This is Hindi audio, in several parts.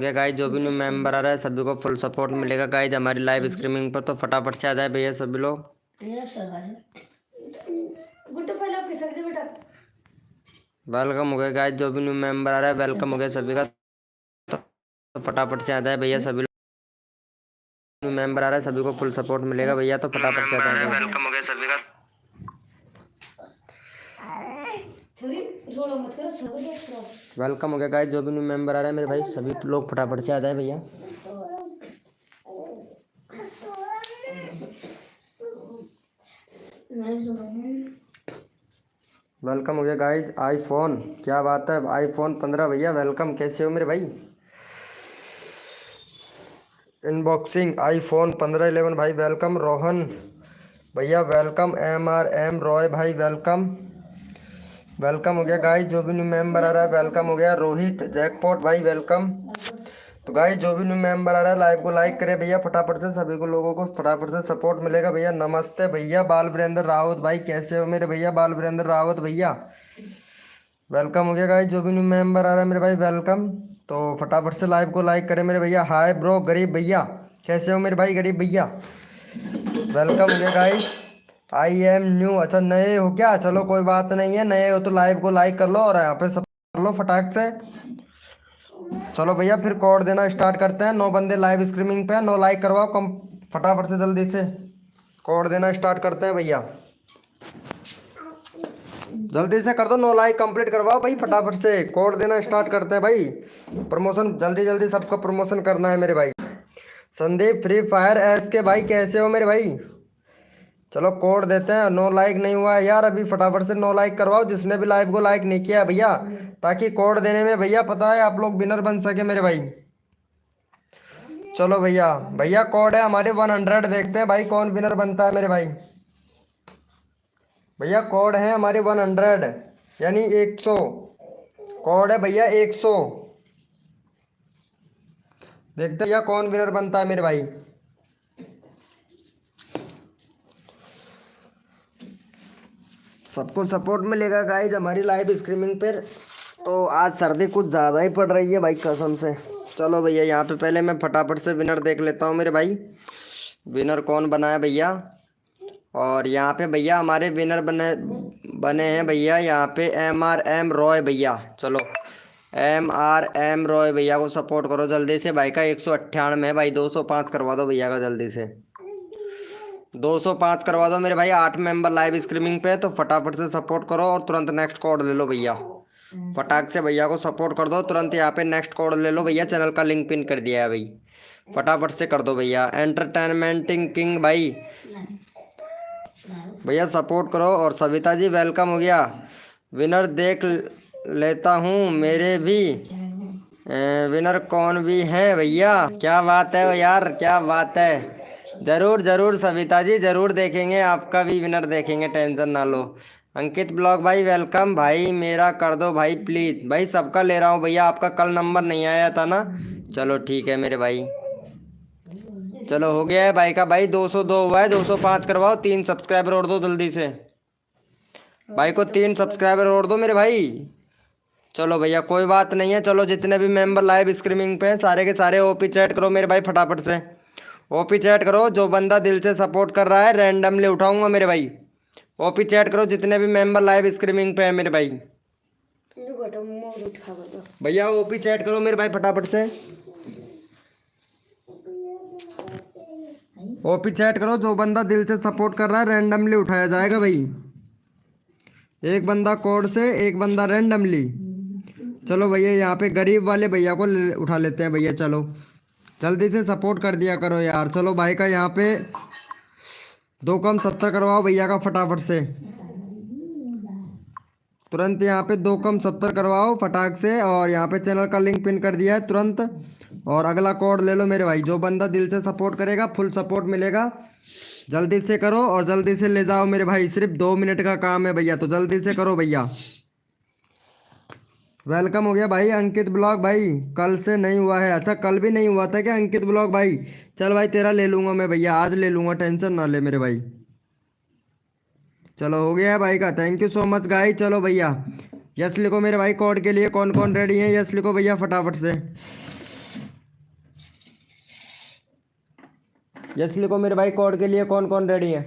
गया गाइज। जो भी न्यू मेंबर आ रहा है सभी को फुल सपोर्ट मिलेगा गाइज हमारी लाइव स्ट्रीमिंग पर। तो फटाफट से आ जाए भैया सभी लोग। वेलकम हो गया गाइज। जो भी न्यू मेंबर आ रहा है वेलकम हो गया सभी का। तो फटाफट से आ जाए भैया सभी लोग। न्यू मेंबर आ रहा है सभी को फुल सपोर्ट मिलेगा भैया। तो फटाफट से आ जाए। वेलकम हो गया सभी का। वेलकम हो गया गाइज। जो भी न्यू मेंबर आ रहा है मेरे भाई सभी लोग फटाफट से आ जाए भैया। वेलकम हो गया गाइज। आईफोन, क्या बात है, आईफोन 15 भैया वेलकम। कैसे हो मेरे भाई? इनबॉक्सिंग आईफोन 15 11 भाई वेलकम। रोहन भैया वेलकम। MRM रॉय भाई वेलकम। वेलकम हो गया गाइज। जो भी न्यू मेंबर आ रहा है वेलकम हो गया। रोहित जैकपॉट भाई वेलकम। तो गाइज जो भी न्यू मेंबर आ रहा है लाइव को लाइक करे भैया फटाफट से। सभी को लोगों को फटाफट से सपोर्ट मिलेगा भैया। नमस्ते भैया बाल वीरेंद्र रावत भाई, कैसे हो मेरे भैया बाल वीरेंद्र रावत भैया? वेलकम हो गया गाइज। जो भी न्यू मेंबर आ रहा है मेरे भाई वेलकम। तो फटाफट से लाइव को लाइक करें मेरे भैया। हाय ब्रो गरीब भैया, कैसे हो मेरे भाई गरीब भैया? वेलकम हो गया गाइज। आई एम न्यू, अच्छा नए हो क्या? चलो कोई बात नहीं है, नए हो तो लाइव को लाइक कर लो और यहाँ पे सब कर लो फटाक से। चलो भैया फिर कोड देना स्टार्ट करते हैं। 9 बंदे लाइव स्ट्रीमिंग पे, 9 लाइक करवाओ कम फटाफट से जल्दी से। कोड देना स्टार्ट करते हैं भैया, जल्दी से कर दो। 9 लाइक कंप्लीट करवाओ भाई फटाफट से। कोड देना स्टार्ट करते हैं भाई। प्रमोशन जल्दी जल्दी सबका प्रमोशन करना है मेरे भाई। संदीप फ्री फायर एस के भाई, कैसे हो मेरे भाई? चलो कोड देते हैं। 9 लाइक नहीं हुआ है यार अभी, फटाफट से 9 लाइक करवाओ जिसने भी लाइव को लाइक नहीं किया भैया, ताकि कोड देने में भैया पता है आप लोग विनर बन सके मेरे भाई। चलो भैया, भैया कोड है हमारे 100। देखते हैं भाई कौन विनर बनता है मेरे भाई। भैया कोड है हमारे 100 यानी 100। कोड है भैया 100। देखते हैं भैया कौन विनर बनता है मेरे भाई। सबको सपोर्ट मिलेगा गाइज हमारी लाइव स्ट्रीमिंग पर। तो आज सर्दी कुछ ज़्यादा ही पड़ रही है भाई कसम से। चलो भैया यहाँ पे पहले मैं फटाफट से विनर देख लेता हूँ मेरे भाई। विनर कौन बना है भैया? और यहाँ पे भैया हमारे विनर बने बने हैं भैया यहाँ पे MRM रॉय भैया। चलो MRM रॉय भैया को सपोर्ट करो जल्दी से। भाई का 198 है भाई, 205 करवा दो भैया का जल्दी से। 205 करवा दो मेरे भाई। 8 मेंबर लाइव स्ट्रीमिंग पे, तो फटाफट से सपोर्ट करो और तुरंत नेक्स्ट कोड ले लो भैया। फटाक से भैया को सपोर्ट कर दो तुरंत। यहाँ पे नेक्स्ट कोड ले लो भैया, चैनल का लिंक पिन कर दिया है भाई। फटाफट से कर दो भैया। एंटरटेनमेंटिंग किंग भाई भैया सपोर्ट करो। और सविता जी वेलकम हो गया। विनर देख लेता हूँ मेरे भी विनर कौन भी हैं भैया। क्या बात है यार, क्या बात है। जरूर जरूर सविता जी जरूर देखेंगे, आपका भी विनर देखेंगे, टेंशन ना लो। अंकित ब्लॉग भाई वेलकम भाई, मेरा कर दो भाई प्लीज़। भाई सबका ले रहा हूँ भैया, आपका कल नंबर नहीं आया था ना। चलो ठीक है मेरे भाई। चलो हो गया है भाई का भाई। 202 हुआ है, 205 करवाओ। 3 सब्सक्राइबर और दो जल्दी से। भाई को 3 सब्सक्राइबर और दो मेरे भाई। चलो भैया कोई बात नहीं है। चलो जितने भी मेंबर लाइव स्ट्रीमिंग पे हैं सारे के सारे ओपी चैट करो मेरे भाई फटाफट से। ओपी चैट करो, जो बंदा दिल से सपोर्ट कर रहा है रैंडमली उठाऊंगा मेरे भाई। ओपी चैट करो जितने भी मेंबर लाइव स्ट्रीमिंग पे हैं मेरे भाई। भैया ओपी चैट करो मेरे भाई फटाफट से। ओपी चैट करो, जो बंदा दिल से सपोर्ट कर रहा है रैंडमली उठाया जाएगा भाई। एक बंदा कोड से, एक बंदा रैंडमली। चलो भैया यहाँ पे गरीब वाले भैया को उठा लेते हैं भैया। चलो जल्दी से सपोर्ट कर दिया करो यार। चलो भाई का यहाँ पे 2 कम 70 करवाओ भैया का फटाफट से। तुरंत यहाँ पे 2 कम 70 करवाओ फटाक से। और यहाँ पे चैनल का लिंक पिन कर दिया है तुरंत। और अगला कोड ले लो मेरे भाई। जो बंदा दिल से सपोर्ट करेगा फुल सपोर्ट मिलेगा। जल्दी से करो और जल्दी से ले जाओ मेरे भाई। सिर्फ 2 मिनट का काम है भैया, तो जल्दी से करो भैया। वेलकम हो गया भाई अंकित ब्लॉग भाई। कल से नहीं हुआ है? अच्छा कल भी नहीं हुआ था क्या अंकित ब्लॉग भाई? चल भाई तेरा ले लूँगा मैं भैया, आज ले लूँगा, टेंशन ना ले मेरे भाई। चलो हो गया है भाई का। थैंक यू सो मच गाई। चलो भैया यस लिखो मेरे भाई। कोड के लिए कौन कौन रेडी है? यस लिखो भैया फटाफट से। यस लिखो मेरे भाई, कोड के लिए कौन कौन रेडी है?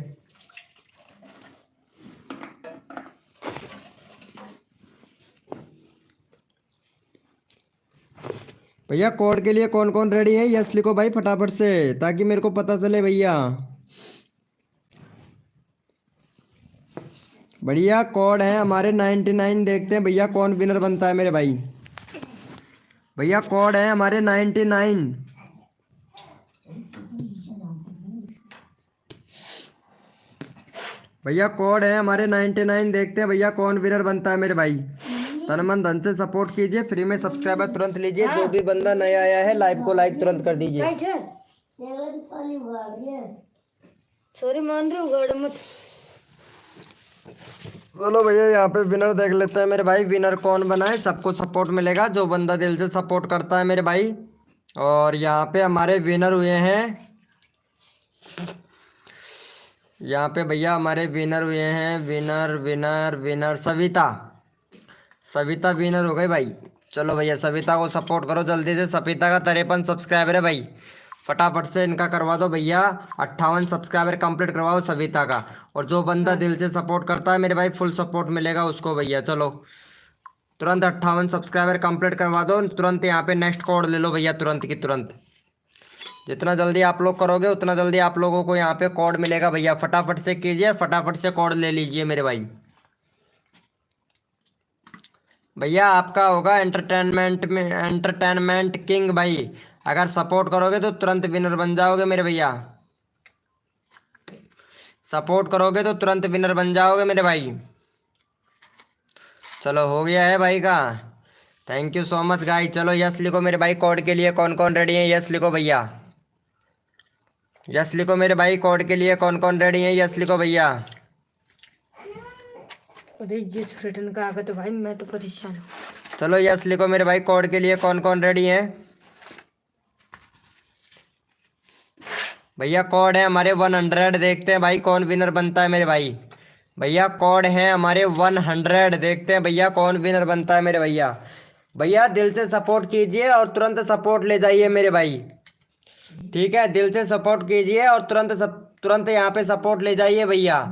भैया कोड के लिए कौन कौन रेडी है? यस लिखो भाई फटाफट से, ताकि मेरे को पता चले भैया। बढ़िया, कोड है हमारे 99। देखते हैं भैया कौन विनर बनता है मेरे भाई। भैया कोड है हमारे 99। भैया कोड है हमारे 99। देखते हैं भैया कौन विनर बनता है मेरे भाई। तन मन धन से सपोर्ट कीजिए, फ्री में सब्सक्राइबर तुरंत लीजिए। जो भी बंदा नया आया है लाइव को लाइक तुरंत कर दीजिए। सॉरी मान रहे हो मत। चलो भैया यहाँ पे विनर देख लेते हैं मेरे भाई। विनर कौन बना है? सबको सपोर्ट मिलेगा जो बंदा दिल से सपोर्ट करता है मेरे भाई। और यहाँ पे हमारे विनर हुए हैं, यहाँ पे भैया हमारे विनर हुए हैं। Winner winner winner Savita. Savita winner हो गई भाई। चलो भैया सविता को सपोर्ट करो जल्दी से। सविता का 53 सब्सक्राइबर है भाई, फटाफट से इनका करवा दो भैया। 58 सब्सक्राइबर कंप्लीट करवाओ सविता का। और जो बंदा दिल से सपोर्ट करता है मेरे भाई, फुल सपोर्ट मिलेगा उसको भैया। चलो तुरंत 58 सब्सक्राइबर कंप्लीट करवा दो। तुरंत यहाँ पे नेक्स्ट कोड ले लो भैया, तुरंत की तुरंत। जितना जल्दी आप लोग करोगे उतना जल्दी आप लोगों को यहाँ पे कोड मिलेगा भैया। फटाफट से कीजिए, फटाफट से कोड ले लीजिए मेरे भाई। भैया आपका होगा एंटरटेनमेंट में एंटरटेनमेंट किंग भाई। अगर सपोर्ट करोगे तो तुरंत विनर बन जाओगे मेरे भैया। सपोर्ट करोगे तो तुरंत विनर बन जाओगे मेरे भाई। चलो हो गया है भाई का। Thank you so much guys. चलो यस लिखो मेरे भाई, कोड के लिए कौन कौन रेडी है? यस लिखो भैया। यस लिखो मेरे भाई, कोड के लिए कौन कौन रेडी है? यस लिखो भैया। अरे ये रिटर्न का आ गया तो भाई मैं तो परेशान हूँ। चलो यस लिखो मेरे भाई, कोड के लिए कौन कौन रेडी है? भैया कोड है हमारे 100। देखते हैं भाई कौन विनर बनता है मेरे भाई। भैया कोड है हमारे 100। देखते हैं भैया कौन विनर बनता है मेरे भैया। भैया दिल से सपोर्ट कीजिए और तुरंत सपोर्ट ले जाइए मेरे भाई। ठीक है, दिल से सपोर्ट कीजिए और तुरंत यहाँ पे सपोर्ट ले जाइए भैया।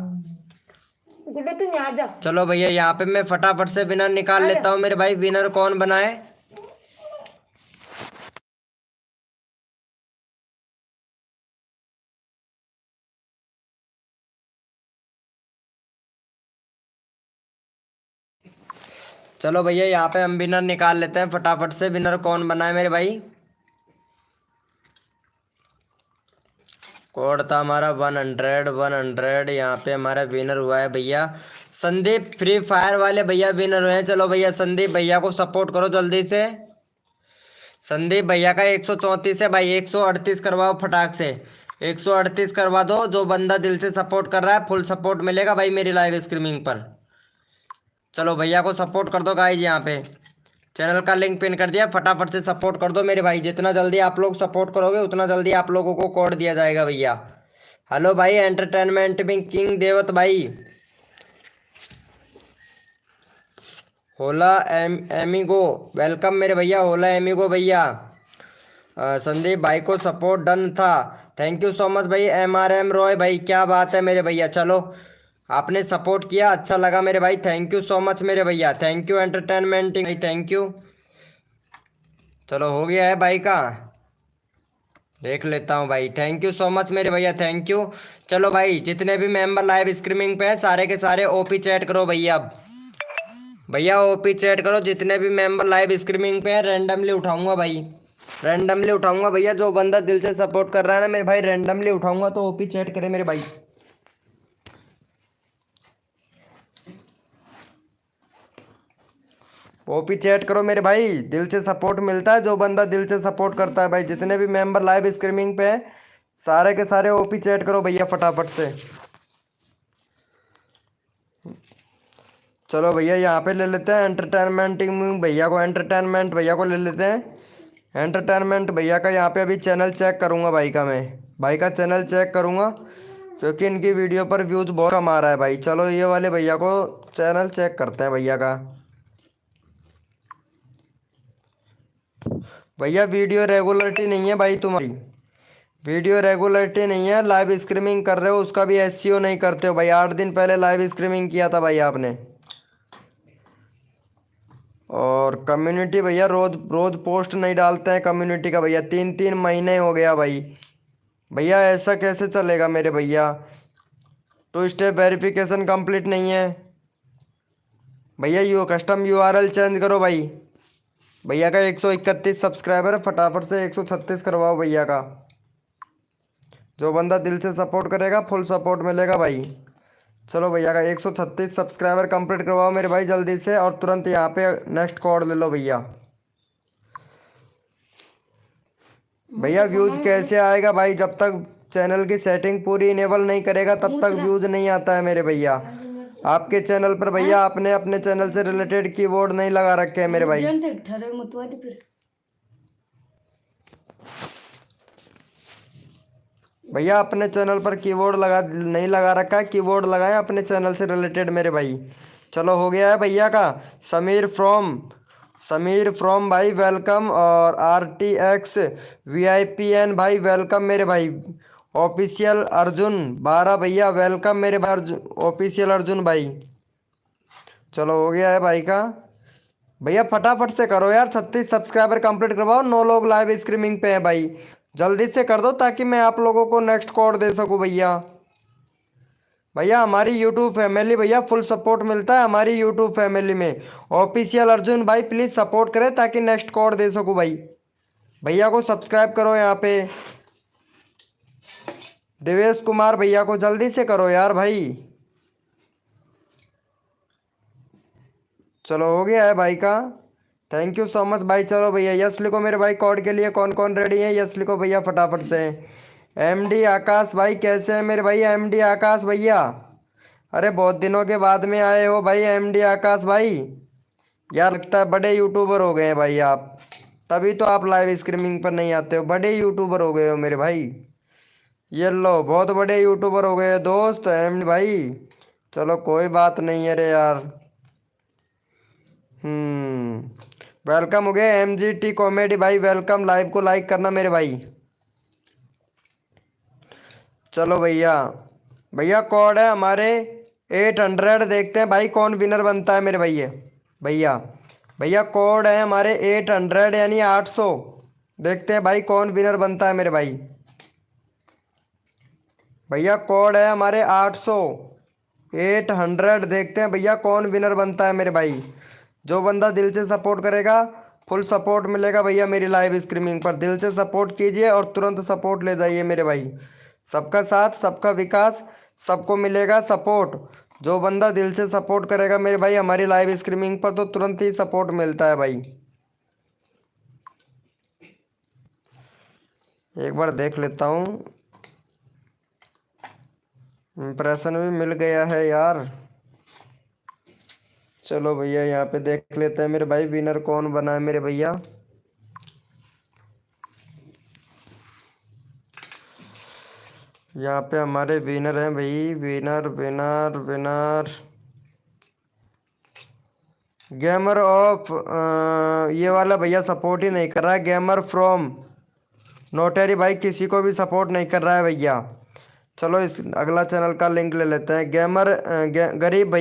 गुड्डू तू यहाँ जा। चलो भैया यहाँ पे मैं फटाफट से विनर निकाल लेता हूँ मेरे भाई। विनर कौन बना है? चलो भैया यहाँ पे हम विनर निकाल लेते हैं फटाफट से। विनर कौन बना है मेरे भाई? कोड था हमारा 100। यहाँ पे हमारा विनर हुआ है भैया संदीप। फ्री फायर वाले भैया विनर हुए हैं। चलो भैया संदीप भैया को सपोर्ट करो जल्दी से। संदीप भैया का 134 है भाई, 138 करवाओ फटाक से। 138 करवा दो। जो बंदा दिल से सपोर्ट कर रहा है फुल सपोर्ट मिलेगा भाई मेरी लाइव स्ट्रीमिंग पर। चलो भैया को सपोर्ट कर दो गाइज। यहाँ पे चैनल का लिंक पिन कर दिया, फटाफट से सपोर्ट कर दो मेरे भाई। जितना जल्दी आप लोग सपोर्ट करोगे उतना जल्दी आप लोगों को कोड दिया जाएगा भैया। हेलो भाई एंटरटेनमेंट में किंग देवत भाई। होला एमिगो वेलकम मेरे भैया। होला एमिगो भैया। संदीप भाई को सपोर्ट डन था। थैंक यू सो मच भाई। MRM रॉय भाई, क्या बात है मेरे भैया। चलो आपने सपोर्ट किया, अच्छा लगा मेरे भाई। थैंक यू सो मच मेरे भैया। थैंक यू एंटरटेनमेंट भाई, थैंक यू। चलो हो गया है भाई का, देख लेता हूँ भाई। थैंक यू सो मच मेरे भैया, थैंक यू। चलो भाई जितने भी मेंबर लाइव स्ट्रीमिंग पे हैं सारे के सारे ओपी चैट करो भैया। भैया ओपी चैट करो जितने भी मेंबर लाइव स्ट्रीमिंग पे हैं। रैंडमली उठाऊंगा भाई, रैंडमली उठाऊंगा भैया। जो बंदा दिल से सपोर्ट कर रहा है ना मेरे भाई, रैंडमली उठाऊंगा। तो ओपी चैट करे मेरे भाई। ओपी चैट करो मेरे भाई, दिल से सपोर्ट मिलता है जो बंदा दिल से सपोर्ट करता है भाई। जितने भी मेंबर लाइव स्ट्रीमिंग पे हैं सारे के सारे ओपी चैट करो भैया फटाफट से। चलो भैया यहाँ पे ले लेते हैं एंटरटेनमेंट भैया को। एंटरटेनमेंट भैया को ले लेते हैं। एंटरटेनमेंट भैया का यहाँ पे अभी चैनल चेक करूँगा भाई का। मैं भाई का चैनल चेक करूँगा क्योंकि इनकी वीडियो पर व्यूज़ बहुत कम आ रहा है भाई। चलो ये वाले भैया को चैनल चेक करते हैं भैया का। भैया वीडियो रेगुलरिटी नहीं है भाई तुम्हारी। वीडियो रेगुलरिटी नहीं है, लाइव स्ट्रीमिंग कर रहे हो उसका भी एसईओ नहीं करते हो भाई। 8 दिन पहले लाइव स्ट्रीमिंग किया था भाई आपने। और कम्युनिटी भैया रोज रोज पोस्ट नहीं डालते हैं कम्युनिटी का भैया, 3 3 महीने हो गया भाई। भैया ऐसा कैसे चलेगा मेरे भैया, 2 स्टेप वेरिफिकेशन कंप्लीट नहीं है भैया। कस्टम यूआरएल चेंज करो भाई। भैया का 131 सब्सक्राइबर है, फटाफट से 136 करवाओ भैया का। जो बंदा दिल से सपोर्ट करेगा फुल सपोर्ट मिलेगा भाई। चलो भैया का 136 सब्सक्राइबर कंप्लीट करवाओ मेरे भाई जल्दी से, और तुरंत यहाँ पे नेक्स्ट कोड ले लो भैया। भैया व्यूज कैसे आएगा भाई, जब तक चैनल की सेटिंग पूरी इनेबल नहीं करेगा तब तक व्यूज नहीं आता है मेरे भैया। आपके चैनल पर भैया आपने अपने चैनल से रिलेटेड कीवर्ड नहीं लगा रखे हैं मेरे भाई। भैया अपने चैनल पर कीवर्ड नहीं लगा रखा है, कीवर्ड लगाएं अपने चैनल से रिलेटेड मेरे भाई। चलो हो गया है भैया का। समीर फ्रॉम भाई वेलकम, और RTX VIPN भाई वेलकम मेरे भाई। ऑफिशियल अर्जुन 12 भैया वेलकम मेरे भाई, ऑफिशियल अर्जुन भाई। चलो हो गया है भाई का। भैया फटाफट से करो यार, 36 सब्सक्राइबर कंप्लीट करवाओ। 9 लोग लाइव स्ट्रीमिंग पे हैं भाई, जल्दी से कर दो ताकि मैं आप लोगों को नेक्स्ट कोड दे सकूं भैया। भैया हमारी यूट्यूब फैमिली भैया फुल सपोर्ट मिलता है हमारी यूट्यूब फैमिली में। ऑफिशियल अर्जुन भाई प्लीज़ सपोर्ट करें ताकि नेक्स्ट कोड दे सकूं भाई। भैया को सब्सक्राइब करो यहाँ पे। देवेश कुमार भैया को जल्दी से करो यार भाई। चलो हो गया है भाई का। थैंक यू सो मच भाई। चलो भैया यस लिखो मेरे भाई, कोड के लिए कौन कौन रेडी है यस लिखो भैया फटाफट से। MD आकाश भाई कैसे हैं मेरे भाई, MD आकाश भैया। अरे बहुत दिनों के बाद में आए हो भाई MD आकाश भाई। यार लगता है बड़े यूट्यूबर हो गए हैं भाई आप, तभी तो आप लाइव स्ट्रीमिंग पर नहीं आते हो। बड़े यूट्यूबर हो गए हो मेरे भाई, ये लो बहुत बड़े यूट्यूबर हो गए हो दोस्त MD भाई। चलो कोई बात नहीं है रे यार। वेलकम हो गया MGT कॉमेडी भाई वेलकम। लाइव को लाइक करना मेरे भाई। चलो भैया, भैया कोड है हमारे 800। देखते हैं भाई कौन विनर बनता है मेरे भैया। भैया भैया कोड है हमारे 800 यानी 800। देखते हैं भाई कौन विनर बनता है मेरे भाई। भैया कोड है हमारे 800। देखते हैं भैया कौन विनर बनता है मेरे भाई। जो बंदा दिल से सपोर्ट करेगा फुल सपोर्ट मिलेगा भैया मेरी लाइव स्ट्रीमिंग पर। दिल से सपोर्ट कीजिए और तुरंत सपोर्ट ले जाइए मेरे भाई। सबका साथ सबका विकास, सबको मिलेगा सपोर्ट। जो बंदा दिल से सपोर्ट करेगा मेरे भाई हमारी लाइव स्ट्रीमिंग पर तो तुरंत ही सपोर्ट मिलता है भाई। एक बार देख लेता हूँ, इम्प्रेशन भी मिल गया है यार। चलो भैया यहाँ पे देख लेते हैं मेरे भाई विनर कौन बना है मेरे भैया। यहाँ पे हमारे विनर हैं भाई, winner winner winner gamer of, ये वाला भैया सपोर्ट ही नहीं कर रहा है। गेमर फ्रॉम नोटेरी भाई किसी को भी सपोर्ट नहीं कर रहा है भैया। चलो इस अगला चैनल का लिंक ले लेते हैं। गरीब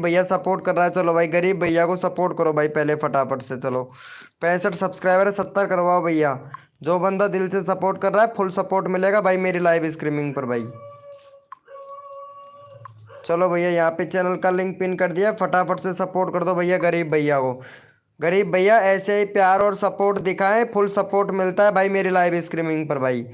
भैया सपोर्ट कर रहा है। चलो भाई गरीब भैया को सपोर्ट करो भाई पहले फटाफट से। चलो 65 सब्सक्राइबर है, 70 करवाओ भैया। जो बंदा दिल से सपोर्ट कर रहा है फुल सपोर्ट मिलेगा भाई मेरी लाइव स्ट्रीमिंग पर भाई। चलो भैया यहाँ पे चैनल का लिंक पिन कर दिया, फटाफट से सपोर्ट कर दो भैया गरीब भैया को। गरीब भैया ऐसे ही प्यार और सपोर्ट दिखाएं, फुल सपोर्ट मिलता है भाई मेरी लाइव स्ट्रीमिंग पर भाई।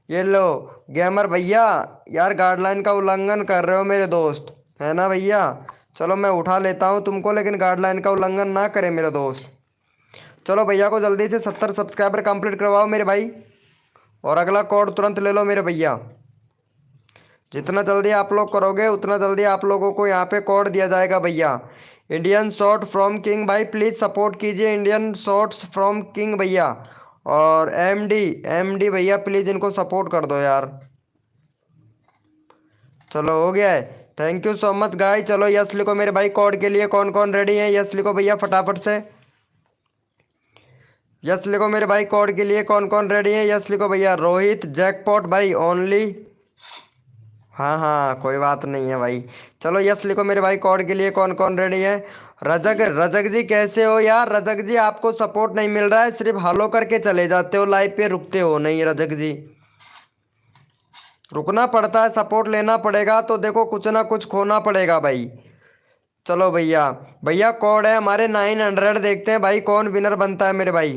ये लो गेमर भैया, यार गाइडलाइन का उल्लंघन कर रहे हो मेरे दोस्त, है ना भैया। चलो मैं उठा लेता हूँ तुमको, लेकिन गाइडलाइन का उल्लंघन ना करे मेरे दोस्त। चलो भैया को जल्दी से 70 सब्सक्राइबर कंप्लीट करवाओ मेरे भाई, और अगला कोड तुरंत ले लो मेरे भैया। जितना जल्दी आप लोग करोगे उतना जल्दी आप लोगों को यहाँ पे कोड दिया जाएगा भैया। इंडियन शॉट फ्रॉम किंग भाई प्लीज़ सपोर्ट कीजिए इंडियन शॉट्स फ्रॉम किंग भैया। और MD भैया प्लीज़ इनको सपोर्ट कर दो यार। चलो हो गया है, thank you so much guys. चलो यस लिखो मेरे भाई, कोड के लिए कौन कौन रेडी है यस लिखो भैया फटाफट से। यस लिखो मेरे भाई, कोड के लिए कौन कौन रेडी है? यस लिखो भैया। रोहित जैकपॉट भाई ओनली। हाँ हाँ कोई बात नहीं है भाई। चलो यस लिखो मेरे भाई, कोड के लिए कौन कौन रेडी है? रजक, रजक जी कैसे हो यार? रजक जी आपको सपोर्ट नहीं मिल रहा है, सिर्फ हलो करके चले जाते हो, लाइव पे रुकते हो नहीं रजक जी। रुकना पड़ता है, सपोर्ट लेना पड़ेगा, तो देखो कुछ ना कुछ खोना पड़ेगा भाई। चलो भैया, भैया कोड है हमारे 900, देखते हैं भाई कौन विनर बनता है मेरे भाई।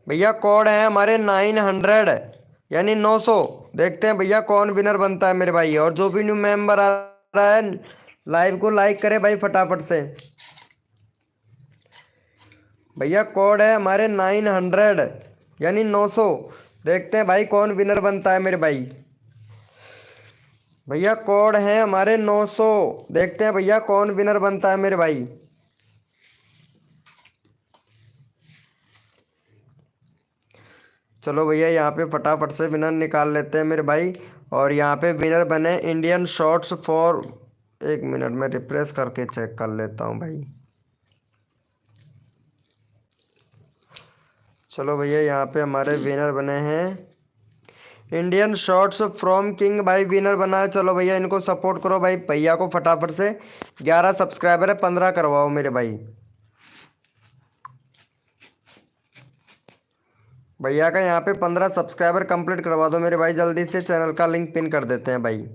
भैया कोड है हमारे 900 यानी 900। देखते हैं भैया कौन विनर बनता है मेरे भाई। और जो भी न्यू मेंबर आ रहा है लाइव को लाइक करे भाई फटाफट से। भैया कोड है हमारे 900 यानी 900। देखते हैं भाई कौन विनर बनता है मेरे भाई। भैया कोड है हमारे 900। देखते हैं भैया कौन विनर बनता है मेरे भाई। चलो भैया यहाँ पे फटाफट से विनर निकाल लेते हैं मेरे भाई। और यहाँ पे विनर बने इंडियन शॉर्ट्स फॉर, एक मिनट में रिफ्रेश करके चेक कर लेता हूँ भाई। चलो भैया यहाँ पे हमारे विनर बने हैं इंडियन शॉर्ट्स फ्रॉम किंग भाई, विनर बना है। चलो भैया इनको सपोर्ट करो भाई, भैया को फटाफट से। 11 सब्सक्राइबर है, 15 करवाओ मेरे भाई। भैया का यहाँ पे 15 सब्सक्राइबर कंप्लीट करवा दो मेरे भाई जल्दी से। चैनल का लिंक पिन कर देते हैं भाई।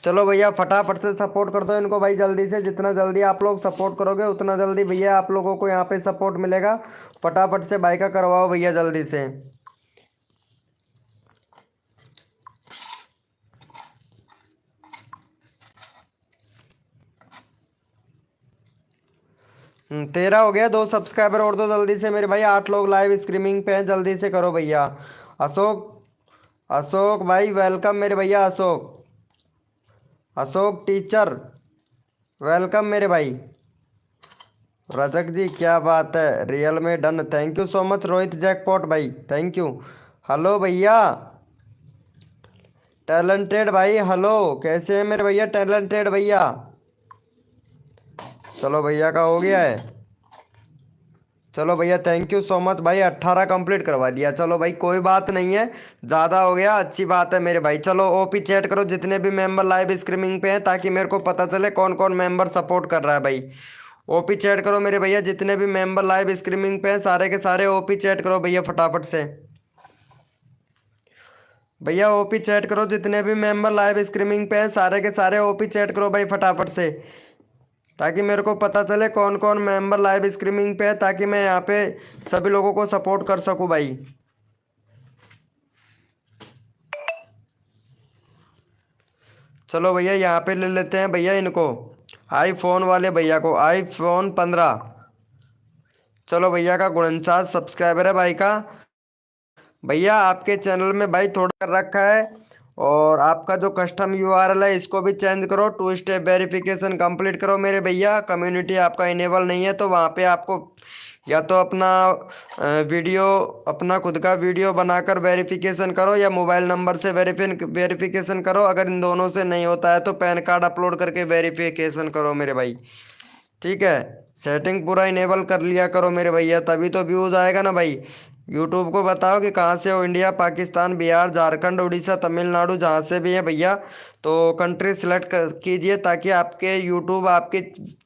चलो भैया फटाफट से सपोर्ट कर दो इनको भाई जल्दी से। जितना जल्दी आप लोग सपोर्ट करोगे उतना जल्दी भैया आप लोगों को यहाँ पे सपोर्ट मिलेगा। फटाफट से भाई का करवाओ भैया जल्दी से। तेरह हो गया, 2 सब्सक्राइबर और दो जल्दी से मेरे भाई। 8 लोग लाइव स्ट्रीमिंग पे हैं, जल्दी से करो भैया। अशोक, अशोक भाई वेलकम मेरे भैया। अशोक, अशोक टीचर वेलकम मेरे भाई। रजक जी क्या बात है, रियल में done, thank you so much. Rohit jackpot भाई थैंक यू। हेलो भैया टैलेंटेड भाई, हेलो कैसे हैं मेरे भैया टैलेंटेड भैया? चलो भैया का हो गया है। चलो भैया थैंक यू सो मच भाई, 18 कंप्लीट करवा दिया। चलो भाई कोई बात नहीं है, ज़्यादा हो गया, अच्छी बात है मेरे भाई। चलो ओपी चैट करो जितने भी मेंबर लाइव स्ट्रीमिंग पे हैं, ताकि मेरे को पता चले कौन कौन मेंबर सपोर्ट कर रहा है भाई। ओपी चैट करो मेरे भैया, जितने भी मेंबर लाइव स्ट्रीमिंग पे हैं सारे के सारे ओपी चैट करो भैया फटाफट से। भैया ओपी चैट करो, जितने भी मेंबर लाइव स्ट्रीमिंग पे हैं सारे के सारे ओपी चैट करो भाई फटाफट से, ताकि मेरे को पता चले कौन कौन मेंबर लाइव स्ट्रीमिंग पे है, ताकि मैं यहाँ पे सभी लोगों को सपोर्ट कर सकूँ भाई। चलो भैया यहाँ पे ले लेते हैं भैया इनको, आईफोन वाले भैया को, आईफोन 15। चलो भैया का 49 सब्सक्राइबर है भाई का। भैया आपके चैनल में भाई थोड़ा कर रखा है, और आपका जो कस्टम यूआरएल है इसको भी चेंज करो। 2 स्टेप वेरिफिकेशन कंप्लीट करो मेरे भैया। कम्युनिटी आपका इनेबल नहीं है तो वहाँ पे आपको या तो अपना वीडियो, अपना खुद का वीडियो बनाकर वेरिफिकेशन करो, या मोबाइल नंबर से वेरिफिकेशन करो। अगर इन दोनों से नहीं होता है तो पैन कार्ड अपलोड करके वेरिफिकेशन करो मेरे भाई, ठीक है। सेटिंग पूरा इनेबल कर लिया करो मेरे भैया, तभी तो व्यूज़ आएगा ना भाई। यूट्यूब को बताओ कि कहाँ से हो, इंडिया, पाकिस्तान, बिहार, झारखंड, उड़ीसा, तमिलनाडु, जहाँ से भी है भैया, तो कंट्री सेलेक्ट कीजिए, ताकि आपके यूट्यूब आपके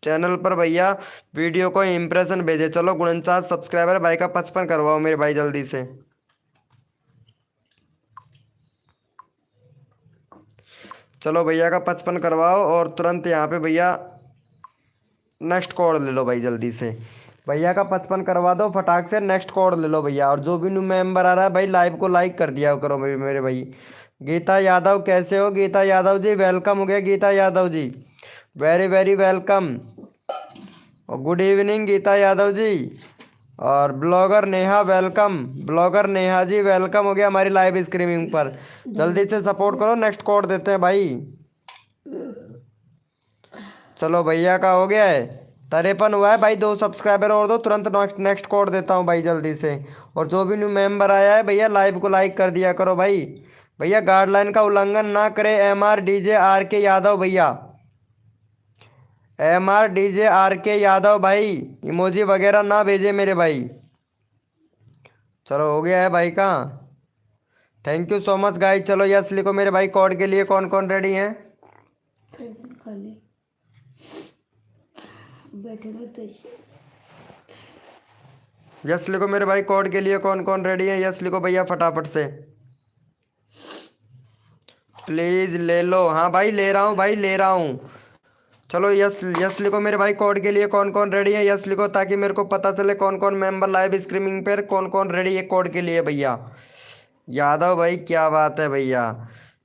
चैनल पर भैया वीडियो को इम्प्रेशन भेजे। चलो 49 सब्सक्राइबर भाई का 55 करवाओ मेरे भाई जल्दी से। चलो भैया का 55 करवाओ, और तुरंत यहाँ पे भैया नेक्स्ट कोड ले लो भाई जल्दी से। भैया का 55 करवा दो फटाक से, नेक्स्ट कोड ले लो भैया। और जो भी न्यू मेंबर आ रहा है भाई लाइव को लाइक कर दिया करो भाई मेरे भाई। गीता यादव कैसे हो? गीता यादव जी वेलकम हो गया, Geeta Yadav ji very very welcome, और गुड इवनिंग गीता यादव जी। और blogger Neha welcome, blogger Neha ji welcome हो गया हमारी लाइव स्ट्रीमिंग पर। जल्दी से सपोर्ट करो, नेक्स्ट कोड देते हैं भाई। चलो भैया का हो गया है, 53 हुआ है भाई। 2 सब्सक्राइबर और दो, तुरंत नेक्स्ट कोड देता हूँ भाई जल्दी से। और जो भी न्यू मेंबर आया है भैया लाइव को लाइक कर दिया करो भाई। भैया गाइडलाइन का उल्लंघन ना करे, MR DJ RK यादव भैया, MRDJRK यादव भाई इमोजी वगैरह ना भेजे मेरे भाई। चलो हो गया है भाई का। Thank you so much guys. चलो यस लिखो मेरे भाई। कोड के लिए कौन कौन रेडी हैं? खाली बैठे रहते हैं। यस लिखो मेरे भाई। कोड के लिए कौन कौन रेडी है? यस लिखो भैया फटाफट से। प्लीज ले लो। हाँ भाई ले रहा हूँ भाई ले रहा हूँ। चलो यस यस लिखो मेरे भाई। कोड के लिए कौन कौन रेडी है? यस लिखो ताकि मेरे को पता चले कौन कौन मेंबर लाइव स्ट्रीमिंग पर कौन कौन रेडी है कोड के लिए भैया। यादव भाई क्या बात है भैया।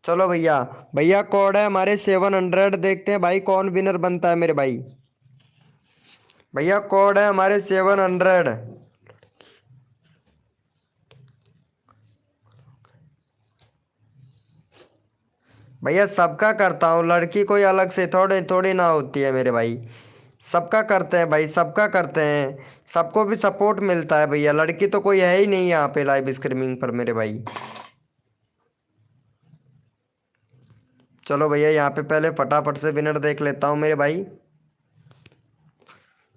चलो भैया। भैया कोड है हमारे 700। देखते हैं भाई कौन विनर बनता है मेरे भाई। भैया कोड है हमारे 700। भैया सबका करता हूँ, लड़की कोई अलग से थोड़ी थोड़ी ना होती है मेरे भाई। सबका करते हैं भाई, सबका करते हैं। सबको भी सपोर्ट मिलता है भैया। लड़की तो कोई है ही नहीं यहाँ पे लाइव स्ट्रीमिंग पर मेरे भाई। चलो भैया यहाँ पे पहले फटाफट से विनर देख लेता हूँ मेरे भाई।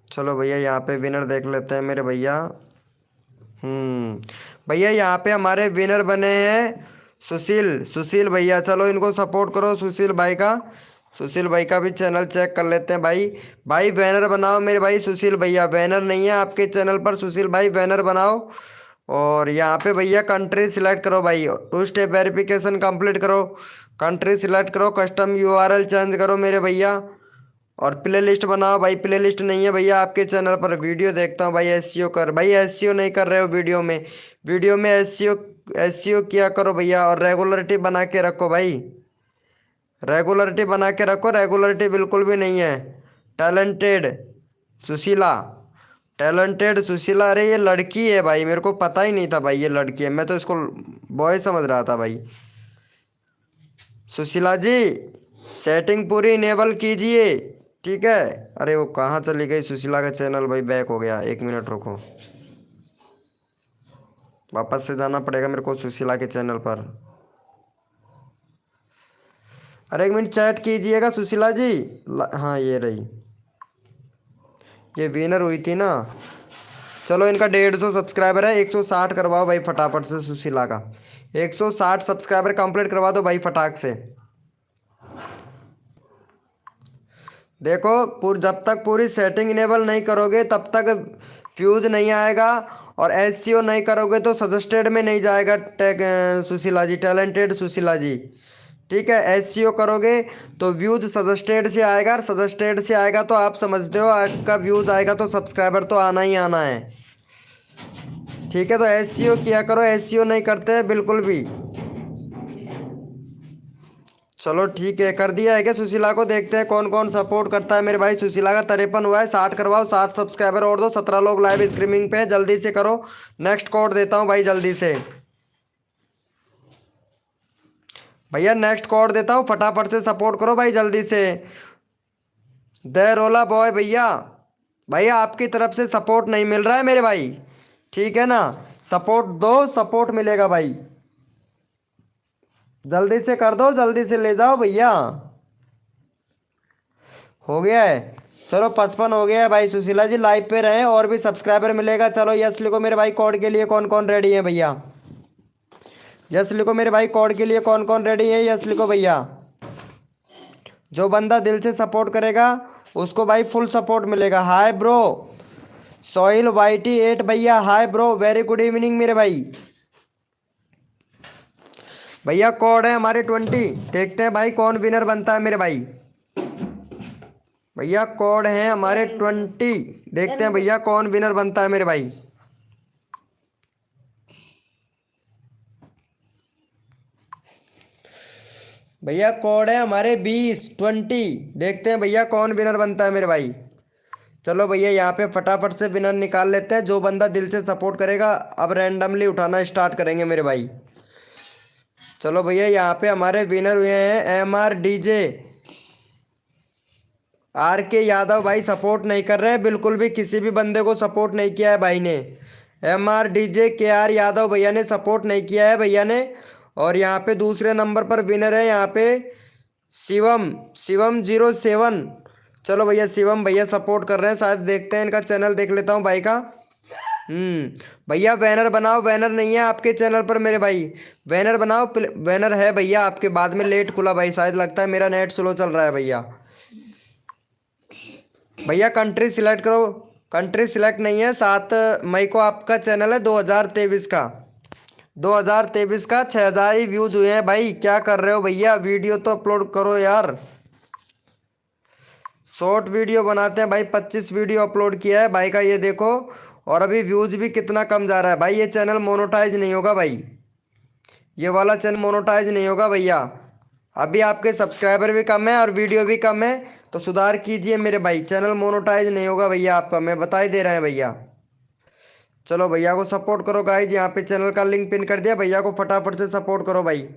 चलो भैया यहाँ पे विनर देख लेते हैं मेरे भैया। भैया यहाँ पे हमारे विनर बने हैं सुशील। सुशील भैया चलो इनको सपोर्ट करो सुशील भाई का। सुशील भाई का भी चैनल चेक कर लेते हैं भाई। भाई बैनर बनाओ मेरे भाई। सुशील भैया बैनर नहीं है आपके चैनल पर। सुशील भाई बैनर बनाओ। और यहाँ पे भैया कंट्री सिलेक्ट करो भाई। 2 स्टेप वेरिफिकेशन कंप्लीट करो। कंट्री सिलेक्ट करो। कस्टम यूआरएल चेंज करो मेरे भैया। और प्ले लिस्ट बनाओ भाई। प्ले लिस्ट नहीं है भैया आपके चैनल पर। वीडियो देखता हूँ भाई। एसईओ कर भाई। एसईओ नहीं कर रहे हो वीडियो में। वीडियो में एसईओ किया करो भैया। और रेगुलरिटी बना के रखो भाई। रेगुलरिटी बना के रखो। रेगुलरिटी बिल्कुल भी नहीं है। टैलेंटेड सुशीला। टैलेंटेड सुशीला। अरे ये लड़की है भाई। मेरे को पता ही नहीं था भाई ये लड़की है। मैं तो इसको बॉय समझ रहा था भाई। सुशीला जी सेटिंग पूरी इनेबल कीजिए। ठीक है। अरे वो कहाँ चली गई सुशीला का चैनल भाई? बैक हो गया। 1 मिनट रुको। वापस से जाना पड़ेगा मेरे को सुशीला के चैनल पर। अरे 1 मिनट चैट कीजिएगा सुशीला जी। हाँ ये रही। ये विनर हुई थी ना। चलो इनका 150 सब्सक्राइबर है। 160 करवाओ भाई फटाफट से सुशीला का। 160 सब्सक्राइबर कंप्लीट करवा दो भाई फटाक से। देखो जब तक पूरी सेटिंग इनेबल नहीं करोगे तब तक फ्यूज नहीं आएगा। और एससीओ नहीं करोगे तो सजेस्टेड में नहीं जाएगा टैग सुशीला जी। टैलेंटेड सुशीला जी। ठीक है। एससीओ करोगे तो व्यूज सजेस्टेड से आएगा। और सजेस्टेड से आएगा तो आप समझते हो आपका व्यूज आएगा तो सब्सक्राइबर तो आना ही आना है। ठीक है। तो एससीओ किया करो। एससीओ नहीं करते बिल्कुल भी। चलो ठीक है। कर दिया है क्या सुशीला को? देखते हैं कौन कौन सपोर्ट करता है मेरे भाई। सुशीला का 53 हुआ है। 60 करवाओ। 7 सब्सक्राइबर और दो। 17 लोग लाइव स्ट्रीमिंग पे हैं। जल्दी से करो। नेक्स्ट कोड देता हूँ भाई जल्दी से। भैया नेक्स्ट कोड देता हूँ फटाफट से सपोर्ट करो भाई जल्दी से। रोला बॉय भैया। भैया आपकी तरफ से सपोर्ट नहीं मिल रहा है मेरे भाई। ठीक है ना। सपोर्ट दो। सपोर्ट मिलेगा भाई। जल्दी से कर दो। जल्दी से ले जाओ भैया। हो गया है। चलो 55 हो गया है भाई। सुशीला जी लाइव पे रहे और भी सब्सक्राइबर मिलेगा। चलो यस लिखो मेरे भाई। कोड के लिए कौन कौन रेडी है भैया? यस लिखो मेरे भाई। कोड के लिए कौन कौन रेडी है? यस लिखो भैया। जो बंदा दिल से सपोर्ट करेगा उसको भाई फुल सपोर्ट मिलेगा। हाय ब्रो सोहिल YT8 भैया। Hi bro very good evening मेरे भाई। भैया कोड है हमारे 20। देखते हैं भाई कौन विनर बनता है मेरे भाई। भैया कोड है हमारे 20। देखते हैं भैया कौन विनर बनता है मेरे भाई। भैया कोड है हमारे 20। देखते हैं भैया कौन विनर बनता है मेरे भाई। चलो भैया यहाँ पे फटाफट से विनर निकाल लेते हैं। जो बंदा दिल से सपोर्ट करेगा अब रैंडमली उठाना स्टार्ट करेंगे मेरे भाई। चलो भैया यहाँ पे हमारे विनर हुए हैं MRDJRK यादव भाई। सपोर्ट नहीं कर रहे हैं बिल्कुल भी। किसी भी बंदे को सपोर्ट नहीं किया है भाई ने। MRDJKR यादव भैया ने सपोर्ट नहीं किया है भैया ने। और यहाँ पे दूसरे नंबर पर विनर है यहाँ पे शिवम 07। चलो भैया शिवम भैया सपोर्ट कर रहे हैं, शायद देखते हैं इनका चैनल, देख लेता हूँ भाई का। भैया बैनर बनाओ, बैनर नहीं है आपके चैनल पर मेरे भाई, बैनर बनाओ। बैनर है भैया आपके, बाद में लेट खुला भाई, शायद लगता है मेरा नेट स्लो चल रहा है भैया। भैया कंट्री सिलेक्ट करो, कंट्री सिलेक्ट नहीं है। 7 मई को आपका चैनल है, 2023 का, 2023 का 6000 ही व्यूज हुए हैं भाई। क्या कर रहे हो भैया, वीडियो तो अपलोड करो यार। शॉर्ट वीडियो बनाते हैं भाई, 25 वीडियो अपलोड किया है भाई का, ये देखो। और अभी व्यूज भी कितना कम जा रहा है भाई। ये चैनल मोनोटाइज नहीं होगा भाई, ये वाला चैनल मोनोटाइज नहीं होगा भैया। अभी आपके सब्सक्राइबर भी कम है और वीडियो भी कम है, तो सुधार कीजिए मेरे भाई, चैनल मोनोटाइज नहीं होगा भैया आपका, मैं बता ही दे रहे हैं भैया। चलो भैया को सपोर्ट करो गाइज, यहाँ पे चैनल का लिंक पिन कर दिया, भैया को फटाफट से सपोर्ट करो भाई।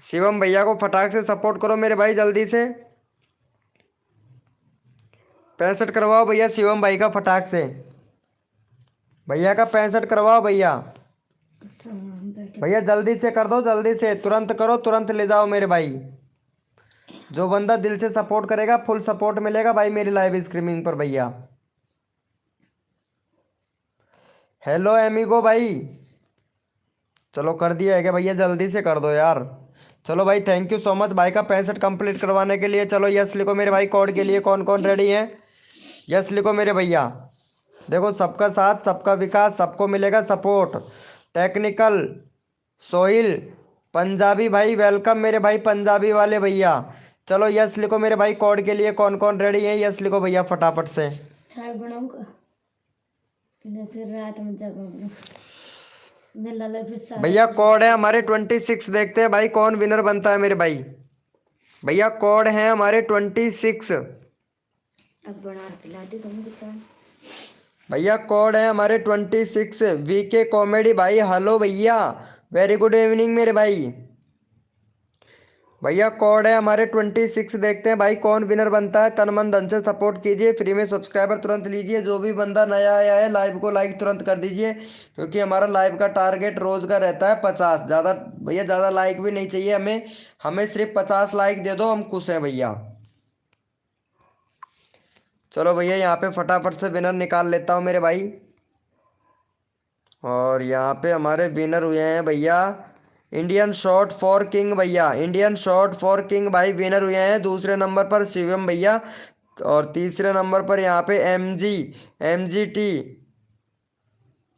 शिवम भैया को फटाक से सपोर्ट करो मेरे भाई, जल्दी से 65 करवाओ भैया शिवम भाई का, फटाक से भैया का 65 करवाओ भैया। भैया जल्दी से कर दो, जल्दी से, तुरंत करो, तुरंत ले जाओ मेरे भाई। जो बंदा दिल से सपोर्ट करेगा फुल सपोर्ट मिलेगा भाई मेरी लाइव स्ट्रीमिंग पर भैया। हेलो एमिगो भाई, चलो कर दिया है क्या भैया, जल्दी से कर दो यार। चलो भाई थैंक यू सो मच भाई का 65 कंप्लीट करवाने के लिए। चलो यस लिखो मेरे भाई, कोड के लिए कौन कौन रेडी है, यस लिखो मेरे भैया। देखो सबका साथ सबका विकास, सबको मिलेगा सपोर्ट। टेक्निकल सोहिल पंजाबी भाई वेलकम मेरे भाई, पंजाबी वाले भैया। चलो यस लिखो मेरे भाई, कोड के लिए कौन कौन रेडी है, यस लिखो भैया फटाफट से। चाय बनाऊंगा फिर रात में जगूंगा मैं लाला फिर भैया कोड है हमारे 26, देखते हैं भाई कौन विनर बनता है मेरे भाई। भैया कोड है हमारे 26। अब बना पिला दे तुमको चाय। भैया कोड है हमारे 26, वीके कॉमेडी भाई, हेलो भैया, वेरी गुड इवनिंग मेरे भाई। भैया कोड है हमारे 26, देखते हैं भाई कौन विनर बनता है। तन मन धन से सपोर्ट कीजिए, फ्री में सब्सक्राइबर तुरंत लीजिए। जो भी बंदा नया आया है लाइव को लाइक तुरंत कर दीजिए, क्योंकि हमारा लाइव का टारगेट रोज का रहता है 50। ज़्यादा भैया, ज़्यादा लाइक भी नहीं चाहिए हमें, हमें सिर्फ 50 लाइक दे दो, हम खुश हैं भैया। चलो भैया यहाँ पे फटाफट से विनर निकाल लेता हूँ मेरे भाई। और यहाँ पे हमारे विनर हुए हैं भैया इंडियन शॉट फॉर किंग भैया, इंडियन शॉट फॉर किंग भाई विनर हुए हैं। दूसरे नंबर पर शिवम भैया, और तीसरे नंबर पर यहाँ पे एम जी टी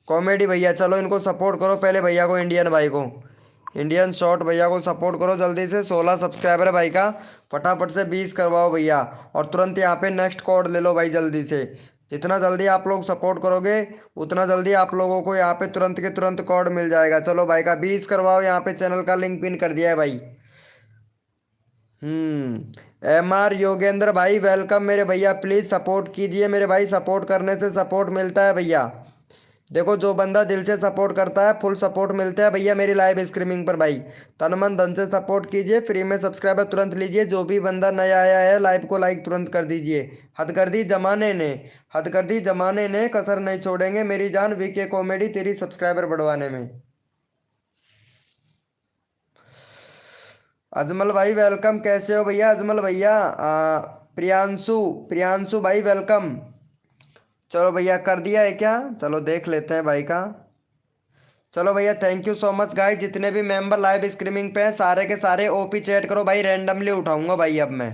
कॉमेडी भैया। चलो इनको सपोर्ट करो पहले, भैया को, इंडियन भाई को, इंडियन शॉट भैया को सपोर्ट करो जल्दी से। 16 सब्सक्राइबर है भाई का, फटाफट से 20 करवाओ भैया। और तुरंत यहाँ पे नेक्स्ट कोड ले लो भाई जल्दी से। जितना जल्दी आप लोग सपोर्ट करोगे उतना जल्दी आप लोगों को यहाँ पे तुरंत के तुरंत कोड मिल जाएगा। चलो भाई का 20 करवाओ, यहाँ पे चैनल का लिंक पिन कर दिया है भाई। MR योगेंद्र भाई वेलकम मेरे भैया, प्लीज़ सपोर्ट कीजिए मेरे भाई, सपोर्ट करने से सपोर्ट मिलता है भैया। देखो जो बंदा दिल से सपोर्ट करता है फुल सपोर्ट मिलता है भैया मेरी लाइव स्ट्रीमिंग पर भाई। तन मन धन से सपोर्ट कीजिए, फ्री में सब्सक्राइबर तुरंत लीजिए। जो भी बंदा नया आया है लाइव को लाइक तुरंत कर दीजिए। हद कर दी जमाने ने, हद कर दी जमाने ने, कसर नहीं छोड़ेंगे मेरी जान, वीके कॉमेडी तेरी सब्सक्राइबर बढ़वाने में। अजमल भाई वेलकम, कैसे हो भैया अजमल भैया। प्रियांशु प्रियांशु भाई वेलकम। चलो भैया कर दिया है क्या, चलो देख लेते हैं भाई का। चलो भैया thank you so much guys, जितने भी मेंबर लाइव स्ट्रीमिंग पे हैं सारे के सारे ओपी चैट करो भाई, रैंडमली उठाऊंगा भाई अब मैं।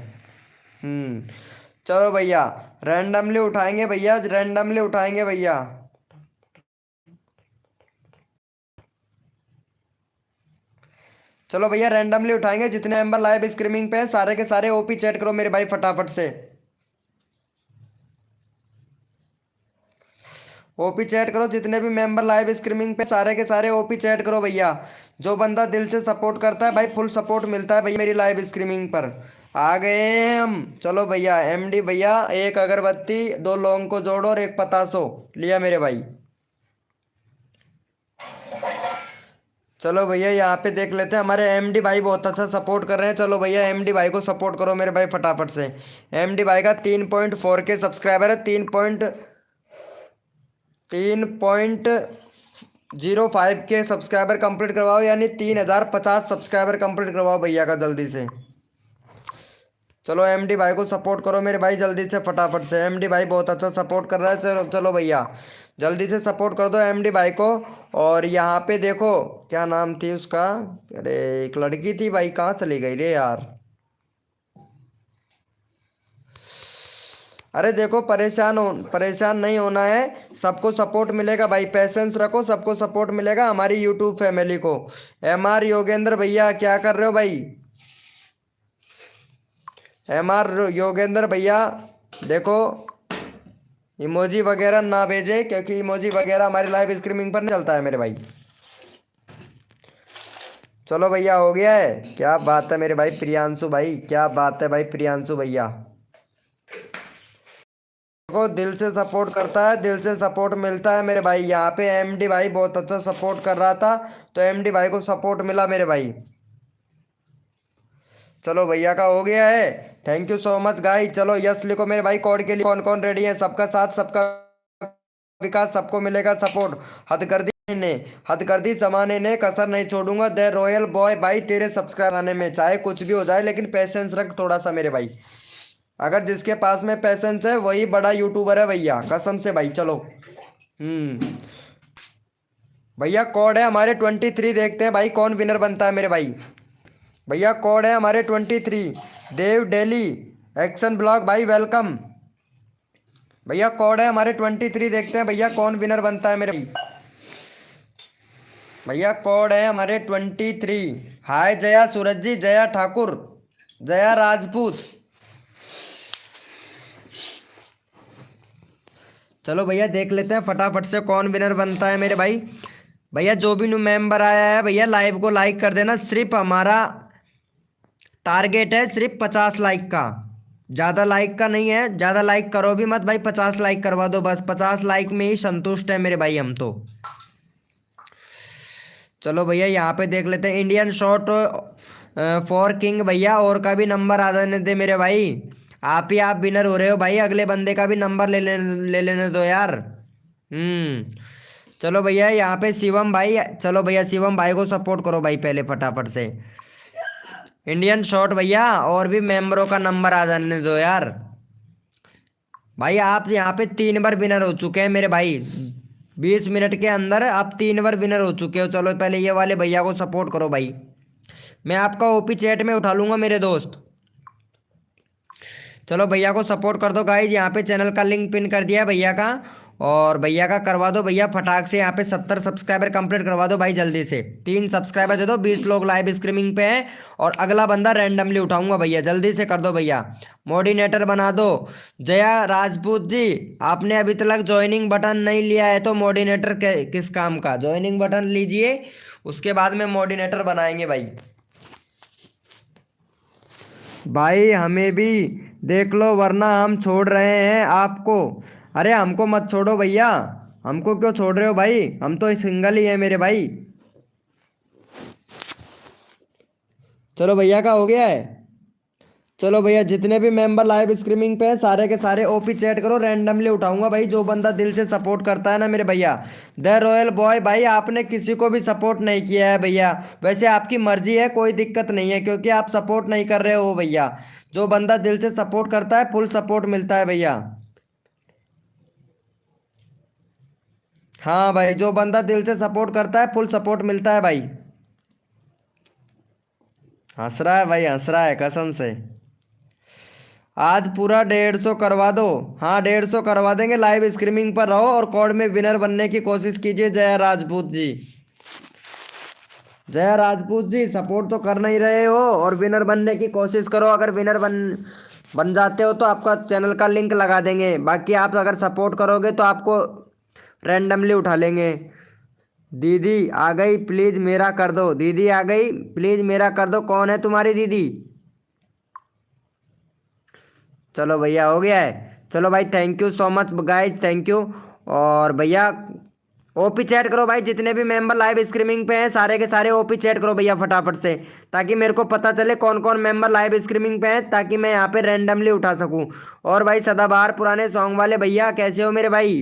चलो भैया रैंडमली उठाएंगे भैया, रैंडमली उठाएंगे भैया। चलो भैया रैंडमली उठाएंगे, जितने मेंबर लाइव स्ट्रीमिंग पे हैं सारे के सारे ओपी चैट करो मेरे भाई फटाफट से। ओपी चैट करो, जितने भी मेंबर लाइव स्ट्रीमिंग पे सारे के सारे ओपी चैट करो भैया। जो बंदा दिल से सपोर्ट करता है भाई फुल सपोर्ट मिलता है भैया मेरी लाइव स्ट्रीमिंग पर। आ गए हम, चलो भैया MD भैया, एक अगरबत्ती 2 लौंग को जोड़ो और एक पतासो लिया मेरे भाई। चलो भैया यहाँ पे देख लेते हैं, हमारे MD भाई बहुत अच्छा सपोर्ट कर रहे हैं। चलो भैया MD भाई को सपोर्ट करो मेरे भाई फटाफट से। MD भाई का 3.4 के सब्सक्राइबर है, 3.05 के सब्सक्राइबर कंप्लीट करवाओ, यानी 3050 सब्सक्राइबर कंप्लीट करवाओ भैया का जल्दी से। चलो एमडी भाई को सपोर्ट करो मेरे भाई जल्दी से फटाफट से। एमडी भाई बहुत अच्छा सपोर्ट कर रहा है। चलो चलो भैया जल्दी से सपोर्ट कर दो एमडी भाई को। और यहाँ पे देखो क्या नाम थी उसका, अरे एक लड़की थी भाई, कहाँ चली गई रे यार। अरे देखो परेशान नहीं होना है, सबको सपोर्ट मिलेगा भाई, पेशेंस रखो, सबको सपोर्ट मिलेगा हमारी यूट्यूब फैमिली को। एमआर योगेंद्र भैया क्या कर रहे हो भाई? एमआर योगेंद्र भैया देखो इमोजी वगैरह ना भेजे, क्योंकि इमोजी वगैरह हमारी लाइव स्ट्रीमिंग पर नहीं चलता है मेरे भाई। चलो भैया हो गया है, क्या बात है मेरे भाई प्रियांशु भाई, क्या बात है भाई प्रियांशु भैया। देखो दिल से सपोर्ट करता है, दिल से सपोर्ट मिलता है मेरे भाई। यहाँ पे एमडी भाई बहुत अच्छा सपोर्ट कर रहा था, तो एमडी भाई को सपोर्ट मिला मेरे भाई। चलो भैया का हो गया है, thank you so much guys. चलो यस लिखो मेरे भाई कोड के लिए। कौन कौन रेडी है? सबका साथ सबका विकास, सबको मिलेगा सपोर्ट। हद कर दी जमाने ने, कसर नहीं छोड़ूंगा द रॉयल बॉय भाई तेरे सब्सक्राइब आने में, चाहे कुछ भी हो जाए लेकिन पेशेंस रख थोड़ा सा मेरे भाई। अगर जिसके पास में पेशेंस है वही बड़ा यूट्यूबर है भैया, कसम से भाई। चलो भैया कोड है हमारे 23, देखते हैं भाई कौन विनर बनता है मेरे भाई। भैया कोड है हमारे 23। देव डेली एक्शन ब्लॉग भाई वेलकम। भैया कोड है हमारे 23, देखते हैं भैया कौन विनर बनता है मेरे भाई। भैया कोड है हमारे 23। हाय जया सूरज जी, जया ठाकुर, जया राजपूत। चलो भैया देख लेते हैं फटाफट से कौन विनर बनता है मेरे भाई। भैया जो भी न्यू मेंबर आया है भैया लाइव को लाइक कर देना। सिर्फ हमारा टारगेट है सिर्फ 50 लाइक का, ज़्यादा लाइक का नहीं है। ज़्यादा लाइक करो भी मत भाई, 50 लाइक करवा दो बस, 50 लाइक में ही संतुष्ट है मेरे भाई हम तो। चलो भैया यहाँ पे देख लेते हैं इंडियन शॉट फॉर किंग भैया, और का भी नंबर आ जाने दे मेरे भाई। आप विनर हो रहे हो भाई, अगले बंदे का भी नंबर ले लेने दो यार। चलो भैया यहाँ पे शिवम भाई, चलो भैया शिवम भाई को सपोर्ट करो भाई पहले फटाफट से। इंडियन शॉट भैया और भी मेंबरों का नंबर आ जाने दो यार। भाई आप यहाँ पे 3 बार विनर हो चुके हैं मेरे भाई, 20 मिनट के अंदर आप 3 बार विनर हो चुके हो। चलो पहले ये वाले भैया को सपोर्ट करो भाई, मैं आपका ओपी चैट में उठा लूंगा मेरे दोस्त। चलो भैया को सपोर्ट कर दो गाइज, यहाँ पे चैनल का लिंक पिन कर दिया है भैया का, और भैया का करवा दो भैया फटाक से। यहाँ पे 70 सब्सक्राइबर कंप्लीट करवा दो भाई जल्दी से। 3 सब्सक्राइबर दे दो, 20 लोग लाइव स्ट्रीमिंग पे हैं, और अगला बंदा रैंडमली उठाऊंगा भैया, जल्दी से कर दो भैया। मोडिनेटर बना दो। जया राजपूत जी आपने अभी तक ज्वाइनिंग बटन नहीं लिया है तो मोडिनेटर किस काम का, ज्वाइनिंग बटन लीजिए उसके बाद में मोडिनेटर बनाएंगे भाई। भाई हमें भी देख लो वरना हम छोड़ रहे हैं आपको। अरे हमको मत छोड़ो भैया, हमको क्यों छोड़ रहे हो भाई, हम तो सिंगल ही है मेरे भाई। चलो भैया का हो गया है। चलो भैया जितने भी मेंबर लाइव स्ट्रीमिंग पे हैं सारे के सारे ओपी चैट करो, रैंडमली उठाऊंगा भाई जो बंदा दिल से सपोर्ट करता है ना मेरे भैया। द रॉयल बॉय भाई आपने किसी को भी सपोर्ट नहीं किया है भैया, वैसे आपकी मर्जी है, कोई दिक्कत नहीं है, क्योंकि आप सपोर्ट नहीं कर रहे हो भैया। जो बंदा दिल से सपोर्ट करता है फुल सपोर्ट मिलता है भैया। हाँ भाई जो बंदा दिल से सपोर्ट करता है फुल सपोर्ट मिलता है भाई। हंस रहा है भाई, हंस रहा है कसम से। आज पूरा 150 करवा दो। हाँ 150 करवा देंगे, लाइव स्ट्रीमिंग पर रहो और कोड में विनर बनने की कोशिश कीजिए। जया राजपूत जी, जया राजपूत जी सपोर्ट तो कर नहीं रहे हो और विनर बनने की कोशिश करो। अगर विनर बन जाते हो तो आपका चैनल का लिंक लगा देंगे, बाकी आप अगर सपोर्ट करोगे तो आपको रैंडमली उठा लेंगे। दीदी आ गई प्लीज़ मेरा कर दो, दीदी आ गई प्लीज़ मेरा कर दो। कौन है तुम्हारी दीदी? चलो भैया हो गया है। चलो भाई thank you so much guys, thank you. और भैया ओपी चैट करो भाई, जितने भी मेंबर लाइव स्ट्रीमिंग पे हैं सारे के सारे ओपी चैट करो भैया फटाफट से, ताकि मेरे को पता चले कौन कौन मेंबर लाइव स्ट्रीमिंग पे हैं, ताकि मैं यहाँ पे रैंडमली उठा सकूँ। और भाई सदाबहार पुराने सॉन्ग वाले भैया कैसे हो मेरे भाई?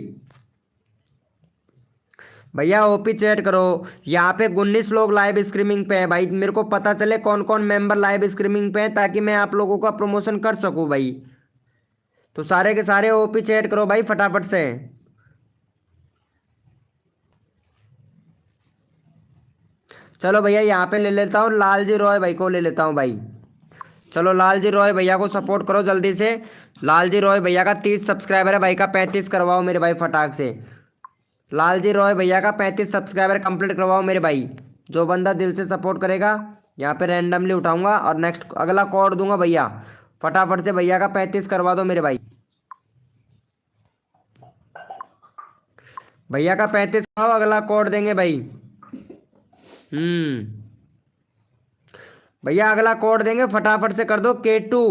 भैया ओपी चैट करो। यहाँ पे 19 लोग लाइव स्ट्रीमिंग पे हैं भाई, मेरे को पता चले कौन कौन मेंबर लाइव स्ट्रीमिंग पे हैं ताकि मैं आप लोगों का प्रमोशन कर सकूं भाई। तो सारे के सारे ओपी चैट करो भाई फटाफट से। चलो भैया यहाँ पे ले लेता हूँ लालजी रॉय भाई को ले लेता हूँ भाई। चलो लालजी रॉय भैया को सपोर्ट करो जल्दी से। लालजी रॉय भैया का 30 सब्सक्राइबर है भाई, का 35 करवाओ मेरे भाई फटाक से। लालजी रॉय भैया का 35 सब्सक्राइबर कंप्लीट करवाओ मेरे भाई। जो बंदा दिल से सपोर्ट करेगा यहाँ पे रैंडमली उठाऊंगा और नेक्स्ट अगला कोड दूंगा भैया। फटाफट से भैया का 35 करवा दो मेरे भाई। भैया का 35 अगला कोड देंगे भाई। भैया अगला कोड देंगे, फटाफट से कर दो। K2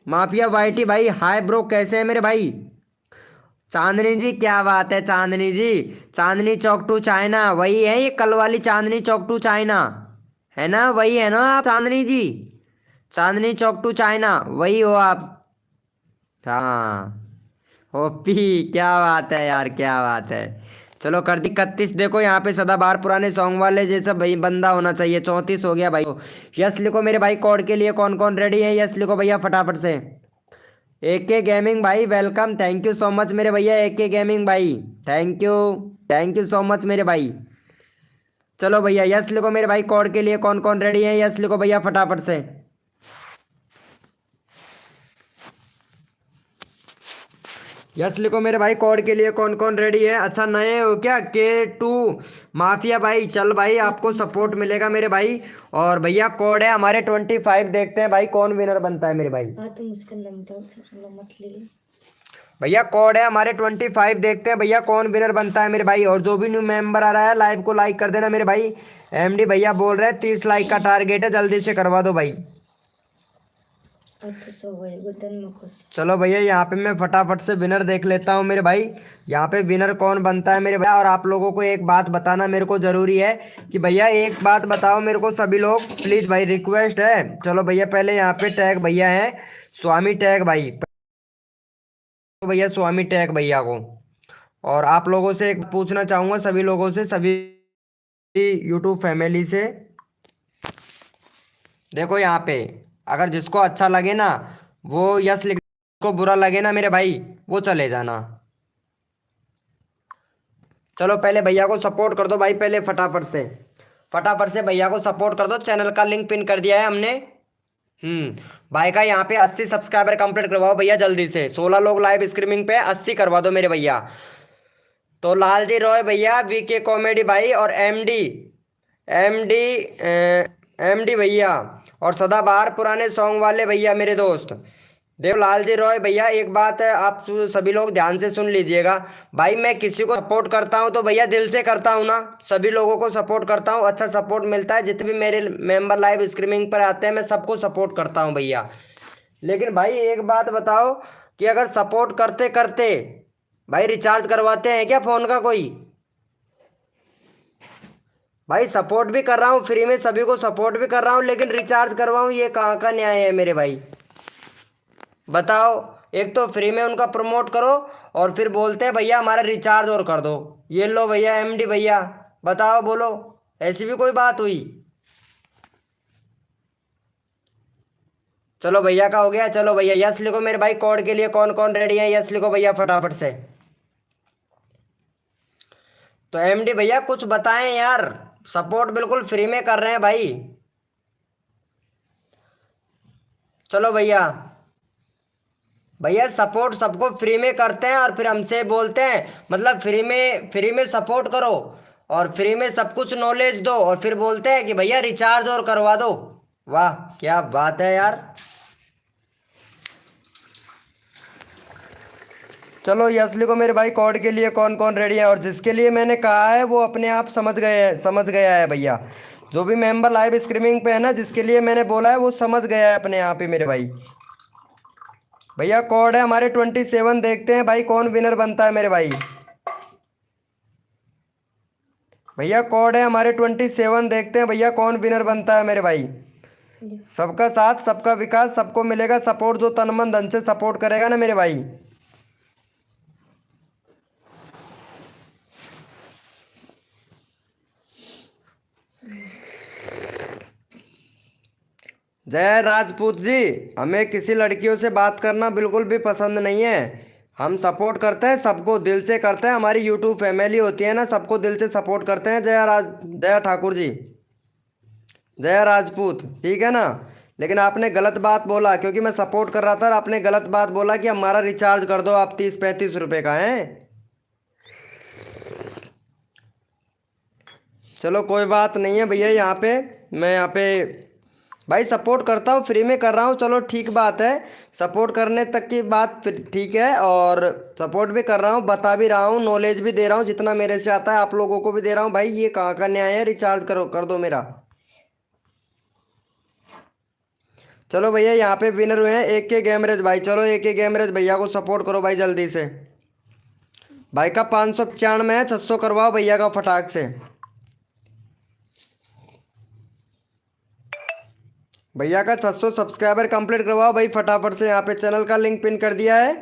माफिया वाईटी भाई, हाय ब्रो कैसे हैं मेरे भाई। चांदनी जी क्या बात है चांदनी जी। चांदनी चौक टू चाइना वही है ये कल वाली चांदनी चौक टू चाइना, है ना वही है ना आप चांदनी जी। चांदनी चौक टू चाइना वही हो आप। हाँ ओपी क्या बात है यार क्या बात है। चलो कर दी 31। देखो यहाँ पे सदाबहार पुराने सॉन्ग वाले जैसा भाई बंदा होना चाहिए। 34 हो गया भाई। यस लिखो मेरे भाई कोड के लिए कौन कौन रेडी है, यस लिखो भैया फटाफट से। AK गेमिंग भाई welcome, thank you so much मेरे भैया। AK गेमिंग भाई थैंक यू सो मच मेरे भाई। चलो भैया यस लिखो मेरे भाई कोड के लिए कौन कौन रेडी है, यस लिखो भैया फटाफट से। यस लिखो मेरे भाई कोड के लिए कौन कौन रेडी है। अच्छा नए हो क्या K2 माफिया भाई, चल भाई आपको सपोर्ट मिलेगा मेरे भाई। और भैया कोड है हमारे 25, देखते हैं भाई कौन विनर बनता है मेरे भाई। तुम इसका मत ले। भैया कोड है हमारे 25, देखते हैं भैया कौन विनर बनता है मेरे भाई। और जो भी न्यू मेंबर आ रहा है लाइव को लाइक कर देना मेरे भाई। MD भैया बोल रहे हैं 30 लाइक का टारगेट है, जल्दी से करवा दो भाई। चलो भैया यहाँ पे मैं फटाफट से विनर देख लेता हूँ मेरे भाई। यहाँ पे विनर कौन बनता है मेरे भाई। और आप लोगों को एक बात बताना मेरे को जरूरी है कि भैया एक बात बताओ मेरे को सभी लोग प्लीज भाई, रिक्वेस्ट है। चलो भैया पहले यहाँ पे टैग भैया है स्वामी टैग भाई, तो भैया स्वामी टैग भैया को। और आप लोगों से एक पूछना चाहूंगा सभी लोगों से, सभी यूट्यूब फैमिली से। देखो यहाँ पे अगर जिसको अच्छा लगे ना वो यस लिख, को बुरा लगे ना मेरे भाई वो चले जाना। चलो पहले भैया को सपोर्ट कर दो भाई, पहले फटाफट से भैया को सपोर्ट कर दो। चैनल का लिंक पिन कर दिया है हमने। भाई का यहाँ पे 80 सब्सक्राइबर कंप्लीट करवाओ भैया जल्दी से। 16 लोग लाइव स्ट्रीमिंग पे, 80 करवा दो मेरे भैया। तो लालजी रॉय भैया, VK कॉमेडी भाई और एमडी एमडी भैया और सदाबहार पुराने सॉन्ग वाले भैया मेरे दोस्त। देखो लालजी रॉय भैया एक बात है, आप सभी लोग ध्यान से सुन लीजिएगा भाई। मैं किसी को सपोर्ट करता हूं तो भैया दिल से करता हूं ना, सभी लोगों को सपोर्ट करता हूं, अच्छा सपोर्ट मिलता है। जितने भी मेरे मेंबर लाइव स्ट्रीमिंग पर आते हैं मैं सबको सपोर्ट करता हूं भैया। लेकिन भाई एक बात बताओ कि अगर सपोर्ट करते करते भाई रिचार्ज करवाते हैं क्या फोन का कोई। भाई सपोर्ट भी कर रहा हूँ फ्री में, सभी को सपोर्ट भी कर रहा हूँ, लेकिन रिचार्ज करवाऊँ ये कहाँ का न्याय है मेरे भाई बताओ। एक तो फ्री में उनका प्रमोट करो और फिर बोलते हैं भैया हमारा रिचार्ज और कर दो। ये लो भैया MD भैया, बताओ बोलो ऐसी भी कोई बात हुई। चलो भैया का हो गया। चलो भैया यस लिखो मेरे भाई कोड के लिए कौन कौन रेडी है, यस लिखो भैया फटाफट से। तो MD भैया कुछ बताएं यार, सपोर्ट बिल्कुल फ्री में कर रहे हैं भाई। चलो भैया भैया सपोर्ट सबको फ्री में करते हैं और फिर हमसे बोलते हैं मतलब फ्री में सपोर्ट करो और फ्री में सब कुछ नॉलेज दो और फिर बोलते हैं कि भैया रिचार्ज और करवा दो। वाह क्या बात है यार। चलो यस लिखो मेरे भाई कोड के लिए कौन कौन रेडी है। और जिसके लिए मैंने कहा है वो अपने आप समझ गया है भैया। जो भी मेंबर लाइव स्ट्रीमिंग पे है ना, जिसके लिए मैंने बोला है वो समझ गया है अपने आप ही मेरे भाई। भैया कोड है हमारे 27, देखते हैं भाई कौन विनर बनता है मेरे भाई। भैया कोड है हमारे 27, देखते हैं भैया कौन विनर बनता है मेरे भाई। सबका साथ सबका विकास, सबको मिलेगा सपोर्ट जो तन मन धन से सपोर्ट करेगा ना मेरे भाई। जय राजपूत जी, हमें किसी लड़कियों से बात करना बिल्कुल भी पसंद नहीं है। हम सपोर्ट करते हैं, सबको दिल से करते हैं। हमारी यूट्यूब फैमिली होती है ना, सबको दिल से सपोर्ट करते हैं। जय ठाकुर जी, जय राजपूत, ठीक है ना। लेकिन आपने गलत बात बोला, क्योंकि मैं सपोर्ट कर रहा था और आपने गलत बात बोला कि हमारा रिचार्ज कर दो आप 30-35 रुपए का है। चलो कोई बात नहीं है भैया, यहाँ पे मैं यहाँ पे भाई सपोर्ट करता हूँ, फ्री में कर रहा हूँ, चलो ठीक बात है। सपोर्ट करने तक की बात ठीक है, और सपोर्ट भी कर रहा हूँ, बता भी रहा हूँ, नॉलेज भी दे रहा हूँ, जितना मेरे से आता है आप लोगों को भी दे रहा हूँ। भाई ये कहाँ का न्याय है, रिचार्ज करो, कर दो मेरा। चलो भैया यहाँ पे विनर हुए हैं एक के गेमरेज भाई। चलो एक के गेमरेज भैया को सपोर्ट करो भाई जल्दी से। भाई का 595 है, 600 करवाओ भैया का फटाक से। भैया का 600 सब्सक्राइबर कंप्लीट करवाओ भाई फटाफट से। यहाँ पे चैनल का लिंक पिन कर दिया है,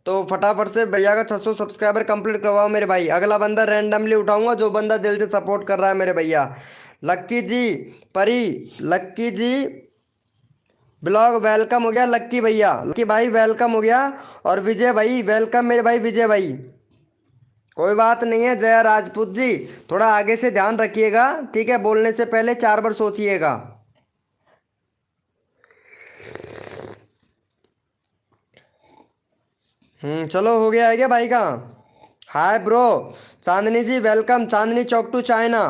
तो फटाफट से भैया का 600 सब्सक्राइबर कंप्लीट करवाओ मेरे भाई। अगला बंदा रैंडमली उठाऊंगा, जो बंदा दिल से सपोर्ट कर रहा है मेरे भैया। लक्की जी, परी, लक्की जी ब्लॉग वेलकम हो गया। लक्की भैया, लक्की भाई वेलकम हो गया। और विजय भाई वेलकम मेरे भाई, विजय भाई। कोई बात नहीं है जया राजपूत जी, थोड़ा आगे से ध्यान रखिएगा, ठीक है। बोलने से पहले 4 बार सोचिएगा। चलो हो गया है क्या भाई का। Hi bro, Chandni ji welcome, Chandni Chowk to China.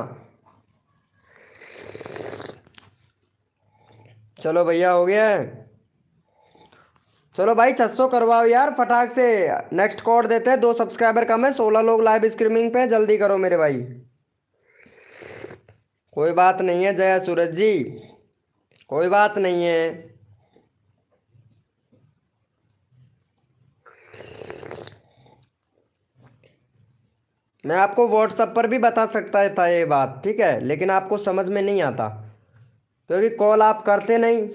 चलो भैया हो गया है। चलो भाई 600 करवाओ यार फटाक से। नेक्स्ट कोड देते हैं, 2 सब्सक्राइबर कम है, 16 लोग लाइव स्ट्रीमिंग पे, जल्दी करो मेरे भाई। कोई बात नहीं है जया सूरज जी, कोई बात नहीं है। मैं आपको व्हाट्सएप पर भी बता सकता था ये बात, ठीक है, लेकिन आपको समझ में नहीं आता क्योंकि कॉल आप करते नहीं।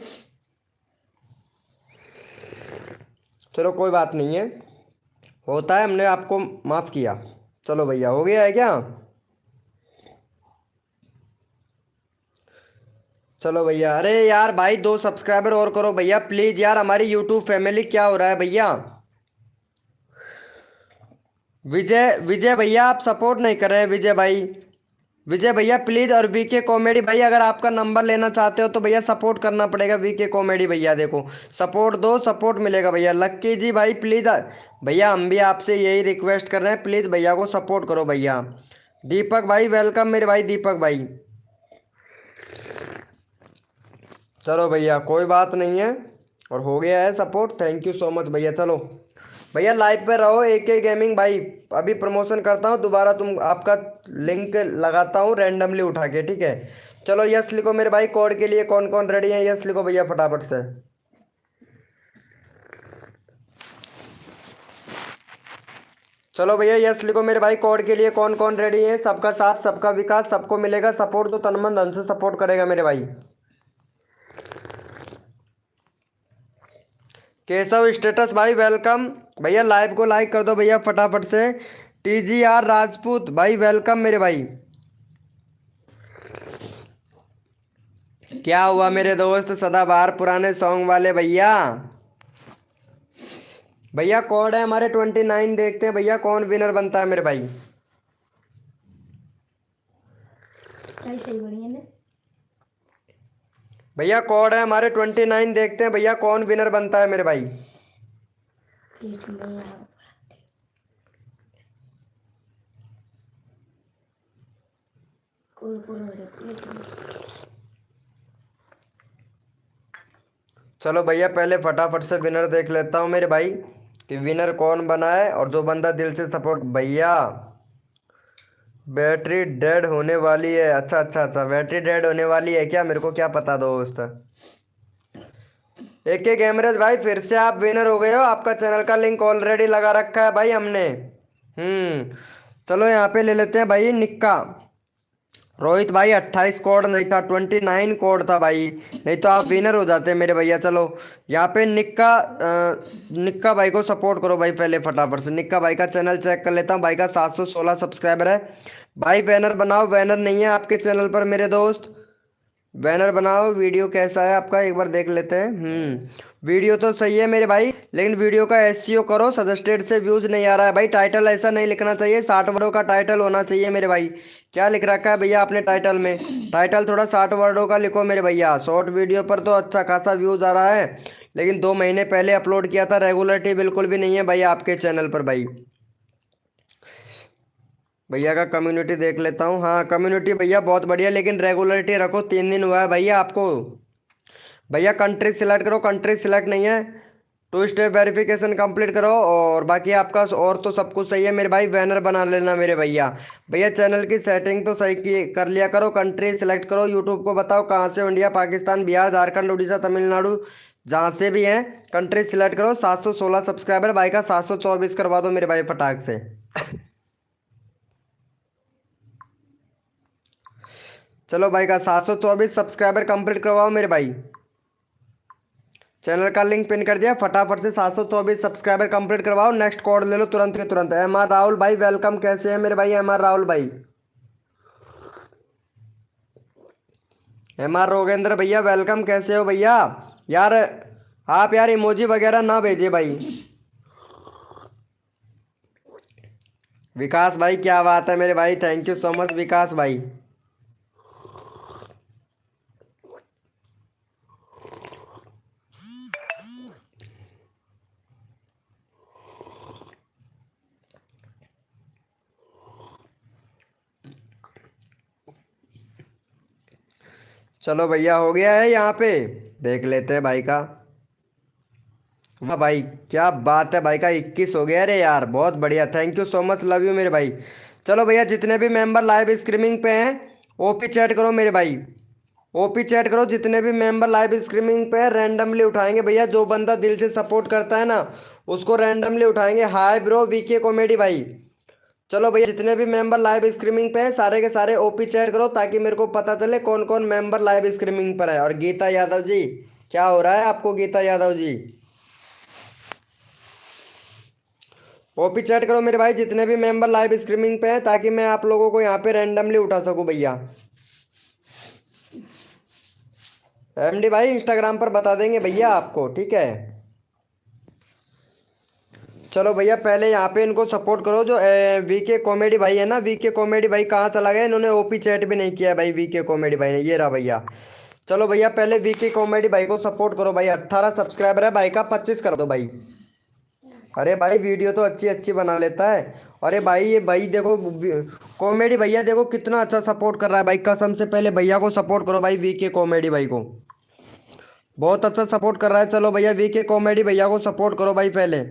चलो कोई बात नहीं है, होता है, हमने आपको माफ़ किया। चलो भैया हो गया है क्या। चलो भैया, अरे यार भाई 2 सब्सक्राइबर और करो भैया प्लीज़ यार। हमारी यूट्यूब फैमिली क्या हो रहा है भैया। विजय, विजय भैया आप सपोर्ट नहीं कर रहे हैं विजय भाई। विजय भैया प्लीज़, और वीके कॉमेडी भाई अगर आपका नंबर लेना चाहते हो तो भैया सपोर्ट करना पड़ेगा। वीके कॉमेडी भैया देखो, सपोर्ट दो, सपोर्ट मिलेगा भैया। लक्की जी भाई प्लीज़, भैया हम भी आपसे यही रिक्वेस्ट कर रहे हैं, प्लीज़ भैया को सपोर्ट करो भैया। दीपक भाई वेलकम मेरे भाई, दीपक भाई। चलो भैया कोई बात नहीं है, और हो गया है support, thank you so much भैया। चलो भैया लाइव पे रहो, AK गेमिंग भाई अभी प्रमोशन करता हूँ दोबारा, तुम आपका लिंक लगाता हूँ रैंडमली उठा के, ठीक है। चलो यस लिखो मेरे भाई, कोड के लिए कौन कौन रेडी है, यस लिखो भैया फटाफट से। चलो भैया यस लिखो मेरे भाई, कोड के लिए कौन कौन रेडी है। सबका साथ, सबका विकास, सबको मिलेगा सपोर्ट, तो तन मन धन से सपोर्ट करेगा मेरे भाई। केशव स्टेटस भाई वेलकम भैया, लाइव को लाइक कर दो भैया फटाफट से। TGR राजपूत भाई वेलकम मेरे भाई। क्या हुआ मेरे दोस्त सदाबहार पुराने सॉन्ग वाले भैया। भैया कोड है हमारे 29, देखते हैं भैया कौन विनर बनता है मेरे भाई। सही बढ़िया ने। भैया कोड है हमारे 29, देखते हैं भैया कौन विनर बनता है मेरे भाई। चलो भैया पहले फटाफट से विनर देख लेता हूँ मेरे भाई कि विनर कौन बना है, और जो बंदा दिल से सपोर्ट। भैया बैटरी डेड होने वाली है, अच्छा अच्छा अच्छा, बैटरी डेड होने वाली है क्या, मेरे को क्या पता दोस्त। AK गेमरेज भाई फिर से आप विनर हो गए हो, आपका चैनल का लिंक ऑलरेडी लगा रखा है भाई हमने। चलो यहाँ पे ले लेते हैं भाई निक्का। रोहित भाई 28 कोड नहीं था, 29 कोड था भाई, नहीं तो आप विनर हो जाते मेरे भैया। चलो यहाँ पे निक्का भाई को सपोर्ट करो भाई पहले फटाफट से। निक्का भाई का चैनल चेक कर लेता हूँ, भाई का 716 सब्सक्राइबर है भाई। बैनर बनाओ, बैनर नहीं है आपके चैनल पर मेरे दोस्त। बैनर बनाओ। वीडियो कैसा है आपका एक बार देख लेते हैं। वीडियो तो सही है मेरे भाई, लेकिन वीडियो का एसईओ करो। सजेस्टेड से व्यूज नहीं आ रहा है भाई। टाइटल ऐसा नहीं लिखना चाहिए, 60 वर्डों का टाइटल होना चाहिए मेरे भाई। क्या लिख रखा है भैया आपने टाइटल में? टाइटल थोड़ा 60 वर्डों का लिखो मेरे भैया। शॉर्ट वीडियो पर तो अच्छा खासा व्यूज आ रहा है, लेकिन 2 महीने पहले अपलोड किया था। रेगुलरिटी बिल्कुल भी नहीं है भाई आपके चैनल पर भाई। भैया का कम्युनिटी देख लेता हूँ। हाँ कम्युनिटी भैया बहुत बढ़िया, लेकिन रेगुलरिटी रखो। 3 दिन हुआ है भैया आपको। भैया कंट्री सिलेक्ट करो। कंट्री सिलेक्ट नहीं है। 2 स्टेप वेरिफिकेशन कंप्लीट करो, और बाकी आपका और तो सब कुछ सही है मेरे भाई। बैनर बना लेना मेरे भैया। भैया चैनल की सेटिंग तो सही की कर लिया करो। कंट्री सिलेक्ट करो। यूट्यूब को बताओ कहाँ से हो, इंडिया, पाकिस्तान, बिहार, झारखंड, उड़ीसा, तमिलनाडु, जहाँ से भी हैं। कंट्री सिलेक्ट करो। 716 सब्सक्राइबर भाई का 724 करवा दो मेरे भाई फटाक से। चलो भाई का 724 सब्सक्राइबर कंप्लीट करवाओ मेरे भाई। चैनल का लिंक पिन कर दिया। फटाफट से 724 सब्सक्राइबर कंप्लीट करवाओ। नेक्स्ट कोड ले लो तुरंत के तुरंत। एम आर राहुल भाई वेलकम। कैसे हैं मेरे भाई एम आर राहुल भाई? एम आर रोगेंद्र भैया वेलकम। कैसे हो भैया? यार आप यार इमोजी वगैरह ना भेजे भाई। विकास भाई क्या बात है मेरे भाई, थैंक यू सो मच विकास भाई। चलो भैया हो गया है यहाँ पे। देख लेते हैं भाई का। वाह भाई क्या बात है भाई का 21 हो गया। अरे यार बहुत बढ़िया, thank you so much, love you मेरे भाई। चलो भैया जितने भी मेंबर लाइव स्ट्रीमिंग पे हैं ओपी चैट करो मेरे भाई। ओपी चैट करो। जितने भी मेंबर लाइव स्ट्रीमिंग पे हैं रैंडमली उठाएंगे भैया। जो बंदा दिल से सपोर्ट करता है ना उसको रैंडमली उठाएंगे। हाय ब्रो वीके कॉमेडी भाई। चलो भैया जितने भी मेंबर लाइव स्ट्रीमिंग पे हैं सारे के सारे ओपी चैट करो, ताकि मेरे को पता चले कौन कौन मेंबर लाइव स्ट्रीमिंग पर है। और गीता यादव जी क्या हो रहा है आपको? गीता यादव जी ओपी चैट करो मेरे भाई जितने भी मेंबर लाइव स्ट्रीमिंग पे हैं, ताकि मैं आप लोगों को यहाँ पे रैंडमली उठा सकूँ भैया। एमडी भाई इंस्टाग्राम पर बता देंगे भैया आपको, ठीक है। चलो भैया पहले यहाँ पे इनको सपोर्ट करो। जो वीके कॉमेडी भाई है ना, वीके कॉमेडी भाई कहाँ चला गया? इन्होंने ओपी चैट भी नहीं किया है भाई वीके कॉमेडी भाई ने। ये रहा भैया। चलो भैया पहले वीके कॉमेडी भाई को सपोर्ट करो भाई। 18 सब्सक्राइबर है भाई का, 25 कर दो भाई। अरे भाई वीडियो तो अच्छी अच्छी बना लेता है। अरे भाई ये भाई देखो कॉमेडी भैया देखो कितना अच्छा सपोर्ट कर रहा है भाई। कसम से पहले भैया को सपोर्ट करो भाई, वीके कॉमेडी भाई को। बहुत अच्छा सपोर्ट कर रहा है। चलो भैया वीके कॉमेडी भैया को सपोर्ट करो भाई पहले।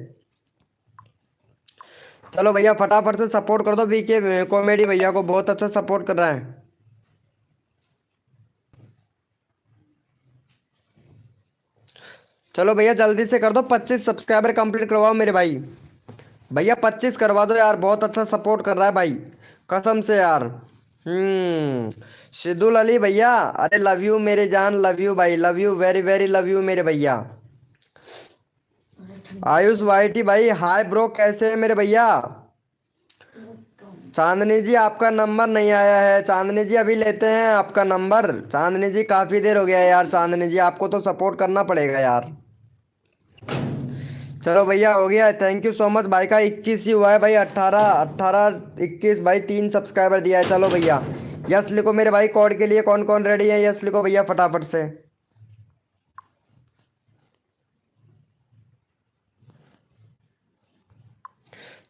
चलो भैया फटाफट से सपोर्ट कर दो वीके कॉमेडी भैया को, बहुत अच्छा सपोर्ट कर रहा है। चलो भैया जल्दी से कर दो। 25 सब्सक्राइबर कंप्लीट करवाओ मेरे भाई। भैया 25 करवा दो यार, बहुत अच्छा सपोर्ट कर रहा है भाई कसम से यार। सिद्धूल अली भैया अरे लव यू मेरे जान, लव यू भाई, love you very very love you मेरे भैया। आयुष वाईटी भाई हाय ब्रो कैसे है मेरे भैया? चांदनी जी आपका नंबर नहीं आया है। चांदनी जी अभी लेते हैं आपका नंबर। चांदनी जी काफ़ी देर हो गया है यार। चांदनी जी आपको तो सपोर्ट करना पड़ेगा यार। चलो भैया हो गया, थैंक यू सो मच भाई का 21 ही हुआ है भाई। 18 18 21 भाई 3 सब्सक्राइबर दिया है। चलो भैया यस लिखो मेरे भाई। कोड के लिए कौन कौन रेडी है? यस लिखो भैया फटाफट से।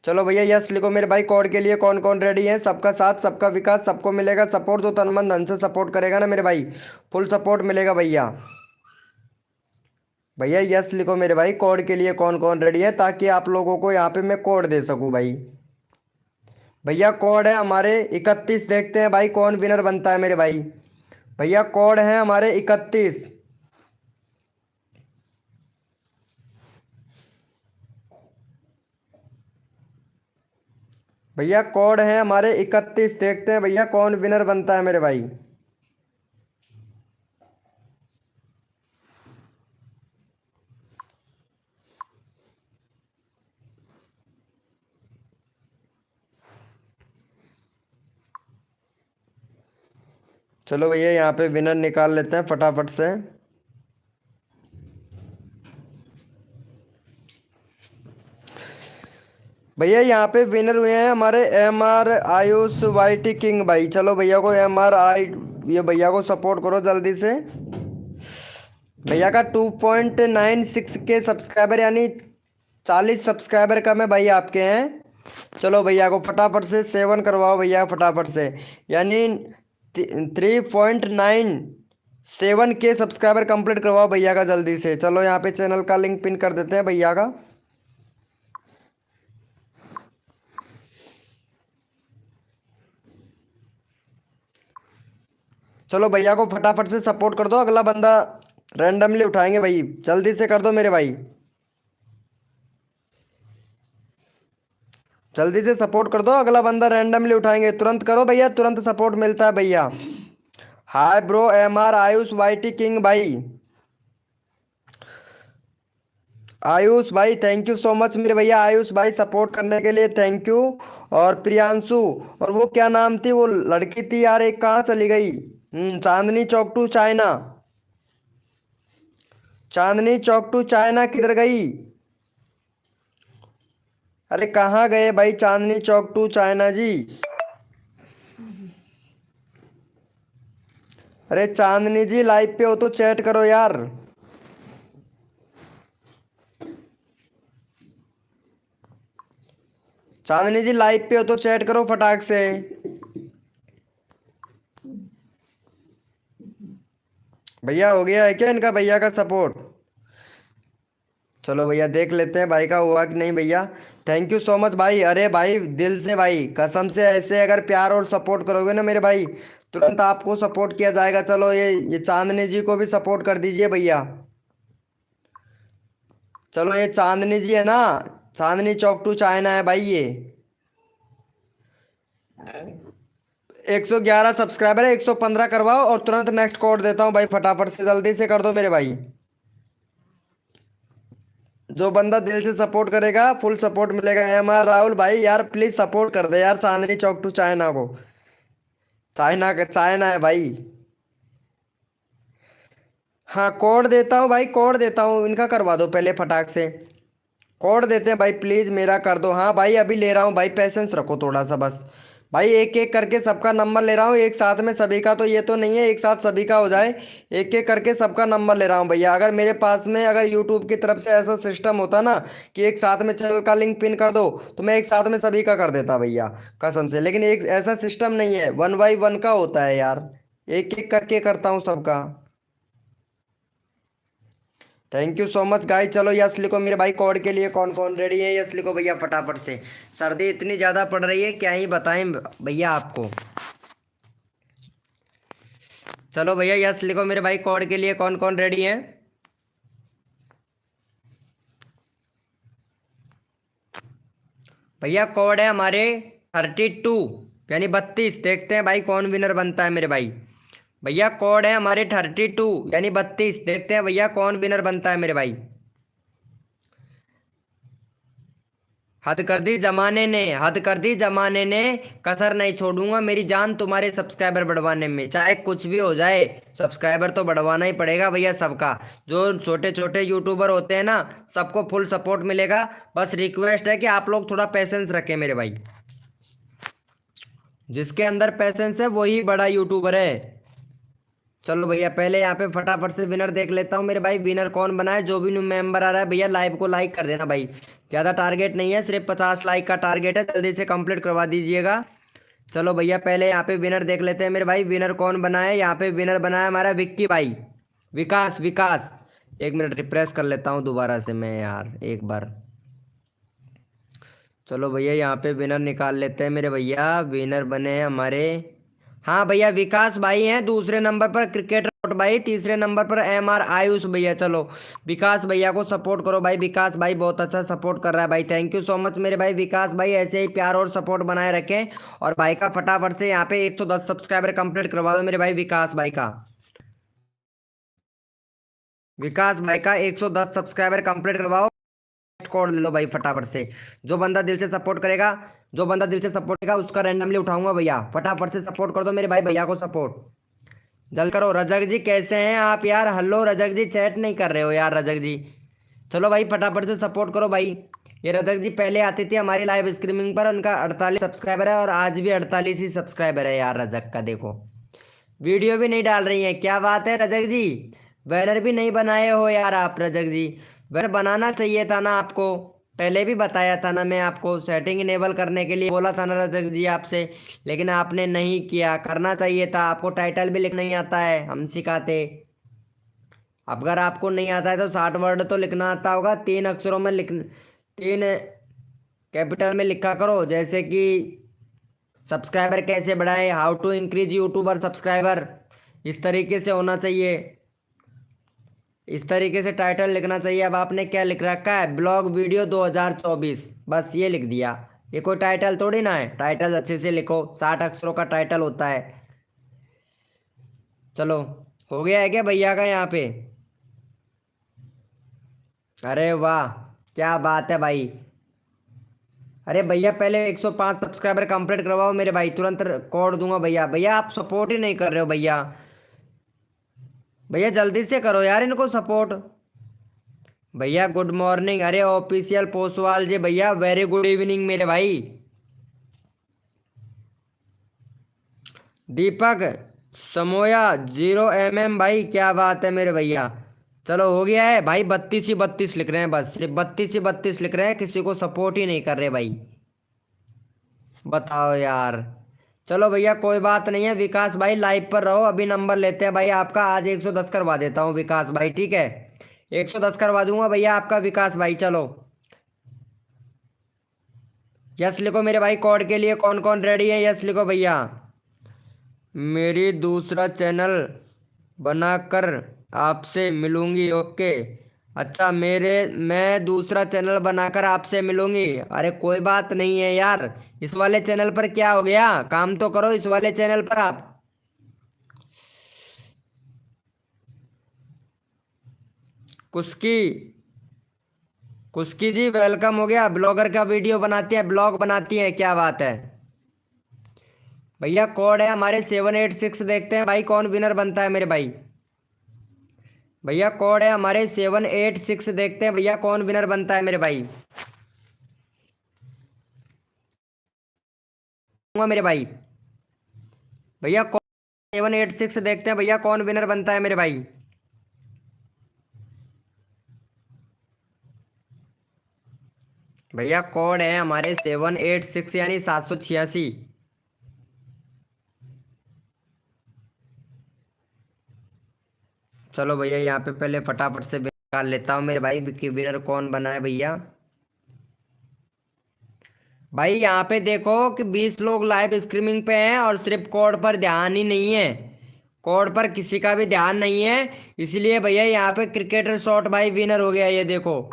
चलो भैया यस लिखो मेरे भाई। कोड के लिए कौन कौन रेडी है? सबका साथ सबका विकास, सबको मिलेगा सपोर्ट। जो तन मन धन से सपोर्ट करेगा ना मेरे भाई फुल सपोर्ट मिलेगा भैया। भैया यस लिखो मेरे भाई। कोड के लिए कौन कौन रेडी है, ताकि आप लोगों को यहाँ पे मैं कोड दे सकूँ भाई। भैया कोड है हमारे 31। देखते हैं भाई कौन विनर बनता है मेरे भाई। भैया कोड है हमारे 31। भैया कोड है हमारे 31। देखते हैं भैया कौन विनर बनता है मेरे भाई। चलो भैया यहाँ पे विनर निकाल लेते हैं फटाफट से। भैया यहाँ पे विनर हुए हैं हमारे MR आयुष वाईटी किंग भाई। चलो भैया को ये भैया को सपोर्ट करो जल्दी से। भैया का 2.96 के सब्सक्राइबर यानी 40 सब्सक्राइबर कम है भाई आपके हैं। चलो भैया को फटाफट से 7 करवाओ भैया फटाफट से, यानी 3.97 के सब्सक्राइबर कंप्लीट करवाओ भैया का जल्दी से। चलो यहाँ पे चैनल का लिंक पिन कर देते हैं भैया का। चलो भैया को फटाफट से सपोर्ट कर दो, अगला बंदा रैंडमली उठाएंगे भाई, जल्दी से कर दो मेरे भाई, जल्दी से सपोर्ट कर दो, अगला बंदा रैंडमली उठाएंगे। तुरंत करो भैया, तुरंत सपोर्ट मिलता है भैया। Hi bro MR Ayush YT king भाई, आयुष भाई थैंक यू सो मच मेरे भैया। आयुष भाई सपोर्ट करने के लिए थैंक यू। और प्रियांशु, और वो क्या नाम थी वो लड़की थी यार, एक कहाँ चली गई? Chandni Chowk to China, Chandni Chowk to China किधर गई? अरे कहाँ गए भाई चांदनी चौक टू चाइना जी? अरे चांदनी जी लाइव पे हो तो चैट करो यार। चांदनी जी लाइव पे हो तो चैट करो फटाक से। भैया हो गया है क्या इनका भैया का सपोर्ट? चलो भैया देख लेते हैं भाई का हुआ कि नहीं भैया। थैंक यू सो मच भाई, अरे भाई दिल से भाई कसम से ऐसे अगर प्यार और सपोर्ट करोगे ना मेरे भाई, तुरंत आपको सपोर्ट किया जाएगा। चलो ये चांदनी जी को भी सपोर्ट कर दीजिए भैया। चलो ये चांदनी जी है ना, चांदनी चौक टू चाइना है भाई ये। 111 सब्सक्राइबर है, 115 करवाओ और तुरंत नेक्स्ट कोड देता हूँ भाई, फटाफट से जल्दी से कर दो मेरे भाई। जो बंदा दिल से सपोर्ट करेगा फुल सपोर्ट मिलेगा। MR राहुल भाई यार प्लीज सपोर्ट कर दे यार चांदनी चौक टू चाइना को, चाइना का चाइना है भाई। हाँ कोड देता हूँ भाई, कोड देता हूँ, इनका करवा दो पहले फटाक से। कोड देते हैं भाई प्लीज, मेरा कर दो। हाँ भाई अभी ले रहा हूँ भाई, पेशेंस रखो थोड़ा सा बस भाई। एक एक करके सबका नंबर ले रहा हूँ, एक साथ में सभी का तो ये तो नहीं है एक साथ सभी का हो जाए। एक एक करके सबका नंबर ले रहा हूँ भैया। अगर मेरे पास में अगर यूट्यूब की तरफ से ऐसा सिस्टम होता ना कि एक साथ में चैनल का लिंक पिन कर दो, तो मैं एक साथ में सभी का कर देता भैया कसम से। लेकिन एक ऐसा सिस्टम नहीं है, 1 बाई 1 का होता है यार, एक एक करके करता हूँ सबका। Thank you so much guys. चलो यस लिखो मेरे भाई, कोड के लिए कौन कौन रेडी है? यस लिखो भैया फटाफट से। सर्दी इतनी ज़्यादा पड़ रही है क्या ही बताएं भैया आपको। चलो भैया यस लिखो मेरे भाई, कोड के लिए कौन कौन रेडी है? भैया कोड है हमारे 32 यानी 32। देखते हैं भाई कौन विनर बनता है मेरे भाई। भैया कोड है हमारे 32 यानी 32। देखते हैं भैया कौन विनर बनता है मेरे भाई। हद कर दी जमाने ने, हद कर दी जमाने ने, कसर नहीं छोड़ूंगा मेरी जान तुम्हारे सब्सक्राइबर बढ़वाने में। चाहे कुछ भी हो जाए सब्सक्राइबर तो बढ़वाना ही पड़ेगा भैया सबका। जो छोटे छोटे यूट्यूबर होते हैं ना सबको फुल सपोर्ट मिलेगा। बस रिक्वेस्ट है कि आप लोग थोड़ा पेशेंस रखें मेरे भाई। जिसके अंदर पेशेंस है वही बड़ा यूट्यूबर है। चलो भैया पहले यहाँ पे फटाफट से विनर देख लेता हूँ मेरे भाई, विनर कौन बना है। जो भी न्यू मेंबर आ रहा है भैया लाइव को लाइक कर देना भाई। ज़्यादा टारगेट नहीं है, सिर्फ 50 लाइक का टारगेट है, जल्दी से कंप्लीट करवा दीजिएगा। चलो भैया पहले यहाँ पे विनर देख लेते हैं मेरे भाई, विनर कौन बना है। यहाँ पे विनर बना है हमारा विक्की भाई, विकास विकास। एक मिनट रिप्रेस कर लेता हूँ दोबारा से मैं यार एक बार। चलो भैया यहाँ पे विनर निकाल लेते हैं मेरे भैया। विनर बने हैं हमारे, हाँ भैया विकास भाई हैं। दूसरे नंबर पर क्रिकेट भाई, तीसरे नंबर पर MR आयुष भैया। चलो विकास भैया को सपोर्ट करो भाई, विकास भाई बहुत अच्छा सपोर्ट कर रहा है भाई। थैंक यू सो मच मेरे भाई विकास भाई, ऐसे ही प्यार और सपोर्ट बनाए रखें। और भाई का फटाफट से यहाँ पे 110 सब्सक्राइबर कंप्लीट करवा दो मेरे भाई विकास भाई का। विकास भाई का 110 सब्सक्राइबर कंप्लीट करवाओ, कोड ले लो भाई फटाफट से। जो बंदा दिल से सपोर्ट करेगा, जो बंदा दिल से सपोर्ट करेगा उसका रैंडमली उठाऊंगा भैया। फटाफट से सपोर्ट कर दो मेरे भाई, भैया को सपोर्ट। जल्द करो। रजक जी कैसे हैं आप यार? हेलो रजक जी, चैट नहीं कर रहे हो यार रजक जी। चलो भाई फटाफट से सपोर्ट करो भाई। ये रजक जी पहले आते थे हमारी लाइव स्ट्रीमिंग पर, उनका 48 सब्सक्राइबर है और आज भी 48 ही सब्सक्राइबर है यार रजक का। देखो वीडियो भी नहीं डाल रही है, क्या बात है रजक जी। बैनर भी नहीं बनाए हो यार आप रजक जी। बैनर बनाना चाहिए था ना आपको, पहले भी बताया था ना, मैं आपको सेटिंग इनेबल करने के लिए बोला था ना रजक जी आपसे, लेकिन आपने नहीं किया। करना चाहिए था आपको। टाइटल भी लिखना नहीं आता है, हम सिखाते। अगर आपको नहीं आता है तो 60 वर्ड तो लिखना आता होगा, 3 अक्षरों में लिख, 3 कैपिटल में लिखा करो। जैसे कि सब्सक्राइबर कैसे बढ़ाएं, how to increase YouTuber subscriber, इस तरीके से होना चाहिए। इस तरीके से टाइटल लिखना चाहिए। अब आपने क्या लिख रखा है? ब्लॉग वीडियो 2024, बस ये लिख दिया। ये कोई टाइटल थोड़ी ना है। टाइटल अच्छे से लिखो, 60 अक्षरों का टाइटल होता है। चलो हो गया है क्या भैया का यहाँ पे? अरे वाह, क्या बात है भाई। अरे भैया पहले 105 सब्सक्राइबर कंप्लीट करवाओ मेरे भाई, तुरंत कोड दूंगा भैया। भैया आप सपोर्ट ही नहीं कर रहे हो भैया। भैया जल्दी से करो यार इनको सपोर्ट। भैया गुड मॉर्निंग। अरे ऑफिशियल पोसवाल जी भैया वेरी गुड इवनिंग मेरे भाई। दीपक समोया 0 भाई, क्या बात है मेरे भैया। चलो हो गया है भाई। 32 ही 32 लिख रहे हैं, बस सिर्फ 32 ही 32 लिख रहे हैं, किसी को सपोर्ट ही नहीं कर रहे भाई। बताओ यार। चलो भैया कोई बात नहीं है। विकास भाई लाइव पर रहो, अभी नंबर लेते हैं भाई आपका। आज 110 करवा देता हूँ विकास भाई, ठीक है? 110 करवा दूंगा भैया आपका विकास भाई। चलो यस लिखो मेरे भाई। कोड के लिए कौन कौन रेडी है? यस लिखो भैया। मेरी दूसरा चैनल बनाकर आपसे मिलूंगी, ओके। अच्छा मेरे, मैं दूसरा चैनल बनाकर आपसे मिलूंगी। अरे कोई बात नहीं है यार। इस वाले चैनल पर क्या हो गया? काम तो करो इस वाले चैनल पर आप। कुस्की, कुस्की जी वेलकम हो गया। ब्लॉगर का वीडियो बनाती है, ब्लॉग बनाती है, क्या बात है। भैया कोड है हमारे 786, देखते हैं भाई कौन विनर बनता है मेरे भाई। भैया कोड है हमारे 786, देखते हैं भैया कौन विनर बनता है मेरे भाई। मेरे भाई भैया 786, देखते हैं भैया कौन विनर बनता है मेरे भाई। भैया कोड है हमारे 786 यानी 786। चलो भैया यहाँ पे पहले फटाफट से निकाल लेता हूँ मेरे भाई कि विनर कौन बना है भैया। भाई यहाँ पे देखो कि 20 लोग लाइव स्ट्रीमिंग पे हैं और सिर्फ कोड पर ध्यान ही नहीं है। कोड पर किसी का भी ध्यान नहीं है, इसलिए भैया यहाँ पे क्रिकेटर शॉट भाई विनर हो गया, ये देखो।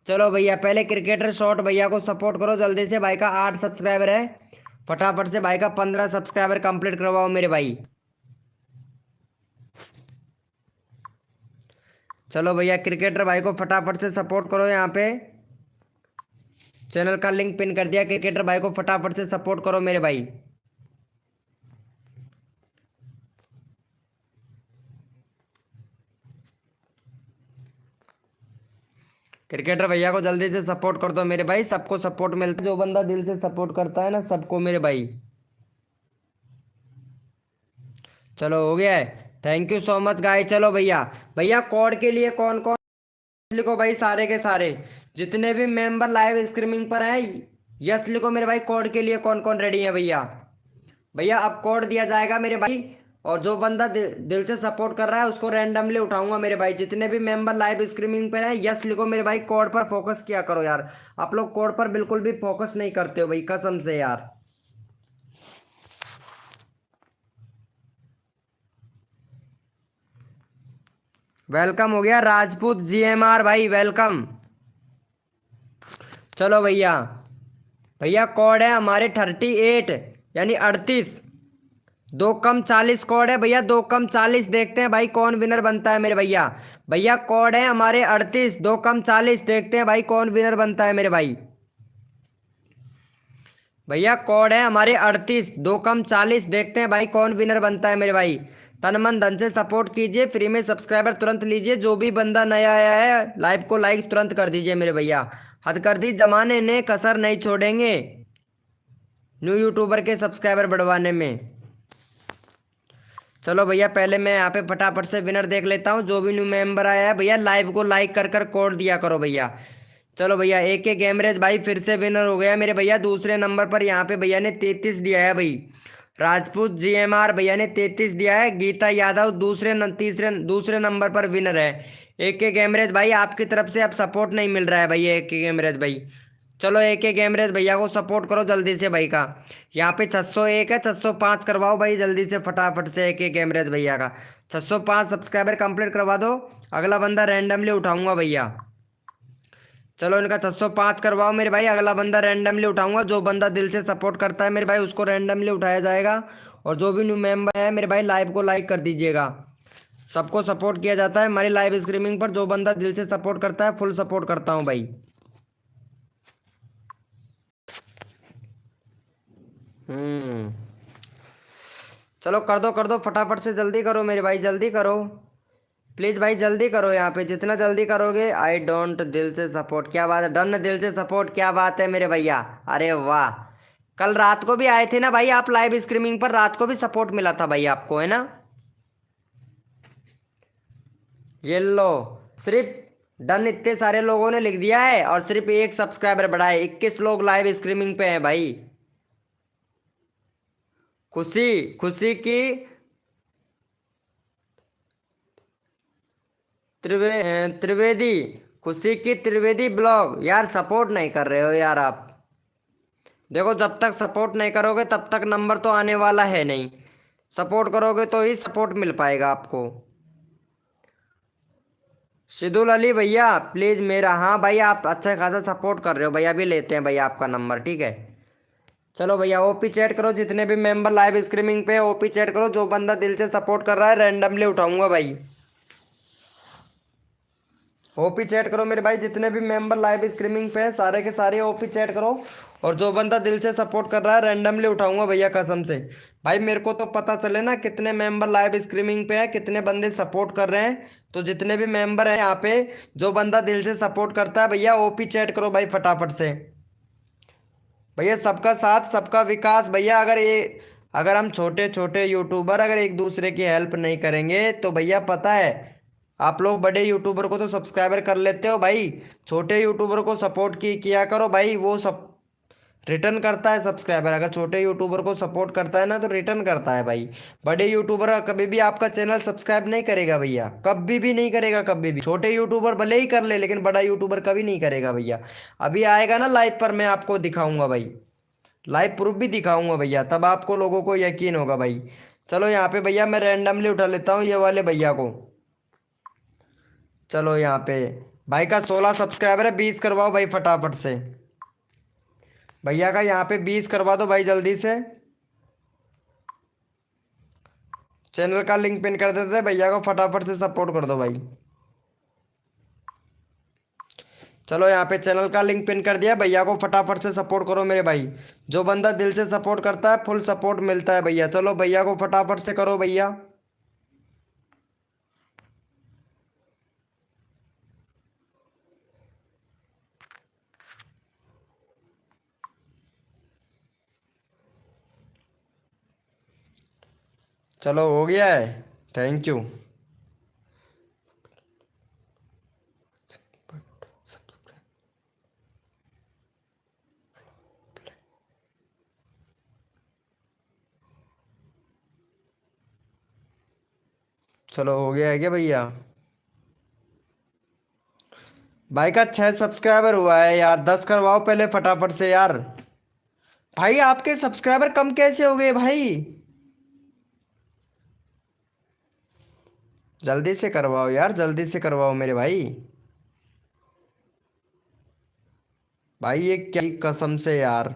चलो भैया पहले क्रिकेटर शॉट भैया को सपोर्ट करो जल्दी से। भाई का 8 सब्सक्राइबर है, फटाफट से भाई का 15 सब्सक्राइबर कंप्लीट करवाओ मेरे भाई। चलो भैया क्रिकेटर भाई को फटाफट से सपोर्ट करो। यहाँ पे चैनल का लिंक पिन कर दिया। क्रिकेटर भाई को फटाफट से सपोर्ट करो मेरे भाई। क्रिकेटर भैया को जल्दी से सपोर्ट कर दो मेरे भाई। सबको सपोर्ट मिलता है, जो बंदा दिल से सपोर्ट करता है ना सबको मेरे भाई। चलो हो गया है, thank you so much guys. चलो भैया, भैया कोड के लिए कौन कौन लिखो भाई, सारे के सारे जितने भी मेंबर लाइव स्ट्रीमिंग पर हैं यस लिखो मेरे भाई। कोड के लिए कौन कौन रेडी है भैया? भैया अब कोड दिया जाएगा मेरे भाई, और जो बंदा दिल से सपोर्ट कर रहा है उसको रैंडमली उठाऊंगा मेरे भाई। जितने भी मेंबर लाइव स्ट्रीमिंग पे हैं यस लिखो मेरे भाई। कोड पर फोकस किया करो यार, आप लोग कोड पर बिल्कुल भी फोकस नहीं करते हो भाई, कसम से यार। वेलकम हो गया राजपूत जीएमआर भाई, वेलकम। चलो भैया, भैया कोड है हमारे 38 यानी 38, 2 कम 40 कोड है भैया, 2 कम 40। देखते हैं भाई कौन विनर बनता है मेरे भैया। भैया कोड है हमारे 38, 2 कम 40। देखते हैं भाई कौन विनर बनता है मेरे भाई। भैया कोड है हमारे 38, 2 कम 40। देखते हैं भाई कौन विनर बनता है मेरे भाई। तन मन धन से सपोर्ट कीजिए, फ्री में सब्सक्राइबर तुरंत लीजिए। जो भी बंदा नया आया है लाइव को लाइक तुरंत कर दीजिए मेरे भैया। हथकरघी जमाने ने कसर नहीं छोड़ेंगे न्यू यूट्यूबर के सब्सक्राइबर बढ़वाने में। चलो भैया पहले मैं यहाँ पे फटाफट से विनर देख लेता हूँ। जो भी न्यू मेंबर आया है भैया लाइव को लाइक कर कर कोड दिया करो भैया। चलो भैया एक एक गेमरेज भाई फिर से विनर हो गया मेरे भैया। दूसरे नंबर पर यहाँ पे भैया ने 33 दिया है भाई। राजपूत जीएमआर भैया ने 33 दिया है। गीता यादव दूसरे नंबर पर विनर है। एक एक गेमरेज भाई आपकी तरफ से अब सपोर्ट नहीं मिल रहा है भैया। एक एक गेमरेज भाई चलो एक एक गेमरेज भैया को सपोर्ट करो जल्दी से भाई का। यहाँ पे 601 है, 605 करवाओ भाई जल्दी से फटाफट से एक एक गेमरेज भैया का। 605 सब्सक्राइबर कंप्लीट करवा दो। अगला बंदा रैंडमली उठाऊंगा भैया। चलो इनका 605 करवाओ मेरे भाई। अगला बंदा रैंडमली उठाऊंगा। जो बंदा दिल से सपोर्ट करता है मेरे भाई उसको रैंडमली उठाया जाएगा। और जो भी न्यू मेंबर है मेरे भाई लाइव को लाइक कर दीजिएगा। सबको सपोर्ट किया जाता है हमारी लाइव स्ट्रीमिंग पर। जो बंदा दिल से सपोर्ट करता है फुल सपोर्ट करता हूँ भाई। चलो कर दो फटाफट से जल्दी करो मेरे भाई जल्दी करो प्लीज भाई जल्दी करो। यहाँ पे जितना जल्दी करोगे आई डोंट दिल से सपोर्ट। क्या बात है डन दिल से सपोर्ट। क्या बात है मेरे भैया। अरे वाह कल रात को भी आए थे ना भाई आप लाइव स्ट्रीमिंग पर। रात को भी सपोर्ट मिला था भाई आपको है ना। ये लो सिर्फ डन इतने सारे लोगों ने लिख दिया है और सिर्फ एक सब्सक्राइबर बढ़ा है। 21 लोग लाइव स्ट्रीमिंग पे हैं भाई। खुशी खुशी की त्रिवेदी खुशी की त्रिवेदी ब्लॉग। यार सपोर्ट नहीं कर रहे हो यार आप। देखो जब तक सपोर्ट नहीं करोगे तब तक नंबर तो आने वाला है नहीं। सपोर्ट करोगे तो ही सपोर्ट मिल पाएगा आपको। सिदुल अली भैया प्लीज मेरा। हाँ भाई आप अच्छा खासा सपोर्ट कर रहे हो भैया। अभी लेते हैं भैया आपका नंबर ठीक है। चलो भैया ओपी चैट करो जितने भी मेंबर लाइव स्ट्रीमिंग पे ओपी चैट करो। जो बंदा दिल से सपोर्ट कर रहा है रैंडमली उठाऊंगा भाई। ओपी चैट करो मेरे भाई जितने भी मेंबर लाइव स्ट्रीमिंग पे हैं सारे के सारे ओपी चैट करो। और जो बंदा दिल से सपोर्ट कर रहा है रैंडमली उठाऊंगा भैया कसम से। भाई मेरे को तो पता चले ना कितने मेंबर लाइव स्ट्रीमिंग पे है कितने बंदे सपोर्ट कर रहे हैं। तो जितने भी मेंबर हैं यहाँ पे जो बंदा दिल से सपोर्ट करता है भैया ओपी चैट करो भाई फटाफट से। भैया सबका साथ सबका विकास भैया। अगर हम छोटे छोटे यूट्यूबर अगर एक दूसरे की हेल्प नहीं करेंगे तो भैया पता है आप लोग बड़े यूट्यूबर को तो सब्सक्राइबर कर लेते हो भाई। छोटे यूट्यूबर को सपोर्ट किया करो भाई। वो सब रिटर्न करता है सब्सक्राइबर। अगर छोटे यूट्यूबर को सपोर्ट करता है ना तो रिटर्न करता है भाई। बड़े यूट्यूबर कभी भी आपका चैनल सब्सक्राइब नहीं करेगा भैया। कभी भी नहीं करेगा कभी भी। छोटे यूट्यूबर भले ही कर ले लेकिन बड़ा यूट्यूबर कभी नहीं करेगा भैया। अभी आएगा ना लाइव पर मैं आपको दिखाऊंगा भाई। लाइव प्रूफ भी दिखाऊंगा भैया तब आपको लोगों को यकीन होगा भाई। चलो यहाँ पे भैया मैं रैंडमली उठा लेता हूँ ये वाले भैया को। चलो यहाँ पे भाई का 16 सब्सक्राइबर है। 20 करवाओ भाई फटाफट से। भैया का यहाँ पे 20 करवा दो भाई जल्दी से। चैनल का लिंक पिन कर देते हैं भैया को फटाफट से सपोर्ट कर दो भाई। चलो यहाँ पे चैनल का लिंक पिन कर दिया। भैया को फटाफट से सपोर्ट करो मेरे भाई। जो बंदा दिल से सपोर्ट करता है फुल सपोर्ट मिलता है भैया। चलो भैया को फटाफट से करो भैया। चलो हो गया है। Thank you. चलो हो गया है क्या भैया। भाई का 6 सब्सक्राइबर हुआ है यार। 10 करवाओ पहले फटाफट से यार। भाई आपके सब्सक्राइबर कम कैसे हो गए भाई। जल्दी से करवाओ यार जल्दी से करवाओ मेरे भाई। भाई ये क्या कसम से यार।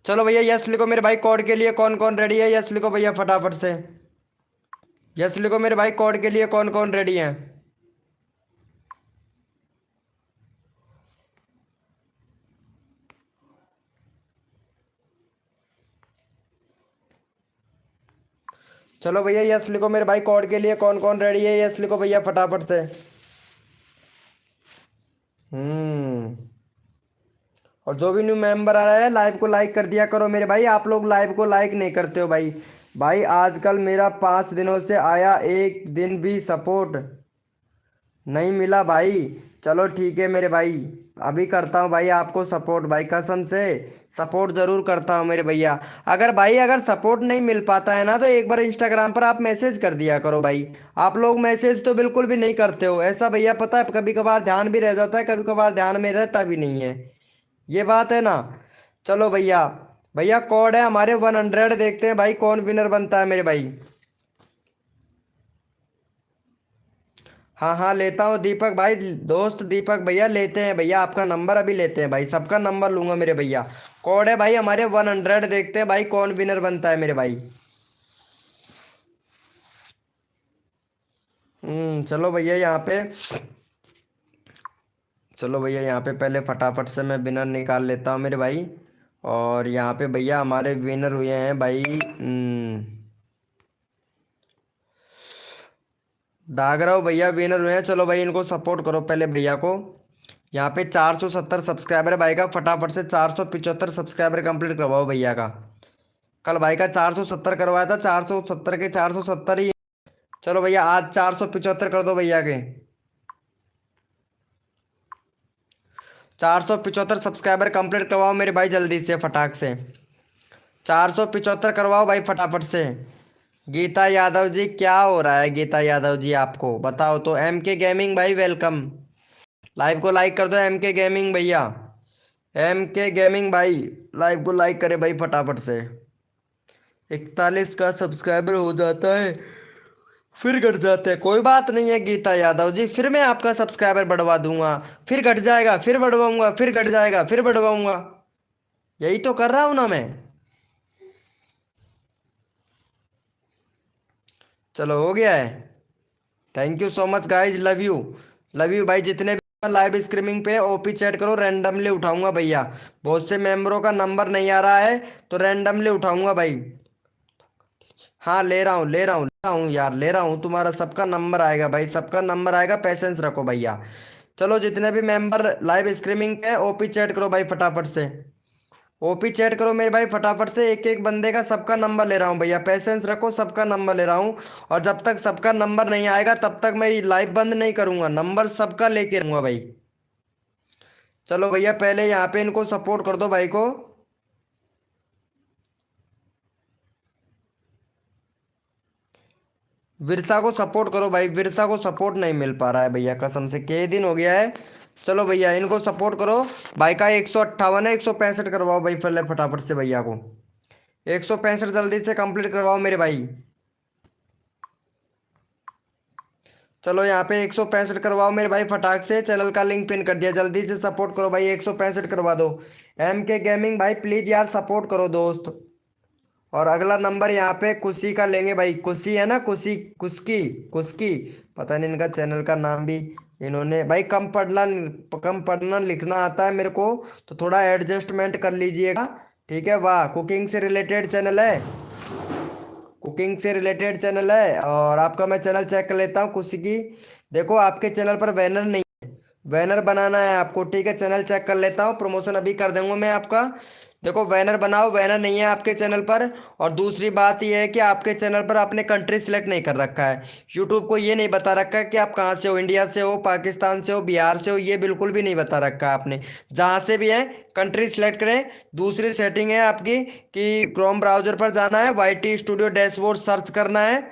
चलो भैया यस लिखो मेरे भाई। कोड के लिए कौन कौन रेडी है यस लिखो भैया फटाफट से। यस लिखो मेरे भाई कोड के लिए कौन कौन रेडी है। चलो भैया यस लिखो मेरे भाई कोड के लिए। कौन कौन रेडी है? यस लिखो भैया फटाफट से। और जो भी न्यू मेंबर आ रहा है लाइव को लाइक कर दिया करो मेरे भाई। आप लोग लाइव को लाइक नहीं करते हो भाई। भाई आजकल मेरा 5 दिनों से आया एक दिन भी सपोर्ट नहीं मिला भाई। चलो ठीक है मेरे भाई, अभी करता हूँ भाई आपको सपोर्ट भाई, कसम से सपोर्ट जरूर करता हूँ मेरे भैया। अगर सपोर्ट नहीं मिल पाता है ना तो एक बार इंस्टाग्राम पर आप मैसेज कर दिया करो भाई। आप लोग मैसेज तो बिल्कुल भी नहीं करते हो ऐसा भैया, पता है कभी कभार ध्यान भी रह जाता है, कभी कभार ध्यान में रहता भी नहीं है, ये बात है ना। चलो भैया, भैया कोड है हमारे 100। देखते हैं भाई कौन विनर बनता है मेरे भाई। हाँ हाँ लेता हूँ दीपक भाई, दोस्त दीपक भैया लेते हैं भैया, आपका नंबर अभी लेते हैं भाई, सबका नंबर लूंगा मेरे भैया। कोड है भाई हमारे 100। देखते हैं भाई कौन विनर बनता है मेरे भाई। चलो भैया यहाँ पे, चलो भैया यहाँ पे पहले फटाफट से मैं विनर निकाल लेता हूँ मेरे भाई। और यहाँ पे भैया हमारे विनर हुए हैं भाई डागराव भैया विनर हुए हैं। चलो भाई इनको सपोर्ट करो पहले भैया को। यहाँ पे 470 सब्सक्राइबर है भाई का, फटाफट से 475 सब्सक्राइबर कंप्लीट करवाओ भैया का। कल भाई का 470 करवाया था, 470 के 470 ही। चलो भैया आज 475 कर दो भैया के। 475 सब्सक्राइबर कंप्लीट करवाओ मेरे भाई जल्दी से फटाक से। 475 करवाओ भाई फटाफट से। गीता यादव जी क्या हो रहा है? गीता यादव जी आपको बताओ तो। एम के गेमिंग भाई वेलकम, लाइव को लाइक कर दो एम के गेमिंग भैया। एम के गेमिंग भाई लाइव को लाइक करे भाई फटाफट से। 41 का सब्सक्राइबर हो जाता है फिर घट जाते हैं, कोई बात नहीं है गीता यादव जी, फिर मैं आपका सब्सक्राइबर बढ़वा दूंगा, फिर घट जाएगा फिर बढ़वाऊंगा, फिर घट जाएगा फिर बढ़वाऊंगा, यही तो कर रहा हूं ना मैं। चलो हो गया है। Thank you so much guys, love you. Love you भाई। जितने भी लाइव स्ट्रीमिंग पे ओपी चैट करो, रैंडमली उठाऊंगा भैया। बहुत से मेंबरों का नंबर नहीं आ रहा है तो रैंडमली उठाऊंगा भाई। हाँ ले रहा हूँ ले रहा हूँ ले रहा हूँ यार, ले रहा हूँ, तुम्हारा सबका नंबर आएगा भाई, सबका नंबर आएगा, पेशेंस रखो भैया। चलो जितने भी मेंबर लाइव स्ट्रीमिंग पे ओपी चैट करो भाई फटाफट से। ओपी चैट करो मेरे भाई फटाफट से, एक एक बंदे का सबका नंबर ले रहा हूँ भैया, पेशेंस रखो, सबका नंबर ले रहा हूँ। और जब तक सबका नंबर नहीं आएगा तब तक मैं लाइव बंद नहीं करूंगा, नंबर सबका लेके रहूंगा भाई। चलो भैया पहले यहाँ पे इनको सपोर्ट कर दो भाई को। विरसा को सपोर्ट करो भाई, विरसा को सपोर्ट नहीं मिल पा रहा है भैया, कसम से कई दिन हो गया है। चलो भैया इनको सपोर्ट करो। भाई का 158 है, 165 करवाओ भाई पहले फटाफट से भैया को। 165 जल्दी से कंप्लीट करवाओ मेरे भाई। चलो यहाँ पे 165 करवाओ मेरे भाई फटाक से, चैनल का लिंक पिन कर दिया, जल्दी से सपोर्ट करो भाई, 165 करवा दो। एम के गेमिंग भाई प्लीज यार सपोर्ट करो दोस्त। और अगला नंबर यहाँ पे खुशी का लेंगे भाई, खुशी है ना, खुशी कुस्की कुस्की, पता नहीं इनका चैनल का नाम भी। इन्होंने भाई कम पढ़ना लिखना आता है मेरे को, तो थोड़ा एडजस्टमेंट कर लीजिएगा, ठीक है। वाह कुकिंग से रिलेटेड चैनल है, कुकिंग से रिलेटेड चैनल है। और आपका मैं चैनल चेक कर लेता हूँ खुशी की। देखो आपके चैनल पर बैनर नहीं है, बैनर बनाना है आपको, ठीक है। चैनल चेक कर लेता हूँ, प्रमोशन अभी कर दूंगा मैं आपका। देखो बैनर बनाओ, बैनर नहीं है आपके चैनल पर। और दूसरी बात यह है कि आपके चैनल पर आपने कंट्री सिलेक्ट नहीं कर रखा है, यूट्यूब को ये नहीं बता रखा है कि आप कहाँ से हो, इंडिया से हो, पाकिस्तान से हो, बिहार से हो, ये बिल्कुल भी नहीं बता रखा है आपने। जहाँ से भी है कंट्री सिलेक्ट करें। दूसरी सेटिंग है आपकी कि क्रोम ब्राउजर पर जाना है, YT स्टूडियो डैशबोर्ड सर्च करना है।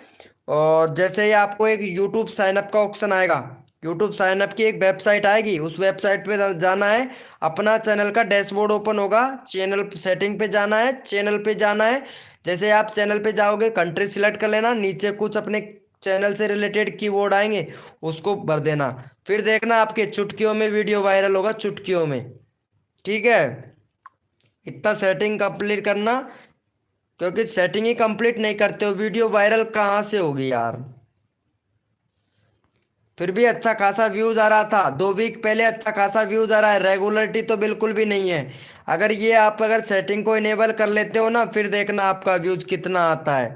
और जैसे ही आपको एक यूट्यूब साइनअप का ऑप्शन आएगा, यूट्यूब साइनअप की एक वेबसाइट आएगी, उस वेबसाइट पे जाना है, अपना चैनल का डैशबोर्ड ओपन होगा, चैनल सेटिंग पे जाना है, चैनल पे जाना है। जैसे आप चैनल पे जाओगे कंट्री सिलेक्ट कर लेना, नीचे कुछ अपने चैनल से रिलेटेड कीवर्ड आएंगे उसको भर देना, फिर देखना आपके चुटकियों में वीडियो वायरल होगा, चुटकियों में, ठीक है। इतना सेटिंग कंप्लीट करना, क्योंकि सेटिंग ही कंप्लीट नहीं करते हो वीडियो वायरल कहाँ से होगी यार। फिर भी अच्छा खासा व्यूज आ रहा था, 2 वीक पहले अच्छा खासा व्यूज आ रहा है, रेगुलरिटी तो बिल्कुल भी नहीं है। अगर ये आप अगर सेटिंग को इनेबल कर लेते हो ना, फिर देखना आपका व्यूज कितना आता है।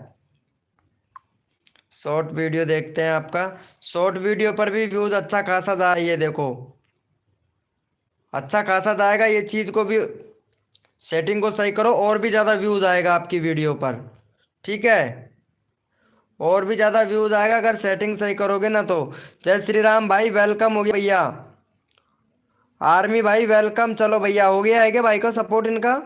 शॉर्ट वीडियो देखते हैं आपका। शॉर्ट वीडियो पर भी व्यूज अच्छा खासा जा रही है, देखो अच्छा खासा जाएगा। ये चीज़ को भी सेटिंग को सही करो और भी ज़्यादा व्यूज आएगा आपकी वीडियो पर, ठीक है। और भी ज़्यादा व्यूज आएगा अगर सेटिंग सही करोगे ना तो। जय श्री राम भाई, वेलकम हो गया भैया। आर्मी भाई वेलकम। चलो भैया, हो गया है क्या भाई को सपोर्ट इनका?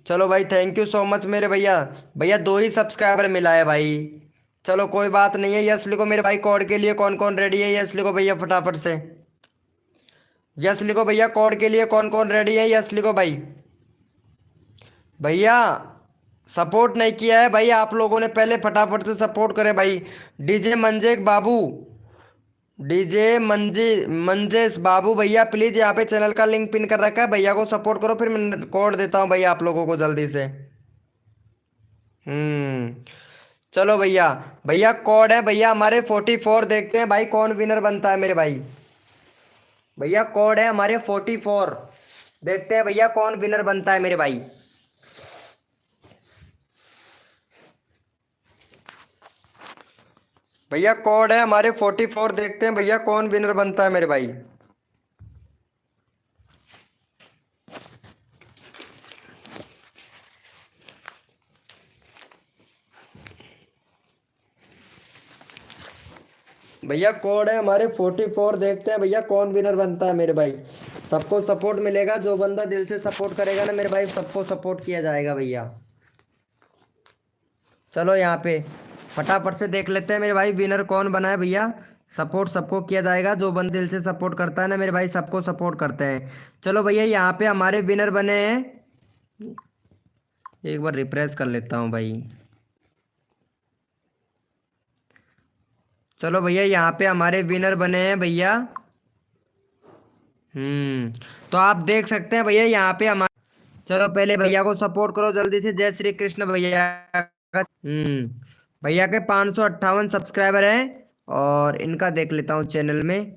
चलो भाई, थैंक यू सो मच मेरे भैया। भैया 2 ही सब्सक्राइबर मिला है भाई। चलो कोई बात नहीं है। यस लिखो मेरे भाई, कोड के लिए कौन कौन रेडी है? यस लिखो भैया फटाफट से। यस लिखो भैया, कोड के लिए कौन कौन रेडी है? यस लिखो भाई। भैया सपोर्ट नहीं किया है भाई आप लोगों ने, पहले फटाफट से सपोर्ट करें भाई। डीजे मंजेक बाबू, डीजे मंजेश बाबू भैया प्लीज यहाँ पे चैनल का लिंक पिन कर रखा है, भैया को सपोर्ट करो। फिर मैं कोड देता हूँ भैया आप लोगों को जल्दी से। चलो भैया, भैया कोड है भैया हमारे 44। देखते हैं भाई कौन विनर बनता है मेरे भाई। भैया कोड है हमारे 44। देखते हैं भैया कौन विनर बनता है मेरे भाई। भैया कोड है हमारे 44। देखते हैं भैया कौन विनर बनता है मेरे भाई। भैया कोड है हमारे 44। देखते हैं भैया कौन विनर बनता है मेरे भाई। सबको सपोर्ट मिलेगा, जो बंदा दिल से सपोर्ट करेगा ना मेरे भाई, सबको सपोर्ट किया जाएगा भैया। चलो यहाँ पे फटाफट से देख लेते हैं मेरे भाई विनर कौन बना है भैया। सपोर्ट सबको किया जाएगा, जो बंदा दिल से सपोर्ट करता है ना मेरे भाई, सबको सपोर्ट करते हैं। चलो भैया यहाँ पे हमारे विनर बने हैं, एक बार रिफ्रेश कर लेता हूँ भाई। चलो भैया यहाँ पे हमारे विनर बने हैं भैया। तो आप देख सकते हैं भैया यहाँ पे हमारे। चलो पहले भैया को सपोर्ट करो जल्दी से। जय श्री कृष्ण भैया। भैया के 558 सब्सक्राइबर हैं। और इनका देख लेता हूँ चैनल में,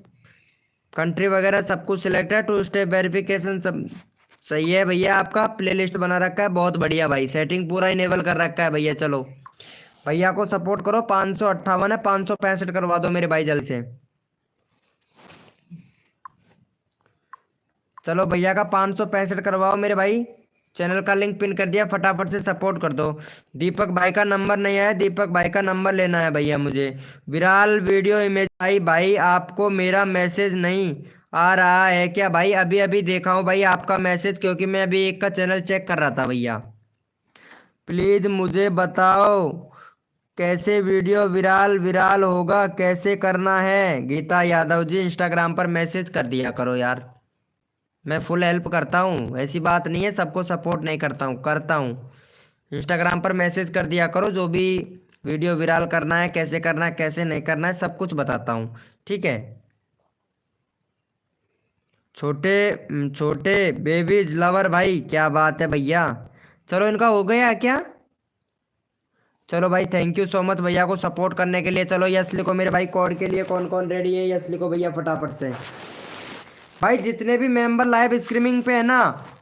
कंट्री वगैरह सब कुछ सिलेक्ट है, 2 स्टेप वेरिफिकेशन सब सही है भैया। आपका प्लेलिस्ट बना रखा है, बहुत बढ़िया भाई, सेटिंग पूरा इनेबल कर रखा है भैया। चलो भैया को सपोर्ट करो। 558 है, 565 करवा दो मेरे भाई जल्द से। चलो भैया का 565 करवाओ मेरे भाई। चैनल का लिंक पिन कर दिया, फटाफट से सपोर्ट कर दो। दीपक भाई का नंबर नहीं आया, दीपक भाई का नंबर लेना है भैया मुझे। विराल वीडियो इमेज भाई आपको मेरा मैसेज नहीं आ रहा है क्या भाई? अभी अभी देखा हूँ भाई आपका मैसेज, क्योंकि मैं अभी एक का चैनल चेक कर रहा था भैया। प्लीज मुझे बताओ कैसे वीडियो विराल होगा, कैसे करना है? गीता यादव जी इंस्टाग्राम पर मैसेज कर दिया करो यार, मैं फुल हेल्प करता हूँ, ऐसी बात नहीं है सबको सपोर्ट नहीं करता हूँ, करता हूँ। इंस्टाग्राम पर मैसेज कर दिया करो, जो भी वीडियो विराल करना है, कैसे करना है कैसे नहीं करना है, सब कुछ बताता हूँ, ठीक है। छोटे छोटे बेबीज लवर भाई, क्या बात है भैया। चलो इनका हो गया क्या? चलो भाई थैंक यू सो मच भैया को सपोर्ट करने के लिए। चलो यस लिखो मेरे भाई, कोड के लिए कौन कौन रेडी है? यस लिखो भैया फटाफट से। भाई जितने भी मेंबर लाइव स्ट्रीमिंग पे है ना,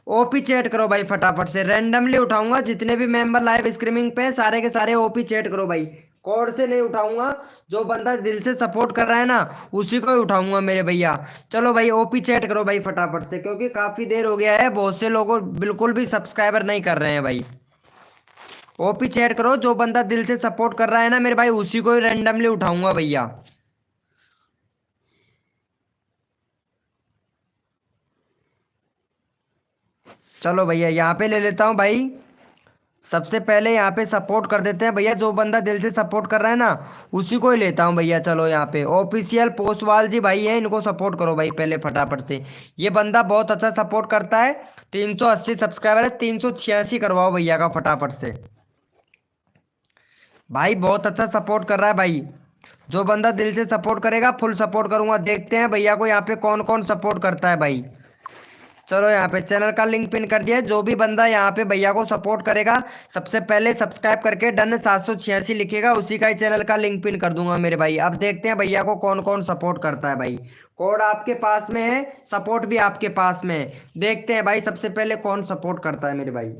ओपी चैट करो भाई फटाफट से। रैंडमली उठाऊंगा, जितने भी मेंबर लाइव स्ट्रीमिंग पे हैं सारे के सारे ओपी चैट करो भाई, कोड से नहीं उठाऊंगा। जो बंदा दिल से सपोर्ट कर रहा है ना उसी को ही उठाऊंगा मेरे भैया। चलो भाई ओपी चैट करो भाई फटाफट से, क्योंकि काफी देर हो गया है, बहुत से लोगों बिल्कुल भी सब्सक्राइबर नहीं कर रहे हैं भाई। ओपी चैट करो, जो बंदा दिल से सपोर्ट कर रहा है ना मेरे भाई, उसी को ही रैंडमली उठाऊंगा भैया। चलो भैया यहाँ पे ले लेता हूँ भाई। सबसे पहले यहाँ पे सपोर्ट कर देते हैं भैया, जो बंदा दिल से सपोर्ट कर रहा है ना उसी को ही लेता हूँ भैया। चलो यहाँ पे ऑफिशियल पोस्टवाल जी भाई है, इनको सपोर्ट करो भाई पहले फटाफट से। ये बंदा बहुत अच्छा सपोर्ट करता है, 380 सब्सक्राइबर है, 386 करवाओ भैया का फटाफट से। भाई बहुत अच्छा सपोर्ट कर रहा है भाई, जो बंदा दिल से सपोर्ट करेगा फुल सपोर्ट करूंगा। देखते हैं भैया को यहाँ पे कौन कौन सपोर्ट करता है भाई। चलो यहाँ पे चैनल का लिंक पिन कर दिया है, जो भी बंदा यहाँ पे भैया को सपोर्ट करेगा सबसे पहले सब्सक्राइब करके डन 786 लिखेगा, उसी का ही चैनल का लिंक पिन कर दूंगा मेरे भाई। अब देखते हैं भैया को कौन कौन सपोर्ट करता है भाई। कोड आपके पास में है, सपोर्ट भी आपके पास में है, देखते हैं भाई सबसे पहले कौन सपोर्ट करता है मेरे भाई।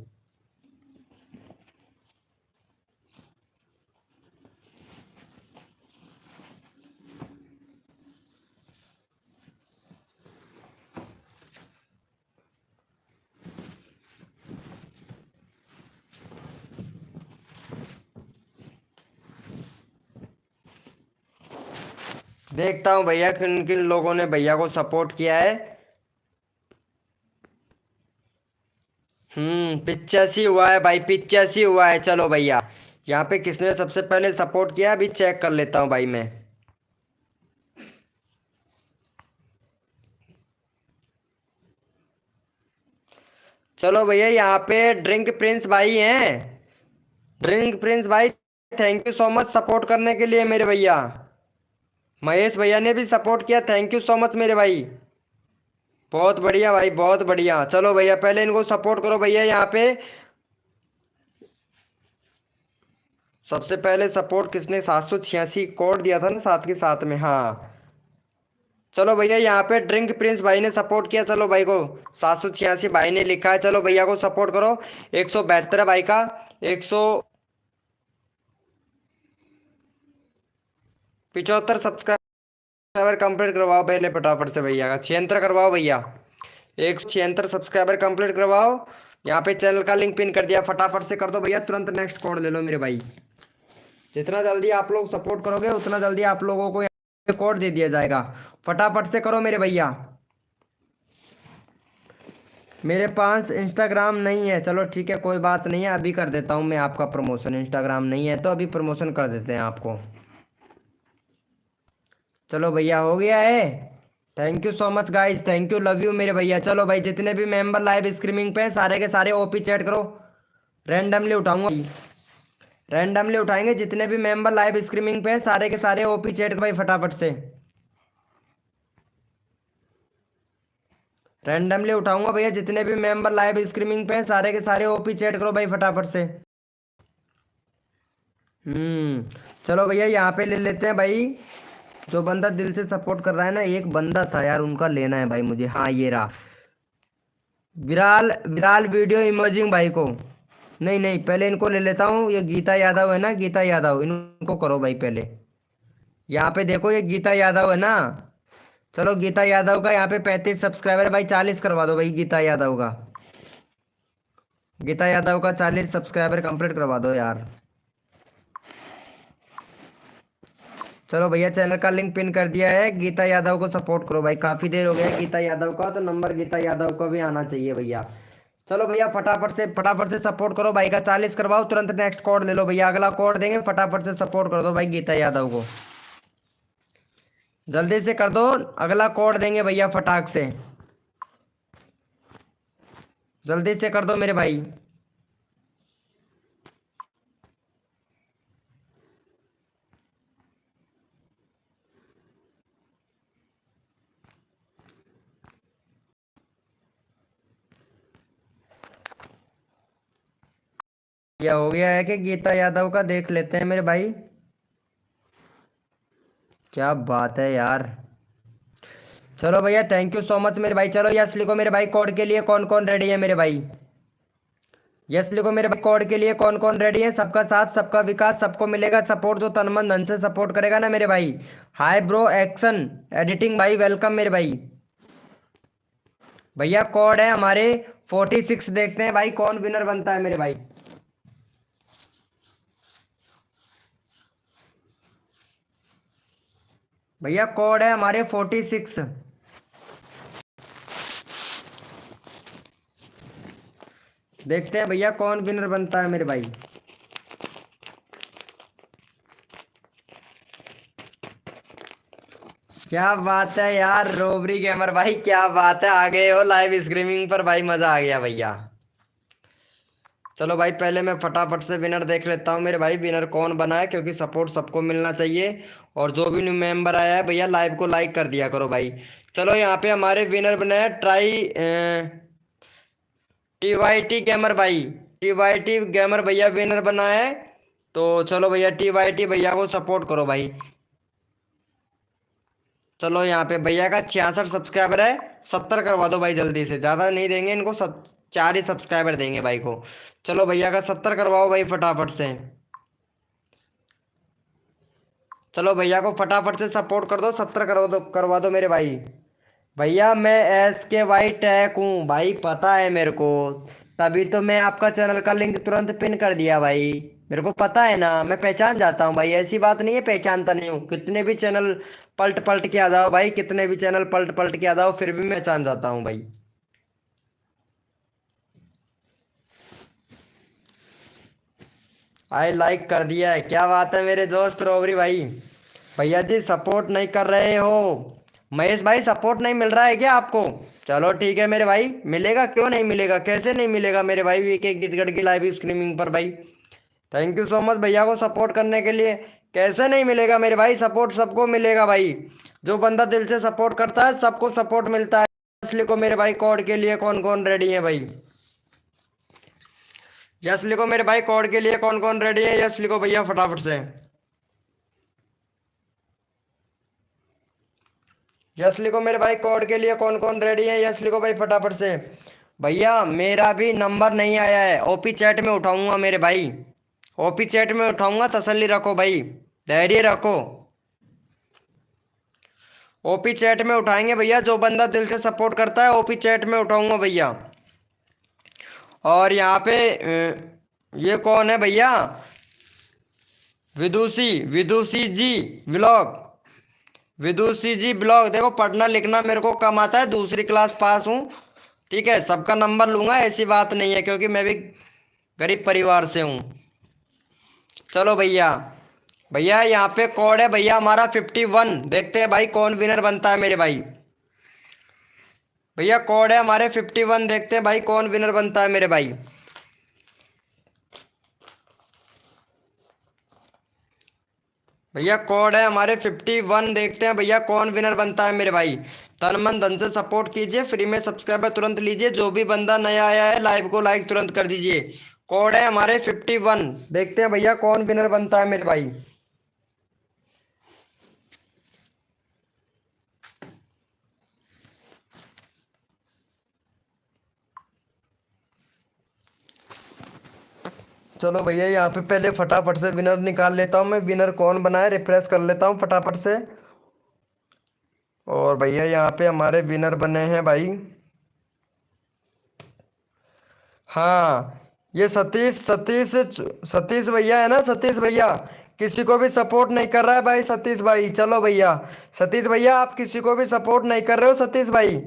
देखता हूँ भैया किन किन लोगों ने भैया को सपोर्ट किया है। 85 हुआ है भाई, 85 हुआ है। चलो भैया, यहाँ पे किसने सबसे पहले सपोर्ट किया अभी चेक कर लेता हूँ भाई मैं। चलो भैया, यहाँ पे ड्रिंक प्रिंस भाई हैं। ड्रिंक प्रिंस भाई, thank you so much support करने के लिए मेरे भैया। महेश भैया ने भी सपोर्ट किया, थैंक यू सो मच मेरे भाई। बहुत बढ़िया भाई, बहुत बढ़िया। चलो भैया, पहले इनको सपोर्ट करो भैया। यहाँ पे सबसे पहले सपोर्ट किसने 786 कोड दिया था ना साथ के साथ में, हाँ। चलो भैया, यहाँ पे ड्रिंक प्रिंस भाई ने सपोर्ट किया। चलो भाई को 786 भाई ने लिखा है। चलो भैया को सपोर्ट करो। 172 भाई का 175 सब्सक्राइबर कंप्लीट करवाओ पहले फटाफट से भैया का। 76 करवाओ भैया, 176 सब्सक्राइबर कंप्लीट करवाओ। यहाँ पे चैनल का लिंक पिन कर दिया, फटाफट से कर दो भैया। तुरंत नेक्स्ट कोड ले लो मेरे भाई। जितना जल्दी आप लोग सपोर्ट करोगे उतना जल्दी आप लोगों को यहाँ पे कोड दे दिया जाएगा। फटाफट से करो मेरे भैया। मेरे पास इंस्टाग्राम नहीं है। चलो ठीक है, कोई बात नहीं है, अभी कर देता हूँ मैं आपका प्रमोशन। इंस्टाग्राम नहीं है तो अभी प्रमोशन कर देते हैं आपको। चलो भैया, हो गया है। Thank you so much guys, thank you, love you मेरे भैया। चलो भाई, जितने भी मेंबर लाइव स्ट्रीमिंग पे हैं सारे के सारे ओपी चैट करो। रैंडमली उठाऊंगा, रैंडमली उठाएंगे। जितने भी मेंबर लाइव स्ट्रीमिंग पे हैं सारे के सारे ओपी चैट करो भाई फटाफट से। रैंडमली उठाऊंगा भैया। जितने भी मेंबर लाइव स्ट्रीमिंग पे हैं सारे के सारे ओपी चैट करो भाई फटाफट से। चलो भैया, यहाँ पे ले लेते हैं भाई। जो बंदा दिल से सपोर्ट कर रहा है ना, एक बंदा था यार, उनका लेना है भाई मुझे। हाँ, ये रहा विराल, विराल वीडियो इमर्जिंग भाई को। नहीं नहीं, पहले इनको ले लेता हूँ। ये गीता यादव है ना, गीता यादव, इनको करो भाई पहले। यहाँ पे देखो, ये गीता यादव है ना। चलो गीता यादव का यहाँ पे 35 सब्सक्राइबर है भाई, 40 करवा दो भाई गीता यादव का। गीता यादव का 40 सब्सक्राइबर कंप्लीट करवा दो यार। चलो भैया, चैनल का लिंक पिन कर दिया है। गीता यादव को सपोर्ट करो भाई, काफी देर हो गया है गीता यादव का, तो नंबर गीता यादव का भी आना चाहिए भैया। चलो भैया, फटाफट से सपोर्ट करो भाई का। 40 करवाओ, तुरंत नेक्स्ट कोड ले लो भैया। अगला कोड देंगे, फटाफट से सपोर्ट कर दो भाई गीता यादव को। जल्दी से कर दो, अगला कोड देंगे भैया फटाक से। जल्दी से कर दो मेरे भाई। यह हो गया है कि गीता यादव का देख लेते हैं मेरे भाई। क्या बात है यार। चलो भैया, थैंक यू सो मच मेरे भाई। चलो यस लिखो मेरे भाई, कोड के लिए कौन कौन रेडी है मेरे भाई। यस लिखो मेरे भाई, कोड के लिए कौन कौन रेडी है। सबका साथ, सबका विकास, सबको मिलेगा सपोर्ट जो तन मन धन से सपोर्ट करेगा ना मेरे भाई। हाय ब्रो, एक्शन एडिटिंग भाई, वेलकम मेरे भाई। भैया कोड है हमारे 46। देखते हैं भाई कौन विनर बनता है मेरे भाई। भैया कोड है हमारे 46। देखते हैं भैया कौन विनर बनता है मेरे भाई। क्या बात है यार, रोबरी गेमर भाई, क्या बात है, आ गए हो लाइव स्ट्रीमिंग पर भाई, मजा आ गया भैया। चलो भाई, पहले मैं फटाफट से विनर देख लेता हूँ मेरे भाई, विनर कौन बना है, क्योंकि सपोर्ट सबको मिलना चाहिए। और जो भी न्यू मेंबर आया है भैया, लाइव को लाइक कर दिया करो भाई। चलो यहाँ पे हमारे विनर बने हैं TYT गेमर भाई। TYT गेमर भैया विनर बना है। तो चलो भैया, TYT भैया को सपोर्ट करो भाई। चलो यहाँ पे भैया का 66 सब्सक्राइबर है, 70 करवा दो भाई जल्दी से। ज़्यादा नहीं देंगे इनको, 4 ही सब्सक्राइबर देंगे भाई को। चलो भैया का 70 करवाओ भाई फटाफट से। चलो भैया को फटाफट से सपोर्ट कर दो, 70 करवा दो मेरे भाई। भैया मैं SKY टैक हूँ भाई, पता है मेरे को, तभी तो मैं आपका चैनल का लिंक तुरंत पिन कर दिया भाई। मेरे को पता है ना, मैं पहचान जाता हूँ भाई, ऐसी बात नहीं है पहचानता नहीं हूँ। कितने भी चैनल पलट पलट के आ जाओ भाई, कितने भी चैनल पलट पलट के आ जाओ, फिर भी मैं पहचान जाता हूँ भाई। आई लाइक कर दिया है, क्या बात है मेरे दोस्त रोबरी भाई। भैया जी सपोर्ट नहीं कर रहे हो, महेश भाई सपोर्ट नहीं मिल रहा है क्या आपको? चलो ठीक है मेरे भाई, मिलेगा, क्यों नहीं मिलेगा, कैसे नहीं मिलेगा मेरे भाई, वीके गीतगढ़ की लाइव स्ट्रीमिंग पर भाई। थैंक यू सो मच भैया को सपोर्ट करने के लिए। कैसे नहीं मिलेगा मेरे भाई, सपोर्ट सबको मिलेगा भाई। जो बंदा दिल से सपोर्ट करता है सबको सपोर्ट मिलता है। इसलिए को मेरे भाई कोड के लिए कौन कौन रेडी है भाई? यस लिखो मेरे भाई, कोड के लिए कौन कौन रेडी है, यस लिखो भैया फटाफट से। यस लिखो मेरे भाई, कोड के लिए कौन कौन रेडी है, यस लिखो भाई फटाफट से। भैया मेरा भी नंबर नहीं आया है, ओपी चैट में उठाऊंगा मेरे भाई, ओपी चैट में उठाऊंगा, तसल्ली रखो भाई, धैर्य रखो। ओपी चैट में उठाएंगे भैया, जो बंदा दिल से सपोर्ट करता है ओपी चैट में उठाऊंगा भैया। और यहाँ पे ये कौन है भैया? विदुषी, विदुषी जी ब्लॉग, विदुषी जी ब्लॉग। देखो पढ़ना लिखना मेरे को कम आता है, दूसरी क्लास पास हूँ, ठीक है, सबका नंबर लूंगा, ऐसी बात नहीं है, क्योंकि मैं भी गरीब परिवार से हूँ। चलो भैया, भैया यहाँ पे कोड है भैया हमारा 51, देखते हैं भाई कौन विनर बनता है मेरे भाई। भैया कोड है हमारे 51, देखते हैं भाई कौन विनर बनता है मेरे भाई। भैया कोड है हमारे 51, देखते हैं भैया कौन विनर बनता है मेरे भाई। तन मन धन से सपोर्ट कीजिए, फ्री में सब्सक्राइबर तुरंत लीजिए, जो भी बंदा नया आया है लाइव को लाइक तुरंत कर दीजिए। कोड है हमारे 51, देखते हैं भैया कौन विनर बनता है मेरे भाई। चलो भैया यहाँ पे पहले फटाफट से विनर निकाल लेता हूँ मैं, विनर कौन बना है रिफ्रेश कर लेता हूँ फटाफट से। और भैया यहाँ पे हमारे विनर बने हैं भाई, हाँ ये सतीश, सतीश, सतीश भैया है ना, सतीश भैया किसी को भी सपोर्ट नहीं कर रहा है भाई, सतीश भाई। चलो भैया सतीश भैया आप किसी को भी सपोर्ट नहीं कर रहे हो सतीश भाई।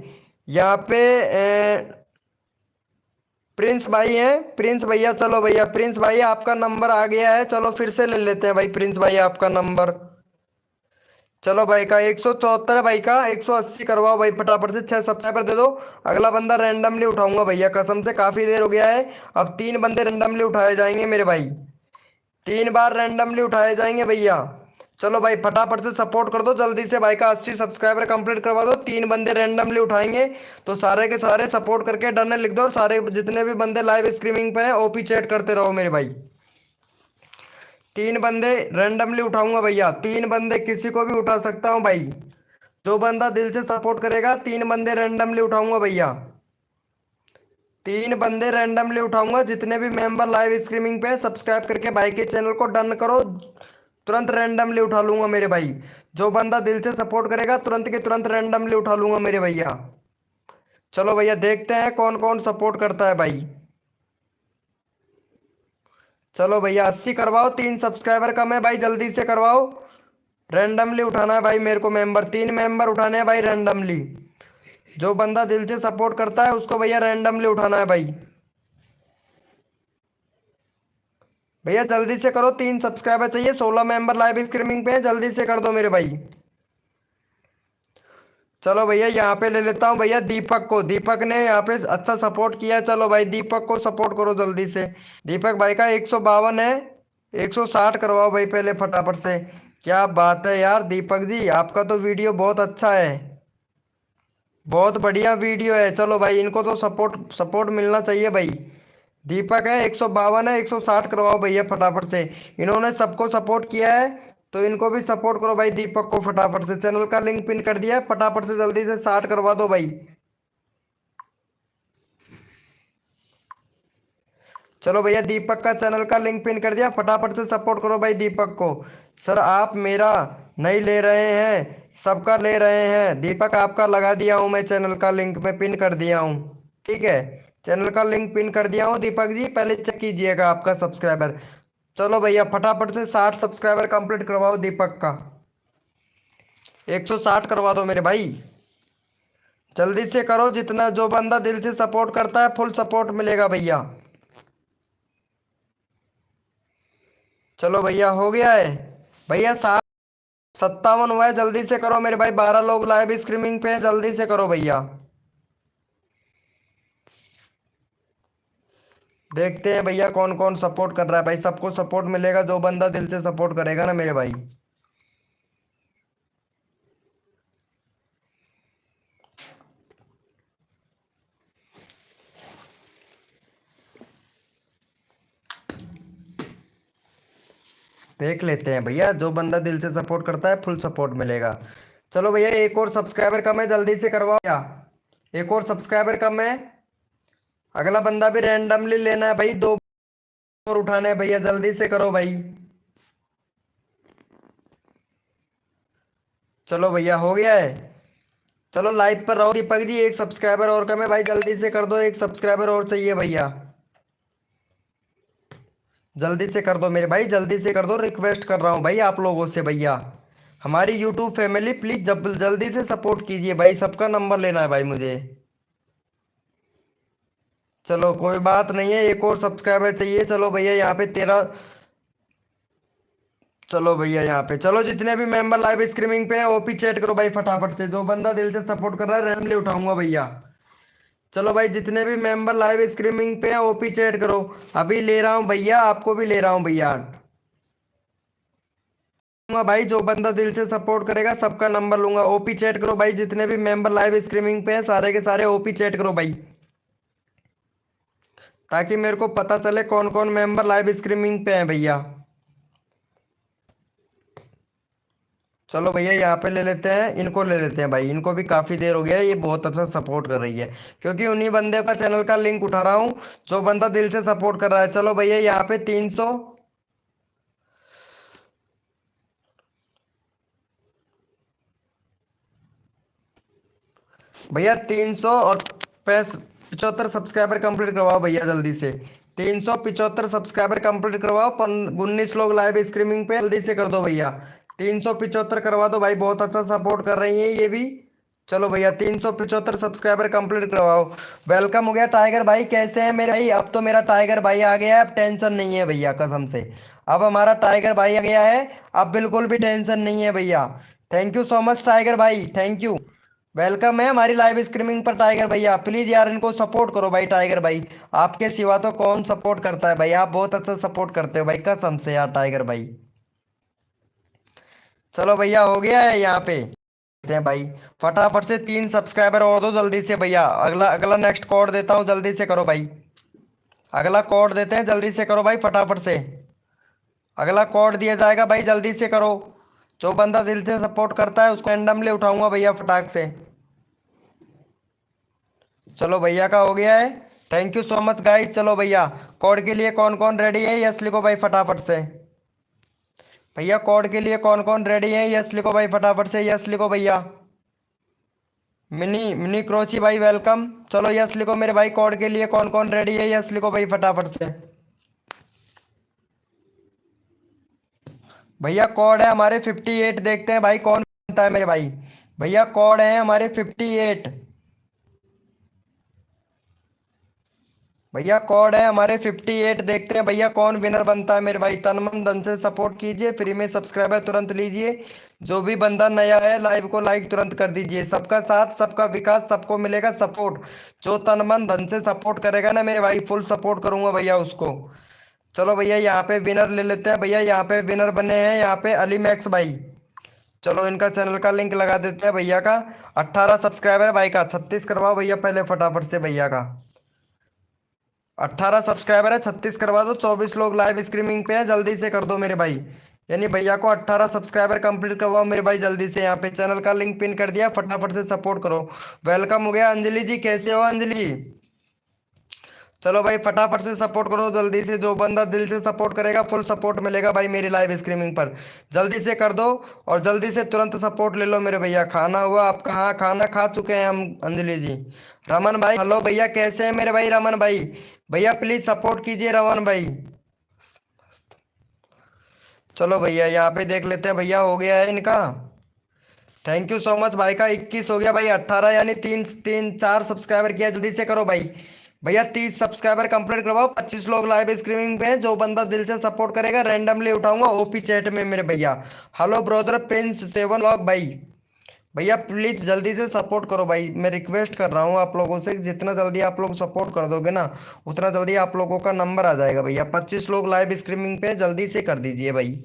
यहाँ पे प्रिंस भाई हैं, प्रिंस भैया, चलो भैया प्रिंस भाई आपका नंबर आ गया है, चलो फिर से ले लेते हैं भाई प्रिंस भाई आपका नंबर। चलो भाई का 174 है, भाई का 180 करवाओ भाई फटाफट से, 6 सब्सक्राइबर दे दो। अगला बंदा रैंडमली उठाऊंगा भैया, कसम से काफ़ी देर हो गया है। अब 3 बंदे रैंडमली उठाए जाएंगे मेरे भाई, 3 बार रैंडमली उठाए जाएंगे भैया। चलो भाई फटाफट से सपोर्ट कर दो जल्दी से, भाई का 80 सब्सक्राइबर कंप्लीट करवा दो। 3 बंदे रैंडमली उठाएंगे तो सारे के सारे सपोर्ट करके डन लिख दो, और सारे जितने भी बंदे लाइव स्ट्रीमिंग पे हैं ओपी चैट करते रहो मेरे भाई। 3 बंदे रैंडमली उठाऊंगा भैया, 3 बंदे किसी को भी उठा सकता हूँ भाई, जो बंदा दिल से सपोर्ट करेगा 3 बंदे रैंडमली उठाऊंगा भैया, 3 बंदे रैंडमली उठाऊंगा। जितने भी मेंबर लाइव स्ट्रीमिंग पे सब्सक्राइब करके भाई के चैनल को डन करो, तुरंत रैंडमली उठा लूंगा मेरे भाई। जो बंदा दिल से सपोर्ट करेगा तुरंत के तुरंत रैंडमली उठा लूंगा मेरे भैया। चलो भैया देखते हैं कौन कौन सपोर्ट करता है भाई। चलो भैया 80 करवाओ, 3 सब्सक्राइबर कम है भाई, जल्दी से करवाओ। रैंडमली उठाना है भाई मेरे को मेंबर, 3 मेंबर उठाने हैं भाई रैंडमली। जो बंदा दिल से सपोर्ट करता है उसको भैया रैंडमली उठाना है भाई। भैया जल्दी से करो, 3 सब्सक्राइबर चाहिए, 16 मेंबर लाइव स्ट्रीमिंग पे हैं, जल्दी से कर दो मेरे भाई। चलो भैया यहाँ पे ले लेता हूँ भैया दीपक को, दीपक ने यहाँ पे अच्छा सपोर्ट किया है, चलो भाई दीपक को सपोर्ट करो जल्दी से। दीपक भाई का 152 है, 160 करवाओ भाई पहले फटाफट से। क्या बात है यार दीपक जी, आपका तो वीडियो बहुत अच्छा है, बहुत बढ़िया वीडियो है। चलो भाई इनको तो सपोर्ट सपोर्ट मिलना चाहिए भाई। दीपक है 152 है, 160 करवाओ भैया फटाफट से। इन्होंने सबको सपोर्ट किया है तो इनको भी सपोर्ट करो भाई, दीपक को फटाफट से। चैनल का लिंक पिन कर दिया है, फटाफट से जल्दी से 60 करवा दो भाई। चलो भैया दीपक का चैनल का लिंक पिन कर दिया, फटाफट से सपोर्ट करो भाई दीपक को। सर आप मेरा नहीं ले रहे हैं, सबका ले रहे हैं। दीपक आपका लगा दिया हूँ मैं, चैनल का लिंक मैं पिन कर दिया हूँ, ठीक है, चैनल का लिंक पिन कर दिया हूँ दीपक जी, पहले चेक कीजिएगा आपका सब्सक्राइबर। चलो भैया फटाफट से 60 सब्सक्राइबर कंप्लीट करवाओ दीपक का। 160 करवा दो मेरे भाई, जल्दी से करो। जितना जो बंदा दिल से सपोर्ट करता है फुल सपोर्ट मिलेगा भैया। चलो भैया हो गया है भैया, 57 हुआ है, जल्दी से करो मेरे भाई। 12 लोग लाइव स्ट्रीमिंग पे हैं, जल्दी से करो भैया। देखते हैं भैया कौन कौन सपोर्ट कर रहा है भाई। सबको सपोर्ट मिलेगा जो बंदा दिल से सपोर्ट करेगा ना मेरे भाई। देख लेते हैं भैया, जो बंदा दिल से सपोर्ट करता है फुल सपोर्ट मिलेगा। चलो भैया एक और सब्सक्राइबर कम है, जल्दी से करवाओ भैया। एक और सब्सक्राइबर कम है, अगला बंदा भी रैंडमली लेना है भाई। 2 और उठाने हैं भैया, जल्दी से करो भाई। चलो भैया हो गया है। चलो लाइव पर रहो दीपक जी, एक सब्सक्राइबर और कम है भाई, जल्दी से कर दो। एक सब्सक्राइबर और चाहिए भैया, जल्दी से कर दो मेरे भाई, जल्दी से कर दो। रिक्वेस्ट कर रहा हूँ भाई आप लोगों से भैया, हमारी यूट्यूब फैमिली प्लीज जल्दी से सपोर्ट कीजिए भाई। सबका नंबर लेना है भाई मुझे। चलो कोई बात नहीं है, एक और सब्सक्राइबर चाहिए। चलो भैया यहाँ पे 13। चलो भैया यहाँ पे चलो, जितने भी मेंबर लाइव स्ट्रीमिंग पे है ओपी चैट करो भाई फटाफट से। जो बंदा दिल से सपोर्ट कर रहा है रैंडमली उठाऊंगा भैया। चलो भाई जितने भी मेंबर लाइव स्ट्रीमिंग पे है ओपी चैट करो। अभी ले रहा हूँ भैया, आपको भी ले रहा हूँ भैया भाई। जो बंदा दिल से सपोर्ट करेगा सबका नंबर लूंगा। ओपी चैट करो भाई, जितने भी मेंबर लाइव स्ट्रीमिंग पे हैं सारे के सारे ओपी चैट करो भाई, ताकि मेरे को पता चले कौन कौन मेंबर लाइव स्ट्रीमिंग पे हैं भैया। चलो भैया यहाँ पे ले लेते हैं, इनको ले लेते हैं भाई। इनको भी काफी देर हो गया है, ये बहुत अच्छा सपोर्ट कर रही है, क्योंकि उन्हीं बंदे का चैनल का लिंक उठा रहा हूँ जो बंदा दिल से सपोर्ट कर रहा है। चलो भैया यहाँ पे 300। भैया 300 और 75 सब्सक्राइबर कंप्लीट करवाओ भैया जल्दी से। 375 सब्सक्राइबर कंप्लीट करवाओ। 19 लोग लाइव स्ट्रीमिंग पे, जल्दी से कर दो भैया। 375 करवा दो भाई, बहुत अच्छा सपोर्ट कर रही है ये भी। चलो भैया 375 सब्सक्राइबर कंप्लीट करवाओ। वेलकम हो गया टाइगर भाई, कैसे हैं मेरे भाई? अब तो मेरा टाइगर भाई आ गया है, अब टेंशन नहीं है भैया कसम से। अब हमारा टाइगर भाई आ गया है, अब बिल्कुल भी टेंशन नहीं है भैया। Thank you so much tiger भाई, थैंक यू। वेलकम है हमारी लाइव स्ट्रीमिंग पर टाइगर भैया। प्लीज यार इनको सपोर्ट करो भाई टाइगर भाई, आपके सिवा तो कौन सपोर्ट करता है भाई। आप बहुत अच्छा सपोर्ट करते हो भाई कसम से यार टाइगर भाई। चलो भैया हो गया है यहाँ पे देते हैं भाई। फटाफट से 3 सब्सक्राइबर और दो जल्दी से भैया। अगला अगला नेक्स्ट कोड देता हूँ, जल्दी से करो भाई। अगला कोड देते हैं, जल्दी से करो भाई फटाफट से। अगला कोड दिया जाएगा भाई, जल्दी से करो। जो बंदा दिल से सपोर्ट करता है उसको रैंडमली उठाऊंगा भैया फटाक से। चलो भैया का हो गया है, thank you so much guys. चलो भैया कोड के लिए कौन कौन रेडी है यस लिखो भाई फटाफट से। भैया कोड के लिए कौन कौन रेडी है यस लिखो भाई फटाफट से, यस लिखो भैया। मिनी मिनी क्रोची भाई वेलकम। चलो यस लिखो मेरे भाई, कोड के लिए कौन कौन रेडी है यस लिखो भाई फटाफट से। भैया कोड है हमारे 58, देखते हैं भाई कौन बनता है मेरे भाई। भैया कोड है हमारे 58। भैया कोड है हमारे 58, देखते हैं भैया कौन विनर बनता है मेरे भाई। तन मन धन से सपोर्ट कीजिए, फ्री में सब्सक्राइबर तुरंत लीजिए। जो भी बंदा नया है लाइव को लाइक तुरंत कर दीजिए। सबका साथ सबका विकास, सबको मिलेगा सपोर्ट। जो तन मन धन से सपोर्ट करेगा ना मेरे भाई, फुल सपोर्ट करूंगा भैया उसको। चलो भैया यहाँ पे विनर ले लेते हैं भैया। यहाँ पे विनर बने हैं यहाँ पे अली मैक्स भाई। चलो इनका चैनल का लिंक लगा देते हैं भैया का। 18 सब्सक्राइबर है भाई का, 36 करवाओ भैया पहले फटाफट से भैया का। 18 सब्सक्राइबर है, 36 करवा दो। 24 लोग लाइव स्ट्रीमिंग पे है, जल्दी से कर दो मेरे भाई। यानी भैया को 18 सब्सक्राइबर कंप्लीट करवाओ मेरे भाई जल्दी से। यहाँ पे चैनल का लिंक पिन कर दिया, फटाफट से सपोर्ट करो। वेलकम हो गया अंजलि जी, कैसे हो अंजलि? चलो भाई फटाफट से सपोर्ट करो जल्दी से। जो बंदा दिल से सपोर्ट करेगा फुल सपोर्ट मिलेगा भाई मेरी लाइव स्ट्रीमिंग पर। जल्दी से कर दो और जल्दी से तुरंत सपोर्ट ले लो मेरे भैया। खाना हुआ आप कहाँ? खाना खा चुके हैं हम अंजलि जी। रमन भाई हेलो भैया, कैसे हैं मेरे भाई रमन भाई? भैया प्लीज सपोर्ट कीजिए रमन भाई। चलो भैया यहाँ पे देख लेते हैं भैया, हो गया है इनका। थैंक यू सो मच भाई का 21 हो गया भाई, 18 यानी तीन तीन 4 सब्सक्राइबर किया, जल्दी से करो भाई। भैया 30 सब्सक्राइबर कंप्लीट करवाओ, 25 लोग लाइव स्ट्रीमिंग पे हैं। जो बंदा दिल से सपोर्ट करेगा रैंडमली उठाऊंगा ओपी चैट में मेरे भैया। हेलो ब्रदर प्रिंस 7 लॉग भाई। भैया प्लीज जल्दी से सपोर्ट करो भाई, मैं रिक्वेस्ट कर रहा हूँ आप लोगों से, जितना जल्दी आप लोग सपोर्ट कर दोगे ना उतना जल्दी आप लोगों का नंबर आ जाएगा भैया। 25 लोग लाइव स्ट्रीमिंग पे हैं, जल्दी से कर दीजिए भाई।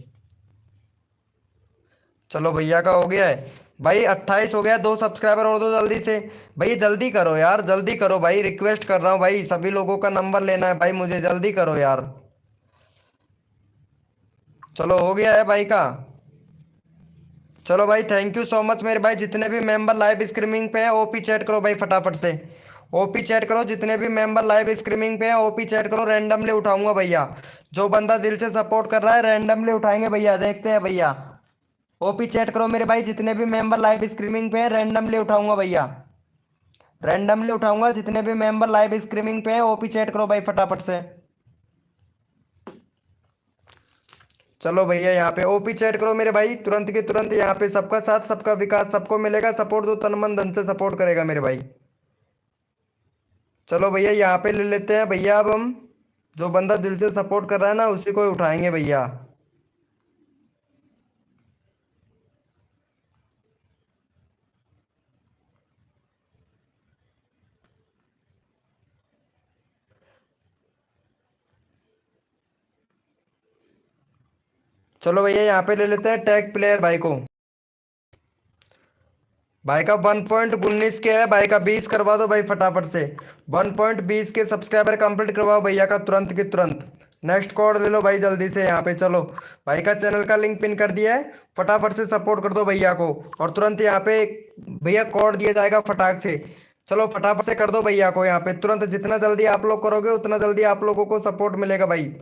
चलो भैया का हो गया है भाई, 28 हो गया, 2 सब्सक्राइबर और दो जल्दी से। भाई जल्दी करो यार, जल्दी करो भाई, रिक्वेस्ट कर रहा हूँ भाई, सभी लोगों का नंबर लेना है भाई मुझे, जल्दी करो यार। चलो हो गया है भाई का। चलो भाई थैंक यू सो मच मेरे भाई, जितने भी मेंबर लाइव स्ट्रीमिंग पे है ओपी चैट करो भाई फटाफट से। ओपी चैट करो, जितने भी मेंबर लाइव स्ट्रीमिंग पे है ओपी चैट करो, रैंडमली उठाऊंगा भैया। जो बंदा दिल से सपोर्ट कर रहा है रैंडमली उठाएंगे भैया, देखते हैं भैया। ओपी चैट करो मेरे भाई, जितने भी मेंबर लाइव स्ट्रीमिंग पे है रैंडमली उठाऊंगा भैया। रैंडमली उठाऊंगा, जितने भी मेंबर लाइव स्ट्रीमिंग पे है ओपी चैट करो भाई फटाफट से। चलो भैया यहाँ पे ओपी चैट करो मेरे भाई, तुरंत के तुरंत। यहाँ पे सबका साथ सबका विकास, सबको मिलेगा सपोर्ट जो तन मन धन से सपोर्ट करेगा मेरे भाई। चलो भैया यहाँ पे ले लेते हैं भैया, अब हम जो बंदा दिल से सपोर्ट कर रहा है ना उसी को उठाएंगे भैया। चलो भैया यहाँ पे ले लेते हैं टैग प्लेयर भाई को। भाई का 1.19 के है, भाई का 20 करवा दो भाई फटाफट से। 1.20 के सब्सक्राइबर कंप्लीट करवाओ भैया का तुरंत के तुरंत। नेक्स्ट कोड ले लो भाई जल्दी से यहाँ पे। चलो भाई का चैनल का लिंक पिन कर दिया है, फटाफट से सपोर्ट कर दो भैया को। और तुरंत यहाँ पे भैया कोड दिया जाएगा फटाक से। चलो फटाफट से कर दो भैया को यहाँ पे तुरंत, जितना जल्दी आप लोग करोगे उतना जल्दी आप लोगों को सपोर्ट मिलेगा भाई।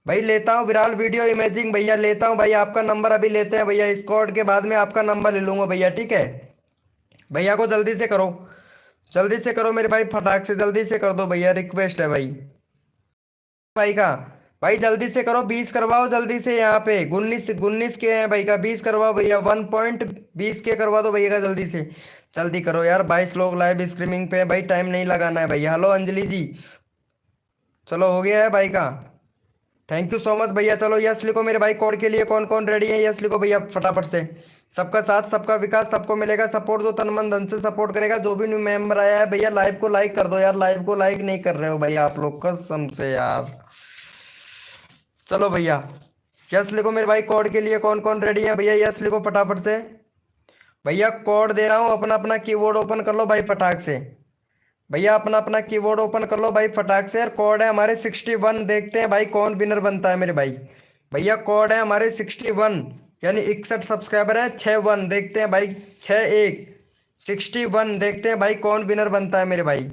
भाई लेता हूँ विराल वीडियो इमेजिंग भैया, लेता हूँ भाई आपका नंबर, अभी लेते हैं भैया, इस कोड के बाद में आपका नंबर ले लूंगा भैया, ठीक है। भैया को जल्दी से करो, जल्दी से करो मेरे भाई, फटाक से जल्दी से कर दो भैया, रिक्वेस्ट है भाई। भाई का भाई जल्दी से करो, 20 करवाओ जल्दी से। यहाँ पे 19 के हैं भाई का, 20 करवाओ भैया, 1.20 के करवा दो भैया का जल्दी से। जल्दी करो यार, 22 लोग लाइव स्ट्रीमिंग पे है भाई, टाइम नहीं लगाना है भैया। हेलो अंजलि जी, चलो हो गया है भाई का। थैंक यू सो मच भैया। चलो यस लिखो मेरे भाई, कोड के लिए कौन कौन रेडी है, यस लिखो भैया फटाफट से। सबका साथ सबका विकास, सबको मिलेगा सपोर्ट जो तन मन धन से सपोर्ट करेगा। जो भी न्यू मेंबर आया है भैया लाइव को लाइक कर दो यार, लाइव को लाइक नहीं कर रहे हो भैया आप लोग, कसम से यार। चलो भैया यस लिखो मेरे भाई, कोड के लिए कौन कौन रेडी है भैया, यस लिखो फटाफट से। भैया कोड दे रहा हूँ, अपना अपना कीबोर्ड ओपन कर लो भाई फटाक से। भैया अपना अपना कीबोर्ड ओपन कर लो भाई फटाक से। यार कोड है हमारे 61, देखते हैं भाई कौन विनर बनता है मेरे भाई। भैया कोड है हमारे 61 यानी 61 सब्सक्राइबर है, 61 देखते हैं भाई, 61 61 देखते हैं भाई कौन विनर बनता है मेरे भाई।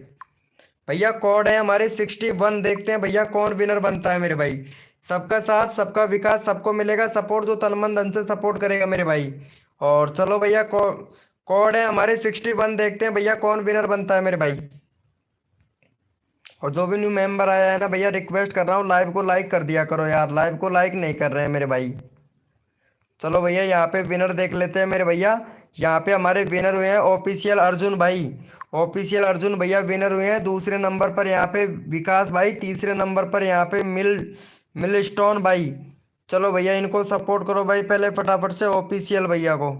भैया कोड है हमारे 61, देखते हैं भैया कौन विनर बनता है मेरे भाई। सबका साथ सबका विकास, सबको मिलेगा सपोर्ट जो तन मन धन से सपोर्ट करेगा मेरे भाई। और चलो भैया कोड है हमारे 61, देखते हैं भैया कौन विनर बनता है मेरे भाई। और जो भी न्यू मेंबर आया है ना भैया, रिक्वेस्ट कर रहा हूँ लाइव को लाइक कर दिया करो यार, लाइव को लाइक नहीं कर रहे हैं मेरे भाई। चलो भैया यहाँ पे विनर देख लेते हैं मेरे भैया। यहाँ पे हमारे विनर हुए हैं ऑफिशियल अर्जुन भाई, ऑफिशियल अर्जुन भैया विनर हुए हैं। दूसरे नंबर पर यहाँ पे विकास भाई, तीसरे नंबर पर यहाँ पे मिल स्टोन भाई। चलो भैया इनको सपोर्ट करो भाई पहले फटाफट से, ऑफिशियल भैया को।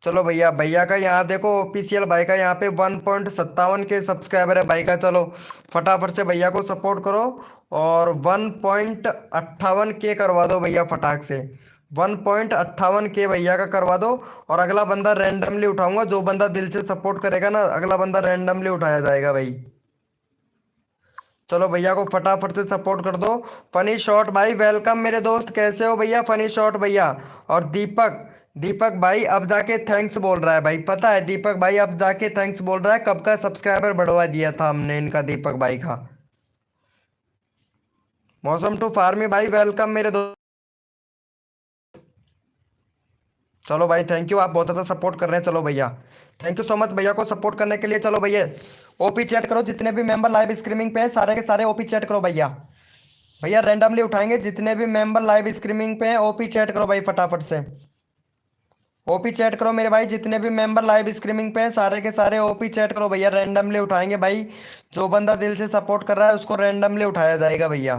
चलो भैया, भैया का यहाँ देखो ऑफिशियल भाई का यहाँ पे 1.57 के सब्सक्राइबर है भाई का। चलो फटाफट से भैया को सपोर्ट करो और 1.58 के करवा दो भैया फटाक से। 1.58 के भैया का करवा दो। और अगला बंदा रैंडमली उठाऊंगा, जो बंदा दिल से सपोर्ट करेगा ना अगला बंदा रैंडमली उठाया जाएगा भाई। चलो भैया को फटाफट से सपोर्ट कर दो। फनी शॉट भाई वेलकम मेरे दोस्त, कैसे हो भैया फनी शॉट भैया। और दीपक भाई अब जाके थैंक्स बोल रहा है भाई, पता है दीपक भाई अब जाके थैंक्स बोल रहा है, कब का सब्सक्राइबर बढ़वा दिया था हमने इनका दीपक भाई का। मौसम टू फार्मी भाई वेलकम मेरे दोस्त। चलो भाई थैंक यू, आप बहुत अच्छा सपोर्ट कर रहे हैं। चलो भैया थैंक यू सो मच भैया को सपोर्ट करने के लिए। चलो भैया ओपी चैट करो, जितने भी मेंबर लाइव स्ट्रीमिंग पे हैं सारे के सारे ओपी चैट करो भैया। भैया रैंडमली उठाएंगे जितने भी मेंबर लाइव स्ट्रीमिंग पे हैं। ओपी चैट करो भाई फटाफट से, ओपी चैट करो मेरे भाई। जितने भी मेंबर लाइव स्ट्रीमिंग पे हैं सारे के सारे ओपी चैट करो भैया। रैंडमली उठाएंगे भाई, जो बंदा दिल से सपोर्ट कर रहा है उसको रैंडमली उठाया जाएगा भैया।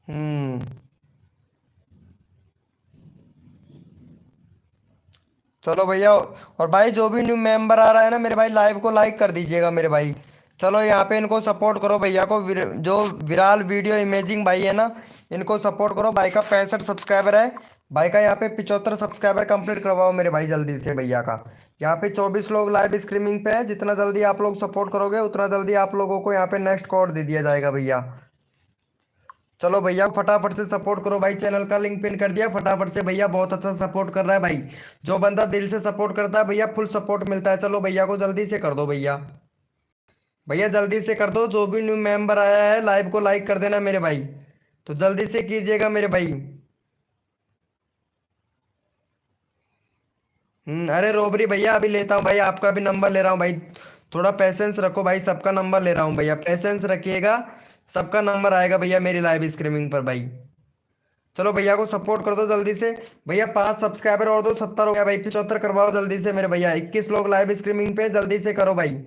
हम्म। चलो भैया, और भाई जो भी न्यू मेंबर आ रहा है ना मेरे भाई, लाइव को लाइक कर दीजिएगा मेरे भाई। चलो यहाँ पे इनको सपोर्ट करो भैया को, जो विराल वीडियो इमेजिंग भाई है ना, इनको सपोर्ट करो। भाई का 65 सब्सक्राइबर है, भाई का यहाँ पे 75 सब्सक्राइबर कंप्लीट करवाओ मेरे भाई जल्दी से भैया का। यहाँ पे 24 लोग लाइव स्ट्रीमिंग पे है। जितना जल्दी आप लोग सपोर्ट करोगे उतना जल्दी आप लोगों को यहाँ पे नेक्स्ट कोड दे दिया जाएगा भैया। चलो भैया फटाफट से सपोर्ट करो भाई, चैनल का लिंक पिन कर दिया फटाफट से भैया। बहुत अच्छा सपोर्ट कर रहा है भाई, जो बंदा दिल से सपोर्ट करता है भैया फुल सपोर्ट मिलता है। चलो भैया को जल्दी से कर दो भैया, भैया जल्दी से कर दो। जो भी न्यू मेंबर आया है लाइव को लाइक कर देना मेरे भाई, तो जल्दी से कीजिएगा मेरे भाई। अरे रोबरी भैया अभी लेता हूँ भाई, आपका भी नंबर ले रहा हूँ भाई। थोड़ा पैसेंस रखो भाई, सबका नंबर ले रहा हूँ भैया, पैसेंस रखिएगा। सबका नंबर आएगा भैया मेरी लाइव स्ट्रीमिंग पर भाई। चलो भैया को सपोर्ट कर दो जल्दी से भैया। 5 सब्सक्राइबर और दो, 70 हो गया भाई। 75 करवाओ जल्दी से मेरे भैया। 21 लोग लाइव स्ट्रीमिंग पे, जल्दी से करो भाई।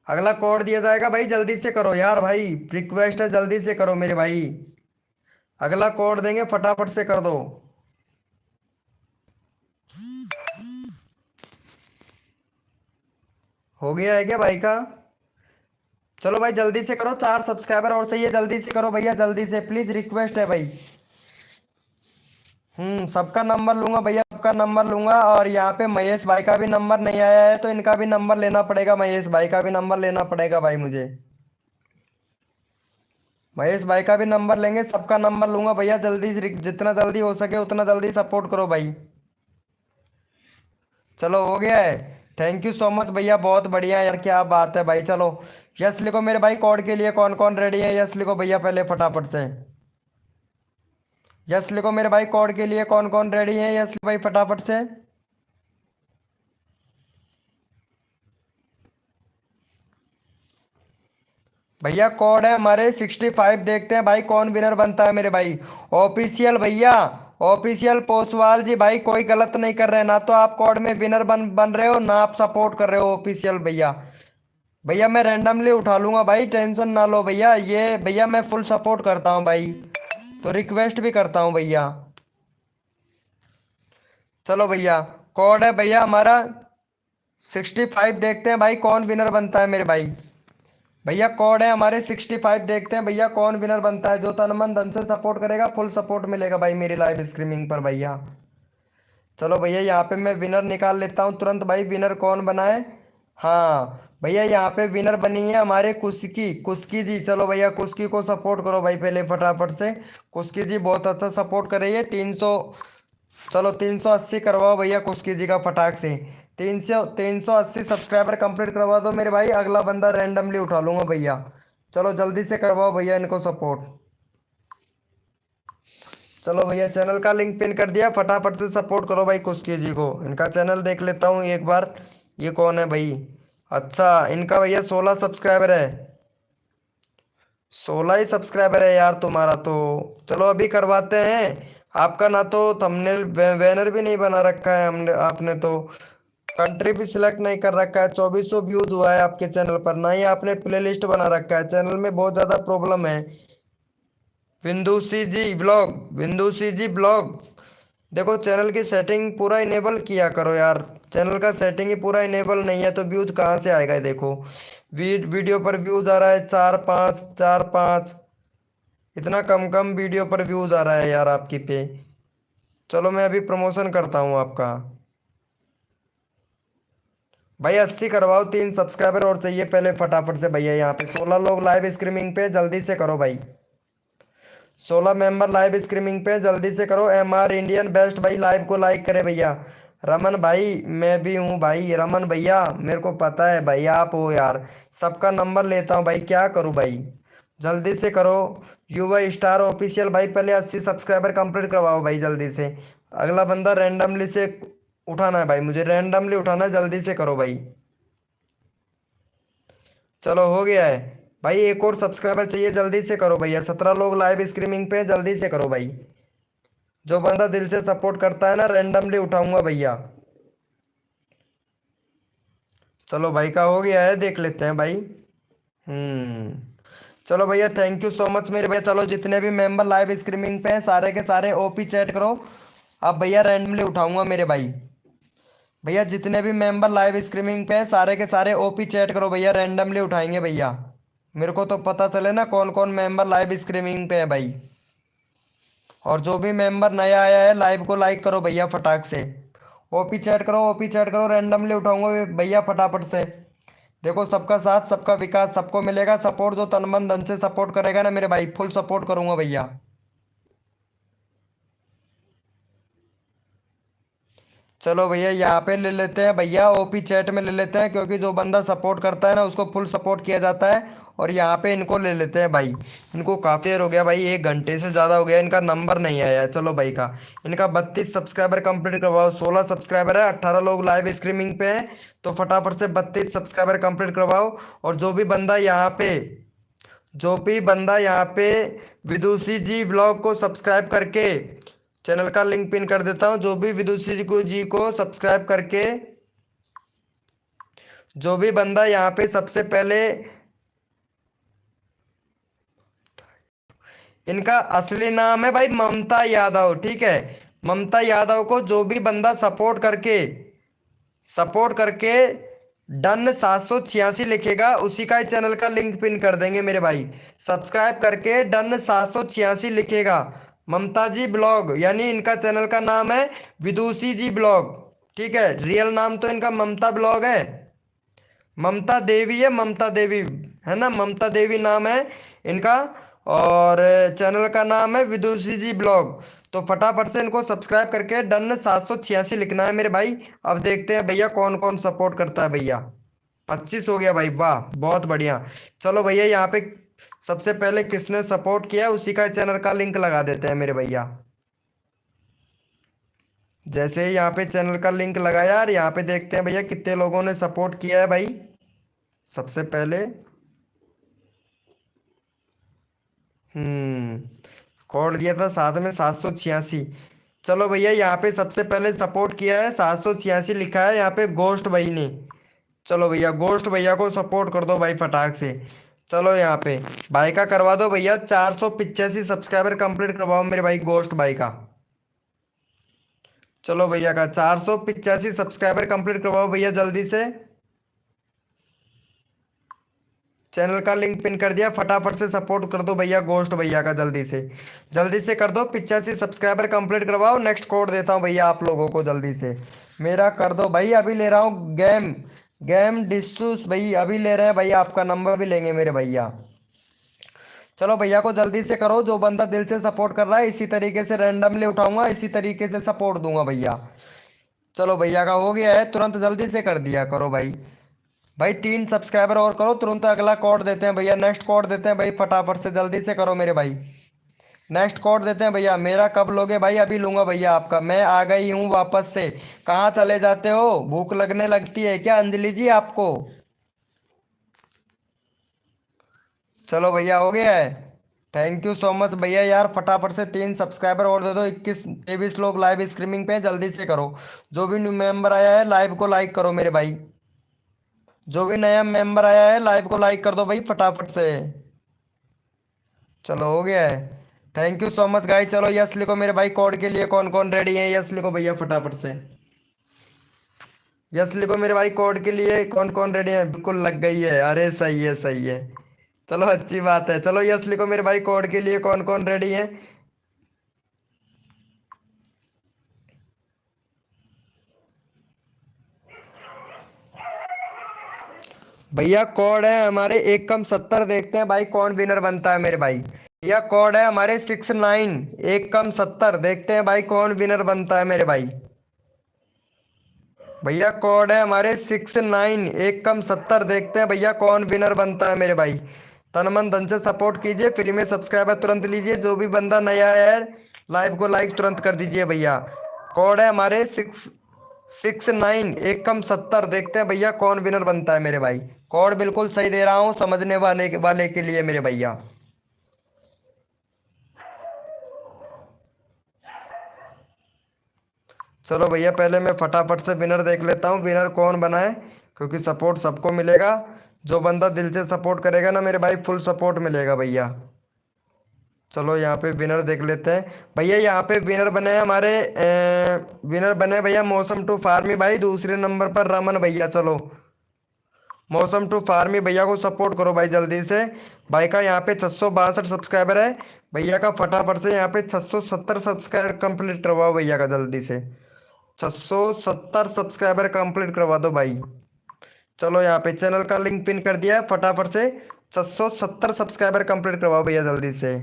अगला कोड दिया जाएगा भाई, जल्दी से करो यार भाई, रिक्वेस्ट है जल्दी से करो मेरे भाई। अगला कोड देंगे फटाफट से कर दो। हो गया है क्या भाई का? चलो भाई जल्दी से करो, 4 सब्सक्राइबर और सही है, जल्दी से करो भैया जल्दी से प्लीज, रिक्वेस्ट है भाई। सबका नंबर लूंगा भैया, सबका नंबर लूंगा। और यहाँ पे महेश भाई का भी नंबर नहीं आया है, तो इनका भी नंबर लेना पड़ेगा। महेश भाई का भी नंबर लेना पड़ेगा भाई मुझे। महेश भाई का भी नंबर लेंगे, सबका नंबर लूंगा भैया जल्दी से, जितना जल्दी हो सके उतना जल्दी सपोर्ट करो भाई। चलो हो गया है, थैंक यू सो मच भैया, बहुत बढ़िया यार, क्या बात है भाई। चलो यस लिखो मेरे भाई, कोड के लिए कौन कौन रेडी है? यस लिखो भैया पहले फटाफट से, यस लिखो मेरे भाई, कोड के लिए कौन कौन रेडी है? यस भाई फटाफट से। भैया कोड है हमारे 65। देखते हैं भाई कौन विनर बनता है मेरे भाई। ऑफिशियल भैया, ऑफिशियल पोसवाल जी भाई, कोई गलत नहीं कर रहे हैं ना, तो आप कोड में विनर बन बन रहे हो ना, आप सपोर्ट कर रहे हो ऑफिशियल भैया। भैया मैं रैंडमली उठा लूंगा भाई, टेंशन ना लो भैया। ये भैया मैं फुल सपोर्ट करता हूँ भाई, तो रिक्वेस्ट भी करता हूँ भैया। चलो भैया कोड है भैया हमारा 65। देखते हैं भाई कौन विनर बनता है मेरे भाई। भैया कोड है हमारे 65। देखते हैं भैया कौन विनर बनता है। जो तन मन धन से सपोर्ट करेगा फुल सपोर्ट मिलेगा भाई मेरी लाइव स्ट्रीमिंग पर भैया। चलो भैया यहाँ पे मैं विनर निकाल लेता हूँ तुरंत भाई। विनर कौन बना है? हाँ भैया यहाँ पे विनर बनी है हमारे कुस्की, कुस्की जी। चलो भैया कुस्की को सपोर्ट करो भाई पहले फटाफट से। कुस्की जी बहुत अच्छा सपोर्ट कर रही है। 300, चलो 380 करवाओ भैया कुस्की जी का फटाक से। 380 सब्सक्राइबर कंप्लीट करवा दो मेरे भाई, अगला बंदा रैंडमली उठा लूंगा भैया। चलो जल्दी से करवाओ भैया इनको सपोर्ट। चलो भैया चैनल का लिंक पिन कर दिया, फटाफट से सपोर्ट करो भाई कुस्की जी को। इनका चैनल देख लेता हूँ एक बार, ये कौन है भाई? अच्छा इनका भैया 16 सब्सक्राइबर है। 16 ही सब्सक्राइबर है यार तुम्हारा तो। चलो अभी करवाते हैं आपका। ना तो थंबनेल बैनर भी नहीं बना रखा है हमने, आपने तो कंट्री भी सिलेक्ट नहीं कर रखा है। 2400 व्यूज हुआ है आपके चैनल पर, ना ही आपने प्लेलिस्ट बना रखा है। चैनल में बहुत ज़्यादा प्रॉब्लम है। विंदुसी जी ब्लॉग, विंदुसी जी ब्लॉग, देखो चैनल की सेटिंग पूरा इनेबल किया करो यार। चैनल का सेटिंग ही पूरा इनेबल नहीं है तो व्यूज कहाँ से आएगा? देखो वीडियो पर व्यूज आ रहा है 4-5, 4-5, इतना कम कम वीडियो पर व्यूज आ रहा है यार आपकी पे। चलो मैं अभी प्रमोशन करता हूँ आपका भाई। 80 करवाओ, 3 सब्सक्राइबर और चाहिए पहले फटाफट से भैया। यहाँ पे 16 लोग लाइव स्ट्रीमिंग पे, जल्दी से करो भाई। 16 मेंबर लाइव स्ट्रीमिंग पे, जल्दी से करो। MR इंडियन बेस्ट भाई लाइव को लाइक करे भैया। रमन भाई मैं भी हूँ भाई, रमन भैया मेरे को पता है भाई आप हो यार। सबका नंबर लेता हूँ भाई, क्या करूँ भाई, जल्दी से करो। युवा स्टार ऑफिशियल भाई, पहले 80 सब्सक्राइबर कंप्लीट करवाओ भाई जल्दी से। अगला बंदा रैंडमली से उठाना है भाई, मुझे रैंडमली उठाना है, जल्दी से करो भाई। चलो हो गया है, भाई एक और सब्सक्राइबर चाहिए, जल्दी से करो भैया। 17 लोग लाइव स्ट्रीमिंग पे, जल्दी से करो भाई। जो बंदा दिल से सपोर्ट करता है ना, रैंडमली उठाऊंगा भैया। चलो भाई का हो गया है, देख लेते हैं भाई। चलो भैया, थैंक यू सो मच मेरे भैया। चलो जितने भी मेंबर लाइव स्ट्रीमिंग पे हैं सारे के सारे ओपी चैट करो। अब भैया रैंडमली उठाऊंगा मेरे भाई। भैया जितने भी मेंबर लाइव स्ट्रीमिंग पे हैं सारे के सारे ओपी चैट करो भैया, रैंडमली उठाएंगे भैया। मेरे को तो पता चले ना कौन कौन मेंबर लाइव स्ट्रीमिंग पे है भाई। और जो भी मेंबर नया आया है लाइव को लाइक करो भैया फटाक से। ओपी चैट करो, ओपी चैट करो, रैंडमली उठाऊंगा भैया फटाफट से। देखो सबका साथ सबका विकास, सबको मिलेगा सपोर्ट। जो तन मन धन से सपोर्ट करेगा ना मेरे भाई, फुल सपोर्ट करूंगा भैया। चलो भैया यहाँ पे ले लेते हैं भैया, ओपी चैट में ले लेते हैं, क्योंकि जो बंदा सपोर्ट करता है ना उसको फुल सपोर्ट किया जाता है। और यहाँ पे इनको ले लेते हैं भाई। इनको काफ़ी देर हो गया भाई, 1 घंटे से ज़्यादा हो गया, इनका नंबर नहीं आया है। चलो भाई का इनका 32 सब्सक्राइबर कंप्लीट करवाओ। 16 सब्सक्राइबर है, 18 लोग लाइव स्ट्रीमिंग पे हैं, तो फटाफट से 32 सब्सक्राइबर कंप्लीट करवाओ। और जो भी बंदा यहाँ पे विदुषी जी ब्लॉग को सब्सक्राइब करके, चैनल का लिंक पिन कर देता हूँ। जो भी विदुषी जी को सब्सक्राइब करके, जो भी बंदा यहाँ पे सबसे पहले, इनका असली नाम है भाई ममता यादव, ठीक है। ममता यादव को जो भी बंदा सपोर्ट करके डन 786 लिखेगा, उसी का ही चैनल का लिंक पिन कर देंगे मेरे भाई। सब्सक्राइब करके डन 786 लिखेगा, ममता जी ब्लॉग, यानी इनका चैनल का नाम है विदुषी जी ब्लॉग, ठीक है। रियल नाम तो इनका ममता ब्लॉग है, ममता देवी है, ममता देवी है ना, ममता देवी नाम है इनका। और चैनल का नाम है विदुषी जी ब्लॉग। तो फटाफट से इनको सब्सक्राइब करके डन 786 लिखना है मेरे भाई। अब देखते हैं भैया कौन कौन सपोर्ट करता है भैया। 25 हो गया भाई, वाह बहुत बढ़िया। चलो भैया यहाँ पे सबसे पहले किसने सपोर्ट किया उसी का चैनल का लिंक लगा देते हैं मेरे भैया। जैसे ही यहाँ पे चैनल का लिंक लगाया यार, यहाँ पे देखते हैं भैया कितने लोगों ने सपोर्ट किया है भाई। सबसे पहले कोड दिया था साथ में 786। चलो भैया यहाँ पे सबसे पहले सपोर्ट किया है, 786 लिखा है यहाँ पे गोस्ट भाई ने। चलो भैया गोस्ट भैया को सपोर्ट कर दो भाई फटाक से। चलो यहाँ पे भाई का करवा दो भैया, 485 सब्सक्राइबर कंप्लीट करवाओ मेरे भाई गोस्ट भाई का। चलो भैया का 485 सब्सक्राइबर कंप्लीट करवाओ भैया जल्दी से। चैनल का लिंक पिन कर दिया, फटाफट से सपोर्ट कर दो भैया गोस्ट भैया का, जल्दी से कर दो। 85 सब्सक्राइबर कंप्लीट करवाओ। नेक्स्ट कोड देता हूँ भैया आप लोगों को, जल्दी से मेरा कर दो भाई। अभी ले रहा हूँ गेम डिस्टूस भाई, अभी ले रहे हैं भैया, आपका नंबर भी लेंगे मेरे भैया। चलो भैया को जल्दी से करो, जो बंदा दिल से सपोर्ट कर रहा है इसी तरीके से रैंडमली उठाऊंगा, इसी तरीके से सपोर्ट दूंगा भैया। चलो भैया का हो गया है, तुरंत जल्दी से कर दिया करो भाई। भाई 3 सब्सक्राइबर और करो, तुरंत अगला कोड देते हैं भैया, नेक्स्ट कोड देते हैं भाई, फटाफट से जल्दी से करो मेरे भाई। नेक्स्ट कोड देते हैं भैया। मेरा कब लोगे भाई? अभी लूंगा भैया आपका। मैं आ गई हूँ वापस से। कहाँ चले जाते हो? भूख लगने लगती है क्या अंजलि जी आपको? चलो भैया हो गया है, थैंक यू सो मच भैया यार। फटाफट से 3 सब्सक्राइबर और दे दो। 21-23 लोग लाइव स्ट्रीमिंग पे हैं, जल्दी से करो। जो भी न्यू मेंबर आया है लाइव को लाइक करो मेरे भाई। जो भी नया मेंबर आया है लाइव को लाइक कर दो भाई फटाफट से। चलो हो गया है, thank you so much guys. चलो यस लिखो मेरे भाई, कोड के लिए कौन कौन रेडी है? यस लिखो भैया फटाफट से, यस लिखो मेरे भाई, कोड के लिए कौन कौन रेडी है? बिल्कुल लग गई है, अरे सही है सही है, चलो अच्छी बात है। चलो यस लिखो मेरे भाई, कोड के लिए कौन कौन रेडी है? भैया कोड है हमारे 1 कम 70। देखते हैं भाई कौन विनर बनता है मेरे भाई। भैया कोड है हमारे 69 1 कम 70। देखते हैं भाई कौन विनर बनता है मेरे भाई। भैया कोड है हमारे 69 1 कम 70। देखते हैं भैया कौन विनर बनता है मेरे भाई। तन मन धन से सपोर्ट कीजिए, फ्री में सब्सक्राइबर तुरंत लीजिए। जो भी बंदा नया है लाइव को लाइक तुरंत कर दीजिए भैया। कोड है हमारे 69 1 कम 70। देखते हैं भैया कौन विनर बनता है मेरे भाई। कोड बिल्कुल सही दे रहा हूँ समझने वाले के लिए मेरे भैया। चलो भैया पहले मैं फटाफट से विनर देख लेता हूँ, विनर कौन बना है, क्योंकि सपोर्ट सबको मिलेगा। जो बंदा दिल से सपोर्ट करेगा ना मेरे भाई, फुल सपोर्ट मिलेगा भैया। चलो यहाँ पे विनर देख लेते हैं भैया। यहाँ पे विनर बने हैं हमारे विनर बने भैया मौसम टू फार्मी भाई, दूसरे नंबर पर रमन भैया। चलो मौसम टू फार्मी भैया को सपोर्ट करो भाई जल्दी से। भाई का यहाँ पे 662 सब्सक्राइबर है, भैया का फटाफट से यहाँ पे 670 सब्सक्राइबर कंप्लीट करवाओ भैया का जल्दी से। 670 सब्सक्राइबर कंप्लीट करवा दो भाई। चलो यहाँ पे चैनल का लिंक पिन कर दिया है, फटाफट से 670 सब्सक्राइबर कंप्लीट करवाओ भैया जल्दी से।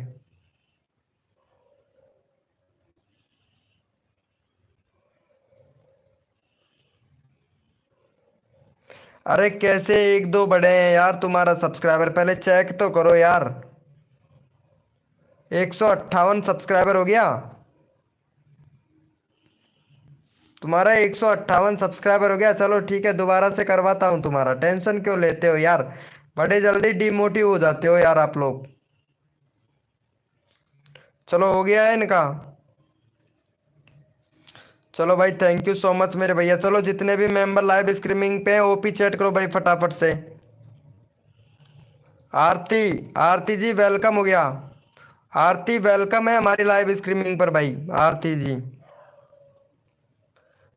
अरे कैसे एक दो बढ़े हैं यार तुम्हारा सब्सक्राइबर, पहले चेक तो करो यार। 158 सब्सक्राइबर हो गया तुम्हारा, 158 सब्सक्राइबर हो गया। चलो ठीक है, दोबारा से करवाता हूँ तुम्हारा, टेंशन क्यों लेते हो यार, बड़े जल्दी डिमोटिव हो जाते हो यार आप लोग। चलो हो गया है इनका। चलो भाई थैंक यू सो मच मेरे भैया। चलो जितने भी मेंबर लाइव स्ट्रीमिंग पे हैं ओपी चैट करो भाई फटाफट से। आरती, आरती जी वेलकम हो गया। आरती वेलकम है हमारी लाइव स्ट्रीमिंग पर भाई, आरती जी।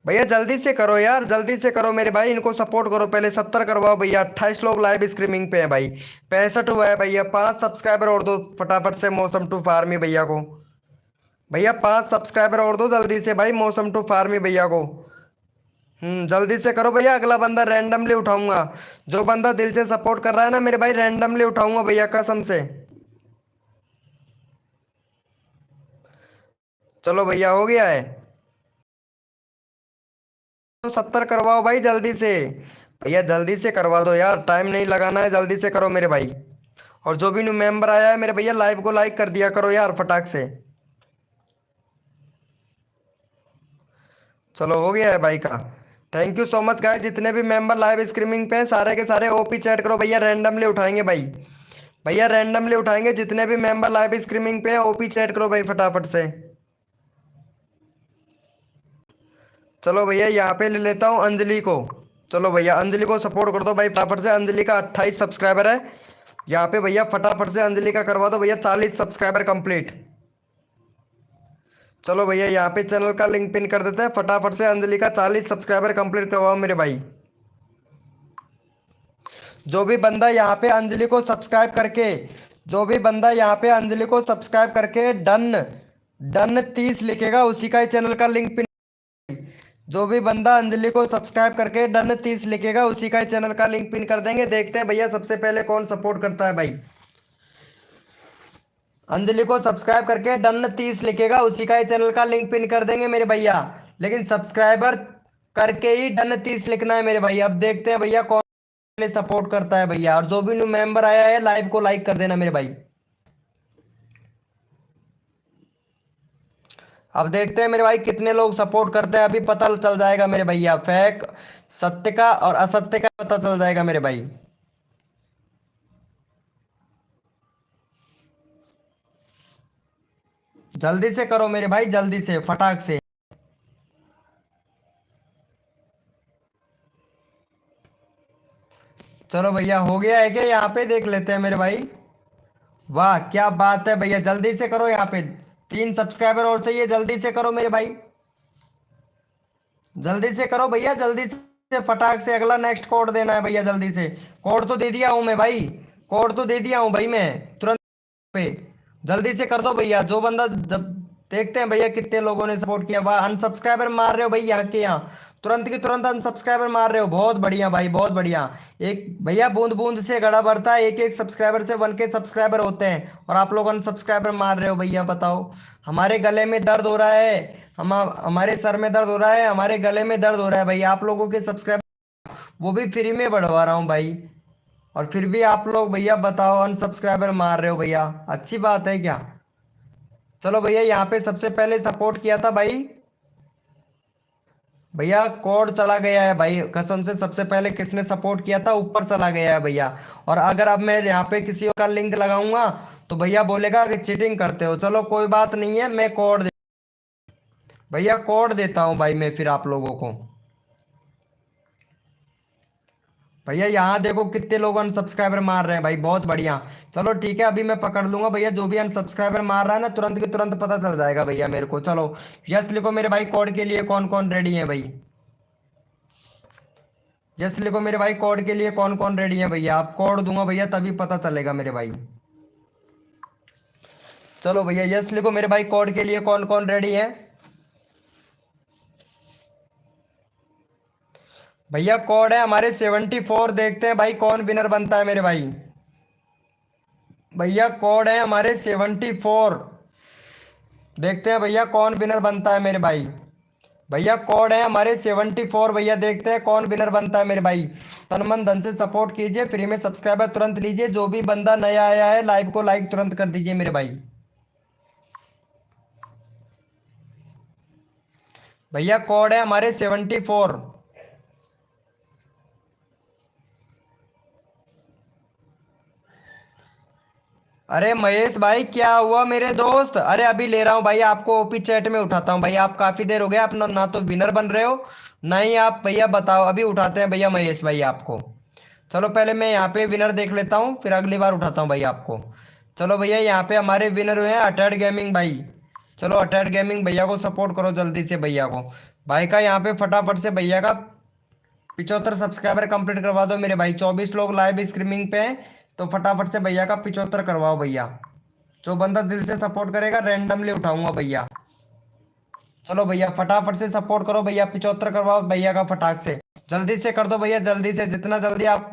भैया जल्दी से करो यार, जल्दी से करो मेरे भाई, इनको सपोर्ट करो, पहले 70 करवाओ भैया। 28 लोग लाइव स्ट्रीमिंग पे हैं भाई, 65 हुआ है भैया। 5 सब्सक्राइबर और दो फटाफट से मौसम टू फार्मी भैया को। भैया 5 सब्सक्राइबर और दो जल्दी से भाई मौसम टू फार्मी भैया को। जल्दी से करो भैया, अगला बंदा रैंडमली उठाऊंगा। जो बंदा दिल से सपोर्ट कर रहा है ना मेरे भाई, रैंडमली उठाऊंगा भैया कसम से। चलो भैया हो गया है, तो 70 करवाओ भाई जल्दी से। भैया जल्दी से करवा दो यार, टाइम नहीं लगाना है, जल्दी से करो मेरे भाई। और जो भी न्यू मेंबर आया है मेरे भैया, लाइव को लाइक कर दिया करो यार फटाक से। चलो हो गया है भाई का। Thank you so much guys, जितने भी मेंबर लाइव स्ट्रीमिंग पे हैं सारे के सारे ओपी चैट करो भैया, रैंडमली उठाएंगे भाई। भैया रैंडमली उठाएंगे, जितने भी मेंबर लाइव स्ट्रीमिंग पे हैं ओपी चैट करो भाई फटाफट से। चलो भैया यहाँ पे ले लेता हूँ अंजलि को। चलो भैया अंजलि को सपोर्ट कर दो भाई फटाफट से। अंजलि का 28 सब्सक्राइबर है यहाँ पे भैया, फटाफट से अंजलि का करवा दो भैया 40 सब्सक्राइबर कंप्लीट। चलो भैया यहाँ पे चैनल का लिंक पिन कर देते हैं, फटाफट से अंजलि का 40 सब्सक्राइबर कंप्लीट करवाओ मेरे भाई। जो भी बंदा यहाँ पे अंजलि को सब्सक्राइब करके, जो भी बंदा यहाँ पे अंजलि को सब्सक्राइब करके डन डन 30 लिखेगा उसी का ही चैनल का लिंक पिन। जो भी बंदा अंजलि को सब्सक्राइब करके डन 30 लिखेगा उसी का ही चैनल का लिंक पिन कर देंगे। देखते हैं भैया सबसे पहले कौन सपोर्ट करता है भाई। अंजलि को सब्सक्राइब करके डन 30 लिखेगा उसी का ही चैनल का लिंक पिन कर देंगे मेरे भैया, लेकिन सब्सक्राइबर करके ही डन 30 लिखना है मेरे भैया। अब देखते हैं भैया कौन सपोर्ट करता है भैया। और जो भी न्यू मेंबर आया है लाइव को लाइक कर देना मेरे भाई। अब देखते हैं मेरे भाई कितने लोग सपोर्ट करते हैं, अभी पता चल जाएगा मेरे भैया। फेक सत्य का और असत्य का पता चल जाएगा मेरे भाई। जल्दी से करो मेरे भाई, जल्दी से फटाक से। चलो भैया हो गया है क्या, यहाँ पे देख लेते हैं मेरे भाई। वाह क्या बात है भैया, जल्दी से करो, यहाँ पे 3 सब्सक्राइबर और चाहिए, जल्दी से करो मेरे भाई, जल्दी से करो भैया, जल्दी से फटाक से। अगला नेक्स्ट कोड देना है भैया जल्दी से। कोड तो दे दिया हूं मैं भाई, कोड तो दे दिया हूं भाई मैं तुरंत पे। जल्दी से कर दो भैया। जो बंदा जब देखते हैं भैया कितने लोगों ने सपोर्ट किया। वाह अनसब्सक्राइबर मार रहे हो भाई, यहाँ के यहाँ तुरंत की तुरंत अनसब्सक्राइबर मार रहे हो, बहुत बढ़िया भाई बहुत बढ़िया। एक भैया बूंद बूंद से घड़ा भरता है, एक एक सब्सक्राइबर से 1K सब्सक्राइबर होते हैं और आप लोग अनसब्सक्राइबर मार रहे हो भैया। बताओ, हमारे गले में दर्द हो रहा है, हमारे सर में दर्द हो रहा है, हमारे गले में दर्द हो रहा है भाई। आप लोगों के सब्सक्राइबर वो भी फ्री में बढ़वा रहा हूँ भाई, और फिर भी आप लोग भैया बताओ अनसब्सक्राइबर मार रहे हो भैया, अच्छी बात है क्या। चलो भैया यहाँ पे सबसे पहले सपोर्ट किया था भाई भैया कोड चला गया है भाई, कसम से सबसे पहले किसने सपोर्ट किया था ऊपर चला गया है भैया। और अगर अब मैं यहाँ पे किसी और का लिंक लगाऊंगा तो भैया बोलेगा कि चीटिंग करते हो। चलो कोई बात नहीं है, मैं कोड भैया कोड देता हूँ भाई मैं फिर आप लोगों को। भैया यहाँ देखो कितने लोग अनसब्सक्राइबर मार रहे हैं भाई, बहुत बढ़िया। चलो ठीक है, अभी मैं पकड़ लूंगा भैया, जो भी अनसब्सक्राइबर मार रहा है ना तुरंत के तुरंत पता चल जाएगा भैया मेरे को। चलो यस लिखो मेरे भाई, कोड के लिए कौन कौन रेडी है भाई। यस लिखो मेरे भाई, कोड के लिए कौन कौन रेडी है भैया। आप कोड दूंगा भैया तभी पता चलेगा मेरे भाई। चलो भैया यस लिखो मेरे भाई, कोड के लिए कौन कौन रेडी है। भैया कोड है हमारे 74, देखते हैं भाई कौन विनर बनता है मेरे भाई। भैया कोड है हमारे 74, देखते हैं भैया कौन विनर बनता है मेरे भाई। भैया कोड है हमारे 74 भैया, देखते हैं कौन विनर बनता है मेरे भाई। तन मन धन से सपोर्ट कीजिए, फ्री में सब्सक्राइबर तुरंत लीजिए। जो भी बंदा नया आया है लाइव को लाइक तुरंत कर दीजिए मेरे भाई। भैया कोड है हमारे 74। अरे महेश भाई क्या हुआ मेरे दोस्त? अरे अभी ले रहा हूँ भाई, आपको ओपी चैट में उठाता हूँ भाई। आप काफी देर हो गया, आप ना तो विनर बन रहे हो ना ही आप भैया। बताओ अभी उठाते हैं भैया महेश भाई आपको। चलो पहले मैं यहाँ पे विनर देख लेता हूँ, फिर अगली बार उठाता हूँ भाई आपको। चलो भैया यहाँ पे हमारे विनर हुए हैं अटैड गेमिंग भाई। चलो अटैड गेमिंग भैया को सपोर्ट करो जल्दी से भैया को। भाई का यहाँ पे फटाफट से भैया का 75 सब्सक्राइबर कंप्लीट करवा दो मेरे भाई। 24 लोग लाइव स्ट्रीमिंग पे हैं, तो फटाफट से भैया का 75 करवाओ भैया। जो बंदा दिल से सपोर्ट करेगा रैंडमली उठाऊंगा भैया। चलो भैया फटाफट से सपोर्ट करो भैया, 75 करवाओ भैया का फटाक से। जल्दी से कर दो भैया, जल्दी से, जितना जल्दी आप।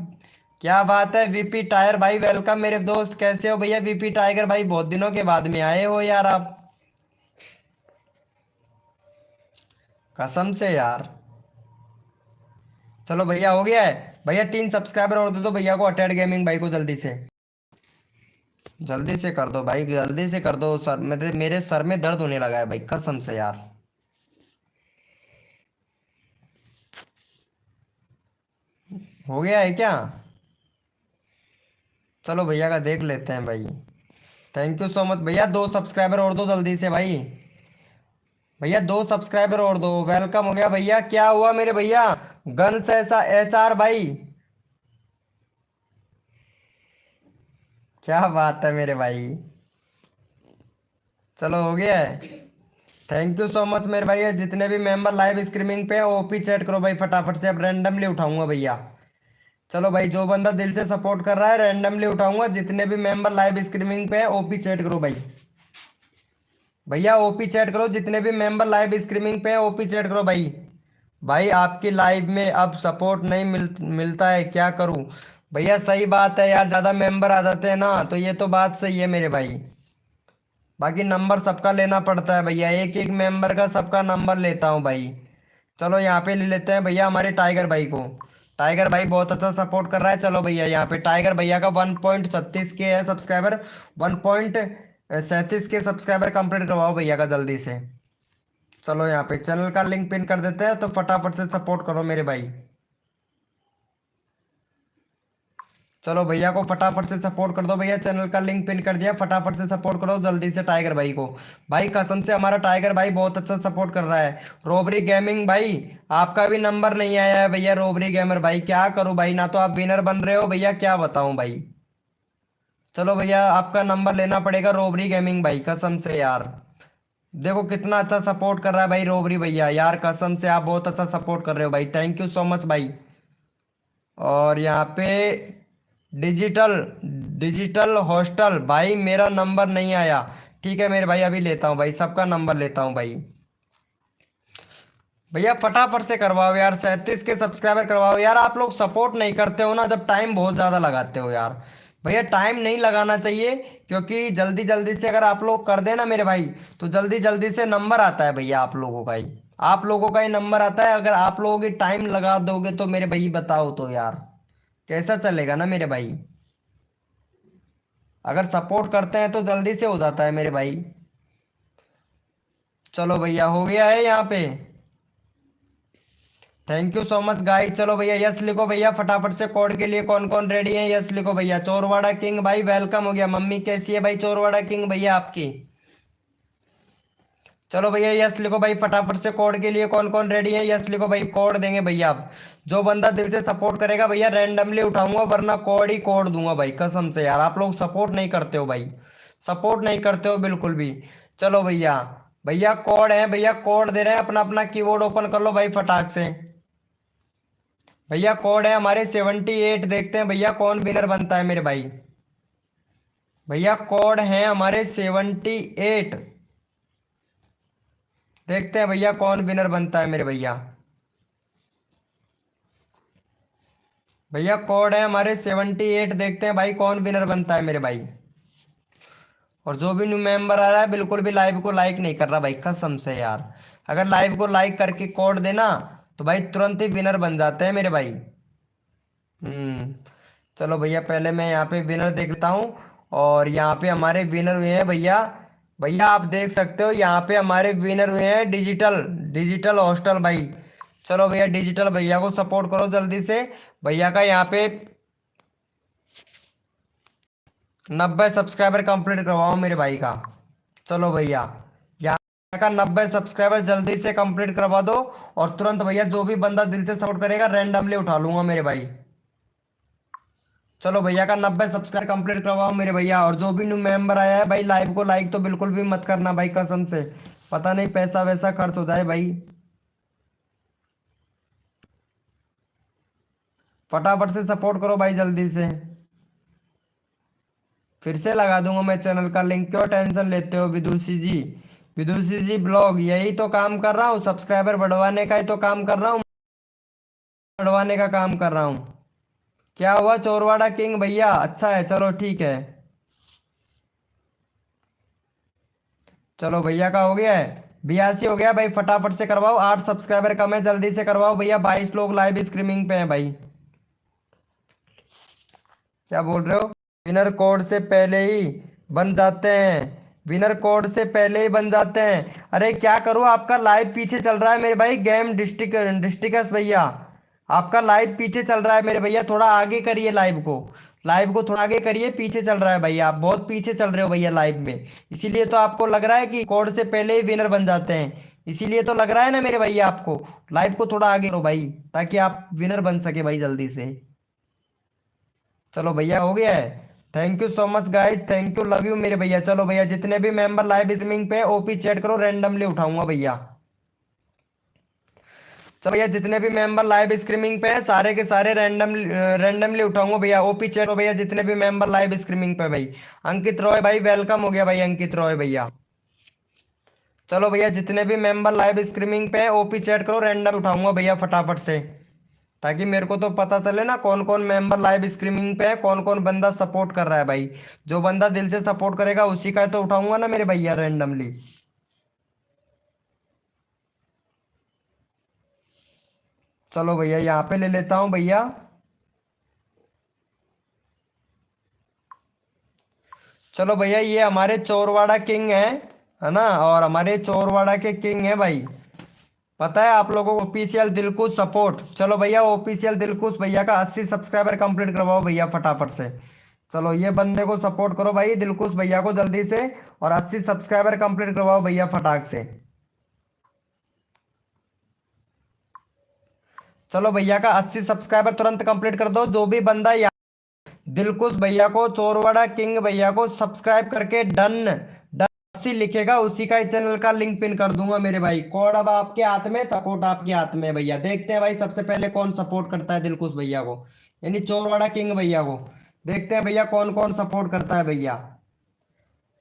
क्या बात है वीपी टायर भाई, वेलकम मेरे दोस्त। कैसे हो भैया वीपी टाइगर भाई? बहुत दिनों के बाद में आए हो यार आप, कसम से यार। चलो भैया हो गया है भैया, 3 सब्सक्राइबर और दे दो भैया को, अटैड गेमिंग भाई को। जल्दी से जल्दी से कर दो भाई, जल्दी से कर दो। सर मेरे सर में दर्द होने लगा है भाई, कसम से यार। हो गया है क्या? चलो भैया का देख लेते हैं भाई। थैंक यू सो मच भैया, 2 सब्सक्राइबर और दो जल्दी से भाई। भैया 2 सब्सक्राइबर और दो, वेलकम हो गया भैया। क्या हुआ मेरे भैया? गन्स ऐसा एचआर भाई, क्या बात है मेरे भाई। चलो हो गया है। थैंक यू सो मच मेरे भाई। जितने भी मेंबर लाइव स्ट्रीमिंग पे हैं ओपी चैट करो भाई फटाफट से, अब रैंडमली उठाऊंगा भैया। चलो भाई जो बंदा दिल से सपोर्ट कर रहा है रैंडमली उठाऊंगा। जितने भी मेंबर लाइव स्ट्रीमिंग पे हैं ओपी चैट करो भाई। भैया ओपी चैट करो, जितने भी मेंबर लाइव स्ट्रीमिंग पे हैं ओपी चैट करो भाई। भाई आपकी लाइव में अब सपोर्ट नहीं मिलता है, क्या करूं? भैया सही बात है यार, ज़्यादा मेंबर आ जाते हैं ना, तो ये तो बात सही है मेरे भाई। बाकी नंबर सबका लेना पड़ता है भैया, एक एक मेंबर का सबका नंबर लेता हूँ भाई। चलो यहाँ पे ले लेते हैं भैया हमारे टाइगर भाई को। टाइगर भाई बहुत अच्छा सपोर्ट कर रहा है। चलो भैया यहाँ पे टाइगर भैया का 1.36 के है सब्सक्राइबर, 1.37 के सब्सक्राइबर कंप्लीट करवाओ भैया का जल्दी से। चलो यहाँ पे चैनल का लिंक पिन कर देते हैं, तो फटाफट से सपोर्ट करो मेरे भाई। चलो भैया को फटाफट से सपोर्ट कर दो भैया, चैनल का लिंक पिन कर दिया, फटाफट से सपोर्ट करो जल्दी से टाइगर भाई को। भाई कसम से हमारा टाइगर भाई बहुत अच्छा सपोर्ट कर रहा है। रोबरी गेमिंग भाई आपका भी नंबर नहीं आया है भैया। रोबरी गेमर भाई क्या करूं भाई, ना तो आप विनर बन रहे हो भैया, क्या बताऊं भाई। चलो भैया आपका नंबर लेना पड़ेगा रोबरी गेमिंग भाई, कसम से यार। देखो कितना अच्छा सपोर्ट कर रहा है भाई रोबरी भैया, यार कसम से आप बहुत अच्छा सपोर्ट कर रहे हो भाई, थैंक यू सो मच भाई। और यहाँ पे डिजिटल डिजिटल हॉस्टल भाई मेरा नंबर नहीं आया। ठीक है मेरे भाई, अभी लेता हूँ भाई, सबका नंबर लेता हूँ भाई। भैया फटाफट से करवाओ यार, 37 के सब्सक्राइबर करवाओ यार। आप लोग सपोर्ट नहीं करते हो ना, जब टाइम बहुत ज़्यादा लगाते हो यार। भैया टाइम नहीं लगाना चाहिए, क्योंकि जल्दी जल्दी से अगर आप लोग कर देना मेरे भाई, तो जल्दी जल्दी से नंबर आता है भैया आप लोगों का ही। आप लोगों का ही नंबर आता है। अगर आप लोगों की टाइम लगा दोगे तो मेरे भाई बताओ तो यार कैसा चलेगा ना मेरे भाई। अगर सपोर्ट करते हैं तो जल्दी से हो जाता है मेरे भाई। चलो भैया हो गया है यहाँ पे। Thank you so much guys. चलो भैया यस लिखो भैया फटाफट से। कोड के लिए कौन कौन रेडी है? यस लिखो भैया। चोरवाड़ा किंग भाई वेलकम हो गया। मम्मी कैसी है भाई चोरवाड़ा किंग भैया आपकी? चलो भैया यस लिखो भाई फटाफट से। कोड के लिए कौन कौन रेडी है? यस लिखो भाई। कोड देंगे भैया आप। जो बंदा दिल से सपोर्ट करेगा भैया रैंडमली उठाऊंगा, वरना कोड ही कोड दूंगा भाई कसम से। यार आप लोग सपोर्ट नहीं करते हो भाई, सपोर्ट नहीं करते हो बिल्कुल भी। चलो भैया, भैया कोड है भैया, कोड दे रहे हैं। अपना अपना कीबोर्ड ओपन कर लो भाई फटाक से। भैया कोड है हमारे 78। देखते हैं भैया कौन विनर बनता है मेरे भाई। भैया कोड है हमारे 78। देखते हैं भैया कौन विनर बनता है मेरे भैया। भैया कोड है हमारे 78। देखते हैं भाई कौन विनर बनता है मेरे भाई। और जो भी न्यू मेंबर आ रहा है बिल्कुल भी लाइव को लाइक नहीं कर रहा भाई कसम से यार। अगर लाइव को लाइक करके कोड देना तो भाई तुरंत ही विनर बन जाते हैं मेरे भाई। चलो भैया पहले मैं यहाँ पे विनर देख लेता हूँ। और यहाँ पे हमारे विनर हुए हैं भैया। भैया आप देख सकते हो यहाँ पे हमारे विनर हुए हैं डिजिटल डिजिटल हॉस्टल भाई। चलो भैया डिजिटल भैया को सपोर्ट करो जल्दी से। भैया का यहाँ पे 90 सब्सक्राइबर कंप्लीट करवाओ मेरे भाई का। चलो भैया यहाँ का 90 सब्सक्राइबर जल्दी से कंप्लीट करवा दो। और तुरंत भैया जो भी बंदा दिल से सपोर्ट करेगा रैंडमली उठा लूंगा मेरे भाई। चलो भैया का 90 सब्सक्राइब कंप्लीट करवाओ मेरे भैया। और जो भी न्यू मेंबर आया है भाई लाइव को लाइक तो बिल्कुल भी मत करना भाई कसम से, पता नहीं पैसा वैसा खर्च हो जाए भाई। फटाफट से सपोर्ट करो भाई जल्दी से। फिर से लगा दूंगा मैं चैनल का लिंक, क्यों टेंशन लेते हो विदुषी जी? विदुषी जी ब्लॉग यही तो काम कर रहा हूँ, सब्सक्राइबर बढ़वाने का ही तो काम कर रहा हूँ, बढ़वाने का काम कर रहा हूँ। क्या हुआ चोरवाड़ा किंग भैया? अच्छा है चलो ठीक है। चलो भैया का हो गया है 82 हो गया भाई। फटाफट से करवाओ, 8 सब्सक्राइबर कम है जल्दी से करवाओ भैया। 22 लोग लाइव स्ट्रीमिंग पे हैं भाई। क्या बोल रहे हो? विनर कोड से पहले ही बन जाते हैं, विनर कोड से पहले ही बन जाते हैं। अरे क्या करूं, आपका लाइव पीछे चल रहा है मेरे भाई। गेम डिस्ट्रिक्ट्स भैया आपका लाइव पीछे चल रहा है मेरे भैया। थोड़ा आगे करिए लाइव को, लाइव को थोड़ा आगे करिए, पीछे चल रहा है भैया। आप बहुत पीछे चल रहे हो भैया लाइव में, इसीलिए तो आपको लग रहा है कि कोड से पहले ही विनर बन जाते हैं। इसीलिए तो लग रहा है ना मेरे भैया आपको। लाइव को थोड़ा आगे करो भाई ताकि आप विनर बन सके भाई जल्दी से। चलो भैया हो गया है। Thank you so much guys, thank you, love you मेरे भैया। चलो भैया जितने भी मेंबर लाइव स्ट्रीमिंग पे ओपी चैट करो, रैंडमली उठाऊंगा भैया। चलो भैया जितने भी मेंबर लाइव स्ट्रीमिंग पे हैं सारे के सारे रैंडमली उठाऊंगा भैया। ओपी चैट हो भैया जितने भी मेंबर लाइव स्ट्रीमिंग पे भाई। अंकित रॉय भाई वेलकम हो गया भाई, अंकित रॉय भैया। चलो भैया जितने भी मेंबर लाइव स्ट्रीमिंग पे हैं ओपी चैट करो, रैंडम उठाऊंगा भैया फटाफट से, ताकि मेरे को तो पता चले ना कौन कौन मेंबर लाइव स्ट्रीमिंग पे है, कौन कौन बंदा सपोर्ट कर रहा है भाई। जो बंदा दिल से सपोर्ट करेगा उसी का तो उठाऊंगा ना मेरे भैया रैंडमली। चलो भैया यहाँ पे ले लेता हूँ भैया। चलो भैया ये हमारे चोरवाड़ा किंग है ना, और हमारे चोरवाड़ा के किंग है भाई। पता है आप लोगों को ऑफिशियल दिलकुश सपोर्ट। चलो भैया ऑफिशियल दिलकुश भैया का 80 सब्सक्राइबर कंप्लीट करवाओ भैया फटाफट से। चलो ये बंदे को सपोर्ट करो भाई दिलकुश भैया को जल्दी से, और 80 सब्सक्राइबर कंप्लीट करवाओ भैया फटाक से। चलो भैया का 80 सब्सक्राइबर तुरंत कंप्लीट कर दो। जो भी बंदा दिलकुश भैया को, चोरवाड़ा किंग भैया को सब्सक्राइब करके डन डन 80 लिखेगा उसी का ही चैनल का लिंक पिन कर दूंगा मेरे भाई। कोड अब आपके हाथ में, सपोर्ट आपके हाथ में भैया। देखते हैं भाई सबसे पहले कौन सपोर्ट करता है दिलकुश भैया को, यानी चोरवाड़ा किंग भैया को। देखते हैं भैया कौन कौन सपोर्ट करता है भैया।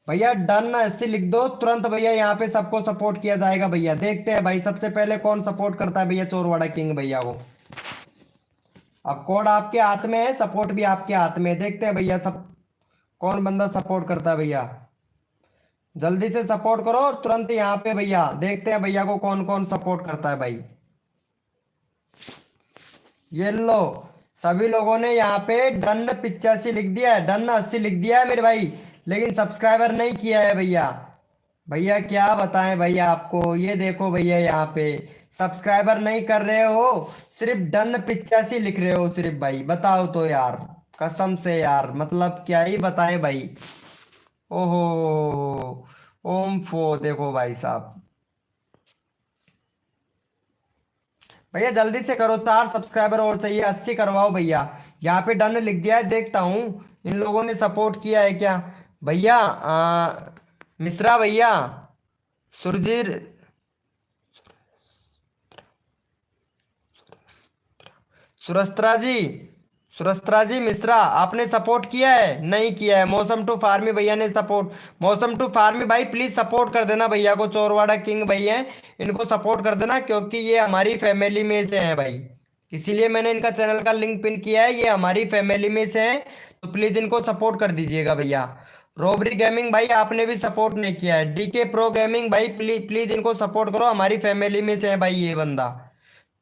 भैया डन 80 लिख दो तुरंत भैया, यहाँ पे सबको सपोर्ट किया जाएगा भैया। देखते हैं भाई सबसे पहले कौन सपोर्ट करता है भैया चोरवाड़ा किंग भैया को। अब कोड आपके हाथ में है, सपोर्ट भी आपके हाथ में है। देखते हैं भैया सब कौन बंदा सपोर्ट करता है भैया। जल्दी से सपोर्ट करो और तुरंत यहाँ पे भैया देखते हैं भैया को कौन कौन सपोर्ट करता है भाई। ये लो सभी लोगों ने यहाँ पे डन 85 लिख दिया है, डन 80 लिख दिया है मेरे भाई, लेकिन सब्सक्राइबर नहीं किया है भैया। भैया क्या बताएं भैया आपको, ये देखो भैया यहाँ पे सब्सक्राइबर नहीं कर रहे हो, सिर्फ डन 85 लिख रहे हो सिर्फ भाई, बताओ तो यार, कसम से यार, मतलब क्या ही बताएं भाई। ओहो, ओम फो देखो भाई साहब, भैया जल्दी से करो, 4 सब्सक्राइबर और चाहिए, 80 करवाओ भैया। यहाँ पे डन लिख दिया है, देखता हूँ इन लोगों ने सपोर्ट किया है क्या। भैया मिश्रा भैया, सुरजीर, सुरस्त्रा जी, सुरस्त्रा जी मिश्रा, आपने सपोर्ट किया है? नहीं किया है। मौसम टू फार्मी भैया ने सपोर्ट, मौसम टू फार्मी भाई प्लीज सपोर्ट कर देना भैया को, चोरवाड़ा किंग भैया हैं, इनको सपोर्ट कर देना क्योंकि ये हमारी फैमिली में से हैं भाई, इसीलिए मैंने इनका चैनल का लिंक पिन किया है, ये हमारी फैमिली में से हैं, तो प्लीज इनको सपोर्ट कर दीजिएगा भैया। रोबरी गेमिंग भाई आपने भी सपोर्ट नहीं किया है, डीके प्रो गेमिंग भाई प्लीज प्लीज इनको सपोर्ट करो, हमारी फैमिली में से है भाई ये बंदा,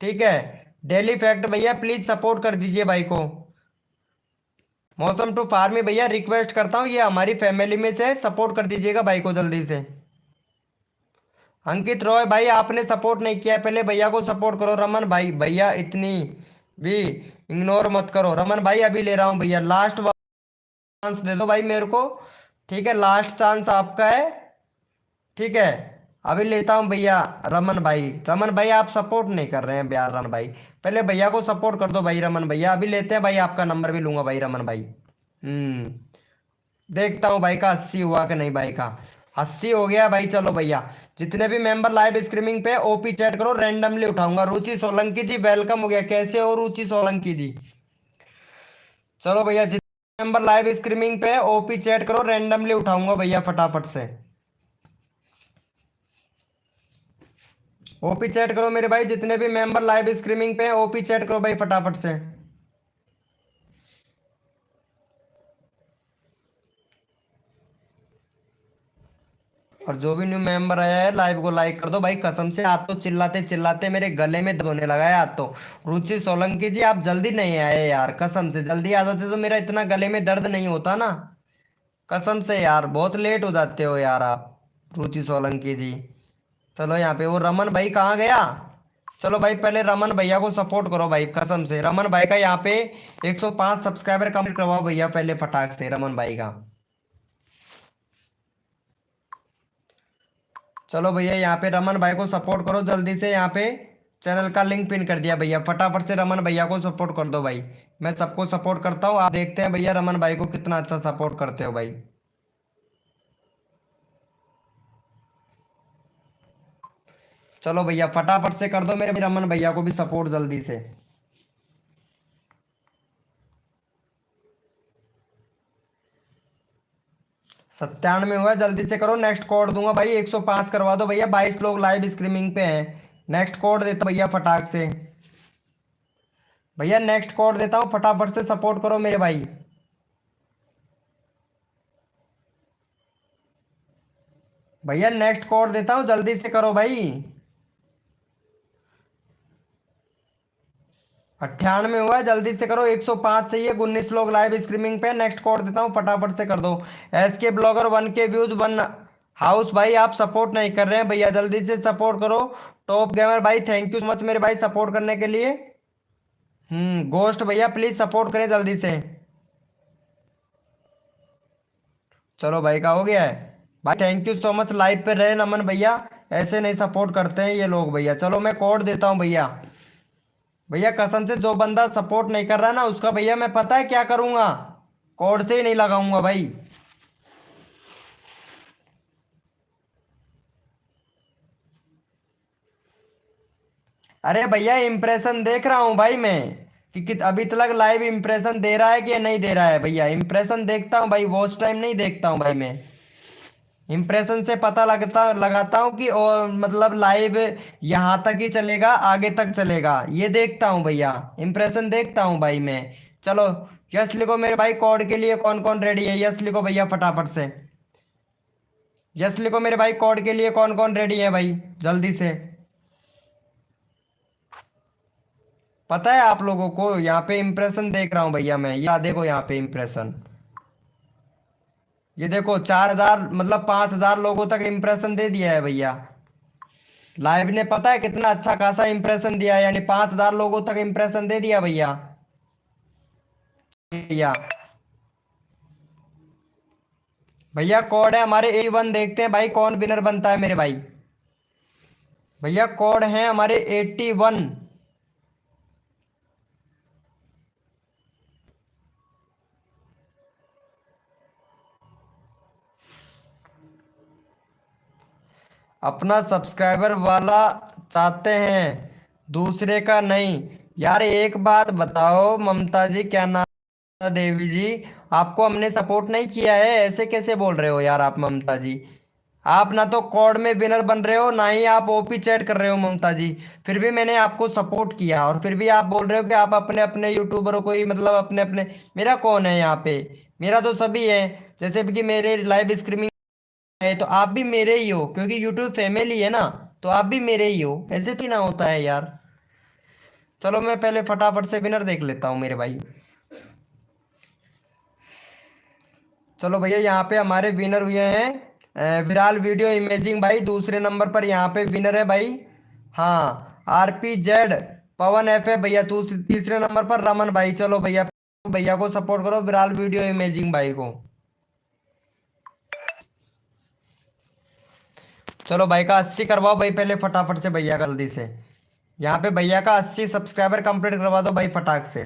ठीक है। डेली फैक्ट भैया प्लीज सपोर्ट कर दीजिए भाई को। मौसम टू फार्मी भैया रिक्वेस्ट करता हूँ, ये हमारी फैमिली में से, सपोर्ट कर दीजिएगा भाई को जल्दी से। अंकित रॉय भाई आपने सपोर्ट नहीं किया है, पहले भैया को सपोर्ट करो। रमन भाई, भैया इतनी भी इग्नोर मत करो। रमन भाई अभी ले रहा हूँ भैया, लास्ट चांस दे दो भाई मेरे को, ठीक है, लास्ट चांस आपका है, ठीक है। अभी लेता हूँ भैया रमन भाई, रमन भाई आप सपोर्ट नहीं कर रहे हैं यार रमन भाई, पहले भैया को सपोर्ट कर दो भाई रमन भैया, अभी लेते हैं भाई, आपका नंबर भी लूंगा भाई रमन भाई। देखता हूँ भाई का 80 हुआ कि नहीं, भाई का 80 हो गया भाई। चलो भैया जितने भी मेंबर लाइव स्ट्रीमिंग पे ओपी चैट करो, रैंडमली उठाऊंगा। रुचि सोलंकी जी वेलकम हो गया, कैसे हो रुचि सोलंकी जी। चलो भैया जितने मेंबर लाइव स्ट्रीमिंग पे ओपी चैट करो, रैंडमली उठाऊंगा भैया फटाफट से। ओपी चैट करो मेरे भाई, जितने भी मेंबर लाइव स्ट्रीमिंग पे हैं ओपी चैट करो भाई फटाफट से। और जो भी न्यू मेंबर आया है लाइव को लाइक कर दो भाई, कसम से आज तो चिल्लाते चिल्लाते मेरे गले में दर्द होने लगा है आज तो। रुचि सोलंकी जी आप जल्दी नहीं आए यार, कसम से जल्दी आ जाते तो मेरा इतना गले में दर्द नहीं होता ना, कसम से यार बहुत लेट हो जाते हो यार आप, रुचि सोलंकी जी। चलो यहाँ पे वो रमन भाई कहाँ गया। चलो भाई पहले रमन भैया को सपोर्ट करो भाई, कसम से रमन भाई का यहाँ पे 105 सब्सक्राइबर कंप्लीट करवाओ भैया पहले फटाक से रमन भाई का। चलो भैया यहाँ पे रमन भाई को सपोर्ट करो जल्दी से, यहाँ पे चैनल का लिंक पिन कर दिया भैया, फटाफट से रमन भैया को सपोर्ट कर दो भाई। मैं सबको सपोर्ट करता हूँ, आप देखते हैं भैया रमन भाई को कितना अच्छा सपोर्ट करते हो भाई। चलो भैया फटाफट से कर दो मेरे रमन भैया को भी सपोर्ट जल्दी से। 97 हुआ, जल्दी से करो, नेक्स्ट कोड दूंगा भाई, 105 करवा दो भैया, 22 लोग लाइव स्ट्रीमिंग पे हैं। नेक्स्ट कोड देता भैया फटाक से, भैया नेक्स्ट कोड देता हूँ फटाफट से सपोर्ट करो मेरे भाई। भैया नेक्स्ट कोड देता हूँ जल्दी से करो भाई। 98 हुआ, जल्दी से करो, 105 चाहिए, 19 लोग लाइव स्ट्रीमिंग पे, नेक्स्ट कोड देता हूँ फटाफट से कर दो। SK blogger 1K views 1 house भाई आप सपोर्ट नहीं कर रहे हैं भैया, जल्दी से सपोर्ट करो। टॉप गेमर भाई थैंक यू सो मच मेरे भाई सपोर्ट करने के लिए। गोस्ट भैया प्लीज सपोर्ट करें जल्दी से। चलो भाई का हो गया है भाई, thank you so much live पे रहे नमन भैया, ऐसे नहीं सपोर्ट करते हैं ये लोग भैया। चलो मैं कोड देता हूँ भैया, भैया कसम से जो बंदा सपोर्ट नहीं कर रहा ना उसका भैया मैं पता है क्या करूंगा, कोड से ही नहीं लगाऊंगा भाई। अरे भैया इंप्रेशन देख रहा हूँ भाई मैं कि अभी तक लाइव इंप्रेशन दे रहा है कि नहीं दे रहा है भैया, इंप्रेशन देखता हूँ भाई, वॉच टाइम नहीं देखता हूँ भाई मैं, इंप्रेशन से पता लगता लगाता हूँ कि और मतलब लाइव यहाँ तक ही चलेगा आगे तक चलेगा, ये देखता हूँ भैया, इंप्रेशन देखता हूँ भाई मैं। चलो यस लिखो मेरे भाई, कोड के लिए कौन कौन रेडी है, यस लिखो भैया फटाफट से, यस लिखो मेरे भाई, कोड के लिए कौन कौन रेडी है भाई जल्दी से। पता है आप लोगों को यहाँ पे इंप्रेशन देख रहा हूँ भैया मैं, ये देखो यहाँ पे इंप्रेशन, ये देखो 4,000 मतलब 5,000 लोगों तक इम्प्रेशन दे दिया है भैया। लाइव ने पता है कितना अच्छा खासा इम्प्रेशन दिया है, यानी 5,000 लोगों तक इम्प्रेशन दे दिया भैया। भैया भैया कोड है हमारे 81, देखते हैं भाई कौन विनर बनता है मेरे भाई। भैया कोड है हमारे 81। अपना सब्सक्राइबर वाला चाहते हैं, दूसरे का नहीं। यार एक बात बताओ ममता जी, क्या नाम है देवी जी, आपको हमने सपोर्ट नहीं किया है, ऐसे कैसे बोल रहे हो यार आप ममता जी। आप ना तो कॉड में विनर बन रहे हो, ना ही आप ओपी चैट कर रहे हो ममता जी। फिर भी मैंने आपको सपोर्ट किया और फिर भी आप बोल रहे हो कि आप अपने अपने यूट्यूबरों को ही मतलब अपने अपने। मेरा कौन है यहाँ पे? मेरा तो सभी है। जैसे कि मेरे लाइव स्ट्रीमिंग है तो आप भी मेरे ही हो, क्योंकि यूट्यूब फैमिली है ना, तो आप भी मेरे ही हो, ऐसे तो ही ना होता है यार। चलो मैं पहले फटाफट से विनर देख लेता हूँ मेरे भाई। चलो भैया यहाँ पे हमारे विनर हुए हैं विराल वीडियो इमेजिंग भाई, दूसरे नंबर पर यहाँ पे विनर है भाई। हाँ RPZ पवन एफ है भैया, तीसरे नंबर पर रमन भाई। चलो भैया, भैया को सपोर्ट करो विराल वीडियो इमेजिंग भाई को। चलो भाई का 80 करवाओ भाई पहले फटाफट से भैया, जल्दी से। यहाँ पे भैया का 80 सब्सक्राइबर कंप्लीट करवा दो भाई फटाक से।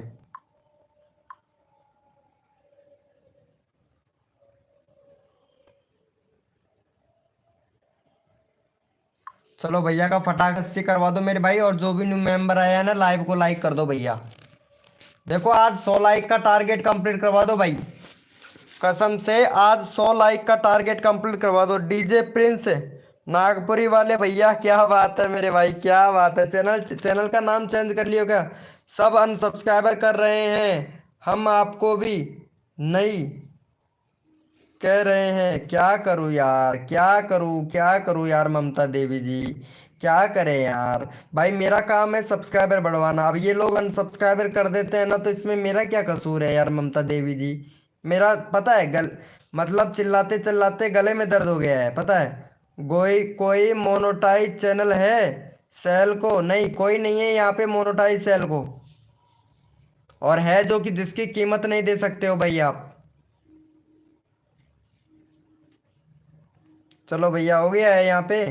चलो भैया का फटाक 80 करवा दो मेरे भाई, और जो भी न्यू मेंबर आया है ना लाइव को लाइक कर दो भैया। देखो आज 100 लाइक का टारगेट कंप्लीट करवा दो भाई, कसम से आज 100 लाइक का टारगेट कंप्लीट करवा दो। डीजे प्रिंस नागपुरी वाले भैया, क्या बात है मेरे भाई, क्या बात है। चैनल का नाम चेंज कर लियो क्या? सब अनसब्सक्राइबर कर रहे हैं, हम आपको भी नहीं कह रहे हैं। क्या करूं यार, क्या करूं यार ममता देवी जी, क्या करें यार। भाई मेरा काम है सब्सक्राइबर बढ़वाना, अब ये लोग अनसब्सक्राइबर कर देते हैं ना, तो इसमें मेरा क्या कसूर है यार ममता देवी जी। मेरा पता है मतलब चिल्लाते चिल्लाते गले में दर्द हो गया है, पता है। कोई कोई मोनोटाइज चैनल है सेल को? नहीं, कोई नहीं है यहाँ पे मोनोटाइज सेल को, और है जो कि जिसकी कीमत नहीं दे सकते हो भाई आप। चलो भैया हो गया है यहाँ पे।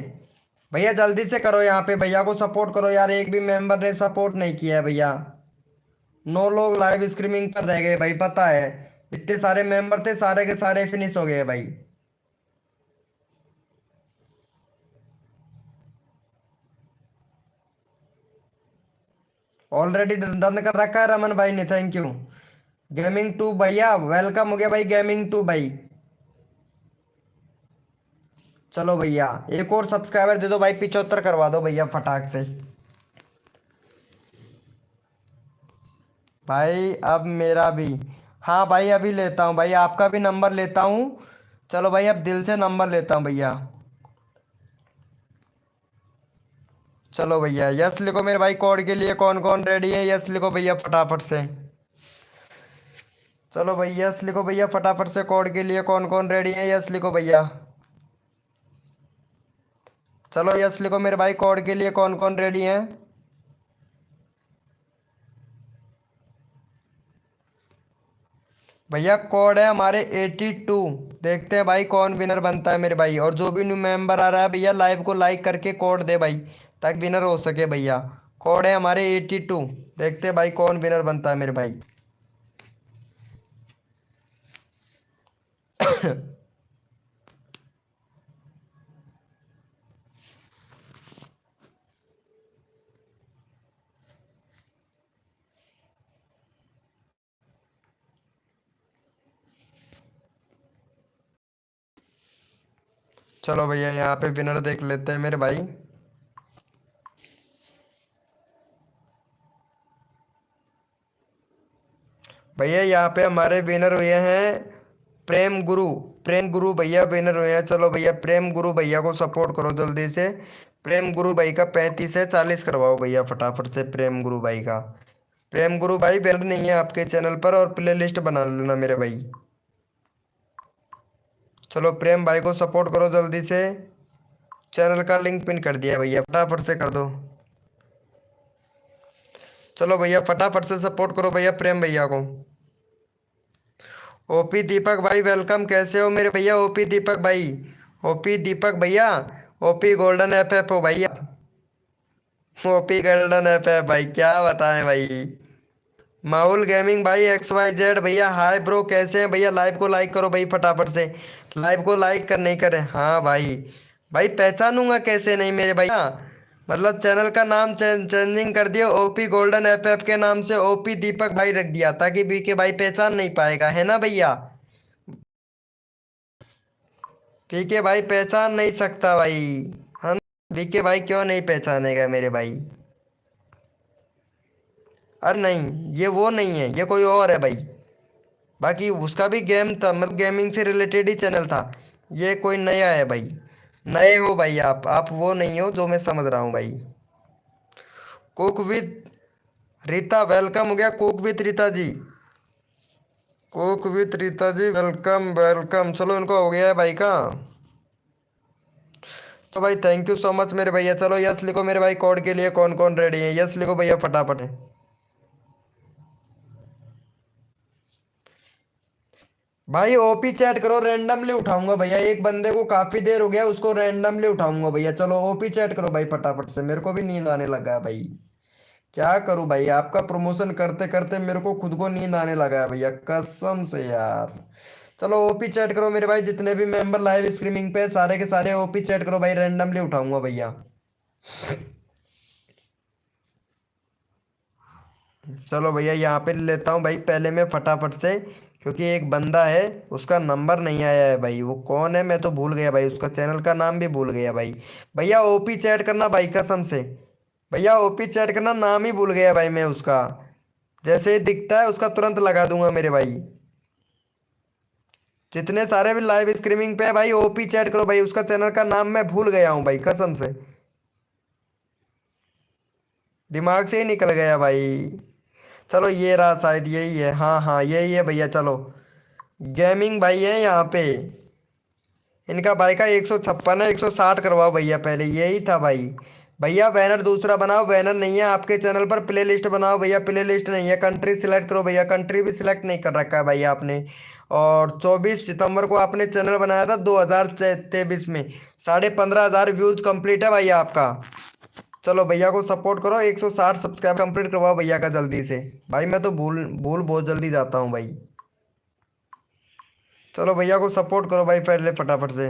भैया जल्दी से करो यहाँ पे, भैया को सपोर्ट करो यार, एक भी मेंबर ने सपोर्ट नहीं किया है भैया। 9 लोग लाइव स्ट्रीमिंग पर रह गए भाई, पता है। इतने सारे मेंबर थे, सारे के सारे फिनिश हो गए भाई। ऑलरेडी डन कर रखा है रमन भाई ने, थैंक यू। गेमिंग 2 भैया वेलकम हो गया भाई, गेमिंग 2 भाई। चलो भैया एक और सब्सक्राइबर दे दो भाई, 75 करवा दो भैया फटाक से। भाई अब मेरा भी, हाँ भाई अभी लेता हूँ भाई, आपका भी नंबर लेता हूँ। चलो भाई अब दिल से नंबर लेता हूँ भैया। चलो भैया यस लिखो मेरे भाई, कोड के लिए कौन कौन रेडी है, यस लिखो भैया फटाफट से। चलो भाई यस लिखो भैया फटाफट से, कोड के लिए कौन कौन रेडी है, यस लिखो भैया। चलो यस लिखो मेरे भाई, कोड के लिए कौन कौन रेडी है। भैया कोड है हमारे 82, देखते हैं भाई कौन विनर बनता है मेरे भाई। और जो भी न्यू मेंबर आ रहा है भैया लाइव को लाइक करके कोड दे भाई, ताकि विनर हो सके भैया। कोड है हमारे 82, देखते हैं भाई कौन विनर बनता है मेरे भाई। चलो भैया यहाँ पे विनर देख लेते हैं मेरे भाई। भैया यहाँ पे हमारे विनर हुए हैं प्रेम गुरु, प्रेम गुरु भैया विनर हुए हैं। चलो भैया प्रेम गुरु भैया को सपोर्ट करो जल्दी से। प्रेम गुरु भाई का 35 है, 40 करवाओ भैया फटाफट से प्रेम गुरु भाई का। प्रेम गुरु भाई विनर नहीं है आपके चैनल पर, और प्ले लिस्ट बना लेना मेरे भाई। चलो प्रेम भाई को सपोर्ट करो जल्दी से। चैनल का लिंक पिन कर दिया भैया, फटाफट से कर दो। चलो भैया फटाफट से सपोर्ट करो भैया प्रेम भैया को। ओपी दीपक भाई वेलकम, कैसे हो मेरे भैया ओपी दीपक भाई। ओपी दीपक भैया, ओपी गोल्डन एफ हो भैया। ओपी गोल्डन एफ भाई, क्या बताएं भाई। माहौल गेमिंग भाई XYZ भैया, हाय ब्रो कैसे हैं भैया। लाइव को लाइक करो भाई फटाफट से, लाइव को लाइक कर नहीं करे। हाँ भाई, भाई पहचानूंगा कैसे नहीं मेरे भैया। मतलब चैनल का नाम चेंजिंग कर दिया, ओपी गोल्डन एफ के नाम से ओपी दीपक भाई रख दिया, ताकि बीके भाई पहचान नहीं पाएगा, है ना भैया। बीके भाई पहचान नहीं सकता भाई। हम बीके भाई क्यों नहीं पहचानेगा मेरे भाई। अरे नहीं, ये वो नहीं है, ये कोई और है भाई। बाकी उसका भी गेम था, मतलब गेमिंग से रिलेटेड ही चैनल था। ये कोई नया है भाई। नए हो भाई आप वो नहीं हो जो मैं समझ रहा हूँ भाई। कुक विद रीता वेलकम हो गया, cook with Rita ji. Cook with Rita ji welcome welcome. चलो इनको हो गया है भाई का। तो भाई थैंक यू सो मच मेरे भैया। चलो यस लिखो मेरे भाई, कोड के लिए कौन कौन रेडी है, यस लिखो भैया फटाफट है। भाई ओपी चैट करो, रैंडमली उठाऊंगा भैया। एक बंदे को काफी देर हो गया, उसको रैंडमली उठाऊंगा भैया। चलो ओपी चैट करो भाई फटाफट से, मेरे को भी नींद आने लगा है भाई। क्या करूं भाई, आपका प्रमोशन करते करते मेरे को खुद को नींद आने लगा है भैया, कसम से यार। चलो ओपी चैट करो मेरे भाई, जितने भी मेंबर लाइव स्ट्रीमिंग पे सारे के सारे ओपी चैट करो भाई, रैंडमली उठाऊंगा भैया। चलो भैया यहाँ पे लेता हूँ भाई पहले मैं फटाफट से, क्योंकि एक बंदा है उसका नंबर नहीं आया है भाई। वो कौन है मैं तो भूल गया भाई, उसका चैनल का नाम भी भूल गया भाई। भैया ओपी चैट करना भाई कसम से, भैया ओपी चैट करना, नाम ही भूल गया भाई मैं उसका। जैसे ही दिखता है उसका तुरंत लगा दूंगा मेरे भाई। जितने सारे भी लाइव स्ट्रीमिंग पे है भाई ओपी चैट करो भाई, उसका चैनल का नाम मैं भूल गया हूँ भाई कसम से, दिमाग से ही निकल गया भाई। चलो ये रहा शायद, यही है, हाँ हाँ यही है भैया। चलो गेमिंग भाई है यहाँ पे, इनका भाई का 156 है, 160 करवाओ भैया पहले, यही था भाई। भैया बैनर दूसरा बनाओ, बैनर नहीं है आपके चैनल पर, प्ले लिस्ट बनाओ भैया, प्ले लिस्ट नहीं है। कंट्री सिलेक्ट करो भैया, कंट्री भी सिलेक्ट नहीं कर रखा है भाई आपने। और 24 सितंबर को आपने चैनल बनाया था 2023 में, 15,500 व्यूज कंप्लीट है भाई आपका। चलो भैया को सपोर्ट करो, 160 सब्सक्राइब कंप्लीट करवाओ भैया का जल्दी से। भाई मैं तो भूल भूल बहुत जल्दी जाता हूँ भाई। चलो भैया को सपोर्ट करो भाई पहले फटाफट से।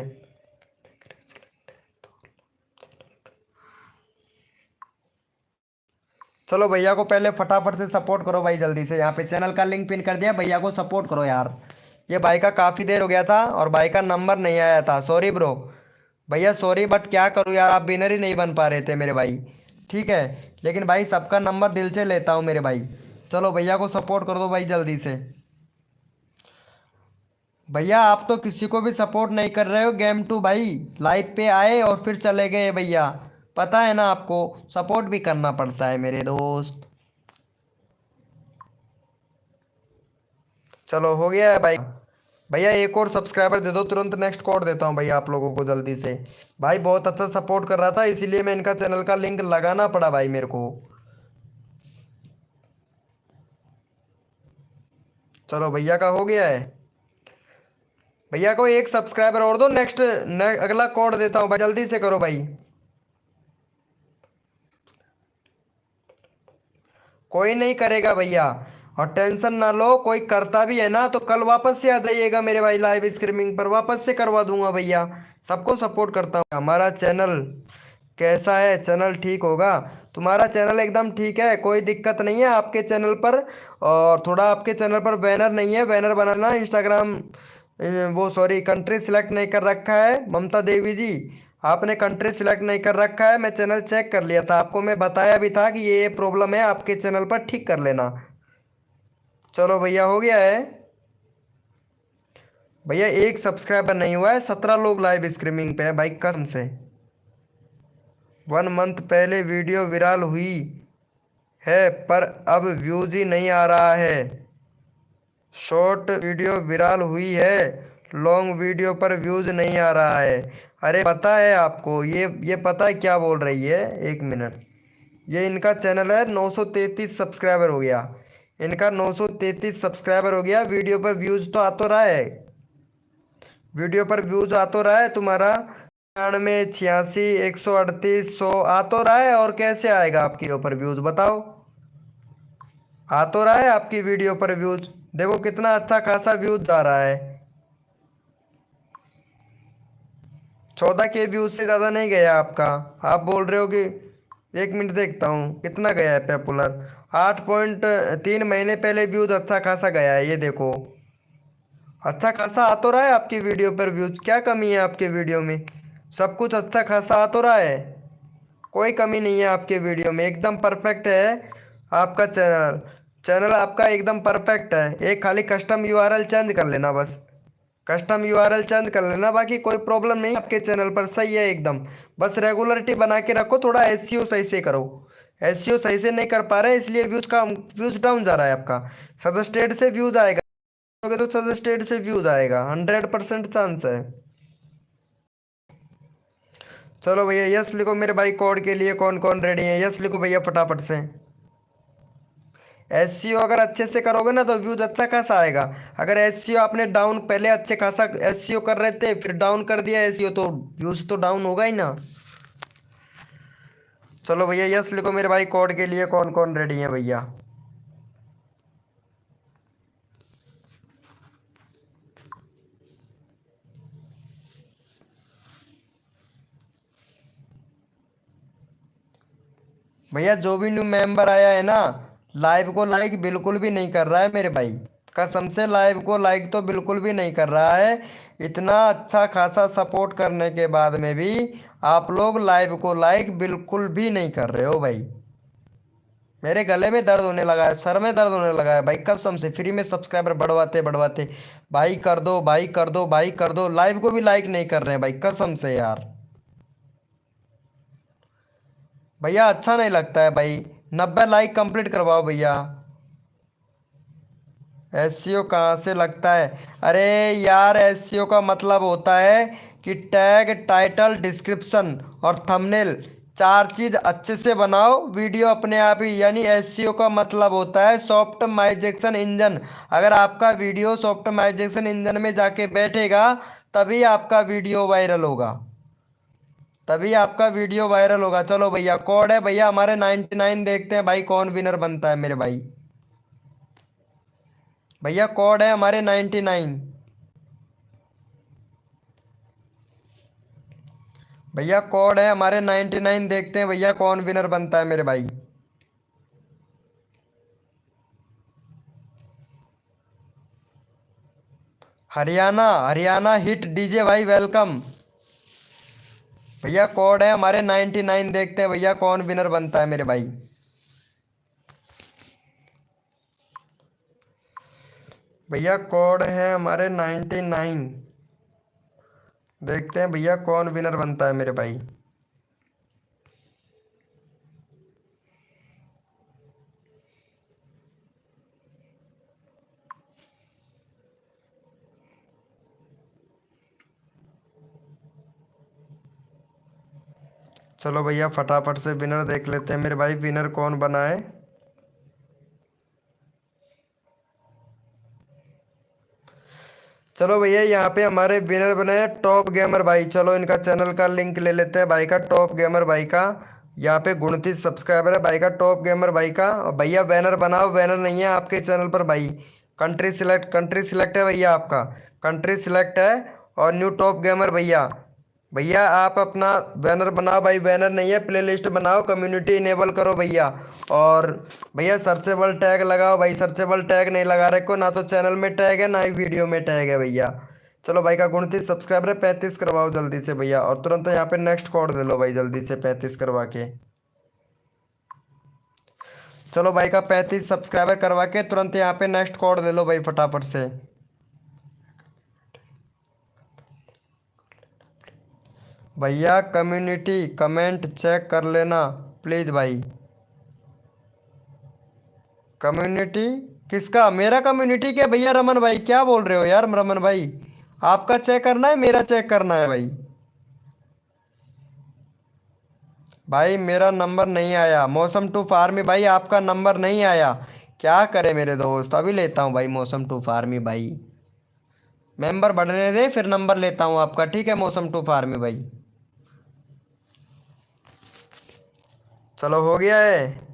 चलो भैया को पहले फटाफट से सपोर्ट करो भाई जल्दी से। यहाँ पे चैनल का लिंक पिन कर दिया, भैया को सपोर्ट करो यार। ये भाई का काफ़ी देर हो गया था और भाई का नंबर नहीं आया था, सॉरी ब्रो। भैया सॉरी, बट क्या करूँ यार, आप विनर ही नहीं बन पा रहे थे मेरे भाई। ठीक है, लेकिन भाई सबका नंबर दिल से लेता हूँ मेरे भाई। चलो भैया को सपोर्ट कर दो भाई जल्दी से। भैया आप तो किसी को भी सपोर्ट नहीं कर रहे हो, गेम टू भाई लाइव पे आए और फिर चले गए भैया। पता है ना आपको, सपोर्ट भी करना पड़ता है मेरे दोस्त। चलो हो गया है भाई। भैया एक और सब्सक्राइबर दे दो, तुरंत नेक्स्ट कोड देता हूँ भैया आप लोगों को जल्दी से। भाई बहुत अच्छा सपोर्ट कर रहा था, इसीलिए मैं इनका चैनल का लिंक लगाना पड़ा भाई मेरे को। चलो भैया का हो गया है। भैया को एक सब्सक्राइबर और दो, अगला कोड देता हूँ भाई, जल्दी से करो भाई। कोई नहीं करेगा भैया, और टेंशन ना लो, कोई करता भी है ना तो कल वापस से आ जाइएगा मेरे भाई, लाइव स्ट्रीमिंग पर वापस से करवा दूंगा भैया। सबको सपोर्ट करता हूँ। हमारा चैनल कैसा है, चैनल ठीक होगा। तुम्हारा चैनल एकदम ठीक है, कोई दिक्कत नहीं है आपके चैनल पर। और थोड़ा आपके चैनल पर बैनर नहीं है, बैनर बनाना इंस्टाग्राम, वो सॉरी कंट्री सिलेक्ट नहीं कर रखा है ममता देवी जी। आपने कंट्री सिलेक्ट नहीं कर रखा है, मैं चैनल चेक कर लिया था, आपको मैं बताया भी था कि ये प्रॉब्लम है आपके चैनल पर, ठीक कर लेना। चलो भैया हो गया है। भैया एक सब्सक्राइबर नहीं हुआ है, 17 लोग लाइव स्ट्रीमिंग पे है भाई कसम से। 1 मंथ पहले वीडियो वायरल हुई है पर अब व्यूज ही नहीं आ रहा है। शॉर्ट वीडियो वायरल हुई है, लॉन्ग वीडियो पर व्यूज नहीं आ रहा है। अरे पता है आपको, ये पता है क्या बोल रही है, एक मिनट। ये इनका चैनल है, 933 सब्सक्राइबर हो गया, इनका 933 सब्सक्राइबर हो गया। वीडियो पर व्यूज तो आ तो रहा है, वीडियो पर व्यूज आ तो रहा है तुम्हारा 96, 86, 138, 100 आ तो रहा है। और कैसे आएगा आपके ऊपर व्यूज बताओ? आ तो रहा है आपकी वीडियो पर व्यूज, देखो कितना अच्छा खासा व्यूज आ रहा है। 14 के व्यूज से ज़्यादा नहीं गया आपका। आप बोल रहे हो कि 1 मिनट देखता हूँ कितना गया है पॉपुलर। 8.3 महीने पहले व्यूज अच्छा खासा गया है, ये देखो अच्छा खासा आ तो रहा है आपकी वीडियो पर व्यूज। क्या कमी है आपके वीडियो में? सब कुछ अच्छा खासा आ तो रहा है, कोई कमी नहीं है आपके वीडियो में, एकदम परफेक्ट है आपका चैनल। चैनल आपका एकदम परफेक्ट है। एक खाली कस्टम यूआरएल चेंज कर लेना, बस कस्टम यूआरएल चेंज कर लेना, बाकी कोई प्रॉब्लम नहीं आपके चैनल पर, सही है एकदम। बस रेगुलरिटी बना के रखो, थोड़ा एसईओ सही से करो। एसईओ सही से नहीं कर पा रहे इसलिए व्यूज डाउन जा रहा है आपका। सजेस्टेड से व्यूज आएगा तो सजेस्टेड से व्यूज आएगा, 100% चांस है। चलो भैया यस लिखो मेरे भाई, कोड के लिए कौन कौन रेडी है, यस लिखो भैया फटाफट से। एससीओ अगर अच्छे से करोगे ना तो व्यूज अच्छा खासा आएगा। अगर एससीओ आपने डाउन, पहले अच्छे खासा एससीओ कर रहे थे फिर डाउन कर दिया एससीओ, तो व्यूज तो डाउन होगा ही ना। चलो भैया यस लिखो मेरे भाई, कोड के लिए कौन कौन रेडी है भैया। भैया जो भी न्यू मेंबर आया है ना, लाइव को लाइक बिल्कुल भी नहीं कर रहा है मेरे भाई, कसम से लाइव को लाइक तो बिल्कुल भी नहीं कर रहा है। इतना अच्छा खासा सपोर्ट करने के बाद में भी आप लोग लाइव को लाइक बिल्कुल भी नहीं कर रहे हो भाई। मेरे गले में दर्द होने लगा है, सर में दर्द होने लगा है भाई, कसम से। फ्री में सब्सक्राइबर बढ़वाते बढ़वाते भाई कर दो, भाई कर दो, भाई कर दो, लाइव को भी लाइक नहीं कर रहे हैं भाई, कसम से यार। भैया अच्छा नहीं लगता है भाई, 90 लाइक कंप्लीट करवाओ भैया। एसईओ कहाँ से लगता है? अरे यार एसईओ का मतलब होता है कि टैग, टाइटल, डिस्क्रिप्शन और थंबनेल, चार चीज अच्छे से बनाओ, वीडियो अपने आप ही। यानी एसईओ का मतलब होता है सॉफ्टमाइजेशन इंजन। अगर आपका वीडियो सॉफ्टमाइजेशन इंजन में जाके बैठेगा तभी आपका वीडियो वायरल होगा, तभी आपका वीडियो वायरल होगा। चलो भैया कोड है भैया हमारे 99, देखते हैं भाई कौन विनर बनता है मेरे भाई। भैया कोड है हमारे 99, भैया कोड है हमारे 99, देखते हैं भैया कौन विनर बनता है मेरे भाई। हरियाणा, हरियाणा हिट डीजे भाई वेलकम। भैया कोड है हमारे 99, देखते हैं भैया कौन विनर बनता है मेरे भाई। भैया कोड है हमारे 99, देखते हैं भैया कौन विनर बनता है मेरे भाई। चलो भैया फटाफट से विनर देख लेते हैं मेरे भाई, विनर कौन बना है। चलो भैया यहाँ पे हमारे विनर बने हैं टॉप गेमर भाई। चलो इनका चैनल का लिंक ले लेते हैं भाई का, टॉप गेमर भाई का। यहाँ पे 29 सब्सक्राइबर है भाई का, टॉप गेमर भाई का। और भैया बैनर बनाओ, बैनर नहीं है आपके चैनल पर भाई। कंट्री सिलेक्ट है भैया आपका, कंट्री सिलेक्ट है। और न्यू टॉप गेमर भैया, भैया आप अपना बैनर बनाओ भाई, बैनर नहीं है प्लेलिस्ट बनाओ, कम्युनिटी इनेबल करो भैया। और भैया सर्चेबल टैग लगाओ भाई, सर्चेबल टैग नहीं लगा रखो, ना तो चैनल में टैग है ना ही वीडियो में टैग है भैया। चलो भाई का 29 सब्सक्राइबर है, 35 करवाओ जल्दी से भैया। और तुरंत यहाँ पे नेक्स्ट कोड दे लो भाई जल्दी से 35 करवा के। चलो भाई का 35 सब्सक्राइबर करवा के तुरंत यहाँ पे नेक्स्ट कोड दे लो भाई फटाफट से। भैया कम्युनिटी कमेंट चेक कर लेना प्लीज़ भाई। कम्युनिटी किसका? मेरा कम्युनिटी क्या भैया? रमन भाई क्या बोल रहे हो यार रमन भाई? आपका चेक करना है मेरा चेक करना है भाई? भाई मेरा नंबर नहीं आया मौसम टू फार्मी भाई, आपका नंबर नहीं आया। क्या करे मेरे दोस्त, अभी लेता हूँ भाई मौसम टू फार्मी भाई। मेंबर बढ़ने दे फिर नंबर लेता हूँ आपका, ठीक है मौसम टू फार्मी भाई। चलो हो गया है।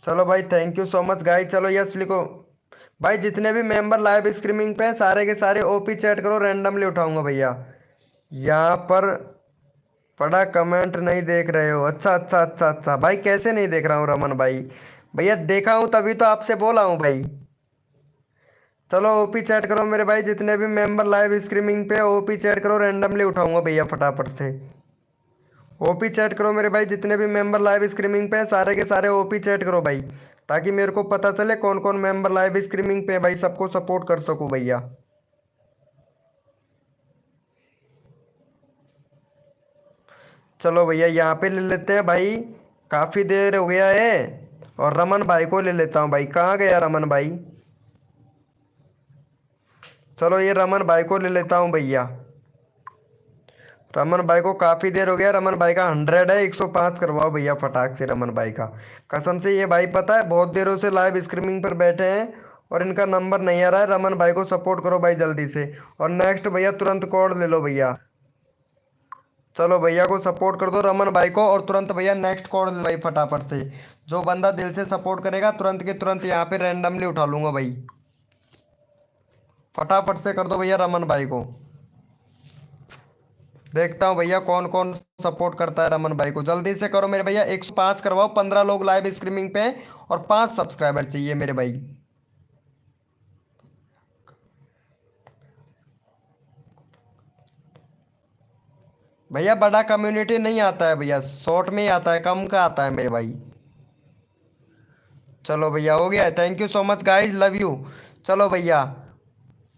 चलो भाई thank you so much guys. चलो यस लिखो भाई। जितने भी मेंबर लाइव स्ट्रीमिंग पे हैं सारे के सारे ओपी चैट करो, रैंडमली उठाऊंगा भैया। यहाँ पर पढ़ा कमेंट नहीं देख रहे हो? अच्छा अच्छा अच्छा अच्छा भाई, कैसे नहीं देख रहा हूँ रमन भाई? भैया देखा हूँ तभी तो आपसे बोला हूँ भाई। चलो ओपी चैट करो मेरे भाई, जितने भी मेंबर लाइव स्ट्रीमिंग पे ओपी चैट करो, रैंडमली उठाऊंगा भैया फटाफट से। ओपी चैट करो मेरे भाई, जितने भी मेंबर लाइव स्ट्रीमिंग पे हैं सारे के सारे ओपी चैट करो भाई, ताकि मेरे को पता चले कौन कौन मेंबर लाइव स्ट्रीमिंग पे है भाई, सबको सपोर्ट कर सकूँ भैया। चलो भैया यहाँ पे ले लेते हैं भाई, काफ़ी देर हो गया है। और रमन भाई को ले लेता हूँ भाई, कहाँ गया रमन भाई? चलो ये रमन भाई को ले लेता हूँ भैया। रमन भाई को काफ़ी देर हो गया, रमन भाई का 100 है, 105 करवाओ भैया फटाक से रमन भाई का। कसम से ये भाई पता है बहुत देरों से लाइव स्ट्रीमिंग पर बैठे हैं और इनका नंबर नहीं आ रहा है। रमन भाई को सपोर्ट करो भाई जल्दी से। और नेक्स्ट भैया तुरंत कोड ले लो भैया। चलो भैया को सपोर्ट कर दो रमन भाई को, और तुरंत भैया नेक्स्ट कोड ले भाई फटाफट से। जो बंदा दिल से सपोर्ट करेगा तुरंत के तुरंत यहाँ पे रैंडमली उठा लूंगा भाई। फटाफट से कर दो भैया रमन भाई को। देखता हूँ भैया कौन कौन सपोर्ट करता है रमन भाई को। जल्दी से करो मेरे भैया, 105 करवाओ। 15 लोग लाइव स्ट्रीमिंग पे हैं और 5 सब्सक्राइबर चाहिए मेरे भाई। भैया बड़ा कम्युनिटी नहीं आता है भैया, शॉर्ट में ही आता है, कम का आता है मेरे भाई। चलो भैया हो गया है, thank you so much guys, love you. चलो भैया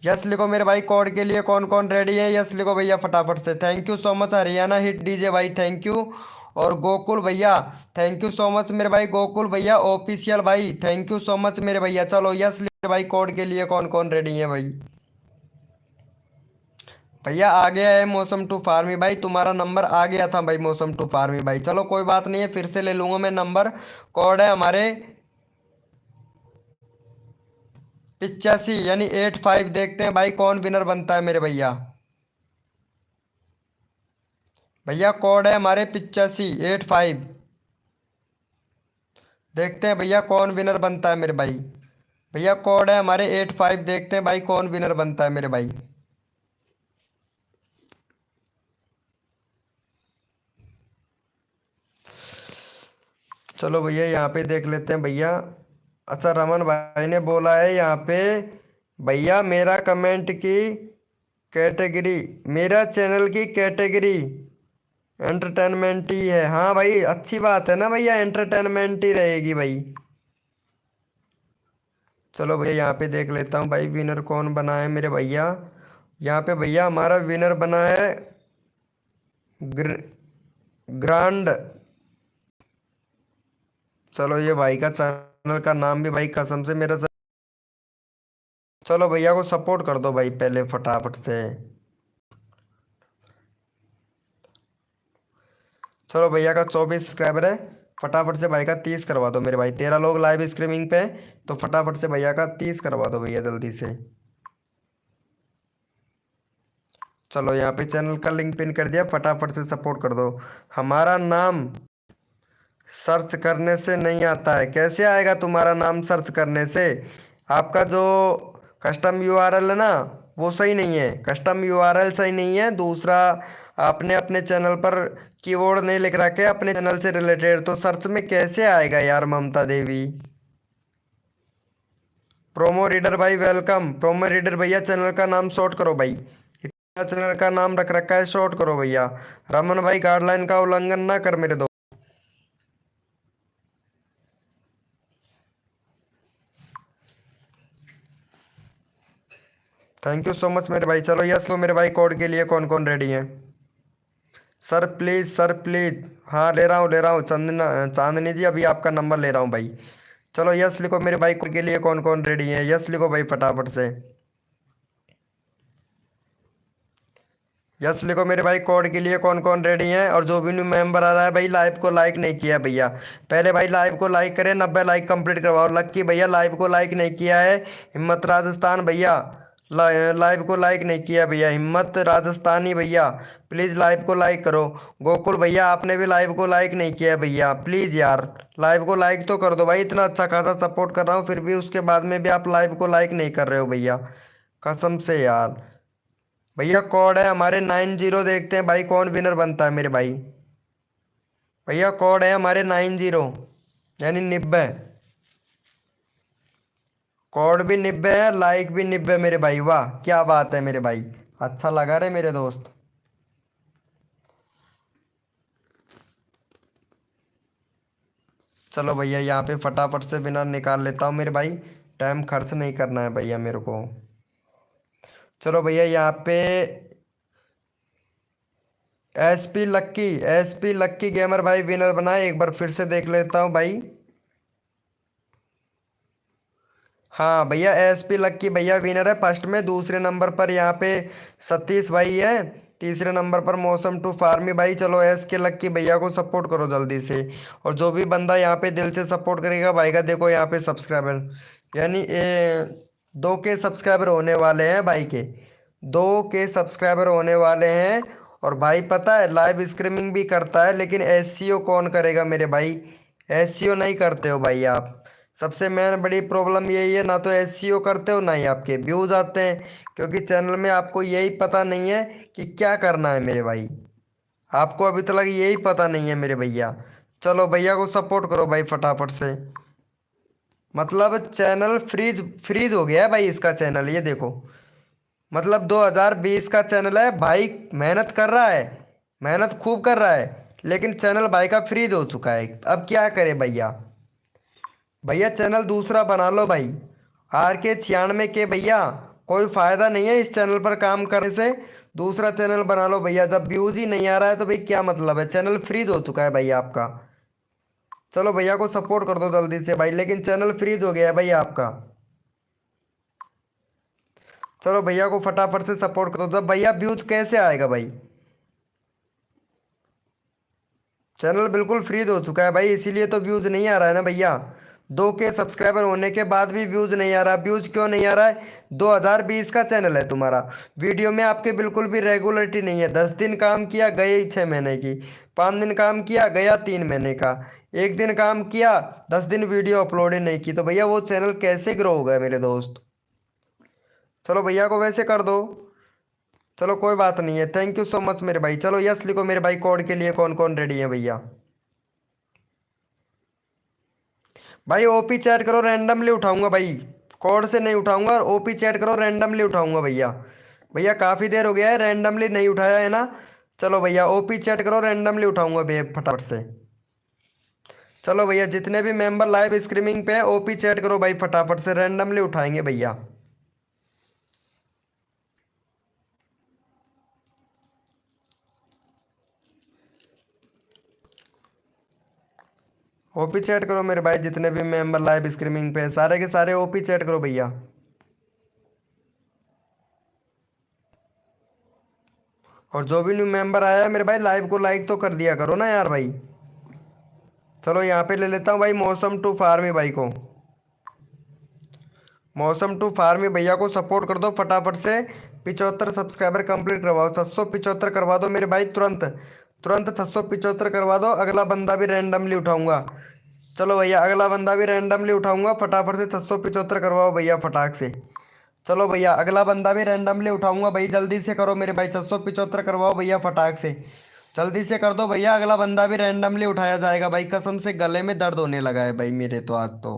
यस लिखो मेरे भाई, कोड के लिए कौन कौन रेडी है? यस लिखो भैया फटाफट से। Thank you so much Haryana hit DJ भाई, थैंक यू। और गोकुल भैया थैंक यू सो मच मेरे भाई, गोकुल भैया ऑफिशियल भाई थैंक यू सो मच मेरे भैया। चलो यस लिखो भाई, कोड के लिए कौन कौन रेडी है भाई? भैया आ गया है मौसम टू फार्मी भाई, तुम्हारा नंबर आ गया था भाई मौसम टू फार्मी भाई। चलो कोई बात नहीं है, फिर से ले लूंगा मैं नंबर। कोड है हमारे 85 यानी 85। देखते हैं भाई कौन विनर बनता है मेरे भैया। भैया कोड है हमारे 85 85। देखते हैं भैया कौन विनर बनता है मेरे भाई। भैया कोड है हमारे 85। देखते हैं भाई कौन विनर बनता है मेरे भाई। चलो भैया यहाँ पे देख लेते हैं भैया। अच्छा रमन भाई ने बोला है यहाँ पे, भैया मेरा कमेंट की कैटेगरी, मेरा चैनल की कैटेगरी एंटरटेनमेंट ही है। हाँ भाई अच्छी बात है ना भैया, एंटरटेनमेंट ही रहेगी भाई। चलो भैया यहाँ पे देख लेता हूँ भाई विनर कौन बना है मेरे भैया। यहाँ पे भैया हमारा विनर बना है ग्रांड। चलो ये भाई का चैनल का नाम भी भाई कसम से मेरा चलो भैया को सपोर्ट कर दो भाई पहले फटाफट से। चलो भैया का 24 सब्सक्राइबर है, फटाफट से भाई का 30 करवा दो मेरे भाई। 13 लोग लाइव स्ट्रीमिंग पे हैं, तो फटाफट से भैया का 30 करवा दो भैया जल्दी से। चलो यहाँ पे चैनल का लिंक पिन कर दिया, फटाफट से सपोर्ट कर दो। हमारा नाम सर्च करने से नहीं आता है? कैसे आएगा तुम्हारा नाम सर्च करने से? आपका जो कस्टम यूआरएल है ना वो सही नहीं है, कस्टम यूआरएल सही नहीं है। दूसरा आपने अपने चैनल पर कीवर्ड नहीं लिख रखे अपने चैनल से रिलेटेड, तो सर्च में कैसे आएगा यार ममता देवी। प्रोमो रीडर भाई वेलकम। प्रोमो रीडर भैया चैनल का नाम शॉर्ट करो भाई, इतना चैनल का नाम रख रखा है, शॉर्ट करो भैया। रमन भाई गाइडलाइन का उल्लंघन ना कर मेरे दो। थैंक यू सो मच मेरे भाई। चलो यस लो मेरे भाई, कोड के लिए कौन कौन रेडी है? Sir please sir please. हाँ ले रहा हूँ चांदनी जी, अभी आपका नंबर ले रहा हूँ भाई। चलो यस लिखो मेरे भाई, कोड के लिए कौन कौन रेडी है? यस लिखो भाई फटाफट से। यस लिखो मेरे भाई, कोड के लिए कौन कौन रेडी हैं। और जो भी न्यू मेंबर आ रहा है भाई, लाइव को लाइक नहीं किया भैया, पहले भाई लाइव को लाइक करें, 90 लाइक कंप्लीट करवाओ। लक्की भैया लाइव को लाइक नहीं किया है। हिम्मत राजस्थान भैया लाइव को लाइक नहीं किया भैया, हिम्मत राजस्थानी भैया प्लीज़ लाइव को लाइक करो। गोकुल भैया आपने भी लाइव को लाइक नहीं किया भैया, प्लीज़ यार लाइव को लाइक तो कर दो भाई, इतना अच्छा खासा सपोर्ट कर रहा हूँ फिर भी उसके बाद में भी आप लाइव को लाइक नहीं कर रहे हो भैया, कसम से यार। भैया कोड है हमारे 90, देखते हैं भाई कौन विनर बनता है मेरे भाई। भैया कोड है हमारे 90 यानी 90, कोड भी 90 है, लाइक भी 90 मेरे भाई, वाह क्या बात है मेरे भाई, अच्छा लगा रे मेरे दोस्त। चलो भैया यहाँ पे फटाफट से विनर निकाल लेता हूँ मेरे भाई, टाइम खर्च नहीं करना है भैया मेरे को। चलो भैया यहाँ पे एसपी लक्की गेमर भाई विनर बना है, एक बार फिर से देख लेता हूँ भाई। हाँ भैया एसपी लक्की भैया विनर है फर्स्ट में। दूसरे नंबर पर यहाँ पे सतीश भाई है। तीसरे नंबर पर मौसम टू फार्मी भाई। चलो एस के लक्की भैया को सपोर्ट करो जल्दी से, और जो भी बंदा यहाँ पे दिल से सपोर्ट करेगा भाई का, देखो यहाँ पे सब्सक्राइबर यानी 2K सब्सक्राइबर होने वाले हैं भाई के, 2K सब्सक्राइबर होने वाले हैं। और भाई पता है लाइव स्ट्रीमिंग भी करता है, लेकिन एससीओ कौन करेगा मेरे भाई, एससीओ नहीं करते हो भाई आप। सबसे मेन बड़ी प्रॉब्लम यही है, ना तो एससीओ करते हो ना ही आपके व्यूज़ आते हैं, क्योंकि चैनल में आपको यही पता नहीं है कि क्या करना है मेरे भाई, आपको अभी तक यही पता नहीं है मेरे भैया। चलो भैया को सपोर्ट करो भाई फटाफट से, मतलब चैनल फ्रीज हो गया है भाई इसका चैनल, ये देखो मतलब 2020 का चैनल है भाई, मेहनत कर रहा है, मेहनत खूब कर रहा है, लेकिन चैनल भाई का फ्रीज हो चुका है। अब क्या करे भैया, भैया चैनल दूसरा बना लो भाई, RK96 के भैया, कोई फ़ायदा नहीं है इस चैनल पर काम करने से, दूसरा चैनल बना लो भैया। जब व्यूज़ ही नहीं आ रहा है तो भाई क्या मतलब है, चैनल फ्रीज हो चुका है भाई आपका। चलो भैया को सपोर्ट कर दो जल्दी से भाई, लेकिन चैनल फ्रीज हो गया है भाई आपका। चलो भैया को फटाफट से सपोर्ट कर दो। जब भैया व्यूज़ कैसे आएगा भाई, चैनल बिल्कुल फ्रीज हो चुका है भाई, इसीलिए तो व्यूज़ नहीं आ रहा है ना भैया। 2K सब्सक्राइबर होने के बाद भी व्यूज़ नहीं आ रहा। व्यूज़ क्यों नहीं आ रहा है, 2020 का चैनल है तुम्हारा, वीडियो में आपके बिल्कुल भी रेगुलरिटी नहीं है। 10 दिन काम किया गए 6 महीने की, 5 दिन काम किया गया 3 महीने का, 1 दिन काम किया 10 दिन वीडियो अपलोड ही नहीं की, तो भैया वो चैनल कैसे ग्रो होगा मेरे दोस्त। चलो भैया को वैसे कर दो, चलो कोई बात नहीं है, थैंक यू सो मच मेरे भाई। चलो यस लिखो मेरे भाई, कोड के लिए कौन कौन रेडी है भैया। भाई ओपी चैट करो, रैंडमली उठाऊंगा भाई, कोड से नहीं उठाऊंगा, और ओपी चैट करो रैंडमली उठाऊंगा भैया। भैया काफ़ी देर हो गया है रैंडमली नहीं उठाया है ना। चलो भैया ओपी चैट करो, रैंडमली उठाऊंगा भैया फटाफट से। चलो भैया जितने भी मेंबर लाइव स्ट्रीमिंग पे है ओपी चैट करो भाई फटाफट से, रैंडमली उठाएंगे भैया। ओपी चैट करो मेरे भाई, जितने भी मेंबर लाइव स्ट्रीमिंग पे है सारे के सारे ओपी चैट करो भैया। और जो भी न्यू मेंबर आया है मेरे भाई, लाइव को लाइक तो कर दिया करो ना यार भाई। चलो यहाँ पे ले लेता हूँ भाई मौसम टू फार्मी भाई को, मौसम टू फार्मी भैया को सपोर्ट कर दो फटाफट से। 75 सब्सक्राइबर कंप्लीट करवाओ, 675 करवा दो मेरे भाई, तुरंत तुरंत 675 करवा दो। अगला बंदा भी रैंडमली उठाऊंगा, चलो भैया अगला बंदा भी रैंडमली उठाऊंगा, फटाफट से 675 करवाओ भैया फटाक से। चलो भैया अगला बंदा भी रैंडमली उठाऊंगा भाई, जल्दी से करो मेरे भाई, 675 करवाओ भैया फटाक से, जल्दी से कर दो भैया। अगला बंदा भी रैंडमली उठाया जाएगा भाई, कसम से गले में दर्द होने लगा है भाई मेरे तो आज तो,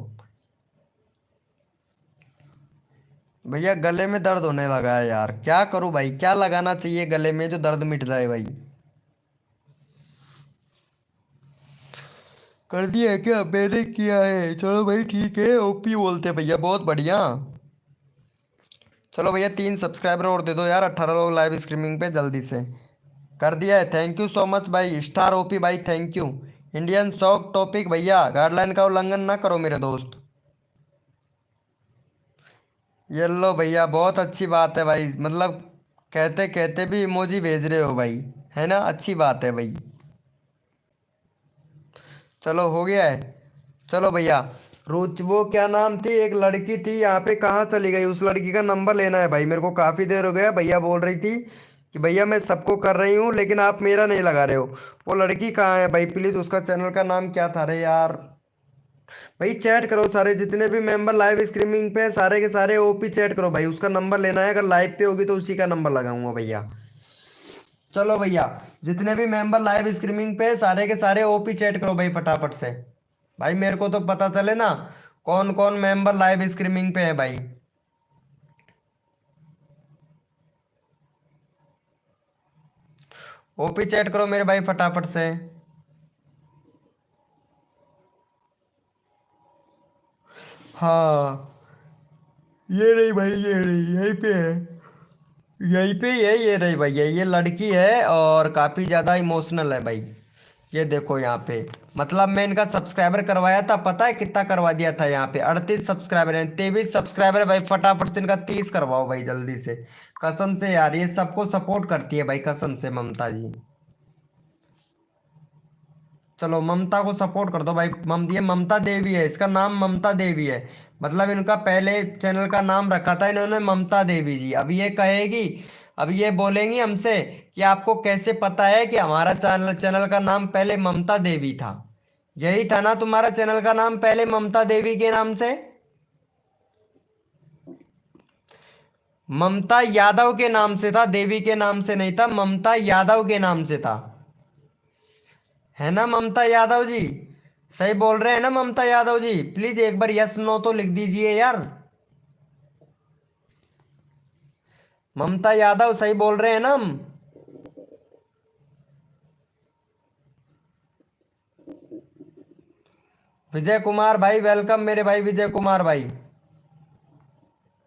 भैया गले में दर्द होने लगा है यार, क्या करूं भाई, क्या लगाना चाहिए गले में जो दर्द मिट जाए भाई। कर दिया है क्या, मैंने किया है, चलो भाई ठीक है, ओपी बोलते हैं भैया, बहुत बढ़िया। चलो भैया 3 सब्सक्राइबर और दे दो यार, 18 लोग लाइव स्ट्रीमिंग पे, जल्दी से कर दिया है, थैंक यू सो मच भाई। स्टार ओपी भाई thank you. Indian shock topic भैया, गाइडलाइन का उल्लंघन ना करो मेरे दोस्त। ये लो भैया बहुत अच्छी बात है भाई, मतलब कहते कहते भी इमोजी भेज रहे हो भाई, है ना, अच्छी बात है भाई। चलो हो गया है। चलो भैया, रोज वो क्या नाम थी, एक लड़की थी यहाँ पे, कहाँ चली गई, उस लड़की का नंबर लेना है भाई, मेरे को काफ़ी देर हो गया। भैया बोल रही थी कि भैया मैं सबको कर रही हूँ लेकिन आप मेरा नहीं लगा रहे हो। वो लड़की कहाँ है भाई, प्लीज़, उसका चैनल का नाम क्या था रे यार। भाई चैट करो सारे जितने भी मेंबर लाइव स्ट्रीमिंग पे हैं, सारे के सारे ओपी चैट करो भाई, उसका नंबर लेना है, अगर लाइव पे होगी तो उसी का नंबर लगाऊंगा भैया। चलो भैया, जितने भी मेंबर लाइव स्ट्रीमिंग पे हैं, सारे के सारे ओपी चैट करो भाई फटाफट से। भाई मेरे को तो पता चले ना कौन कौन मेंबर लाइव स्ट्रीमिंग पे है भाई। ओपी चैट करो मेरे भाई फटाफट से। हाँ, ये रही भाई, ये रही, यहीं पे है, यहीं पे ही है, ये रही भैया, ये लड़की है और काफ़ी ज़्यादा इमोशनल है भाई। ये देखो यहाँ पे, मतलब मैं इनका सब्सक्राइबर करवाया था, पता है कितना करवा दिया था, यहाँ पे 38 सब्सक्राइबर हैं, 23 सब्सक्राइबर है भाई, फटाफट से इनका 30 करवाओ भाई जल्दी से। कसम से यार, ये सबको सपोर्ट करती है भाई, कसम से ममता जी। चलो ममता को सपोर्ट कर दो भाई। ये ममता देवी है, इसका नाम ममता देवी है, मतलब इनका पहले चैनल का नाम रखा था इन्होंने ममता देवी जी। अब ये कहेगी, अब ये बोलेंगी हमसे कि आपको कैसे पता है कि हमारा चैनल चैनल का नाम पहले ममता देवी था। यही था ना तुम्हारा चैनल का नाम पहले ममता देवी के नाम से? ममता यादव के नाम से था, देवी के नाम से नहीं था, ममता यादव के नाम से था, है ना ममता यादव जी? सही बोल रहे हैं ना ममता यादव जी? प्लीज एक बार यस नो तो लिख दीजिए यार। ममता यादव सही बोल रहे हैं ना हम? विजय कुमार भाई वेलकम मेरे भाई, विजय कुमार भाई।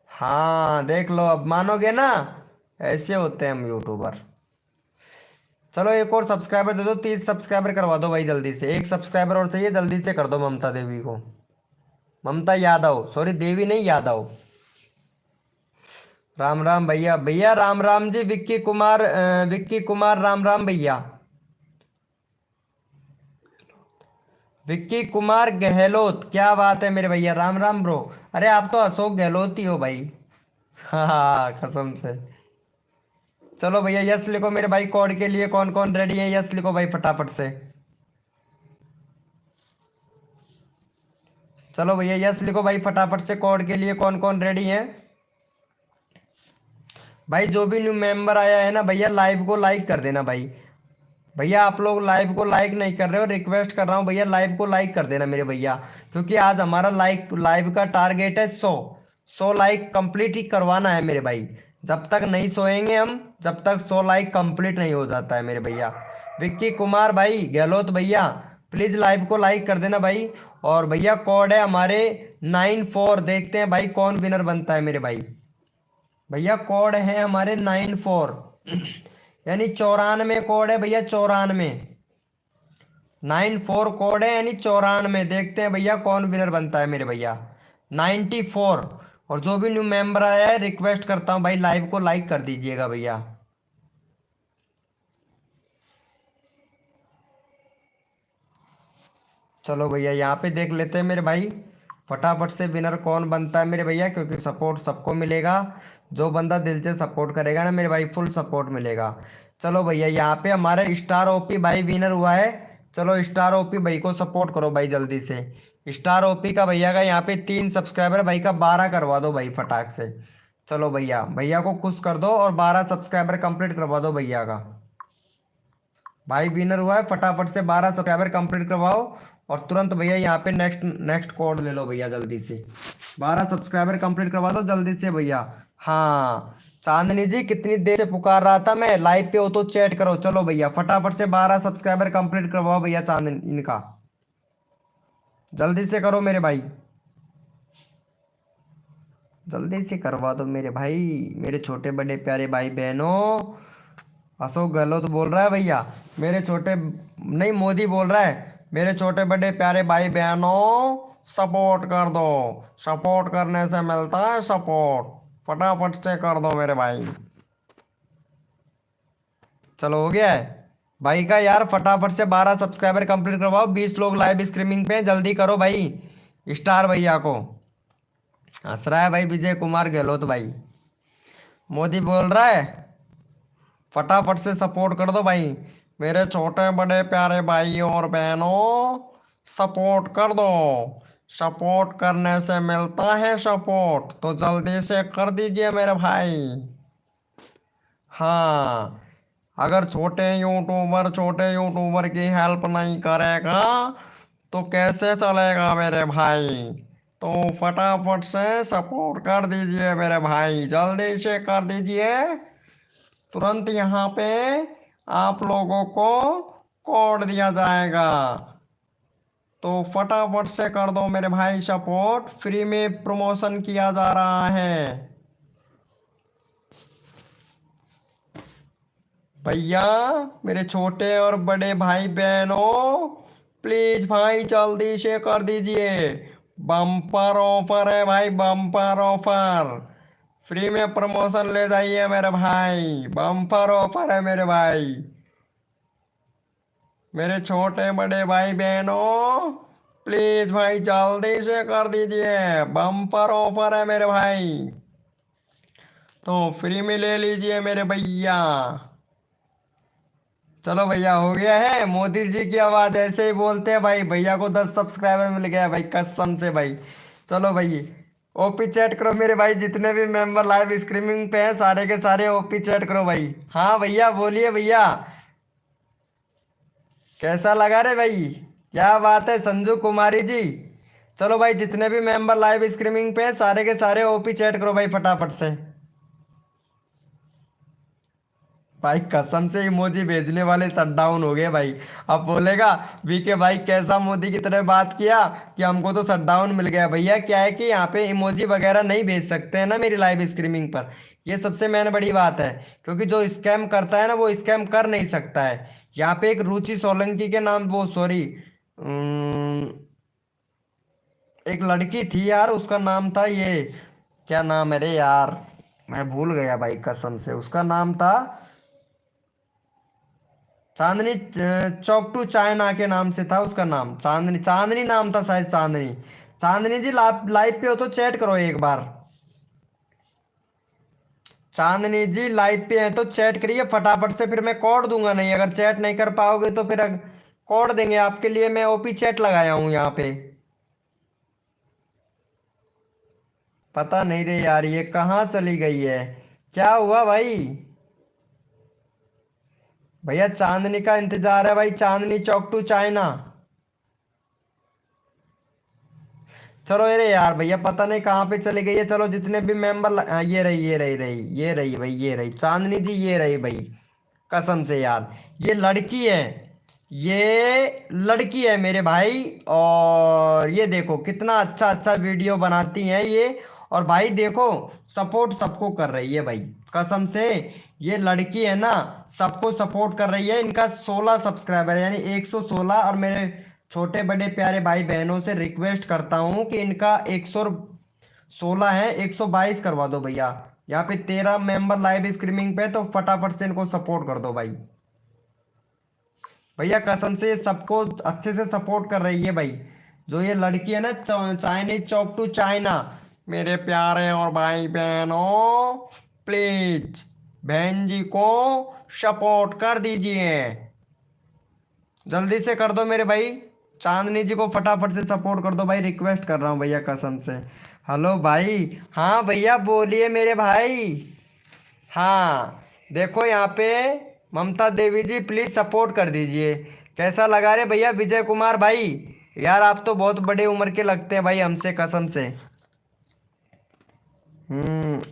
हाँ देख लो, अब मानोगे ना, ऐसे होते हैं हम यूट्यूबर। चलो एक और सब्सक्राइबर दे दो, 30 सब्सक्राइबर करवा दो भाई जल्दी से, एक सब्सक्राइबर और चाहिए, जल्दी से कर दो ममता देवी को। ममता यादव, सॉरी देवी नहीं, यादव। राम राम भैया, भैया राम राम जी, विक्की कुमार, विक्की कुमार राम राम भैया। विक्की कुमार गहलोत, क्या बात है मेरे भैया, राम राम ब्रो। अरे आप तो अशोक गहलोत ही हो भाई। हाँ कसम से। चलो भैया यस लिखो मेरे भाई, कोड के लिए कौन कौन रेडी है, यस लिखो भाई फटाफट से। चलो भैया यस लिखो भाई फटाफट से, कोड के लिए कौन कौन रेडी है भाई। जो भी न्यू मेंबर आया है ना भैया, लाइव को लाइक कर देना भाई। भैया आप लोग लाइव को लाइक नहीं कर रहे हो, रिक्वेस्ट कर रहा हूँ भैया, लाइव को लाइक कर देना मेरे भैया, क्योंकि आज हमारा लाइव का टारगेट है 100 लाइक कंप्लीट ही करवाना है मेरे भाई। जब तक नहीं सोएंगे हम, जब तक 100 लाइक कंप्लीट नहीं हो जाता है मेरे भैया। विक्की कुमार भाई गहलोत भैया, प्लीज लाइव को लाइक कर देना भाई। और भैया कोड है हमारे 94, देखते हैं भाई कौन विनर बनता है मेरे भाई। भैया कोड है हमारे 94, यानी 94 कोड है भैया, 94, 94 कोड है यानी 94। देखते हैं भैया कौन विनर बनता है मेरे भैया। 94। और जो भी न्यू मेंबर आया है, रिक्वेस्ट करता हूँ भाई लाइव को लाइक कर दीजिएगा भैया। चलो भैया यहाँ पे देख लेते हैं मेरे भाई, फटाफट से विनर कौन बनता है मेरे भैया, क्योंकि सपोर्ट सबको मिलेगा, जो बंदा दिल से सपोर्ट करेगा ना मेरे भाई, फुल सपोर्ट मिलेगा। चलो भैया यहाँ पे हमारा स्टार ओपी भाई विनर हुआ है। चलो स्टार ओपी भाई को सपोर्ट करो भाई जल्दी से। स्टार ओपी का भैया का यहाँ पे 3 सब्सक्राइबर, भाई का 12 करवा दो भाई फटाक से। चलो भैया, भैया को खुश कर दो और 12 सब्सक्राइबर कंप्लीट करवा दो भैया का। भाई विनर हुआ है, फटाफट से 12 सब्सक्राइबर कंप्लीट करवाओ। और तुरंत भैया यहाँ पे नेक्स्ट नेक्स्ट कोड ले लो भैया जल्दी से, 12 सब्सक्राइबर कंप्लीट करवा दो जल्दी से भैया। हाँ चांदनी जी, कितनी देर से पुकार रहा था मैं, लाइव पे हो तो चैट करो। चलो भैया फटाफट से 12 सब्सक्राइबर कंप्लीट करवाओ भैया चांदनी इनका, जल्दी से करो मेरे भाई, जल्दी से करवा दो मेरे भाई, मेरे छोटे बड़े प्यारे भाई बहनों। अशोक गहलोत बोल रहा है भैया, मेरे छोटे नहीं, मोदी बोल रहा है, मेरे छोटे बड़े प्यारे भाई बहनों सपोर्ट कर दो, सपोर्ट करने से मिलता है सपोर्ट, फटाफट से कर दो मेरे भाई। चलो हो गया है भाई का यार, फटाफट से 12 सब्सक्राइबर कंप्लीट करवाओ। 20 लोग लाइव स्ट्रीमिंग पे हैं, जल्दी करो भाई। स्टार भैया को हंस रहा है भाई विजय कुमार गहलोत भाई। मोदी बोल रहा है फटाफट से सपोर्ट कर दो भाई। मेरे छोटे बड़े प्यारे भाइयों और बहनों, सपोर्ट कर दो। सपोर्ट करने से मिलता है सपोर्ट, तो जल्दी से कर दीजिए मेरे भाई। हाँ, अगर छोटे यूट्यूबर की हेल्प नहीं करेगा तो कैसे चलेगा मेरे भाई। तो फटाफट से सपोर्ट कर दीजिए मेरे भाई, जल्दी से कर दीजिए। तुरंत यहाँ पे आप लोगों को कोड दिया जाएगा, तो फटाफट से कर दो मेरे भाई सपोर्ट। फ्री में प्रमोशन किया जा रहा है भैया। मेरे छोटे और बड़े भाई बहनों, प्लीज भाई जल्दी से कर दीजिए। बम्पर ऑफर है भाई, बम्पर ऑफर। फ्री में प्रमोशन ले जाइए मेरे भाई, बम्पर ऑफर है मेरे भाई। मेरे छोटे बड़े भाई बहनों, प्लीज भाई जल्दी से कर दीजिए, बम्पर ऑफर है मेरे भाई। तो फ्री में ले लीजिए मेरे भैया। चलो भैया हो गया है। मोदी जी की आवाज ऐसे ही बोलते हैं भाई। भैया को 10 सब्सक्राइबर मिल गया भाई, कसम से भाई। चलो भाई ओपी चैट करो मेरे भाई, जितने भी मेंबर लाइव स्ट्रीमिंग पे हैं सारे के सारे ओपी चैट करो भाई। हाँ भैया बोलिए भैया, कैसा लगा रे भाई? क्या बात है संजू कुमारी जी। चलो भाई जितने भी मेंबर लाइव स्ट्रीमिंग पे हैं सारे के सारे ओपी चैट करो भाई फटाफट से। भाई कसम से इमोजी भेजने वाले शट डाउन हो गए भाई। अब बोलेगा वीके भाई कैसा मोदी की तरह बात किया कि हमको तो शट डाउन मिल गया। भैया क्या है कि यहाँ पे इमोजी वगैरह नहीं भेज सकते हैं ना मेरी लाइव स्ट्रीमिंग पर। ये सबसे मेन बड़ी बात है, क्योंकि जो स्कैम करता है ना वो स्कैम कर नहीं सकता है। यहाँ पे एक रुचि सोलंकी के नाम, वो सॉरी एक लड़की थी यार, उसका नाम था ये, क्या नाम है रे यार, मैं भूल गया भाई कसम से। उसका नाम था चांदनी चौक टू चाइना के नाम से था उसका नाम। चांदनी, चांदनी नाम था शायद, चांदनी। चांदनी जी लाइव पे हो तो चैट करो एक बार। चांदनी जी लाइव पे है तो चैट करिए फटाफट से, फिर मैं कोड दूंगा। नहीं अगर चैट नहीं कर पाओगे तो फिर कोड देंगे आपके लिए। मैं ओपी चैट लगाया हूं यहाँ पे। पता नहीं रे यार ये कहाँ चली गई है, क्या हुआ भाई? भैया चांदनी का इंतजार है भाई, चांदनी चौक टू चाइना। चलो अरे यार भैया पता नहीं कहाँ पे चली गई है। चलो जितने भी मेंबर, ये रही भाई, ये रही चांदनी जी, ये रही भाई। कसम से यार ये लड़की है, ये लड़की है मेरे भाई। और ये देखो कितना अच्छा अच्छा वीडियो बनाती हैं ये। और भाई देखो सपोर्ट सबको कर रही है भाई, कसम से। ये लड़की है ना सबको सपोर्ट कर रही है। इनका 16 सब्सक्राइबर है, यानी 116। और मेरे छोटे बड़े प्यारे भाई बहनों से रिक्वेस्ट करता हूँ कि इनका 116 है, 122 करवा दो भैया। यहाँ पे 13 मेंबर लाइव स्ट्रीमिंग पे, तो फटाफट से इनको सपोर्ट कर दो भाई। भैया कसम से सबको अच्छे से सपोर्ट कर रही है भाई। जो ये लड़की है ना चाइनीज चौक टू चाइना, मेरे प्यारे और भाई बहनों, प्लीज बहन जी को सपोर्ट कर दीजिए, जल्दी से कर दो मेरे भाई। चांदनी जी को फटाफट से सपोर्ट कर दो भाई, रिक्वेस्ट कर रहा हूँ भैया कसम से। हेलो भाई, हाँ भैया बोलिए मेरे भाई। हाँ देखो यहाँ पे ममता देवी जी, प्लीज सपोर्ट कर दीजिए। कैसा लगा रे भैया विजय कुमार भाई? यार आप तो बहुत बड़े उम्र के लगते हैं भाई हमसे, कसम से।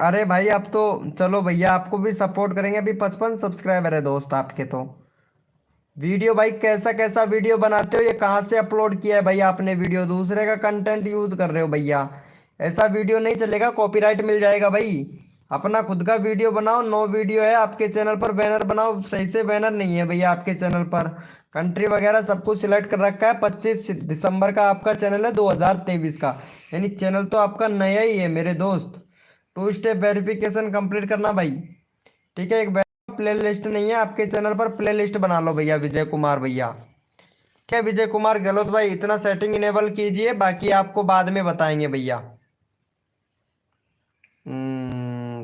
अरे भाई अब तो चलो भैया आपको भी सपोर्ट करेंगे। अभी 55 सब्सक्राइबर है दोस्त आपके। तो वीडियो भाई कैसा कैसा वीडियो बनाते हो, ये कहाँ से अपलोड किया है भाई आपने वीडियो? दूसरे का कंटेंट यूज कर रहे हो भैया, ऐसा वीडियो नहीं चलेगा, कॉपीराइट मिल जाएगा भाई। अपना खुद का वीडियो बनाओ। नो वीडियो है आपके चैनल पर, बैनर बनाओ। सही से बैनर नहीं है भैया आपके चैनल पर। कंट्री वगैरह सब कुछ सिलेक्ट कर रखा है। 25 दिसंबर का आपका चैनल है, 2023 का, यानी चैनल तो आपका नया ही है मेरे दोस्त। 2 स्टेप वेरिफिकेशन कंप्लीट करना भाई, ठीक है? एक प्लेलिस्ट नहीं है आपके चैनल पर, प्लेलिस्ट बना लो भैया विजय कुमार भैया। क्या विजय कुमार गहलोत भाई, इतना सेटिंग इनेबल कीजिए, बाकी आपको बाद में बताएंगे भैया।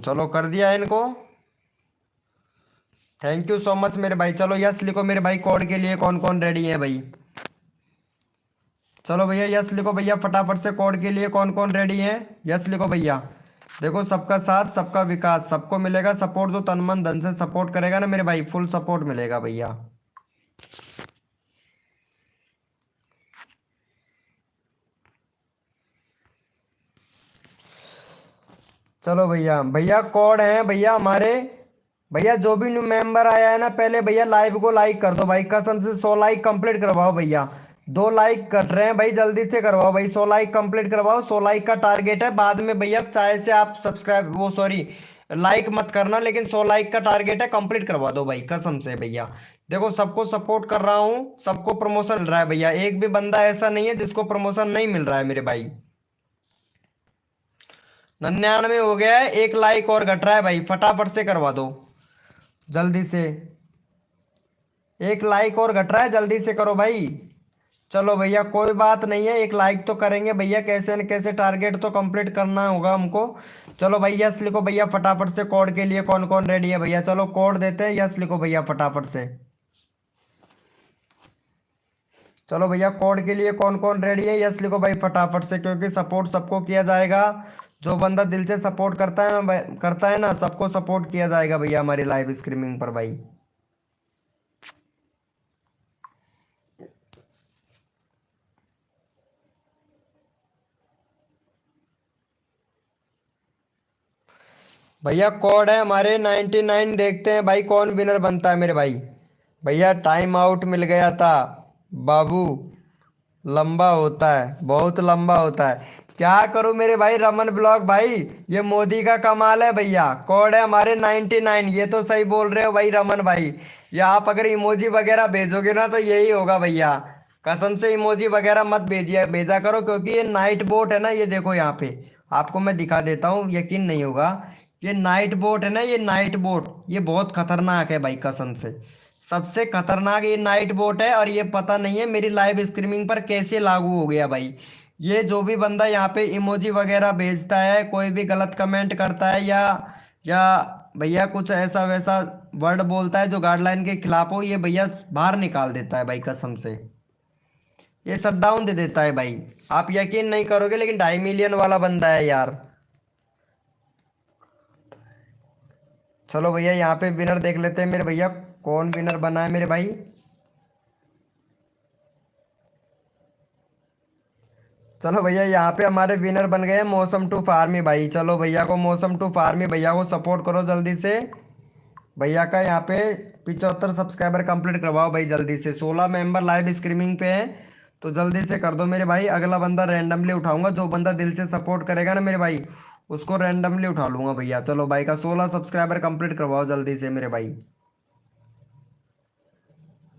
चलो कर दिया इनको, थैंक यू सो मच मेरे भाई। चलो यस लिखो मेरे भाई, कोड के लिए कौन कौन रेडी है भाई। चलो भैया यस लिखो भैया फटाफट से, कोड के लिए कौन कौन रेडी है, यस लिखो भैया। देखो सबका साथ सबका विकास, सबको मिलेगा सपोर्ट, जो तन मन धन से सपोर्ट करेगा ना मेरे भाई, फुल सपोर्ट मिलेगा भैया। चलो भैया, भैया कोड है भैया हमारे, भैया जो भी न्यू मेंबर आया है ना, पहले भैया लाइव को लाइक कर दो भाई, कसम से 100 लाइक कंप्लीट करवाओ भैया। 2 लाइक कट रहे हैं भाई, जल्दी से करवाओ भाई, 100 लाइक कंप्लीट करवाओ। 100 लाइक का टारगेट है, बाद में भैया चाहे से आप सब्सक्राइब वो सॉरी लाइक मत करना, लेकिन 100 लाइक का टारगेट है, कंप्लीट करवा दो भाई कसम से भैया। देखो सबको सपोर्ट कर रहा हूँ, सबको प्रमोशन मिल रहा है भैया, एक भी बंदा ऐसा नहीं है जिसको प्रमोशन नहीं मिल रहा है मेरे भाई। 99 हो गया है, 1 लाइक और घट रहा है भाई, फटाफट से करवा दो जल्दी से। 1 लाइक और घट रहा है, जल्दी से करो भाई। चलो भैया कोई बात नहीं है, 1 लाइक तो करेंगे भैया, कैसे न कैसे टारगेट तो कंप्लीट करना होगा हमको। चलो भाई यस लिखो भैया फटाफट से, कोड के लिए कौन कौन रेडी है भैया। चलो कोड देते हैं, यस लिखो भैया फटाफट से। चलो भैया कोड के लिए कौन कौन रेडी है, यस लिखो भाई फटाफट से, क्योंकि सपोर्ट सबको किया जाएगा। जो बंदा दिल से सपोर्ट करता है ना, सबको सपोर्ट किया जाएगा भैया हमारी लाइव स्ट्रीमिंग पर भाई। भैया कोड है हमारे 99, देखते हैं भाई कौन विनर बनता है मेरे भाई। भैया टाइम आउट मिल गया था बाबू, लंबा होता है, बहुत लंबा होता है, क्या करूं मेरे भाई। रमन ब्लॉग भाई, ये मोदी का कमाल है भैया। कोड है हमारे 99, ये तो सही बोल रहे हो भाई रमन भाई। या आप अगर इमोजी वगैरह भेजोगे ना तो यही होगा भैया, कसम से इमोजी वगैरह मत भेजा करो, क्योंकि ये नाइट बोट है ना, ये देखो यहाँ पे आपको मैं दिखा देता हूँ, यकीन नहीं होगा। ये नाइट बोट है ना, ये नाइट बोट, ये बहुत खतरनाक है भाई कसम से, सबसे खतरनाक ये नाइट बोट है। और ये पता नहीं है मेरी लाइव स्ट्रीमिंग पर कैसे लागू हो गया भाई। ये जो भी बंदा यहाँ पे इमोजी वगैरह भेजता है, कोई भी गलत कमेंट करता है, या भैया कुछ ऐसा वैसा वर्ड बोलता है जो गाइडलाइन के खिलाफ हो, ये भैया बाहर निकाल देता है भाई कसम से, ये शट डाउन दे देता है भाई। आप यकीन नहीं करोगे, लेकिन 2.5 मिलियन वाला बंदा है यार। चलो भैया यहाँ पे विनर देख लेते हैं मेरे भैया, कौन विनर बना है मेरे भाई। चलो भैया यहाँ पे हमारे विनर बन गए मौसम टू फार्मी भाई। चलो भैया को मौसम टू फार्मी भैया को सपोर्ट करो जल्दी से। भैया का यहाँ पे 75 सब्सक्राइबर कंप्लीट करवाओ भाई जल्दी से। 16 मेंबर लाइव स्ट्रीमिंग पे हैं, तो जल्दी से कर दो मेरे भाई। अगला बंदा रैंडमली उठाऊंगा, जो बंदा दिल से सपोर्ट करेगा ना मेरे भाई, उसको रैंडमली उठा लूंगा भैया। चलो भाई का 16 सब्सक्राइबर कंप्लीट करवाओ जल्दी से मेरे भाई,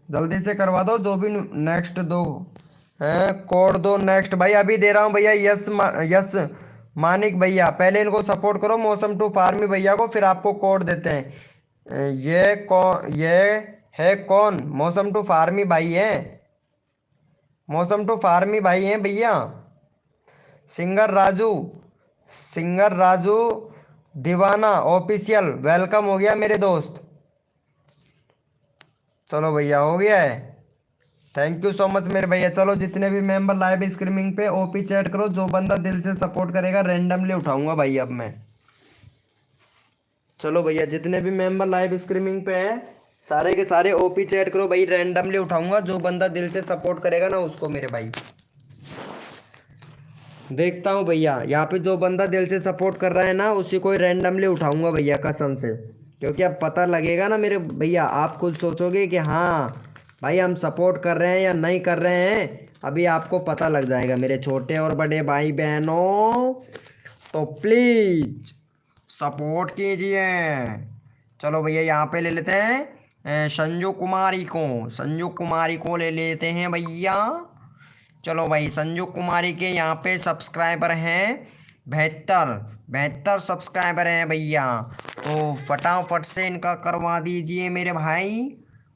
जल्दी से करवा दो। जो भी नेक्स्ट दो हैं कोड दो नेक्स्ट भाई, अभी दे रहा हूँ भैया। यस मानिक भैया, पहले इनको सपोर्ट करो मौसम टू फार्मी भैया को, फिर आपको कोड देते हैं। ये है कौन, मौसम टू फार्मी भाई है, मौसम टू फार्मी भाई हैं भैया। सिंगर राजू दीवाना ऑफिशियल, वेलकम हो गया मेरे दोस्त। चलो भैया हो गया है, थैंक यू सो मच मेरे भैया। चलो जितने भी मेंबर लाइव स्ट्रीमिंग पे ओपी चैट करो, जो बंदा दिल से सपोर्ट करेगा रैंडमली उठाऊंगा भाई अब मैं। चलो भैया जितने भी मेंबर लाइव स्ट्रीमिंग पे हैं सारे के सारे ओपी चैट करो भाई, रैंडमली उठाऊंगा, जो बंदा दिल से सपोर्ट करेगा ना उसको मेरे भाई। देखता हूँ भैया यहाँ पे जो बंदा दिल से सपोर्ट कर रहा है ना, उसी को रैंडमली उठाऊंगा भैया कसम से, क्योंकि अब पता लगेगा ना मेरे भैया। आप खुद सोचोगे कि हाँ भाई हम सपोर्ट कर रहे हैं या नहीं कर रहे हैं, अभी आपको पता लग जाएगा मेरे छोटे और बड़े भाई बहनों। तो प्लीज सपोर्ट कीजिए। चलो भैया यहाँ पे ले लेते हैं संजू कुमारी को ले लेते हैं भैया। चलो भाई संजू कुमारी के यहाँ पे सब्सक्राइबर हैं 72, 72 सब्सक्राइबर हैं भैया, तो फटाफट से इनका करवा दीजिए मेरे भाई,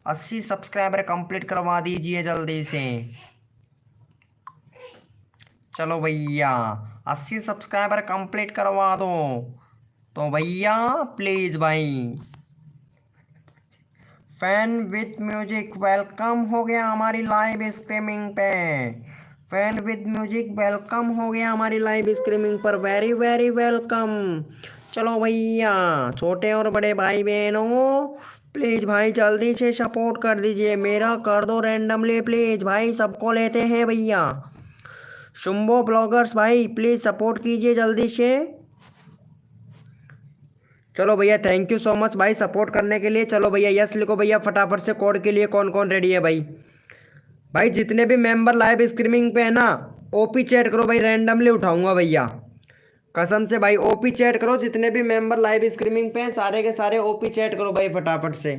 80 सब्सक्राइबर कंप्लीट करवा दीजिए जल्दी से। चलो भैया 80 सब्सक्राइबर कंप्लीट करवा दो तो भैया प्लीज भाई। फैन विद म्यूजिक वेलकम हो गया हमारी लाइव स्ट्रीमिंग पे। फैन विद म्यूजिक वेलकम हो गया हमारी लाइव स्ट्रीमिंग पर, वेरी वेरी वेलकम। चलो भैया छोटे और बड़े भाई बहनों प्लीज भाई जल्दी से सपोर्ट कर दीजिए, मेरा कर दो रैंडमली प्लीज भाई, सबको लेते हैं भैया। शुंभो ब्लॉगर्स भाई प्लीज सपोर्ट कीजिए जल्दी से। चलो भैया थैंक यू सो मच भाई सपोर्ट करने के लिए। चलो भैया यस लिखो भैया फटाफट से। कोड के लिए कौन कौन रेडी है भाई? भाई जितने भी मेंबर लाइव स्ट्रीमिंग पे है ना, ओपी चैट करो भाई, रैंडमली उठाऊंगा भैया कसम से भाई। ओपी चैट करो, जितने भी मेंबर लाइव स्ट्रीमिंग पे हैं सारे के सारे ओपी चैट करो भाई फटाफट से।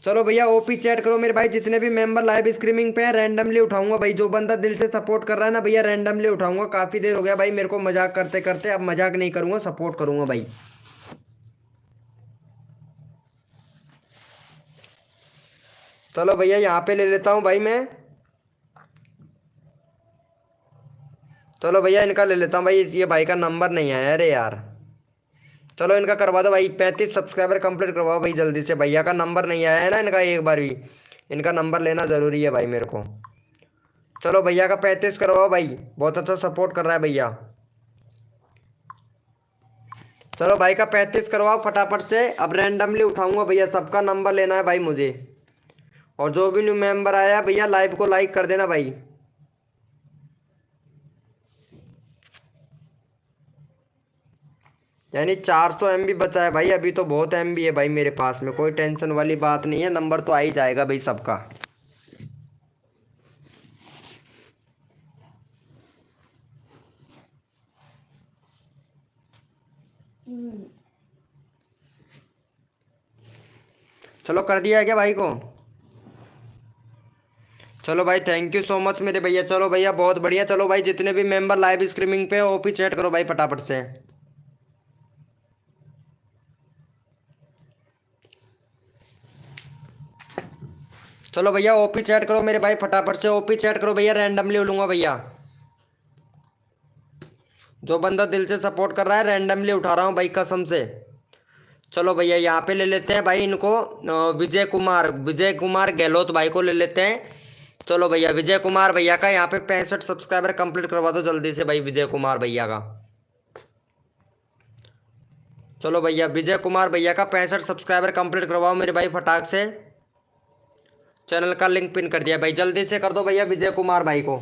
चलो भैया ओपी चैट करो मेरे भाई, जितने भी मेंबर लाइव स्ट्रीमिंग पे हैं रैंडमली उठाऊंगा भाई। जो बंदा दिल से सपोर्ट कर रहा है ना भैया रैंडमली उठाऊंगा। काफ़ी देर हो गया भाई मेरे को मजाक करते करते, अब मजाक नहीं करूंगा, सपोर्ट करूंगा भाई। चलो भैया यहाँ पे ले लेता हूँ भाई मैं। चलो भैया इनका ले लेता हूँ भाई, ये भाई का नंबर नहीं आया, अरे यार। चलो इनका करवा दो भाई, 35 सब्सक्राइबर कंप्लीट करवाओ भाई जल्दी से। भैया का नंबर नहीं आया है ना इनका, एक बार भी इनका नंबर लेना ज़रूरी है भाई मेरे को। चलो भैया का 35 करवाओ भाई, बहुत अच्छा सपोर्ट कर रहा है भैया। चलो भाई का 35 करवाओ फटाफट से। अब रैंडमली उठाऊंगा भैया, सबका नंबर लेना है भाई मुझे। और जो भी न्यू मेंबर आया भैया लाइव को लाइक कर देना भाई। यानी 400 MB बचा है भाई, अभी तो बहुत MB है भाई मेरे पास में, कोई टेंशन वाली बात नहीं है, नंबर तो आ ही जाएगा भाई सबका। चलो कर दिया है क्या भाई को? चलो भाई थैंक यू सो मच मेरे भैया। चलो भैया बहुत बढ़िया। चलो भाई जितने भी मेंबर लाइव स्ट्रीमिंग पे ओपी चैट करो भाई फटाफट से। चलो भैया ओपी चैट करो मेरे भाई फटाफट से, ओपी चैट करो भैया, रैंडमली लूंगा भैया। जो बंदा दिल से सपोर्ट कर रहा है रैंडमली उठा रहा हूँ भाई कसम से। चलो भैया यहाँ पे ले लेते हैं भाई इनको, विजय कुमार गहलोत भाई को ले लेते हैं। चलो भैया विजय कुमार भैया का यहाँ पे 65 सब्सक्राइबर कंप्लीट करवा दो जल्दी से भाई विजय कुमार भैया का। चलो भैया विजय कुमार भैया का 65 सब्सक्राइबर कंप्लीट करवाओ मेरे भाई फटाक से। चैनल का लिंक पिन कर दिया भाई, जल्दी से कर दो भैया विजय कुमार भाई को।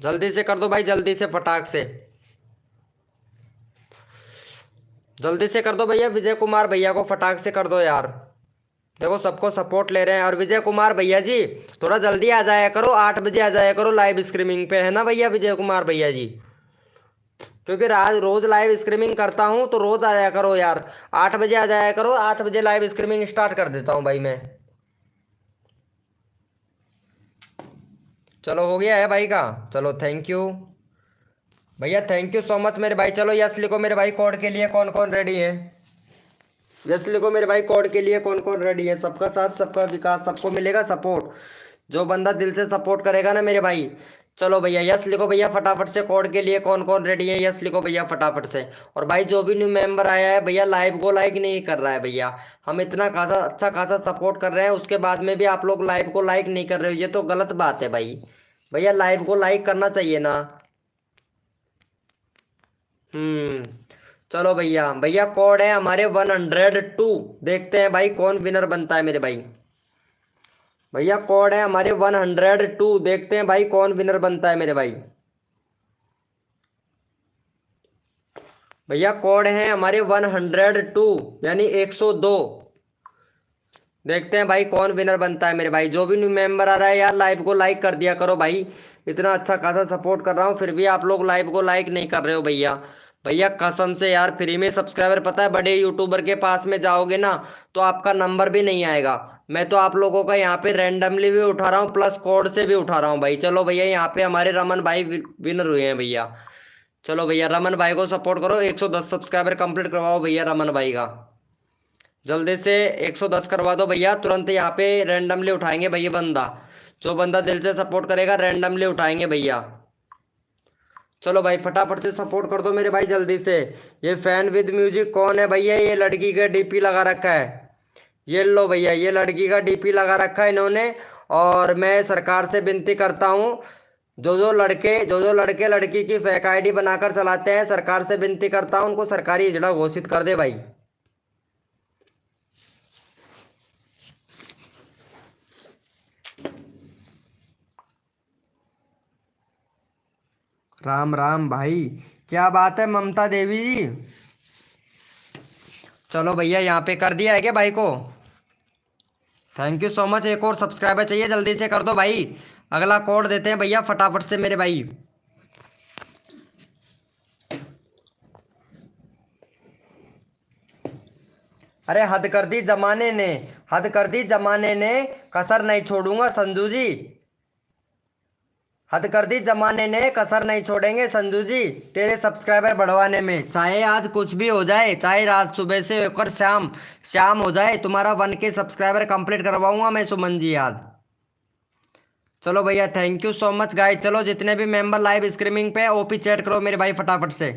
जल्दी से कर दो भाई, जल्दी से फटाक से, जल्दी से कर दो भैया विजय कुमार भैया को फटाक से कर दो यार। देखो सबको सपोर्ट ले रहे हैं। और विजय कुमार भैया जी थोड़ा जल्दी आ जाया करो, 8 बजे आ जाया करो लाइव स्ट्रीमिंग पे, है ना भैया विजय कुमार भैया जी? क्योंकि रोज लाइव स्ट्रीमिंग करता हूँ तो रोज आ जाया करो यार, 8 बजे आ जाया करो। 8 बजे लाइव स्ट्रीमिंग स्टार्ट कर देता हूँ भाई मैं। चलो हो गया है भाई का। चलो थैंक यू भैया, थैंक यू सो मच मेरे भाई। चलो यस लिखो मेरे भाई, कोड के लिए कौन कौन रेडी है? यस लिखो मेरे भाई, कोड के लिए कौन कौन रेडी है? सबका साथ सबका विकास, सबको मिलेगा सपोर्ट। जो बंदा दिल से सपोर्ट करेगा ना मेरे भाई। चलो भैया यस लिखो भैया फटाफट से, कोड के लिए कौन कौन रेडी है? यस लिखो भैया फटाफट से। और भाई जो भी न्यू मेंबर आया है भैया लाइव को लाइक नहीं कर रहा है भैया। हम इतना खासा अच्छा खासा सपोर्ट कर रहे हैं, उसके बाद में भी आप लोग लाइव को लाइक नहीं कर रहे हो, ये तो गलत बात है भाई। भैया लाइव को लाइक करना चाहिए ना। चलो भैया, भैया कोड है हमारे 102। देखते हैं भाई कौन विनर बनता है मेरे भाई। भैया कोड है हमारे 102, देखते हैं भाई कौन विनर बनता है मेरे भाई। भैया कोड है हमारे 102 यानी 102। देखते हैं भाई कौन विनर बनता है मेरे भाई। जो भी न्यू मेंबर आ रहा है यार लाइव को लाइक कर दिया करो भाई। इतना अच्छा खासा सपोर्ट कर रहा हूँ फिर भी आप लोग लाइव को लाइक नहीं कर रहे हो भैया। भैया कसम से यार फ्री में सब्सक्राइबर, पता है बड़े यूट्यूबर के पास में जाओगे ना तो आपका नंबर भी नहीं आएगा। मैं तो आप लोगों का यहाँ पे रैंडमली भी उठा रहा हूँ, प्लस कोड से भी उठा रहा हूँ भाई। चलो भैया यहाँ पे हमारे रमन भाई विनर हुए हैं भैया। चलो भैया रमन भाई को सपोर्ट करो, 110 सब्सक्राइबर कंप्लीट करवाओ भैया रमन भाई का। जल्दी से 110 करवा दो भैया, तुरंत यहाँ पे रैंडमली उठाएंगे भैया बंदा। जो बंदा दिल से सपोर्ट करेगा रैंडमली उठाएंगे भैया। चलो भाई फटाफट से सपोर्ट कर दो मेरे भाई जल्दी से। ये फैन विद म्यूजिक कौन है भैया? ये लड़की का डीपी लगा रखा है। ये लो भैया, ये लड़की का डीपी लगा रखा है इन्होंने। और मैं सरकार से विनती करता हूँ, जो जो लड़के लड़की की फेक आईडी बनाकर चलाते हैं, सरकार से विनती करता हूँ उनको सरकारी हिजड़ा घोषित कर दे भाई। राम राम भाई, क्या बात है ममता देवी जी? चलो भैया यहाँ पे कर दिया है क्या भाई को? Thank you so much. एक और सब्सक्राइबर चाहिए, जल्दी से कर दो भाई। अगला कोड देते हैं भैया फटाफट से मेरे भाई। अरे हद कर दी जमाने ने, हद कर दी जमाने ने, कसर नहीं छोड़ूंगा संजू जी। हद कर दी जमाने ने, कसर नहीं छोड़ेंगे संजू जी तेरे सब्सक्राइबर बढ़वाने में। चाहे आज कुछ भी हो जाए, चाहे रात सुबह से होकर शाम शाम हो जाए, तुम्हारा 1K सब्सक्राइबर कंप्लीट करवाऊंगा मैं सुमन जी आज। चलो भैया thank you so much guys. चलो जितने भी मेंबर लाइव स्ट्रीमिंग पे ओपी चैट करो मेरे भाई फटाफट से,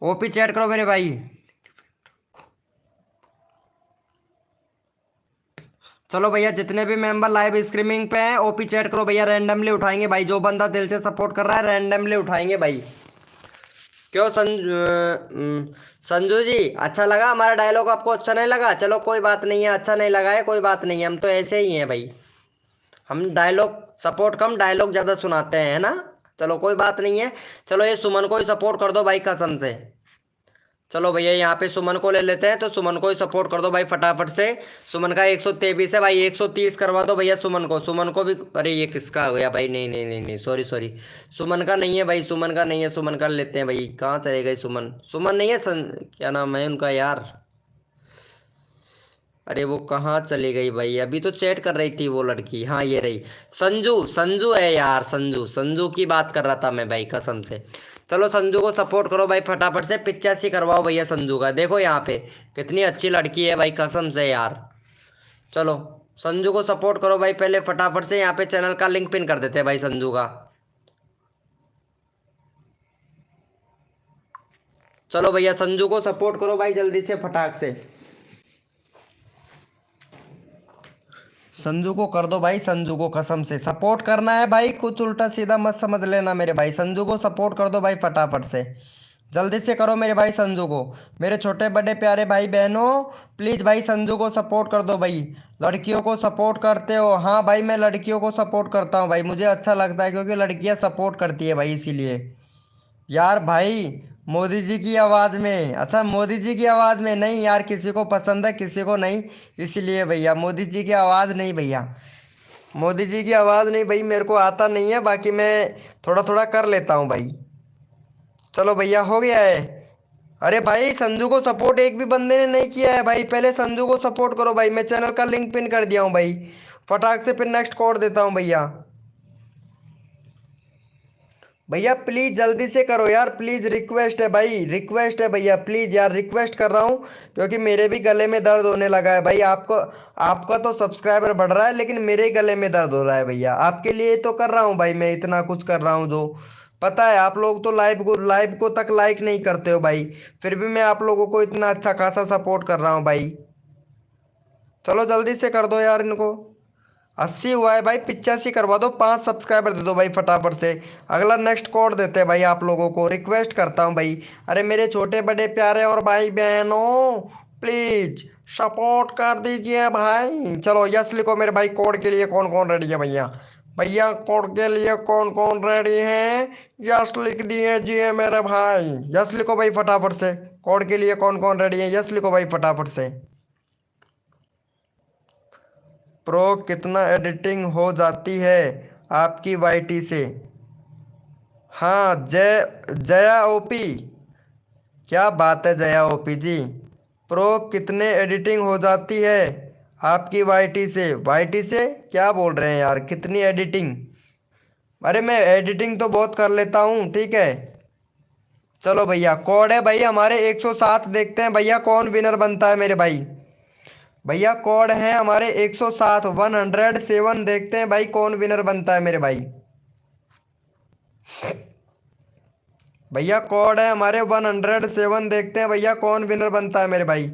ओपी चैट करो मेरे भाई। चलो भैया जितने भी मेंबर लाइव स्ट्रीमिंग पे हैं ओपी चैट करो भैया, रैंडमली उठाएंगे भाई। जो बंदा दिल से सपोर्ट कर रहा है रैंडमली उठाएंगे भाई। क्यों संजू जी अच्छा लगा हमारा डायलॉग? आपको अच्छा नहीं लगा? चलो कोई बात नहीं है, अच्छा नहीं लगा है कोई बात नहीं है, हम तो ऐसे ही हैं भाई। हम डायलॉग सपोर्ट कम डायलॉग ज़्यादा सुनाते हैं, है ना? चलो कोई बात नहीं है। चलो ये सुमन को ही सपोर्ट कर दो भाई कसम से। चलो भैया यहाँ पे सुमन को ले लेते हैं, तो सुमन को ही सपोर्ट कर दो भाई फटाफट से। सुमन का 123 है भाई, 130 करवा दो भैया सुमन को। सुमन को भी, अरे ये किसका हो गया भाई? नहीं नहीं नहीं नहीं, सॉरी सॉरी, सुमन का नहीं है भाई, सुमन का नहीं है। सुमन का लेते हैं भाई। कहाँ चले गए सुमन? सुमन नहीं है, क्या नाम है उनका यार? अरे वो कहाँ चली गई भाई? अभी तो चैट कर रही थी वो लड़की। हाँ ये रही, संजू। संजू है यार, संजू, संजू की बात कर रहा था मैं भाई कसम से। चलो संजू को सपोर्ट करो भाई फटाफट से, 85 करवाओ भैया संजू का। देखो यहाँ पे कितनी अच्छी लड़की है भाई कसम से यार। चलो संजू को सपोर्ट करो भाई पहले फटाफट से। यहाँ पे चैनल का लिंक पिन कर देते हैं भाई संजू का। चलो भैया संजू को सपोर्ट करो भाई जल्दी से फटाक से। संजू को कर दो भाई, संजू को कसम से सपोर्ट करना है भाई, कुछ उल्टा सीधा मत समझ लेना मेरे भाई। संजू को सपोर्ट कर दो भाई फटाफट से, जल्दी से करो मेरे भाई संजू को। मेरे छोटे बड़े प्यारे भाई बहनों प्लीज़ भाई संजू को सपोर्ट कर दो भाई। लड़कियों को सपोर्ट करते हो? हाँ भाई मैं लड़कियों को सपोर्ट करता हूँ भाई, मुझे अच्छा लगता है क्योंकि लड़कियाँ सपोर्ट करती है भाई इसीलिए। यार भाई मोदी जी की आवाज़ में, अच्छा मोदी जी की आवाज़ में नहीं यार, किसी को पसंद है किसी को नहीं, इसलिए भैया मोदी जी की आवाज़ नहीं भैया, मोदी जी की आवाज़ नहीं भाई, मेरे को आता नहीं है, बाकी मैं थोड़ा थोड़ा कर लेता हूँ भाई। चलो भैया हो गया है। अरे भाई संजू को सपोर्ट एक भी बंदे ने नहीं किया है भाई, पहले संजू को सपोर्ट करो भाई। मैं चैनल का लिंक पिन कर दिया हूँ भाई, फटाक से फिर नेक्स्ट कोड देता हूँ भैया। भैया प्लीज़ जल्दी से करो यार, प्लीज़ रिक्वेस्ट है भाई, रिक्वेस्ट है भैया, प्लीज़ यार रिक्वेस्ट कर रहा हूँ क्योंकि मेरे भी गले में दर्द होने लगा है भाई। आपको, आपका तो सब्सक्राइबर बढ़ रहा है लेकिन मेरे गले में दर्द हो रहा है भैया। आपके लिए तो कर रहा हूँ भाई, मैं इतना कुछ कर रहा हूँ जो पता है। आप लोग तो लाइव को तक लाइक नहीं करते हो भाई, फिर भी मैं आप लोगों को इतना अच्छा खासा सपोर्ट कर रहा हूँ भाई। चलो जल्दी से कर दो यार इनको। 80 हुआ है भाई, 85 करवा दो, 5 सब्सक्राइबर दे दो भाई फटाफट से। अगला नेक्स्ट कोड देते हैं भाई आप लोगों को, रिक्वेस्ट करता हूँ भाई। अरे मेरे छोटे बड़े प्यारे और भाई बहनों प्लीज़ सपोर्ट कर दीजिए भाई। चलो यस लिखो मेरे भाई। कोड के लिए कौन कौन रेडी है भैया? भैया कोड के लिए कौन कौन रेडी है? यस लिख दिए जी मेरे भाई, यस लिखो भाई फटाफट से। कोड के लिए कौन कौन रेडी है? यस लिखो भाई फटाफट से। प्रो कितना एडिटिंग हो जाती है आपकी वाईटी से? हाँ जया ओपी, क्या बात है जया ओपी जी। प्रो कितने एडिटिंग हो जाती है आपकी वाईटी से? वाईटी से क्या बोल रहे हैं यार, कितनी एडिटिंग? अरे मैं एडिटिंग तो बहुत कर लेता हूँ, ठीक है। चलो भैया कोड है भाई हमारे 107, देखते हैं भैया कौन विनर बनता है मेरे भाई। भैया कोड है हमारे 107, 107, देखते हैं भाई कौन विनर बनता है मेरे भाई। भैया कोड है हमारे 107, देखते हैं भैया कौन विनर बनता है मेरे भाई।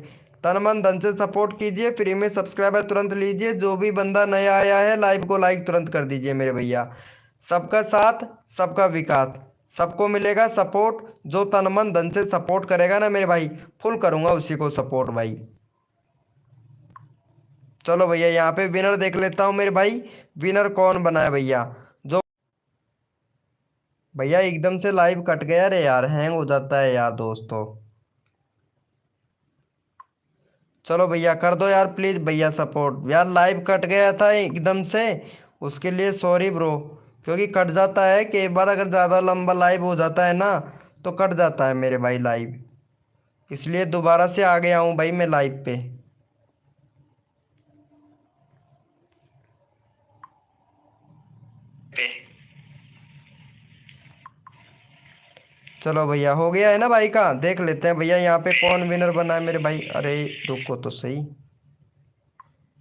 तन मन धन से सपोर्ट कीजिए, फ्री में सब्सक्राइबर तुरंत लीजिए। जो भी बंदा नया आया है लाइव को लाइक तुरंत कर दीजिए मेरे भैया। सबका साथ सबका विकास, सबको मिलेगा सपोर्ट। जो तन मन धन से सपोर्ट करेगा ना मेरे भाई, फुल करूंगा उसी को सपोर्ट भाई। चलो भैया यहाँ पे विनर देख लेता हूँ मेरे भाई, विनर कौन बना है भैया। जो भैया एकदम से लाइव कट गया रे यार, हैंग हो जाता है यार दोस्तों। चलो भैया कर दो यार प्लीज भैया सपोर्ट, यार लाइव कट गया था एकदम से, उसके लिए सॉरी ब्रो। क्योंकि कट जाता है कि एक बार अगर ज़्यादा लंबा लाइव हो जाता है ना तो कट जाता है मेरे भाई लाइव, इसलिए दोबारा से आ गया हूँ भाई मैं लाइव पे। चलो भैया हो गया है ना भाई का, देख लेते हैं भैया यहाँ पे कौन विनर बना है मेरे भाई। अरे रुको तो सही।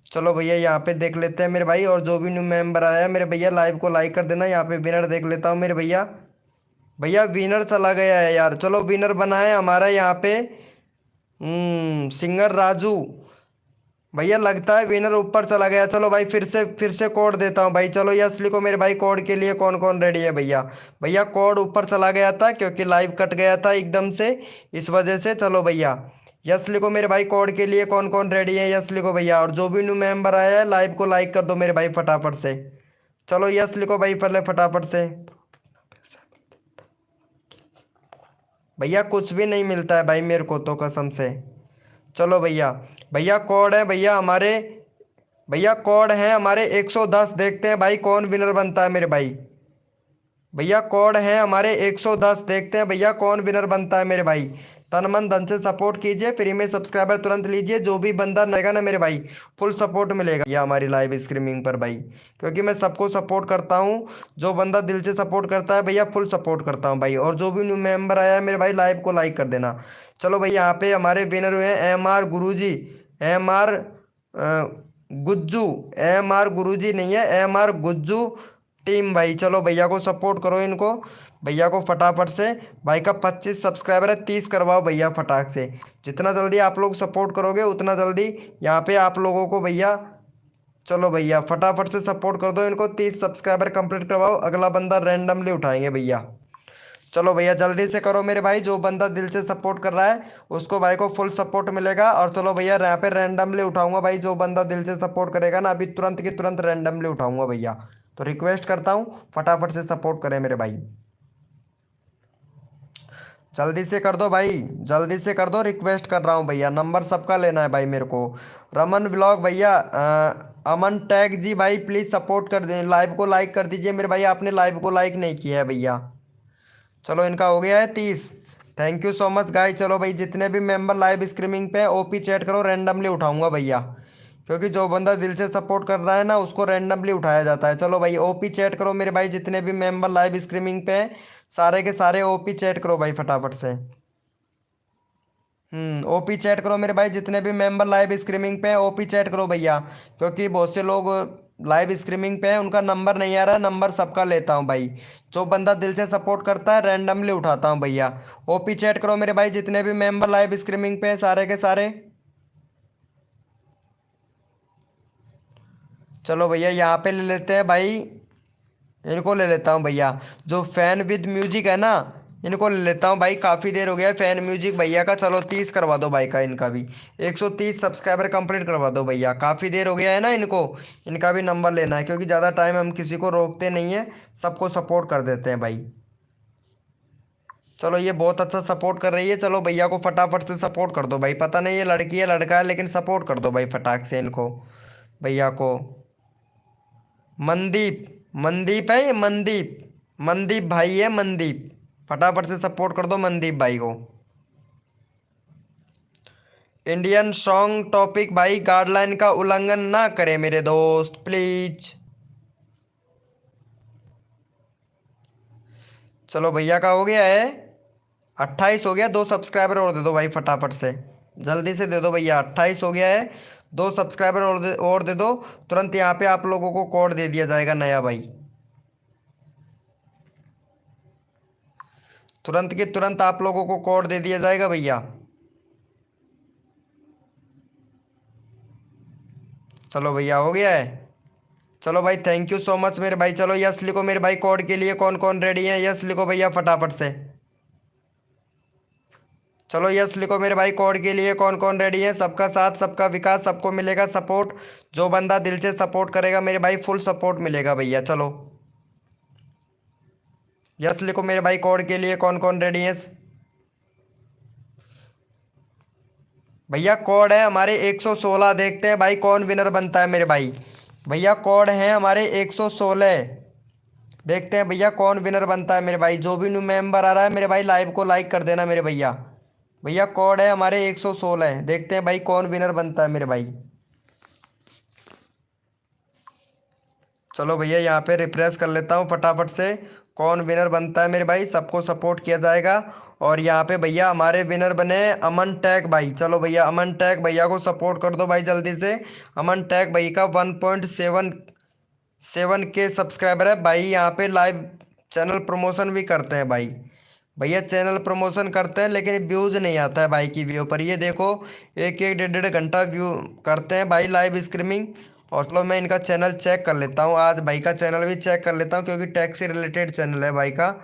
चलो भैया यहाँ पे देख लेते हैं मेरे भाई, और जो भी न्यू मेंबर आया है मेरे भैया लाइव को लाइक कर देना। यहाँ पे विनर देख लेता हूँ मेरे भैया। भैया विनर चला गया है यार, चलो विनर बना है हमारा यहाँ पे सिंगर राजू। भैया लगता है विनर ऊपर चला गया। चलो भाई फिर से कोड देता हूँ भाई। चलो यस लिखो मेरे भाई, कोड के लिए कौन कौन रेडी है भैया। भैया कोड ऊपर चला गया था क्योंकि लाइव कट गया था एकदम से, इस वजह से। चलो भैया यस लिखो मेरे भाई, कोड के लिए कौन कौन रेडी है, यस लिखो भैया। और जो भी न्यू मेंबर आया है लाइव को लाइक कर दो मेरे भाई फटाफट से। चलो यस लिखो भाई पहले फटाफट से। भैया कुछ भी नहीं मिलता है भाई मेरे को तो कसम से। चलो भैया, भैया कोड है भैया हमारे, भैया कोड है हमारे 110, देखते हैं भाई कौन विनर बनता है मेरे भाई। भैया कोड है हमारे 110, देखते हैं भैया कौन विनर बनता है मेरे भाई। तन मन धन से सपोर्ट कीजिए, फ्री में सब्सक्राइबर तुरंत लीजिए। जो भी बंदा रहेगा ना मेरे भाई फुल सपोर्ट मिलेगा या हमारी लाइव स्ट्रीमिंग पर भाई, क्योंकि मैं सबको सपोर्ट करता हूँ। जो बंदा दिल से सपोर्ट करता है भैया फुल सपोर्ट करता हूँ भाई। और जो भी न्यू मेंबर आया है मेरे भाई लाइव को लाइक कर देना। चलो भाई यहाँ पे हमारे विनर हुए हैं MR गुरुजी, MR गुज्जू, MR गुरुजी नहीं है, MR गुज्जू टीम भाई। चलो भैया को सपोर्ट करो इनको, भैया को फटाफट से। भाई का 25 सब्सक्राइबर है, 30 करवाओ भैया फटाक से। जितना जल्दी आप लोग सपोर्ट करोगे उतना जल्दी यहाँ पे आप लोगों को भैया। चलो भैया फटाफट से सपोर्ट कर दो इनको, 30 सब्सक्राइबर कंप्लीट करवाओ, अगला बंदा रैंडमली उठाएंगे भैया। चलो भैया जल्दी से करो मेरे भाई, जो बंदा दिल से सपोर्ट कर रहा है उसको भाई को फुल सपोर्ट मिलेगा। और चलो भैया यहाँ पे रैंडमली उठाऊंगा भाई, जो बंदा दिल से सपोर्ट करेगा ना अभी तुरंत की तुरंत रैंडमली उठाऊंगा भैया। तो रिक्वेस्ट करता हूँ फटाफट से सपोर्ट करें मेरे भाई, जल्दी से कर दो भाई, जल्दी से कर दो, रिक्वेस्ट कर रहा हूँ भैया। नंबर सबका लेना है भाई मेरे को। रमन ब्लॉग भैया, अमन टैग जी भाई प्लीज़ सपोर्ट कर दें, लाइव को लाइक कर दीजिए मेरे भाई। आपने लाइव को लाइक नहीं किया है भैया। चलो इनका हो गया है 30, thank you so much guys. चलो भाई जितने भी मेंबर लाइव स्ट्रीमिंग पे ओपी चैट करो, रैंडमली उठाऊंगा भैया, क्योंकि जो बंदा दिल से सपोर्ट कर रहा है ना उसको रैंडमली उठाया जाता है। चलो भाई ओपी चैट करो मेरे भाई, जितने भी मेंबर लाइव स्ट्रीमिंग पे हैं सारे के सारे ओपी चैट करो भाई फटाफट से। ओपी चैट करो मेरे भाई, जितने भी मेंबर लाइव स्ट्रीमिंग पे हैं ओपी चैट करो भैया, क्योंकि बहुत से लोग लाइव स्ट्रीमिंग पे हैं उनका नंबर नहीं आ रहा है, नंबर सबका लेता हूँ भाई। जो बंदा दिल से सपोर्ट करता है रैंडमली उठाता हूँ भैया। ओपी चैट करो मेरे भाई, जितने भी मेंबर लाइव स्ट्रीमिंग पे हैं सारे के सारे। चलो भैया यहाँ पे ले लेते हैं भाई, इनको ले लेता हूँ भैया। जो फैन विद म्यूजिक है ना इनको ले लेता हूँ भाई, काफ़ी देर हो गया है फैन म्यूजिक भैया का। चलो 30 करवा दो भाई का, इनका भी 130 सब्सक्राइबर कंप्लीट करवा दो भैया, काफ़ी देर हो गया है ना इनको। इनका भी नंबर लेना है क्योंकि ज़्यादा टाइम हम किसी को रोकते नहीं है, सबको सपोर्ट कर देते हैं भाई। चलो ये बहुत अच्छा सपोर्ट कर रही है, चलो भैया को फटाफट से सपोर्ट कर दो भाई। पता नहीं ये लड़की है लड़का है, लेकिन सपोर्ट कर दो भाई फटाक से इनको, भैया को। मनदीप, मनदीप है ये, मनदीप, मनदीप भाई है, मनदीप, फटाफट से सपोर्ट कर दो मनदीप भाई को। इंडियन सॉन्ग टॉपिक भाई, गाइडलाइन का उल्लंघन ना करें मेरे दोस्त प्लीज। चलो भैया का हो गया है 28 हो गया, 2 सब्सक्राइबर और दे दो भाई फटाफट से, जल्दी से दे दो भैया। 28 हो गया है, 2 सब्सक्राइबर और दे दो तुरंत। यहाँ पे आप लोगों को कोड दे दिया जाएगा नया भाई, तुरंत के तुरंत आप लोगों को कोड दे दिया जाएगा भैया। चलो भैया हो गया है। चलो भाई थैंक यू सो मच मेरे भाई। चलो यस लिखो मेरे भाई, कोड के लिए कौन कौन रेडी है, यस लिखो भैया फटाफट से। चलो यस लिखो मेरे भाई, कोड के लिए कौन कौन रेडी है। सबका साथ सबका विकास, सबको मिलेगा सपोर्ट। जो बंदा दिल से सपोर्ट करेगा मेरे भाई फुल सपोर्ट मिलेगा भैया। चलो यस लिखो मेरे भाई, कोड के लिए कौन कौन रेडी है भैया। कोड है हमारे 116, देखते हैं भाई कौन विनर बनता है मेरे भाई। भैया कोड है हमारे 116, देखते हैं भैया कौन विनर बनता है मेरे भाई। जो भी न्यू मेंबर आ रहा है मेरे भाई लाइव को लाइक कर देना मेरे भैया। भैया कोड है हमारे 116, देखते हैं भाई कौन विनर बनता है मेरे भाई। चलो भैया यहाँ पे रिफ्रेश कर लेता हूँ फटाफट से, कौन विनर बनता है मेरे भाई। सबको सपोर्ट किया जाएगा। और यहाँ पे भैया हमारे विनर बने अमन टैग भाई। चलो भैया अमन टैग भैया को सपोर्ट कर दो भाई जल्दी से। अमन टैग भाई का 1.7 के सब्सक्राइबर है भाई। यहाँ पे लाइव चैनल प्रमोशन भी करते हैं भाई। भैया चैनल प्रमोशन करते हैं लेकिन व्यूज़ नहीं आता है भाई की वीडियो पर। ये देखो एक एक डेढ़ डेढ़ घंटा व्यू करते हैं भाई लाइव स्ट्रीमिंग। और चलो मैं इनका चैनल चेक कर लेता हूँ, आज भाई का चैनल भी चेक कर लेता हूँ क्योंकि टैक्स से रिलेटेड चैनल है भाई का।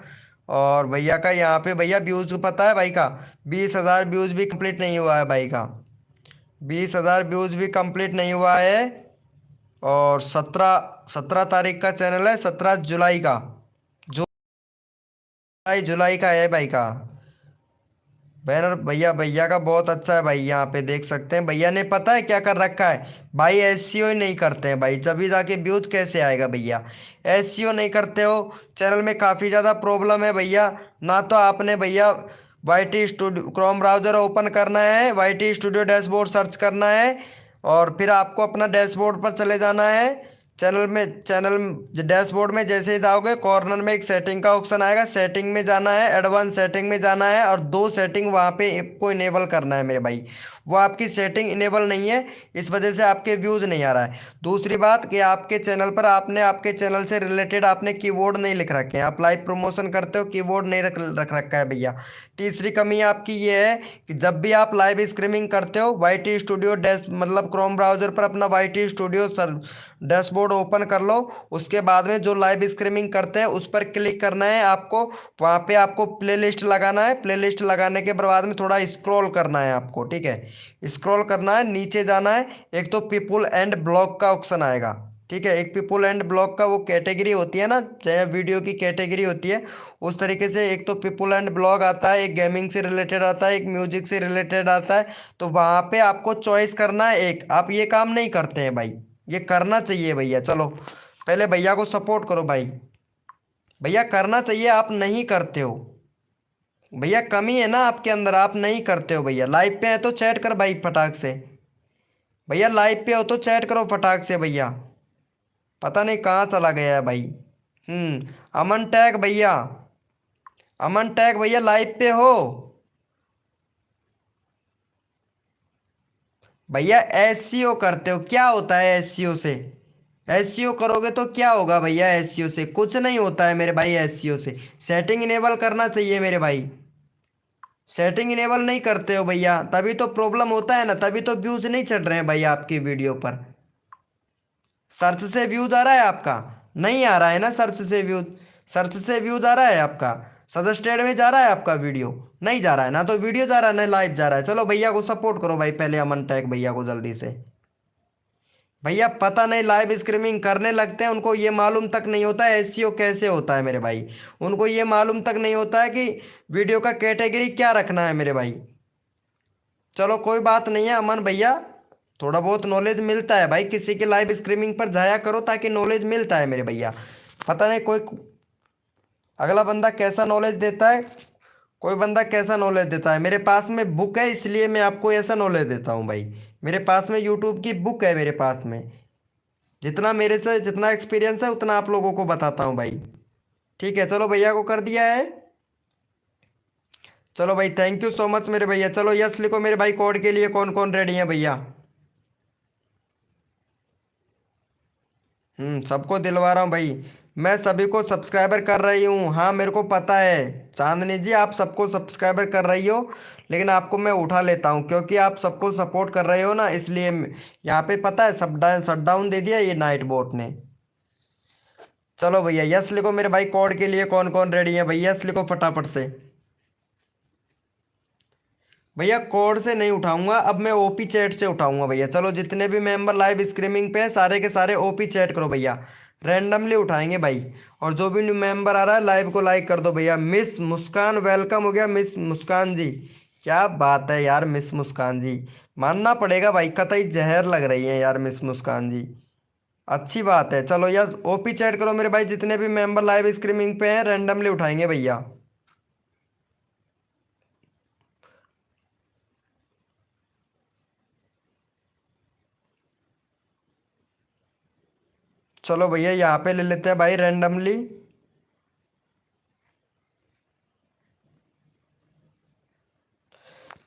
और भैया का यहाँ पे भैया व्यूज़ पता है भाई का 20,000 व्यूज़ भी कंप्लीट नहीं हुआ है भाई का। 20,000 व्यूज़ भी कंप्लीट नहीं हुआ है। और 17 तारीख का चैनल है, 17 जुलाई का, जुलाई का है भाई का बैनर। भैया भैया का बहुत अच्छा है भाई, यहाँ पे देख सकते हैं। भैया ने पता है क्या कर रखा है भाई, एसईओ ही नहीं करते हैं भाई, जब भी जाके व्यूज कैसे आएगा भैया। एसईओ नहीं करते हो, चैनल में काफ़ी ज़्यादा प्रॉब्लम है भैया। ना तो आपने भैया YT studio chrome browser open करना है, वाईटी स्टूडियो डैशबोर्ड सर्च करना है और फिर आपको अपना डैशबोर्ड पर चले जाना है। चैनल डैशबोर्ड में जैसे ही जाओगे कॉर्नर में एक सेटिंग का ऑप्शन आएगा, सेटिंग में जाना है, एडवांस सेटिंग में जाना है और 2 सेटिंग वहाँ पे को इनेबल करना है मेरे भाई। वो आपकी सेटिंग इनेबल नहीं है, इस वजह से आपके व्यूज़ नहीं आ रहा है। दूसरी बात कि आपके चैनल पर आपने आपके चैनल से रिलेटेड आपने कीवर्ड नहीं लिख रखे हैं, आप लाइव प्रमोशन करते हो कीवर्ड नहीं रख रखा है भैया। तीसरी कमी आपकी ये है कि जब भी आप लाइव स्ट्रीमिंग करते हो वाईटी स्टूडियो मतलब क्रोम ब्राउज़र पर अपना वाईटी स्टूडियो डैशबोर्ड ओपन कर लो, उसके बाद में जो लाइव स्ट्रीमिंग करते हैं उस पर क्लिक करना है आपको। वहाँ पे आपको प्लेलिस्ट लगाना है, प्लेलिस्ट लगाने के बाद में थोड़ा स्क्रॉल करना है आपको, ठीक है। स्क्रॉल करना है, नीचे जाना है, एक तो पीपुल एंड ब्लॉग का ऑप्शन आएगा, ठीक है। एक पीपुल एंड ब्लॉग का वो कैटेगरी होती है ना, चाहे वीडियो की कैटेगरी होती है उस तरीके से। एक तो पीपुल एंड ब्लॉग आता है, एक गेमिंग से रिलेटेड आता है, एक म्यूजिक से रिलेटेड आता है। तो वहाँ पे आपको चॉइस करना है एक। आप ये काम नहीं करते हैं भाई, ये करना चाहिए भैया। चलो पहले भैया को सपोर्ट करो भाई, भैया करना चाहिए, आप नहीं करते हो भैया, कमी है ना आपके अंदर, आप नहीं करते हो भैया। लाइव पे है तो चैट कर भाई फटाक से, भैया लाइव पे हो तो चैट करो फटाक से भैया। पता नहीं कहाँ चला गया है भाई। अमन टैग भैया, अमन टैग भैया लाइव पे हो भैया। एसईओ करते हो, क्या होता है एसईओ से? एसईओ करोगे तो क्या होगा भैया? एसईओ से कुछ नहीं होता है मेरे भाई। एसईओ से सेटिंग इनेबल करना चाहिए मेरे भाई, सेटिंग इनेबल नहीं करते हो भैया, तभी तो प्रॉब्लम होता है ना, तभी तो व्यूज नहीं चढ़ रहे हैं भाई आपकी वीडियो पर। सर्च से व्यूज आ रहा है आपका? नहीं आ रहा है ना सर्च से व्यूज। सर्च से व्यूज आ रहा है आपका? सजेस्टेड में जा रहा है आपका वीडियो? नहीं जा रहा है ना, तो वीडियो जा रहा है ना लाइव जा रहा है। चलो भैया को सपोर्ट करो भाई, पहले अमन टैग भैया को जल्दी से। भैया पता नहीं लाइव स्ट्रीमिंग करने लगते हैं उनको ये मालूम तक नहीं होता है एसईओ कैसे होता है मेरे भाई। उनको ये मालूम तक नहीं होता है कि वीडियो का कैटेगरी क्या रखना है मेरे भाई। चलो कोई बात नहीं है अमन भैया, थोड़ा बहुत नॉलेज मिलता है भाई, किसी के लाइव स्ट्रीमिंग पर जाया करो ताकि नॉलेज मिलता है मेरे भैया। पता नहीं कोई अगला बंदा कैसा नॉलेज देता है, कोई बंदा कैसा नॉलेज देता है। मेरे पास में बुक है इसलिए मैं आपको ऐसा नॉलेज देता हूँ भाई। मेरे पास में यूट्यूब की बुक है, मेरे पास में जितना मेरे से जितना एक्सपीरियंस है उतना आप लोगों को बताता हूँ भाई। ठीक है, चलो भैया को कर दिया है। चलो भाई, थैंक यू सो मच मेरे भैया। चलो यस लिखो मेरे भाई, कोड के लिए कौन कौन रेडी है भैया। सबको दिलवा रहा हूँ भाई। मैं सभी को सब्सक्राइबर कर रही हूँ, हाँ मेरे को पता है चांदनी जी, आप सबको सब्सक्राइबर कर रही हो, लेकिन आपको मैं उठा लेता हूँ क्योंकि आप सबको सपोर्ट कर रहे हो ना, इसलिए यहाँ पे पता है सब शट डाउन दे दिया ये नाइट बोट ने। चलो भैया यस लिखो मेरे भाई, कोड के लिए कौन कौन रेडी है भैया, यस लिखो फटाफट से। भैया कोड से नहीं उठाऊंगा, अब मैं ओपी चैट से उठाऊंगा भैया। चलो जितने भी मेंबर लाइव स्ट्रीमिंग पे हैं सारे के सारे ओपी चैट करो भैया, रैंडमली उठाएंगे भाई। और जो भी न्यू मेंबर आ रहा है लाइव को लाइक कर दो भैया। मिस मुस्कान वेलकम हो गया, मिस मुस्कान जी क्या बात है यार, मिस मुस्कान जी मानना पड़ेगा भाई, कतई जहर लग रही है यार मिस मुस्कान जी, अच्छी बात है। चलो यस ओपी चैट करो मेरे भाई, जितने भी मेंबर लाइव स्ट्रीमिंग पे हैं रैंडमली उठाएंगे भैया। चलो भैया यहाँ पे ले लेते हैं भाई रैंडमली।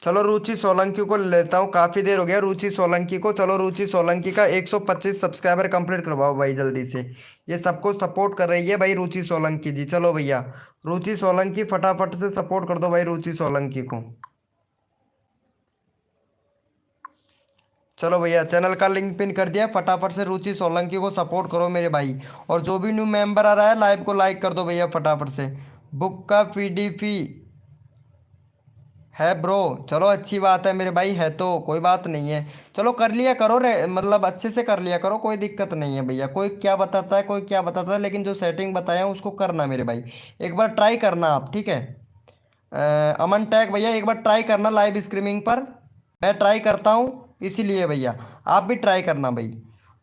चलो रुचि सोलंकी को ले लेता हूँ, काफ़ी देर हो गया रुचि सोलंकी को। चलो रुचि सोलंकी का 125 सब्सक्राइबर कंप्लीट करवाओ भाई जल्दी से, ये सबको सपोर्ट कर रही है भाई रुचि सोलंकी जी। चलो भैया रुचि सोलंकी फटाफट से सपोर्ट कर दो भाई रुचि सोलंकी को। चलो भैया चैनल का लिंक पिन कर दिया, फटाफट से रुचि सोलंकी को सपोर्ट करो मेरे भाई। और जो भी न्यू मेंबर आ रहा है लाइव को लाइक कर दो भैया फटाफट से। बुक का पीडीएफ है ब्रो, चलो अच्छी बात है मेरे भाई, है तो कोई बात नहीं है। चलो कर लिया करो रे, मतलब अच्छे से कर लिया करो, कोई दिक्कत नहीं है भैया। कोई क्या बताता है कोई क्या बताता है, लेकिन जो सेटिंग बताया उसको करना मेरे भाई, एक बार ट्राई करना आप, ठीक है। अमन टैग भैया एक बार ट्राई करना लाइव स्ट्रीमिंग पर, मैं ट्राई करता हूँ इसीलिए भैया आप भी ट्राई करना भाई,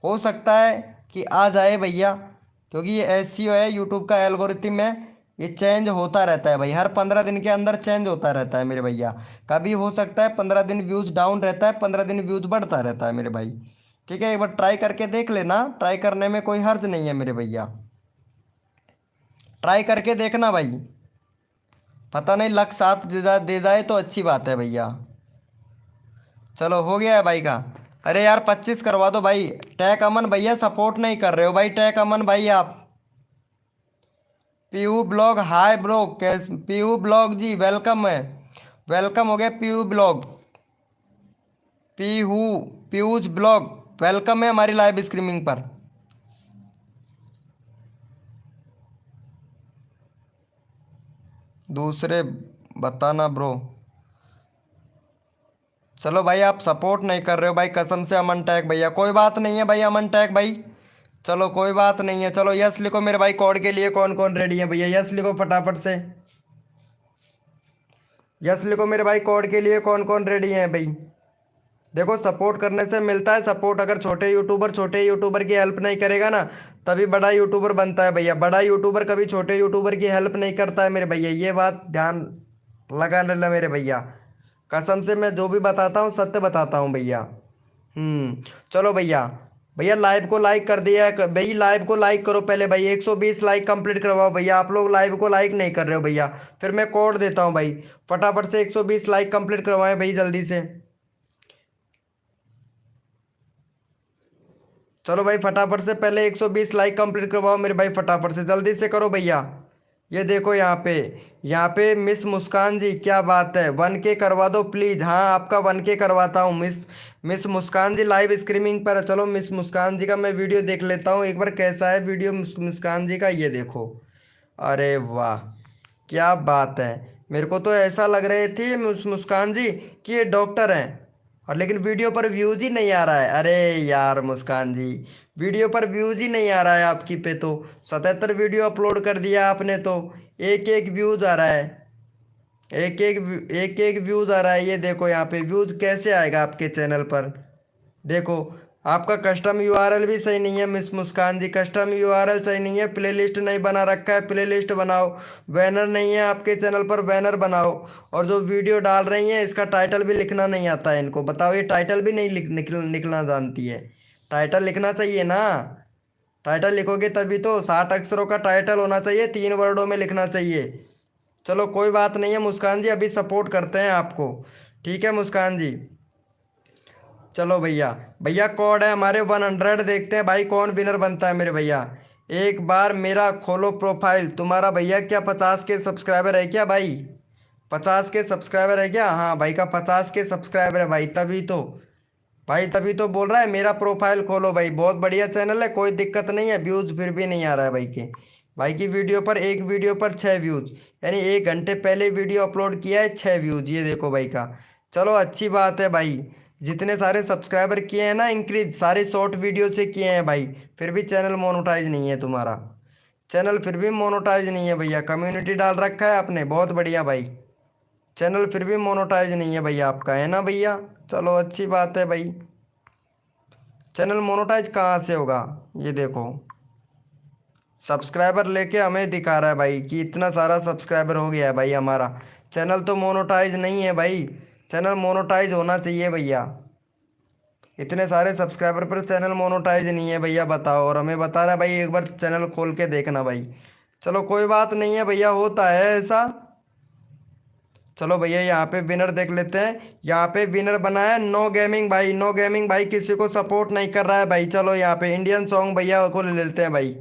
हो सकता है कि आ जाए भैया, क्योंकि ये एसईओ है यूट्यूब का एल्गोरिथम है, ये चेंज होता रहता है भाई, हर 15 दिन के अंदर चेंज होता रहता है मेरे भैया। कभी हो सकता है 15 दिन व्यूज़ डाउन रहता है, 15 दिन व्यूज़ बढ़ता रहता है मेरे भाई। ठीक है, एक बार ट्राई करके देख लेना, ट्राई करने में कोई हर्ज नहीं है मेरे भैया, ट्राई करके देखना भाई, पता नहीं लक साथ दे जाए तो अच्छी बात है भैया। चलो हो गया है भाई का। अरे यार 25 करवा दो भाई। टैक अमन भैया सपोर्ट नहीं कर रहे हो भाई, टैक अमन भाई आप। पीयू ब्लॉग हाय ब्रो, कैस पीयू ब्लॉग जी वेलकम है, वेलकम हो गया Piyu blog, Pihu Piyush blog welcome है हमारी लाइव स्ट्रीमिंग पर। दूसरे बताना ब्रो। चलो भाई आप सपोर्ट नहीं कर रहे हो भाई कसम से अमन टैग भैया, कोई बात नहीं है भाई अमन टैग भाई, चलो कोई बात नहीं है। चलो यस लिखो मेरे भाई, कोड के लिए कौन कौन रेडी है भैया, यस लिखो फटाफट से, यस लिखो मेरे भाई, कोड के लिए कौन कौन रेडी है भाई। देखो सपोर्ट करने से मिलता है सपोर्ट, अगर छोटे यूट्यूबर की हेल्प नहीं करेगा ना तभी बड़ा यूट्यूबर बनता है भैया, बड़ा यूट्यूबर कभी छोटे यूट्यूबर की हेल्प नहीं करता है मेरे भैया, ये बात ध्यान लगा लेना मेरे भैया, कसम से मैं जो भी बताता हूँ सत्य बताता हूँ भैया। चलो भैया, भैया लाइव को लाइक कर दिया है भाई, लाइव को लाइक करो पहले भाई, 120 लाइक कंप्लीट करवाओ भैया, आप लोग लाइव को लाइक नहीं कर रहे हो भैया, फिर मैं कोड देता हूँ भाई, फटाफट से 120 लाइक कंप्लीट करवाएं भाई जल्दी से। चलो भाई फटाफट से पहले 120 लाइक कंप्लीट करवाओ मेरे भाई, फटाफट से जल्दी से करो भैया। ये देखो यहाँ पे मिस मुस्कान जी क्या बात है, 1K करवा दो प्लीज़, हाँ आपका 1K करवाता हूँ मिस मुस्कान जी लाइव स्ट्रीमिंग पर। चलो मिस मुस्कान जी का मैं वीडियो देख लेता हूँ एक बार, कैसा है वीडियो मुस्कान जी का, ये देखो, अरे वाह क्या बात है। मेरे को तो ऐसा लग रहे थे मुस्कान जी कि ये डॉक्टर हैं, और लेकिन वीडियो पर व्यूज़ ही नहीं आ रहा है। अरे यार मुस्कान जी वीडियो पर व्यूज़ ही नहीं आ रहा है आपकी पे, तो 77 वीडियो अपलोड कर दिया आपने तो एक एक व्यूज़ आ रहा है, एक एक व्यूज़ आ रहा है। ये देखो यहाँ पे व्यूज़ कैसे आएगा आपके चैनल पर, देखो आपका कस्टम यूआरएल भी सही नहीं है मिस मुस्कान जी, कस्टम यूआरएल सही नहीं है, प्लेलिस्ट नहीं बना रखा है, प्लेलिस्ट बनाओ। बैनर नहीं है आपके चैनल पर, बैनर बनाओ। और जो वीडियो डाल रही हैं इसका टाइटल भी लिखना नहीं आता है इनको, बताओ ये टाइटल भी नहीं निकलना जानती है। टाइटल लिखना चाहिए ना, टाइटल लिखोगे तभी तो, 60 अक्षरों का टाइटल होना चाहिए, 3 वर्डों में लिखना चाहिए। चलो कोई बात नहीं है मुस्कान जी, अभी सपोर्ट करते हैं आपको, ठीक है मुस्कान जी। चलो भैया, भैया कोड है हमारे 100, देखते हैं भाई कौन विनर बनता है मेरे भैया। एक बार मेरा खोलो प्रोफाइल, तुम्हारा भैया क्या 50 के सब्सक्राइबर है क्या भाई? 50 के सब्सक्राइबर है क्या? हाँ भाई का 50 के सब्सक्राइबर है भाई, तभी तो भाई, तभी तो बोल रहा है मेरा प्रोफाइल खोलो भाई। बहुत बढ़िया चैनल है, कोई दिक्कत नहीं है, व्यूज़ फिर भी नहीं आ रहा है भाई के। भाई की वीडियो पर, एक वीडियो पर 6 व्यूज़, यानी 1 घंटे पहले वीडियो अपलोड किया है, 6 व्यूज़, ये देखो भाई का। चलो अच्छी बात है भाई, जितने सारे सब्सक्राइबर किए हैं ना इंक्रीज, सारे शॉर्ट वीडियो से किए हैं भाई, फिर भी चैनल मोनेटाइज नहीं है तुम्हारा, चैनल फिर भी मोनेटाइज नहीं है भैया। कम्युनिटी डाल रखा है आपने, बहुत बढ़िया भाई, चैनल फिर भी मोनेटाइज नहीं है भैया आपका, है ना भैया? चलो अच्छी बात है भाई। चैनल मोनेटाइज कहाँ से होगा? ये देखो सब्सक्राइबर लेके हमें दिखा रहा है भाई कि इतना सारा सब्सक्राइबर हो गया है भाई हमारा, चैनल तो मोनेटाइज नहीं है भाई। चैनल मोनेटाइज होना चाहिए भैया, इतने सारे सब्सक्राइबर पर चैनल मोनेटाइज नहीं है भैया, बताओ। और हमें बता रहा है भाई एक बार चैनल खोल के देखना भाई। चलो कोई बात नहीं है भैया, होता है ऐसा। चलो भैया यहाँ पे विनर देख लेते हैं, यहाँ पे विनर बना है नो गेमिंग भाई। नो गेमिंग भाई किसी को सपोर्ट नहीं कर रहा है भाई। चलो यहाँ पे इंडियन सॉन्ग भैया को ले लेते हैं भाई।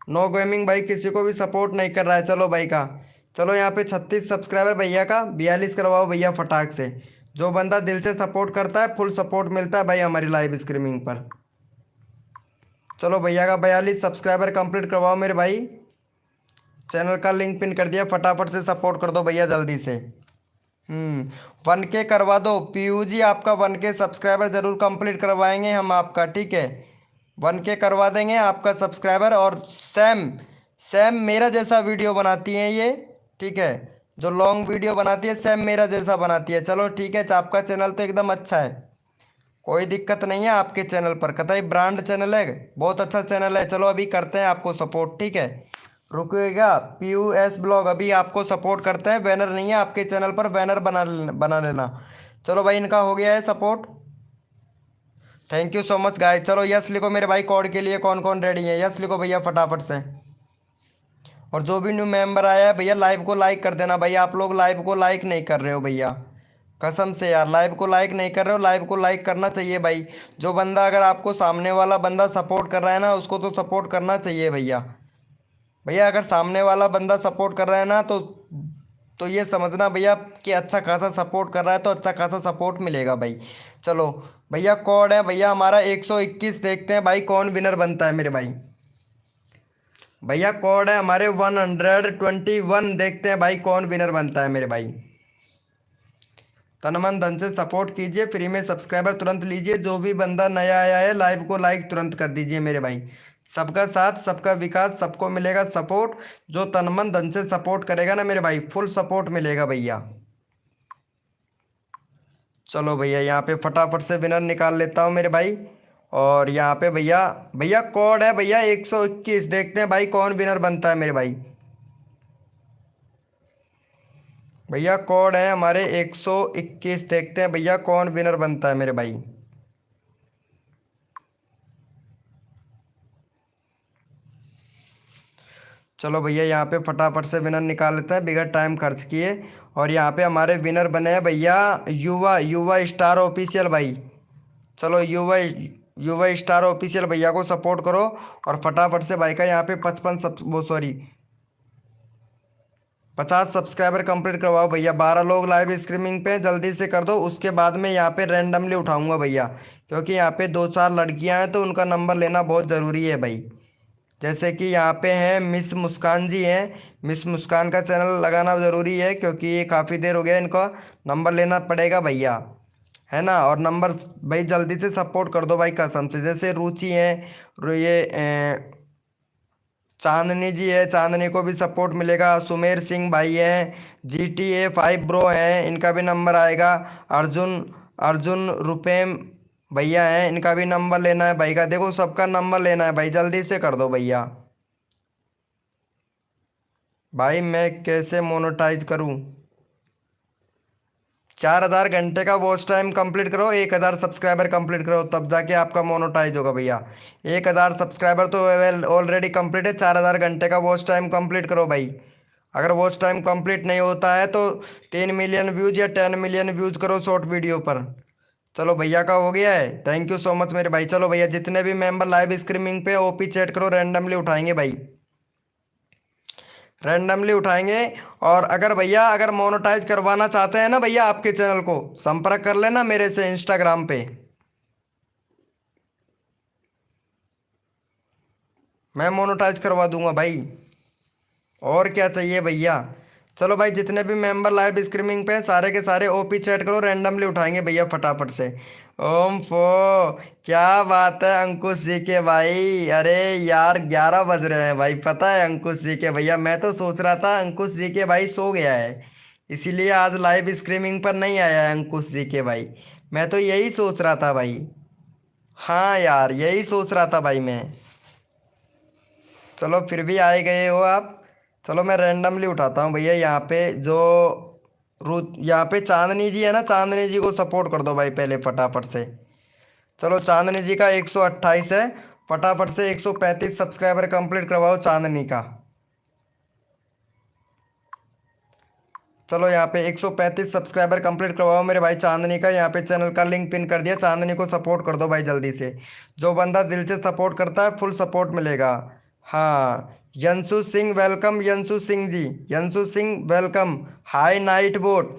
नो गेमिंग भाई किसी को भी सपोर्ट नहीं कर रहा है, चलो भाई का। चलो यहाँ पे 36 सब्सक्राइबर भैया का, 42 करवाओ भैया फटाक से। जो बंदा दिल से सपोर्ट करता है फुल सपोर्ट मिलता है भाई हमारी लाइव स्ट्रीमिंग पर। चलो भैया का 42 सब्सक्राइबर कंप्लीट करवाओ मेरे भाई। चैनल का लिंक पिन कर दिया, फटाफट से सपोर्ट कर दो भैया जल्दी से। 1K करवा दो पीयू जी, आपका 1K सब्सक्राइबर ज़रूर कंप्लीट करवाएंगे हम आपका, ठीक है। 1K करवा देंगे आपका सब्सक्राइबर। और सेम सेम मेरा जैसा वीडियो बनाती हैं ये, ठीक है, जो लॉन्ग वीडियो बनाती है सेम मेरा जैसा बनाती है। चलो ठीक है, आपका चैनल तो एकदम अच्छा है, कोई दिक्कत नहीं है आपके चैनल पर, कतई ब्रांड चैनल है, बहुत अच्छा चैनल है। चलो अभी करते हैं आपको सपोर्ट, ठीक है, रुकिएगा। PUS ब्लॉग अभी आपको सपोर्ट करते हैं। बैनर नहीं है आपके चैनल पर, बैनर बना लेना। चलो भाई इनका हो गया है support, thank you so much guys. चलो यस लिखो मेरे भाई, कोड के लिए कौन कौन रेडी है, यस लिखो भैया फटाफट से। और जो भी न्यू मेंबर आया है भैया लाइव को लाइक कर देना भाई। आप लोग लाइव को लाइक नहीं कर रहे हो भैया, कसम से यार लाइव को लाइक नहीं कर रहे हो, लाइव को लाइक करना चाहिए भाई। जो बंदा, अगर आपको सामने वाला बंदा सपोर्ट कर रहा है ना, उसको तो सपोर्ट करना चाहिए भैया। भैया अगर सामने वाला बंदा सपोर्ट कर रहा है ना, तो ये समझना भैया कि अच्छा खासा सपोर्ट कर रहा है, तो अच्छा खासा सपोर्ट मिलेगा भाई। चलो भैया कोड है भैया हमारा 121, देखते हैं भाई कौन विनर बनता है मेरे भाई। भैया कोड है हमारे 121, देखते हैं भाई कौन विनर बनता है मेरे भाई। तन मन धन से सपोर्ट कीजिए, फ्री में सब्सक्राइबर तुरंत लीजिए। जो भी बंदा नया आया है लाइव को लाइक तुरंत कर दीजिए मेरे भाई। सबका साथ सबका विकास, सबको मिलेगा सपोर्ट। जो तन मन धन से सपोर्ट करेगा ना मेरे भाई, फुल सपोर्ट मिलेगा भैया। चलो भैया यहाँ पे फटाफट से विनर निकाल लेता हूँ मेरे भाई। और यहाँ पे भैया, भैया कोड है भैया 121, देखते हैं भाई कौन विनर बनता है मेरे भाई। भैया कोड है हमारे 121, देखते हैं भैया कौन विनर बनता है मेरे भाई। चलो भैया यहाँ पे फटाफट से विनर निकाल लेते हैं बिगड़ टाइम खर्च किए। और यहाँ पे हमारे विनर बने हैं भैया युवा स्टार ऑफिशियल भाई। चलो युवा स्टार ऑफिशियल भैया को सपोर्ट करो। और फटाफट से भाई का यहाँ पे 50 सब्सक्राइबर कंप्लीट करवाओ भैया। 12 लोग लाइव स्ट्रीमिंग पे, जल्दी से कर दो। उसके बाद में यहाँ पे रैंडमली उठाऊंगा भैया, क्योंकि यहाँ पे 2-4 लड़कियाँ हैं तो उनका नंबर लेना बहुत ज़रूरी है भाई। जैसे कि यहाँ पे हैं मिस मुस्कान जी हैं, मिस मुस्कान का चैनल लगाना ज़रूरी है, क्योंकि ये काफ़ी देर हो गया, इनका नंबर लेना पड़ेगा भैया, है ना। और नंबर भाई जल्दी से सपोर्ट कर दो भाई कसम से। जैसे रुचि है, ये चांदनी जी है, चांदनी को भी सपोर्ट मिलेगा। सुमेर सिंह भाई हैं, GTA 5 ब्रो हैं, इनका भी नंबर आएगा। अर्जुन रुपेम भैया हैं, इनका भी नंबर लेना है भाई का, देखो सबका नंबर लेना है भाई, जल्दी से कर दो भैया। भाई मैं कैसे मोनेटाइज करूं? 4000 घंटे का वॉच टाइम कंप्लीट करो, 1000 सब्सक्राइबर कंप्लीट करो, तब जाके आपका मोनेटाइज होगा भैया। 1000 सब्सक्राइबर तो ऑलरेडी कंप्लीट है, 4000 घंटे का वॉच टाइम कंप्लीट करो भाई। अगर वॉच टाइम कंप्लीट नहीं होता है तो 3 मिलियन व्यूज या 10 मिलियन व्यूज करो शॉर्ट वीडियो पर। चलो भैया का हो गया है, थैंक यू सो मच मेरे भाई। चलो भैया जितने भी मेंबर लाइव स्ट्रीमिंग पे ओपी चैट करो, रैंडमली उठाएंगे भाई, रैंडमली उठाएंगे। और अगर भैया अगर मोनेटाइज करवाना चाहते हैं ना भैया आपके चैनल को, संपर्क कर लेना मेरे से इंस्टाग्राम पे, मैं मोनेटाइज करवा दूंगा भाई। और क्या चाहिए भैया? चलो भाई जितने भी मेंबर लाइव स्ट्रीमिंग पे हैं, सारे के सारे ओपी चैट करो, रैंडमली उठाएंगे भैया फटाफट से। ओम फो, क्या बात है अंकुश जी के भाई, अरे यार 11 बज रहे हैं भाई, पता है अंकुश जी के भैया, मैं तो सोच रहा था अंकुश जी के भाई सो गया है, इसीलिए आज लाइव स्ट्रीमिंग पर नहीं आया है अंकुश जी के भाई। मैं तो यही सोच रहा था भाई, हाँ यार यही सोच रहा था भाई मैं। चलो फिर भी आए गए हो आप। चलो मैं रैंडमली उठाता हूँ भैया, यहाँ पे जो रू यहाँ पे चांदनी जी है ना, चांदनी जी को सपोर्ट कर दो भाई पहले फटाफट से। चलो चांदनी जी का 128 है, फटाफट से 135 सब्सक्राइबर कंप्लीट करवाओ चांदनी का। चलो यहाँ पे 135 सब्सक्राइबर कंप्लीट करवाओ मेरे भाई चांदनी का, यहाँ पे चैनल का लिंक पिन कर दिया, चांदनी को सपोर्ट कर दो भाई जल्दी से। जो बंदा दिल से सपोर्ट करता है फुल सपोर्ट मिलेगा। हाँ यंशु सिंह वेलकम, यंशु सिंह जी, यंशु सिंह वेलकम। हाय नाइट बोट,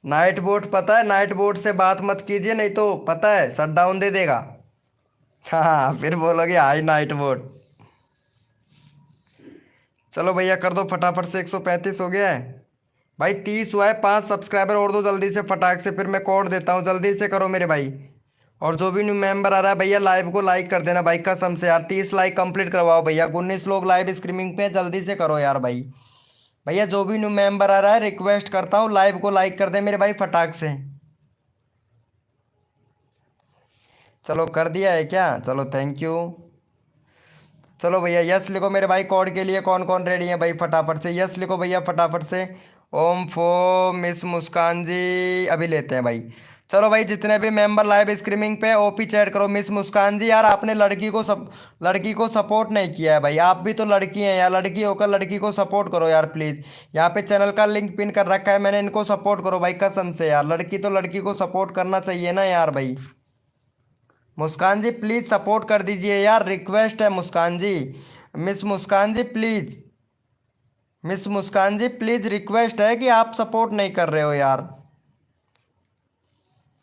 नाइट बोट पता है, नाइट बोट से बात मत कीजिए नहीं तो पता है शट डाउन दे देगा। हाँ फिर बोलोगे हाय नाइट बोट। चलो भैया कर दो फटाफट से, 135 हो गया है भाई, 30 हुआ है, 5 सब्सक्राइबर और दो जल्दी से फटाक से, फिर मैं कोड देता हूँ, जल्दी से करो मेरे भाई। और जो भी न्यू मेंबर आ रहा है भैया लाइव को लाइक कर देना भाई, कसम से यार 30 लाइक कंप्लीट करवाओ भैया, 19 लोग लाइव स्ट्रीमिंग पे हैं, जल्दी से करो यार भाई। भैया जो भी न्यू मेंबर आ रहा है रिक्वेस्ट करता हूँ लाइव को लाइक कर दे मेरे भाई फटाक से। चलो कर दिया है क्या? चलो थैंक यू। चलो भैया यस लिखो मेरे भाई, कोड के लिए कौन कौन रेडी है भाई, फटाफट से यस लिखो भैया फटाफट से। ओम फो मिस मुस्कान जी अभी लेते हैं भाई। चलो भाई जितने भी मेंबर लाइव स्ट्रीमिंग पे ओपी चैट करो। मिस मुस्कान जी यार आपने लड़की को सपोर्ट नहीं किया है भाई, आप भी तो लड़की हैं यार, लड़की होकर लड़की को सपोर्ट करो यार प्लीज़। यहाँ पे चैनल का लिंक पिन कर रखा है मैंने, इनको सपोर्ट करो भाई कसम से यार, लड़की तो लड़की को सपोर्ट करना चाहिए ना यार भाई। मुस्कान जी प्लीज़ सपोर्ट कर दीजिए यार, रिक्वेस्ट है Muskan ji. Miss Muskan ji please, miss Muskan ji please request है कि आप सपोर्ट नहीं कर रहे हो यार।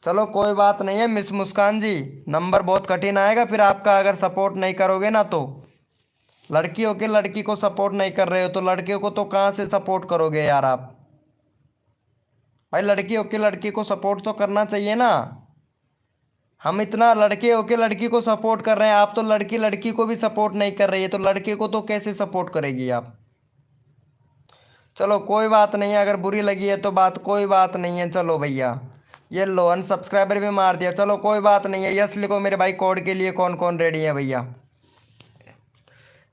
चलो कोई बात नहीं है मिस मुस्कान जी, नंबर बहुत कठिन आएगा फिर आपका अगर सपोर्ट नहीं करोगे ना तो। लड़की हो के लड़की को सपोर्ट नहीं कर रहे हो तो लड़के को तो कहाँ से सपोर्ट करोगे यार आप? भाई लड़की हो के लड़की को सपोर्ट तो करना चाहिए ना। हम इतना लड़के होके लड़की को सपोर्ट कर रहे हैं, आप तो लड़की लड़की को भी सपोर्ट नहीं कर रही है, तो लड़के को तो कैसे सपोर्ट करेगी आप? चलो कोई बात नहीं है, अगर बुरी लगी है तो बात कोई बात नहीं है। चलो भैया ये लो अनसब्सक्राइबर भी मार दिया, चलो कोई बात नहीं है। यस लिखो मेरे भाई, कोड के लिए कौन कौन रेडी है भैया?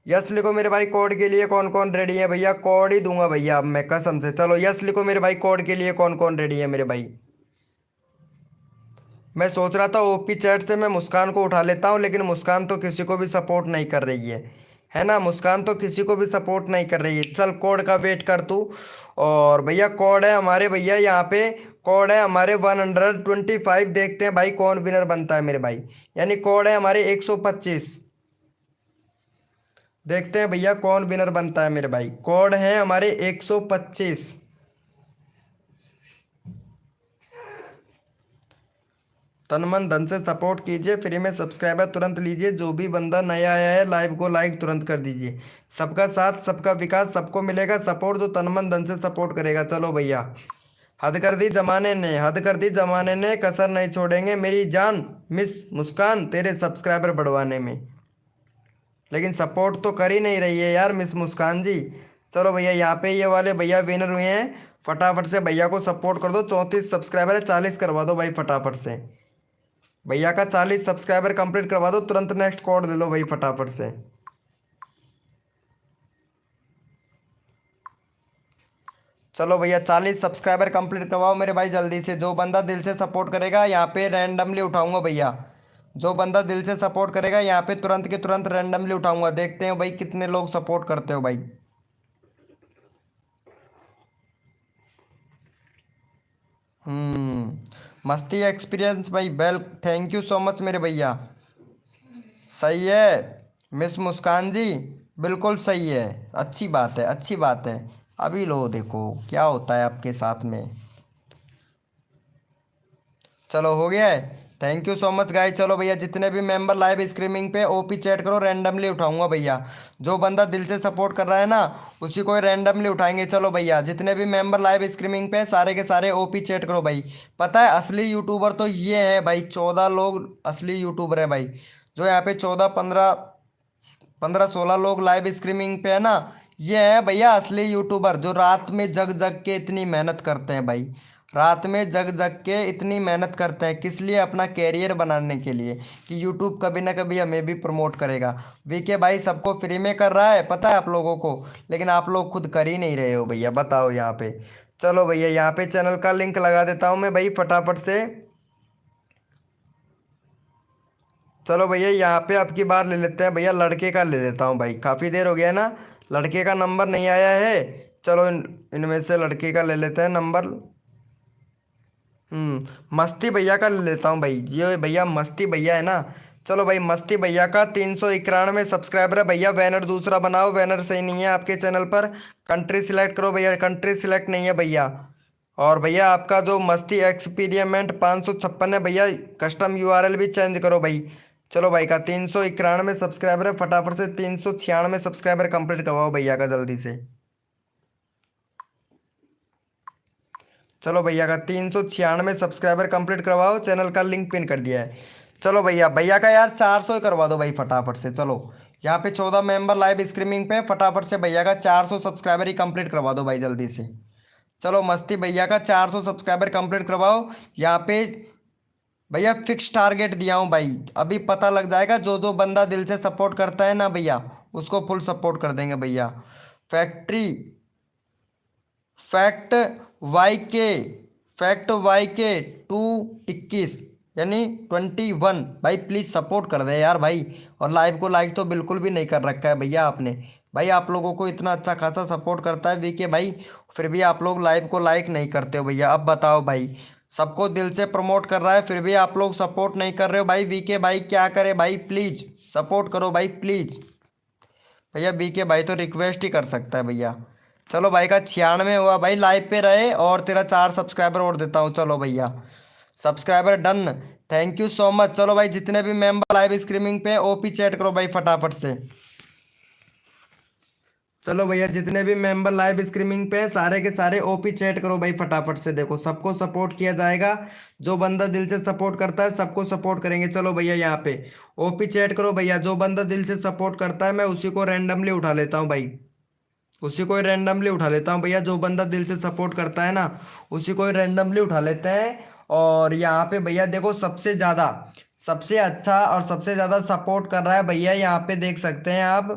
यस लिखो मेरे भाई, कोड के लिए कौन कौन रेडी है भैया? कोड ही दूंगा भैया अब मैं कसम से। चलो यस लिखो मेरे भाई, कोड के लिए कौन कौन रेडी है मेरे भाई? मैं सोच रहा था ओपी चैट से मैं मुस्कान को उठा लेता हूँ, लेकिन मुस्कान तो किसी को भी सपोर्ट नहीं कर रही है ना, मुस्कान तो किसी को भी सपोर्ट नहीं कर रही है। चल कोड का वेट कर तू। और भैया कोड है हमारे भैया यहाँ पे, कोड है हमारे 125, देखते हैं भाई कौन विनर बनता है मेरे भाई, यानी कोड है हमारे 125। देखते हैं भैया कौन विनर बनता है मेरे भाई, कोड है हमारे 125। तन मन धन से सपोर्ट कीजिए, फ्री में सब्सक्राइबर तुरंत लीजिए, जो भी बंदा नया आया है लाइव को लाइक तुरंत कर दीजिए। सबका साथ सबका विकास, सबको मिलेगा सपोर्ट जो तन मन धन से सपोर्ट करेगा। चलो भैया हद कर दी जमाने ने, हद कर दी जमाने ने, कसर नहीं छोड़ेंगे मेरी जान मिस मुस्कान तेरे सब्सक्राइबर बढ़वाने में। लेकिन सपोर्ट तो कर ही नहीं रही है यार मिस मुस्कान जी। चलो भैया यहाँ पे ये वाले भैया विनर हुए हैं, फटाफट से भैया को सपोर्ट कर दो। 34 सब्सक्राइबर है, 40 करवा दो भाई फटाफट से। भैया का 40 सब्सक्राइबर कंप्लीट करवा दो, तुरंत नेक्स्ट कोड ले लो भाई फटाफट से। चलो भैया 40 सब्सक्राइबर कंप्लीट करवाओ मेरे भाई जल्दी से। जो बंदा दिल से सपोर्ट करेगा यहाँ पे रैंडमली उठाऊंगा भैया। जो बंदा दिल से सपोर्ट करेगा यहाँ पे तुरंत के तुरंत रैंडमली उठाऊंगा। देखते हैं भाई कितने लोग सपोर्ट करते हो भाई। मस्ती एक्सपीरियंस भाई well, thank you so much मेरे भैया। सही है मिस मुस्कान जी, बिल्कुल सही है। अच्छी बात है, अच्छी बात है। अभी लो देखो क्या होता है आपके साथ में। चलो हो गया है, thank you so much guys. चलो भैया जितने भी मेंबर लाइव स्ट्रीमिंग पे ओपी चैट करो, रैंडमली उठाऊंगा भैया। जो बंदा दिल से सपोर्ट कर रहा है ना उसी को रैंडमली उठाएंगे। चलो भैया जितने भी मेंबर लाइव स्ट्रीमिंग पे सारे के सारे ओपी चैट करो भाई। पता है असली यूट्यूबर तो ये है भाई, 14 लोग असली यूट्यूबर है भाई। जो यहाँ पे 14 15 15 16 लोग लाइव स्ट्रीमिंग पे है ना, ये है भैया असली यूट्यूबर जो रात में जग जग के इतनी मेहनत करते हैं भाई। रात में जग जग के इतनी मेहनत करते हैं किस लिए? अपना कैरियर बनाने के लिए, कि यूट्यूब कभी ना कभी हमें भी प्रमोट करेगा। वीके भाई सबको फ्री में कर रहा है पता है आप लोगों को, लेकिन आप लोग खुद कर ही नहीं रहे हो भैया, बताओ यहाँ पे। चलो भैया यहाँ पे चैनल का लिंक लगा देता हूँ मैं भाई फटाफट से। चलो भैया यहाँ पे अब की बार ले लेते हैं भैया, लड़के का ले लेता हूँ भाई, काफ़ी देर हो गया है ना, लड़के का नंबर नहीं आया है। चलो इनमें से लड़के का ले लेते हैं नंबर। मस्ती भैया का ले लेता हूँ भाई, ये भैया मस्ती भैया है ना। चलो भाई मस्ती भैया का 391 सब्सक्राइबर है भैया। बैनर दूसरा बनाओ, बैनर सही नहीं है आपके चैनल पर। कंट्री सिलेक्ट करो भैया, कंट्री सिलेक्ट नहीं है भैया। और भैया आपका जो मस्ती एक्सपीरियमेंट 556 है भैया, कस्टम यूआरएल भी चेंज करो भाई। चलो भाई का 391 सब्सक्राइबर है, फटाफट से 396 सब्सक्राइबर कंप्लीट करवाओ भैया का जल्दी से। चलो भैया का 396 सब्सक्राइबर कंप्लीट करवाओ, चैनल का लिंक पिन कर दिया है। चलो भैया भैया का यार 400 ही करवा दो भाई फटाफट से। चलो यहाँ पे 14 मेंबर लाइव स्ट्रीमिंग पे, फटाफट से भैया का 400 सब्सक्राइबर ही कंप्लीट करवा दो भाई जल्दी से। चलो मस्ती भैया का 400 सब्सक्राइबर कंप्लीट करवाओ। यहाँ पे भैया फिक्स टारगेट दिया हूँ भाई, अभी पता लग जाएगा। जो जो बंदा दिल से सपोर्ट करता है ना भैया उसको फुल सपोर्ट कर देंगे भैया। फैक्ट्री फैक्ट वाई के फैक्ट वाई के 221 यानी 21 भाई प्लीज़ सपोर्ट कर दे यार भाई। और लाइव को लाइक तो बिल्कुल भी नहीं कर रखा है भैया आपने। भाई आप लोगों को इतना अच्छा खासा सपोर्ट करता है वीके भाई, फिर भी आप लोग लाइव को लाइक नहीं करते हो भैया। अब बताओ भाई, सबको दिल से प्रमोट कर रहा है फिर भी आप लोग सपोर्ट नहीं कर रहे हो भाई। वीके भाई क्या करे भाई, प्लीज़ सपोर्ट करो भाई प्लीज़। भैया बीके भाई तो रिक्वेस्ट ही कर सकता है भैया। चलो भाई का 96 हुआ भाई, लाइव पे रहे और तेरा 4 सब्सक्राइबर और देता हूँ। चलो भैया subscriber done, thank you so much. चलो भाई जितने भी मेंबर लाइव स्ट्रीमिंग पे ओपी चैट करो भाई फटाफट से। चलो भैया जितने भी मेंबर लाइव स्ट्रीमिंग पे सारे के सारे ओपी चैट करो भाई फटाफट से। देखो सबको सपोर्ट किया जाएगा, जो बंदा दिल से सपोर्ट करता है सबको सपोर्ट करेंगे। चलो भैया यहाँ पे ओपी चैट करो भैया, जो बंदा दिल से सपोर्ट करता है मैं उसी को रैंडमली उठा लेता हूँ भाई, उसी को रैंडमली उठा लेता हूँ भैया। जो बंदा दिल से सपोर्ट करता है ना उसी को रैंडमली उठा लेते हैं। और यहाँ पे भैया देखो सबसे ज़्यादा सबसे अच्छा और सबसे ज़्यादा सपोर्ट कर रहा है भैया, यहाँ पे देख सकते हैं आप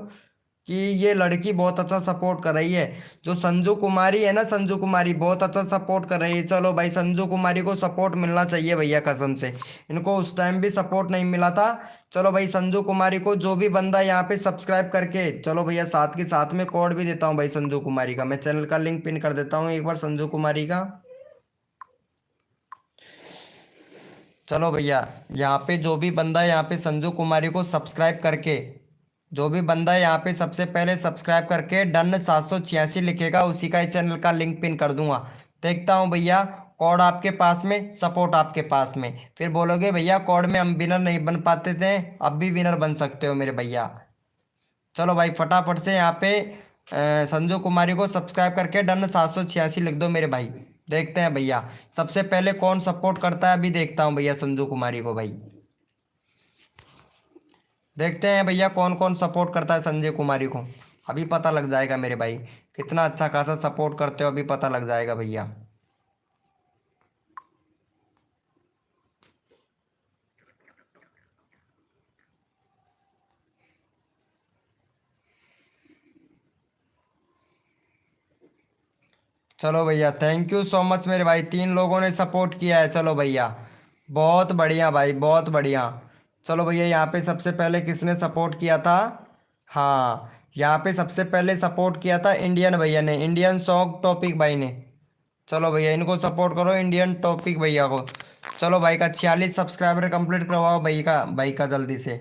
कि ये लड़की बहुत अच्छा सपोर्ट कर रही है। जो संजू कुमारी है ना, संजू कुमारी बहुत अच्छा सपोर्ट कर रही है। चलो भाई संजू कुमारी को सपोर्ट मिलना चाहिए भैया कसम से, इनको उस टाइम भी सपोर्ट नहीं मिला था। चलो भाई संजू कुमारी को जो भी बंदा यहाँ पे सब्सक्राइब करके, चलो भैया साथ के साथ में कोड भी देता हूँ भाई संजू कुमारी का, मैं चैनल का लिंक पिन कर देता हूँ एक बार संजू कुमारी का। चलो भैया यहाँ पे जो भी बंदा यहाँ पे संजू कुमारी को सब्सक्राइब करके, जो भी बंदा यहाँ पे सबसे पहले सब्सक्राइब करके डन 786 लिखेगा उसी का ही चैनल का लिंक पिन कर दूंगा। देखता हूँ भैया कोड आपके पास में, सपोर्ट आपके पास में। फिर बोलोगे भैया कोड में हम विनर नहीं बन पाते थे, अब भी विनर बन सकते हो मेरे भैया। चलो भाई फटाफट से यहाँ पे संजू कुमारी को सब्सक्राइब करके डन 786 लिख दो मेरे भाई। देखते हैं भैया सबसे पहले कौन सपोर्ट करता है, अभी देखता हूँ भैया संजू कुमारी को भाई। देखते हैं भैया कौन कौन सपोर्ट करता है संजय कुमारी को, अभी पता लग जाएगा मेरे भाई। कितना अच्छा खासा सपोर्ट करते हो अभी पता लग जाएगा भैया। चलो भैया, थैंक यू सो मच मेरे भाई, 3 लोगों ने सपोर्ट किया है। चलो भैया, बहुत बढ़िया भाई, बहुत बढ़िया। चलो भैया, यहाँ पे सबसे पहले किसने सपोर्ट किया था? हाँ, यहाँ पे सबसे पहले सपोर्ट किया था इंडियन भैया ने, इंडियन सॉन्ग टॉपिक भाई ने। चलो भैया, इनको सपोर्ट करो, इंडियन टॉपिक भैया को। चलो भाई का 46 सब्सक्राइबर कंप्लीट करवाओ भाई का जल्दी से।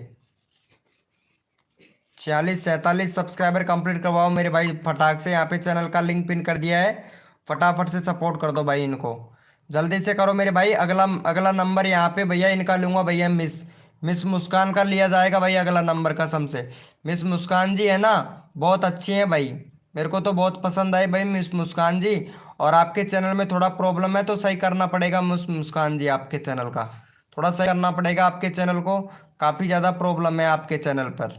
46 47 सब्सक्राइबर कंप्लीट करवाओ मेरे भाई फटाक से। यहाँ पे चैनल का लिंक पिन कर दिया है, फटाफट से सपोर्ट कर दो भाई इनको, जल्दी से करो मेरे भाई। अगला अगला नंबर यहाँ पे भैया इनका लूँगा भैया, मिस मिस मुस्कान का लिया जाएगा भाई अगला नंबर, कसम से। मिस मुस्कान जी है ना, बहुत अच्छी हैं भाई, मेरे को तो बहुत पसंद आई भाई मिस मुस्कान जी। और आपके चैनल में थोड़ा प्रॉब्लम है तो सही करना पड़ेगा मुस्कान जी, आपके चैनल का थोड़ा सही करना पड़ेगा, आपके चैनल को काफ़ी ज़्यादा प्रॉब्लम है आपके चैनल पर।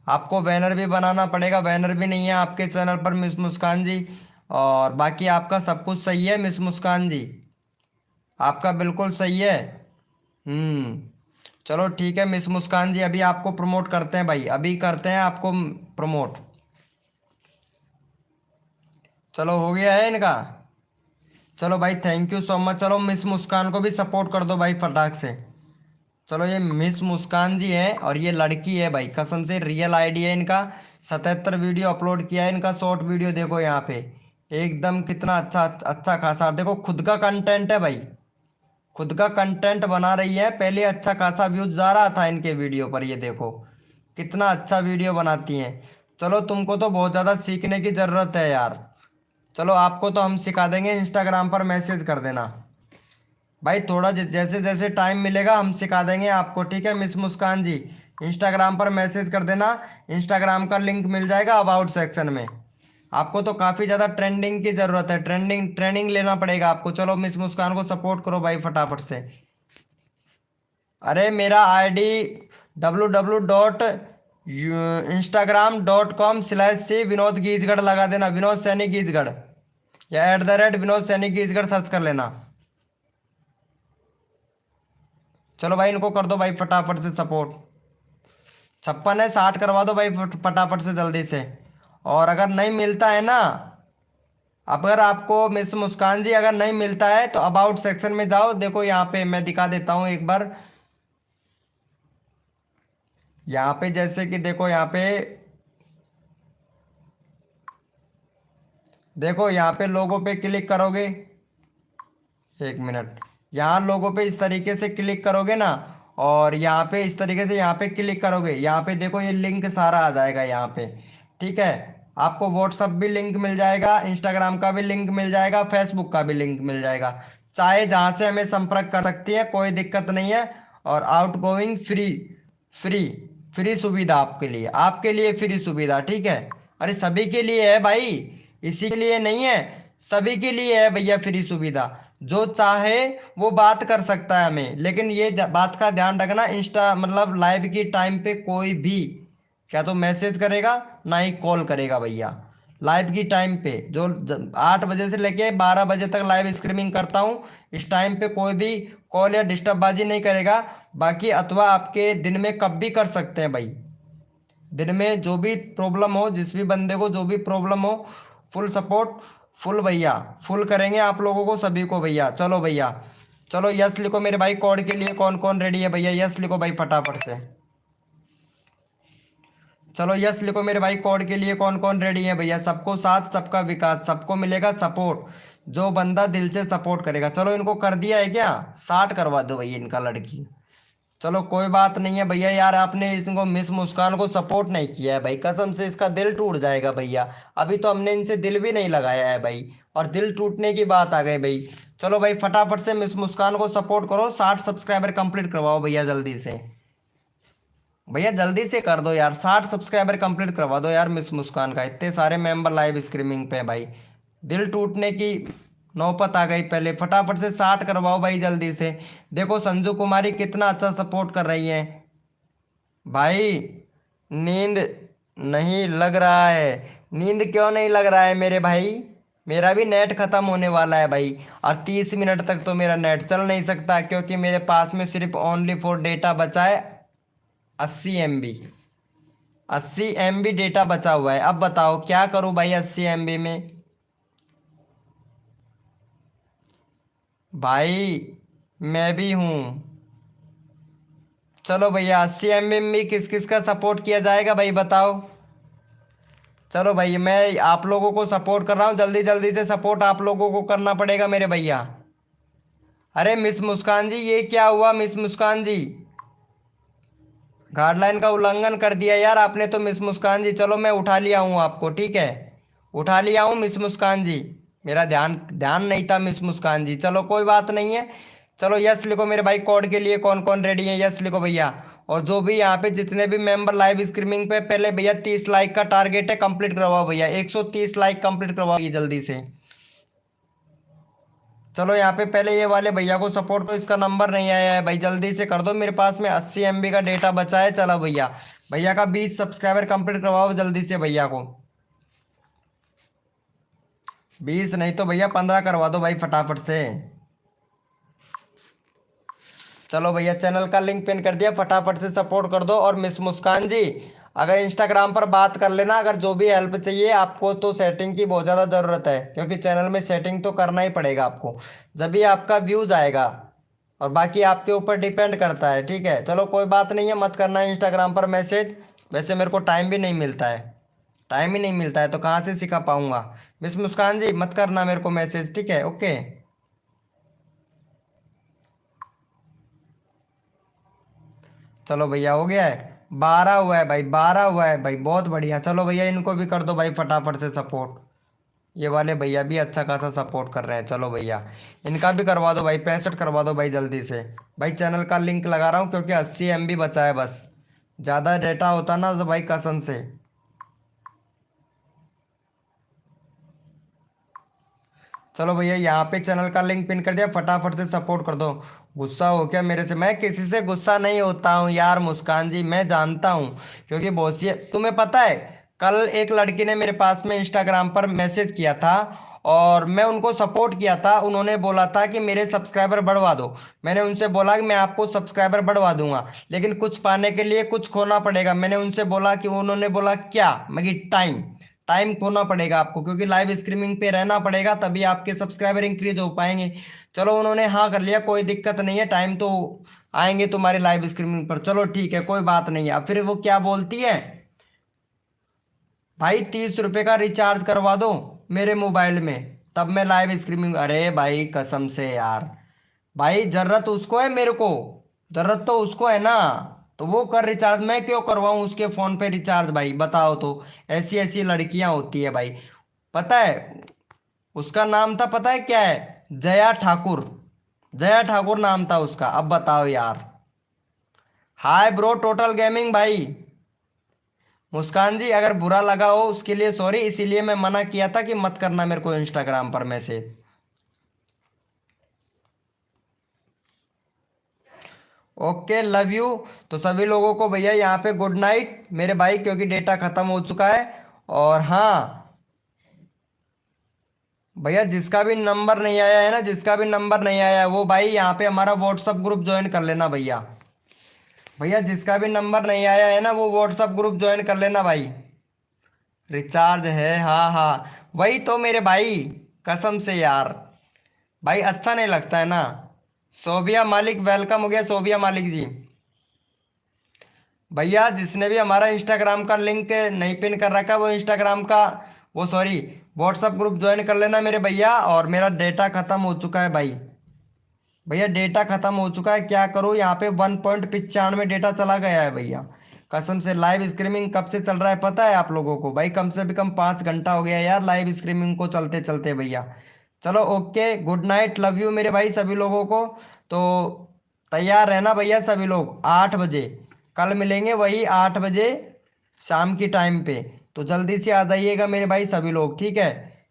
आपको बैनर भी बनाना पड़ेगा, बैनर भी नहीं है आपके चैनल पर मिस मुस्कान जी। और बाकी आपका सब कुछ सही है मिस मुस्कान जी, आपका बिल्कुल सही है। चलो ठीक है मिस मुस्कान जी, अभी आपको प्रमोट करते हैं भाई, अभी करते हैं आपको प्रमोट। चलो हो गया है इनका। चलो भाई, थैंक यू सो मच। चलो मिस मुस्कान को भी सपोर्ट कर दो भाई फटाक से। चलो, ये मिस मुस्कान जी हैं और ये लड़की है भाई, कसम से रियल आईडी है इनका। 77 वीडियो अपलोड किया है इनका, शॉर्ट वीडियो देखो यहाँ पे, एकदम कितना अच्छा अच्छा खासा देखो, खुद का कंटेंट है भाई, खुद का कंटेंट बना रही है। पहले अच्छा खासा व्यूज जा रहा था इनके वीडियो पर, ये देखो कितना अच्छा वीडियो बनाती हैं। चलो, तुमको तो बहुत ज़्यादा सीखने की ज़रूरत है यार। चलो, आपको तो हम सिखा देंगे, इंस्टाग्राम पर मैसेज कर देना भाई, थोड़ा जैसे जैसे टाइम मिलेगा हम सिखा देंगे आपको, ठीक है मिस मुस्कान जी? इंस्टाग्राम पर मैसेज कर देना, इंस्टाग्राम का लिंक मिल जाएगा अबाउट सेक्शन में। आपको तो काफ़ी ज़्यादा ट्रेंडिंग की ज़रूरत है, ट्रेनिंग लेना पड़ेगा आपको। चलो, मिस मुस्कान को सपोर्ट करो भाई फटाफट से। अरे मेरा आईडी www.instagram.com/C विनोद गीजगढ़ लगा देना, विनोद सैनी गीजगढ़, या @विनोद सैनी गीजगढ़ सर्च कर लेना। चलो भाई, इनको कर दो भाई फटाफट से सपोर्ट। 56 है, 60 करवा दो भाई फटाफट से जल्दी से। और अगर नहीं मिलता है ना, अगर आपको मिस मुस्कान जी अगर नहीं मिलता है तो अबाउट सेक्शन में जाओ, देखो यहाँ पे मैं दिखा देता हूँ एक बार। यहाँ पे जैसे कि देखो, यहाँ पे देखो, यहाँ पे लोगों पे क्लिक करोगे, एक मिनट, यहाँ लोगों पे इस तरीके से क्लिक करोगे ना, और यहाँ पे इस तरीके से यहाँ पे क्लिक करोगे, यहाँ पे देखो ये लिंक सारा आ जाएगा यहाँ पे, ठीक है। आपको व्हाट्सअप भी लिंक मिल जाएगा, इंस्टाग्राम का भी लिंक मिल जाएगा, फेसबुक का भी लिंक मिल जाएगा, चाहे जहाँ से हमें संपर्क कर सकती है, कोई दिक्कत नहीं है। और out going free, free free सुविधा आपके लिए फ्री सुविधा, ठीक है। अरे सभी के लिए है भाई, इसी के लिए नहीं है, सभी के लिए है भैया फ्री सुविधा। जो चाहे वो बात कर सकता है हमें, लेकिन ये बात का ध्यान रखना, इंस्टा मतलब लाइव की टाइम पे कोई भी क्या तो मैसेज करेगा ना ही कॉल करेगा भैया। लाइव की टाइम पे जो 8 बजे से लेके 12 बजे तक लाइव स्ट्रीमिंग करता हूँ, इस टाइम पे कोई भी कॉल या डिस्टर्बबाजी नहीं करेगा। बाकी अथवा आपके दिन में कब भी कर सकते हैं भाई, दिन में जो भी प्रॉब्लम हो, जिस भी बंदे को जो भी प्रॉब्लम हो, फुल सपोर्ट, फुल भैया, फुल करेंगे आप लोगों को सभी को भैया। चलो भैया, चलो यस लिखो मेरे भाई, कोड के लिए कौन कौन रेडी है भैया, यस लिखो भाई फटाफट से। चलो यस लिखो मेरे भाई, कोड के लिए कौन कौन रेडी है भैया। सबको साथ, सबका विकास, सबको मिलेगा सपोर्ट, जो बंदा दिल से सपोर्ट करेगा। चलो, इनको कर दिया है क्या? 60 करवा दो भैया इनका लड़की। चलो कोई बात नहीं है भैया, यार आपने इसको मिस मुस्कान को सपोर्ट नहीं किया है भाई, कसम से इसका दिल टूट जाएगा भैया। अभी तो हमने इनसे दिल भी नहीं लगाया है भाई, और दिल टूटने की बात आ गई भाई। चलो भाई, फटाफट से मिस मुस्कान को सपोर्ट करो, 60 सब्सक्राइबर कंप्लीट करवाओ भैया जल्दी से, भैया जल्दी से कर दो यार, 60 सब्सक्राइबर कंप्लीट करवा दो यार मिस मुस्कान का। इतने सारे मेंबर लाइव स्ट्रीमिंग पे भाई, दिल टूटने की नौबत आ गई। पहले फटाफट से 60 करवाओ भाई जल्दी से। देखो संजू कुमारी कितना अच्छा सपोर्ट कर रही है भाई। नींद नहीं लग रहा है, नींद क्यों नहीं लग रहा है मेरे भाई? मेरा भी नेट ख़त्म होने वाला है भाई, और 30 मिनट तक तो मेरा नेट चल नहीं सकता, क्योंकि मेरे पास में सिर्फ ओनली फॉर डेटा बचा है 80 MB। 80 MB डेटा बचा हुआ है। अब बताओ क्या करूं भाई 80 MB में। भाई मैं भी हूं। चलो भैया 80 MB में भी किस किस का सपोर्ट किया जाएगा भाई बताओ। चलो भाई मैं आप लोगों को सपोर्ट कर रहा हूँ, जल्दी जल्दी से सपोर्ट आप लोगों को करना पड़ेगा मेरे भैया। अरे मिस मुस्कान जी ये क्या हुआ मिस मुस्कान जी, गाइडलाइन का उल्लंघन कर दिया यार आपने तो मिस मुस्कान जी। चलो मैं उठा लिया हूँ आपको, ठीक है उठा लिया हूँ मिस मुस्कान जी। मेरा ध्यान ध्यान नहीं था मिस मुस्कान जी, चलो कोई बात नहीं है। चलो यस लिखो मेरे भाई, कोड के लिए कौन कौन रेडी है यस लिखो भैया। और जो भी यहाँ पे जितने भी मेंबर लाइव स्ट्रीमिंग पे पहले भैया 30 लाइक का टारगेट है, कंप्लीट करवाओ भैया, 130 लाइक कंप्लीट करवाओ ये जल्दी से। चलो यहाँ पे पहले ये वाले भैया को सपोर्ट को, इसका नंबर नहीं आया है भाई जल्दी से कर दो, मेरे पास में 80 MB का डेटा बचा है। चलो भैया भैया का 20 सब्सक्राइबर कंप्लीट करवाओ जल्दी से भैया को। 20 नहीं तो भैया 15 करवा दो भाई फटाफट से। चलो भैया चैनल का लिंक पिन कर दिया, फटाफट से सपोर्ट कर दो। और मिस मुस्कान जी अगर इंस्टाग्राम पर बात कर लेना, अगर जो भी हेल्प चाहिए आपको तो सेटिंग की बहुत ज़्यादा ज़रूरत है, क्योंकि चैनल में सेटिंग तो करना ही पड़ेगा आपको, जब भी आपका व्यूज़ आएगा। और बाकी आपके ऊपर डिपेंड करता है, ठीक है। चलो कोई बात नहीं है, मत करना है इंस्टाग्राम पर मैसेज, वैसे मेरे को टाइम भी नहीं मिलता है, टाइम ही नहीं मिलता है तो कहाँ से सिखा पाऊँगा। मिस मुस्कान जी मत करना मेरे को मैसेज, ठीक है ओके। चलो भैया हो गया है, 12 हुआ है भाई, 12 हुआ है भाई, बहुत बढ़िया। चलो भैया इनको भी कर दो भाई फटाफट से सपोर्ट, ये वाले भैया भी अच्छा खासा सपोर्ट कर रहे हैं। चलो भैया इनका भी करवा दो भाई, 65 करवा दो भाई जल्दी से। भाई चैनल का लिंक लगा रहा हूँ क्योंकि 80 MB बचा है बस, ज़्यादा डेटा होता ना तो भाई कसम से। चलो भैया यहाँ पे चैनल का लिंक पिन कर दिया, फटाफट से सपोर्ट कर दो। गुस्सा हो क्या मेरे से? मैं किसी से गुस्सा नहीं होता हूँ यार मुस्कान जी, मैं जानता हूँ, क्योंकि बहुत सी तुम्हें पता है कल एक लड़की ने मेरे पास में इंस्टाग्राम पर मैसेज किया था और मैं उनको सपोर्ट किया था। उन्होंने बोला था कि मेरे सब्सक्राइबर बढ़वा दो, मैंने उनसे बोला कि मैं आपको सब्सक्राइबर बढ़वा दूंगा, लेकिन कुछ पाने के लिए कुछ खोना पड़ेगा। मैंने उनसे बोला कि उन्होंने बोला क्या, मैं टाइम, टाइम खोना पड़ेगा आपको, क्योंकि लाइव स्ट्रीमिंग पे रहना पड़ेगा तभी आपके सब्सक्राइबर इंक्रीज हो पाएंगे। चलो उन्होंने हाँ कर लिया, कोई दिक्कत नहीं है, टाइम तो आएंगे तुम्हारे लाइव स्ट्रीमिंग पर। चलो ठीक है कोई बात नहीं है। अब फिर वो क्या बोलती है, भाई 30 रुपये का रिचार्ज करवा दो मेरे मोबाइल में तब मैं लाइव स्ट्रीमिंग। अरे भाई कसम से यार, भाई जरूरत उसको है, मेरे को जरूरत तो उसको है ना, तो वो कर रिचार्ज, मैं क्यों करवाऊं उसके फोन पे रिचार्ज भाई बताओ तो। ऐसी ऐसी लड़कियां होती है भाई। पता है उसका नाम था, पता है क्या है, जया ठाकुर, जया ठाकुर नाम था उसका। अब बताओ यार। हाय ब्रो टोटल गेमिंग भाई। मुस्कान जी अगर बुरा लगा हो उसके लिए सॉरी, इसीलिए मैं मना किया था कि मत करना मेरे को इंस्टाग्राम पर मैसेज। Okay love you. तो सभी लोगों को भैया यहाँ पे गुड नाइट मेरे भाई, क्योंकि डेटा खत्म हो चुका है। और हाँ भैया जिसका भी नंबर नहीं आया है ना, जिसका भी नंबर नहीं आया है वो भाई यहाँ पे हमारा व्हाट्सअप ग्रुप ज्वाइन कर लेना भैया। भैया जिसका भी नंबर नहीं आया है ना वो व्हाट्सअप ग्रुप ज्वाइन कर लेना भाई। रिचार्ज है हाँ हाँ, वही तो मेरे भाई, कसम से यार भाई अच्छा नहीं लगता है ना। सोबिया मालिक वेलकम हो गया, सोबिया मालिक जी। भैया जिसने भी हमारा इंस्टाग्राम का लिंक नहीं पिन कर रखा वो इंस्टाग्राम का, वो सॉरी व्हाट्सअप ग्रुप ज्वाइन कर लेना मेरे भैया। और मेरा डेटा ख़त्म हो चुका है भाई, भैया डेटा ख़त्म हो चुका है, क्या करूँ यहाँ पे 1.95 डेटा चला गया है भैया कसम से। लाइव स्ट्रीमिंग कब से चल रहा है पता है आप लोगों को भाई? कम से भी कम 5 घंटा हो गया यार लाइव स्ट्रीमिंग को चलते चलते भैया। चलो okay good night love you मेरे भाई सभी लोगों को। तो तैयार रहना भैया सभी लोग, 8 बजे कल मिलेंगे, वही 8 बजे शाम की टाइम पे। तो जल्दी से आ जाइएगा मेरे भाई सभी लोग, ठीक है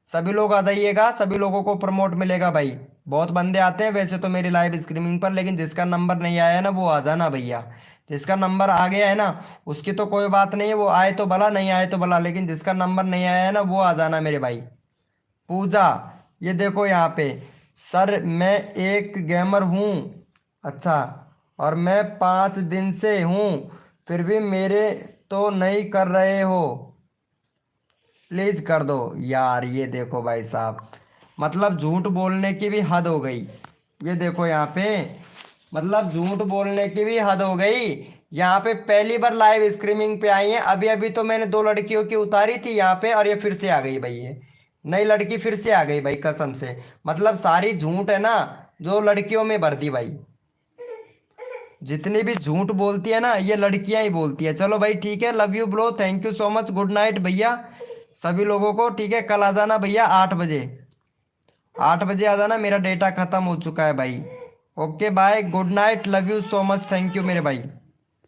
सभी लोग आ जाइएगा, सभी लोगों को प्रमोट मिलेगा भाई। बहुत बंदे आते हैं वैसे तो मेरी लाइव स्ट्रीमिंग पर, लेकिन जिसका नंबर नहीं आया है ना वो आ जाना भैया। जिसका नंबर आ गया है ना उसकी तो कोई बात नहीं है, वो आए तो भला नहीं आए तो भला, लेकिन जिसका नंबर नहीं आया है ना वो आ जाना मेरे भाई। पूजा ये देखो यहाँ पे, सर मैं एक गेमर हूँ, अच्छा और मैं 5 दिन से हूँ, फिर भी मेरे तो नहीं कर रहे हो, प्लीज कर दो यार। ये देखो भाई साहब, मतलब झूठ बोलने की भी हद हो गई। ये देखो यहाँ पे, मतलब झूठ बोलने की भी हद हो गई। यहाँ पे पहली बार लाइव स्ट्रीमिंग पे आई है। अभी अभी तो मैंने 2 लड़कियों की उतारी थी यहाँ पे, और ये फिर से आ गई भाई। ये नई लड़की फिर से आ गई भाई, कसम से। मतलब सारी झूठ है ना, जो लड़कियों में भर दी भाई। जितनी भी झूठ बोलती है ना, ये लड़कियां ही बोलती है। चलो भाई ठीक है, love you bro, thank you so much, good night भैया सभी लोगों को। ठीक है, कल आ जाना भैया 8 बजे, 8 बजे आ जाना, मेरा डेटा खत्म हो चुका है भाई। Okay bye, good night, love you so much, thank you मेरे भाई।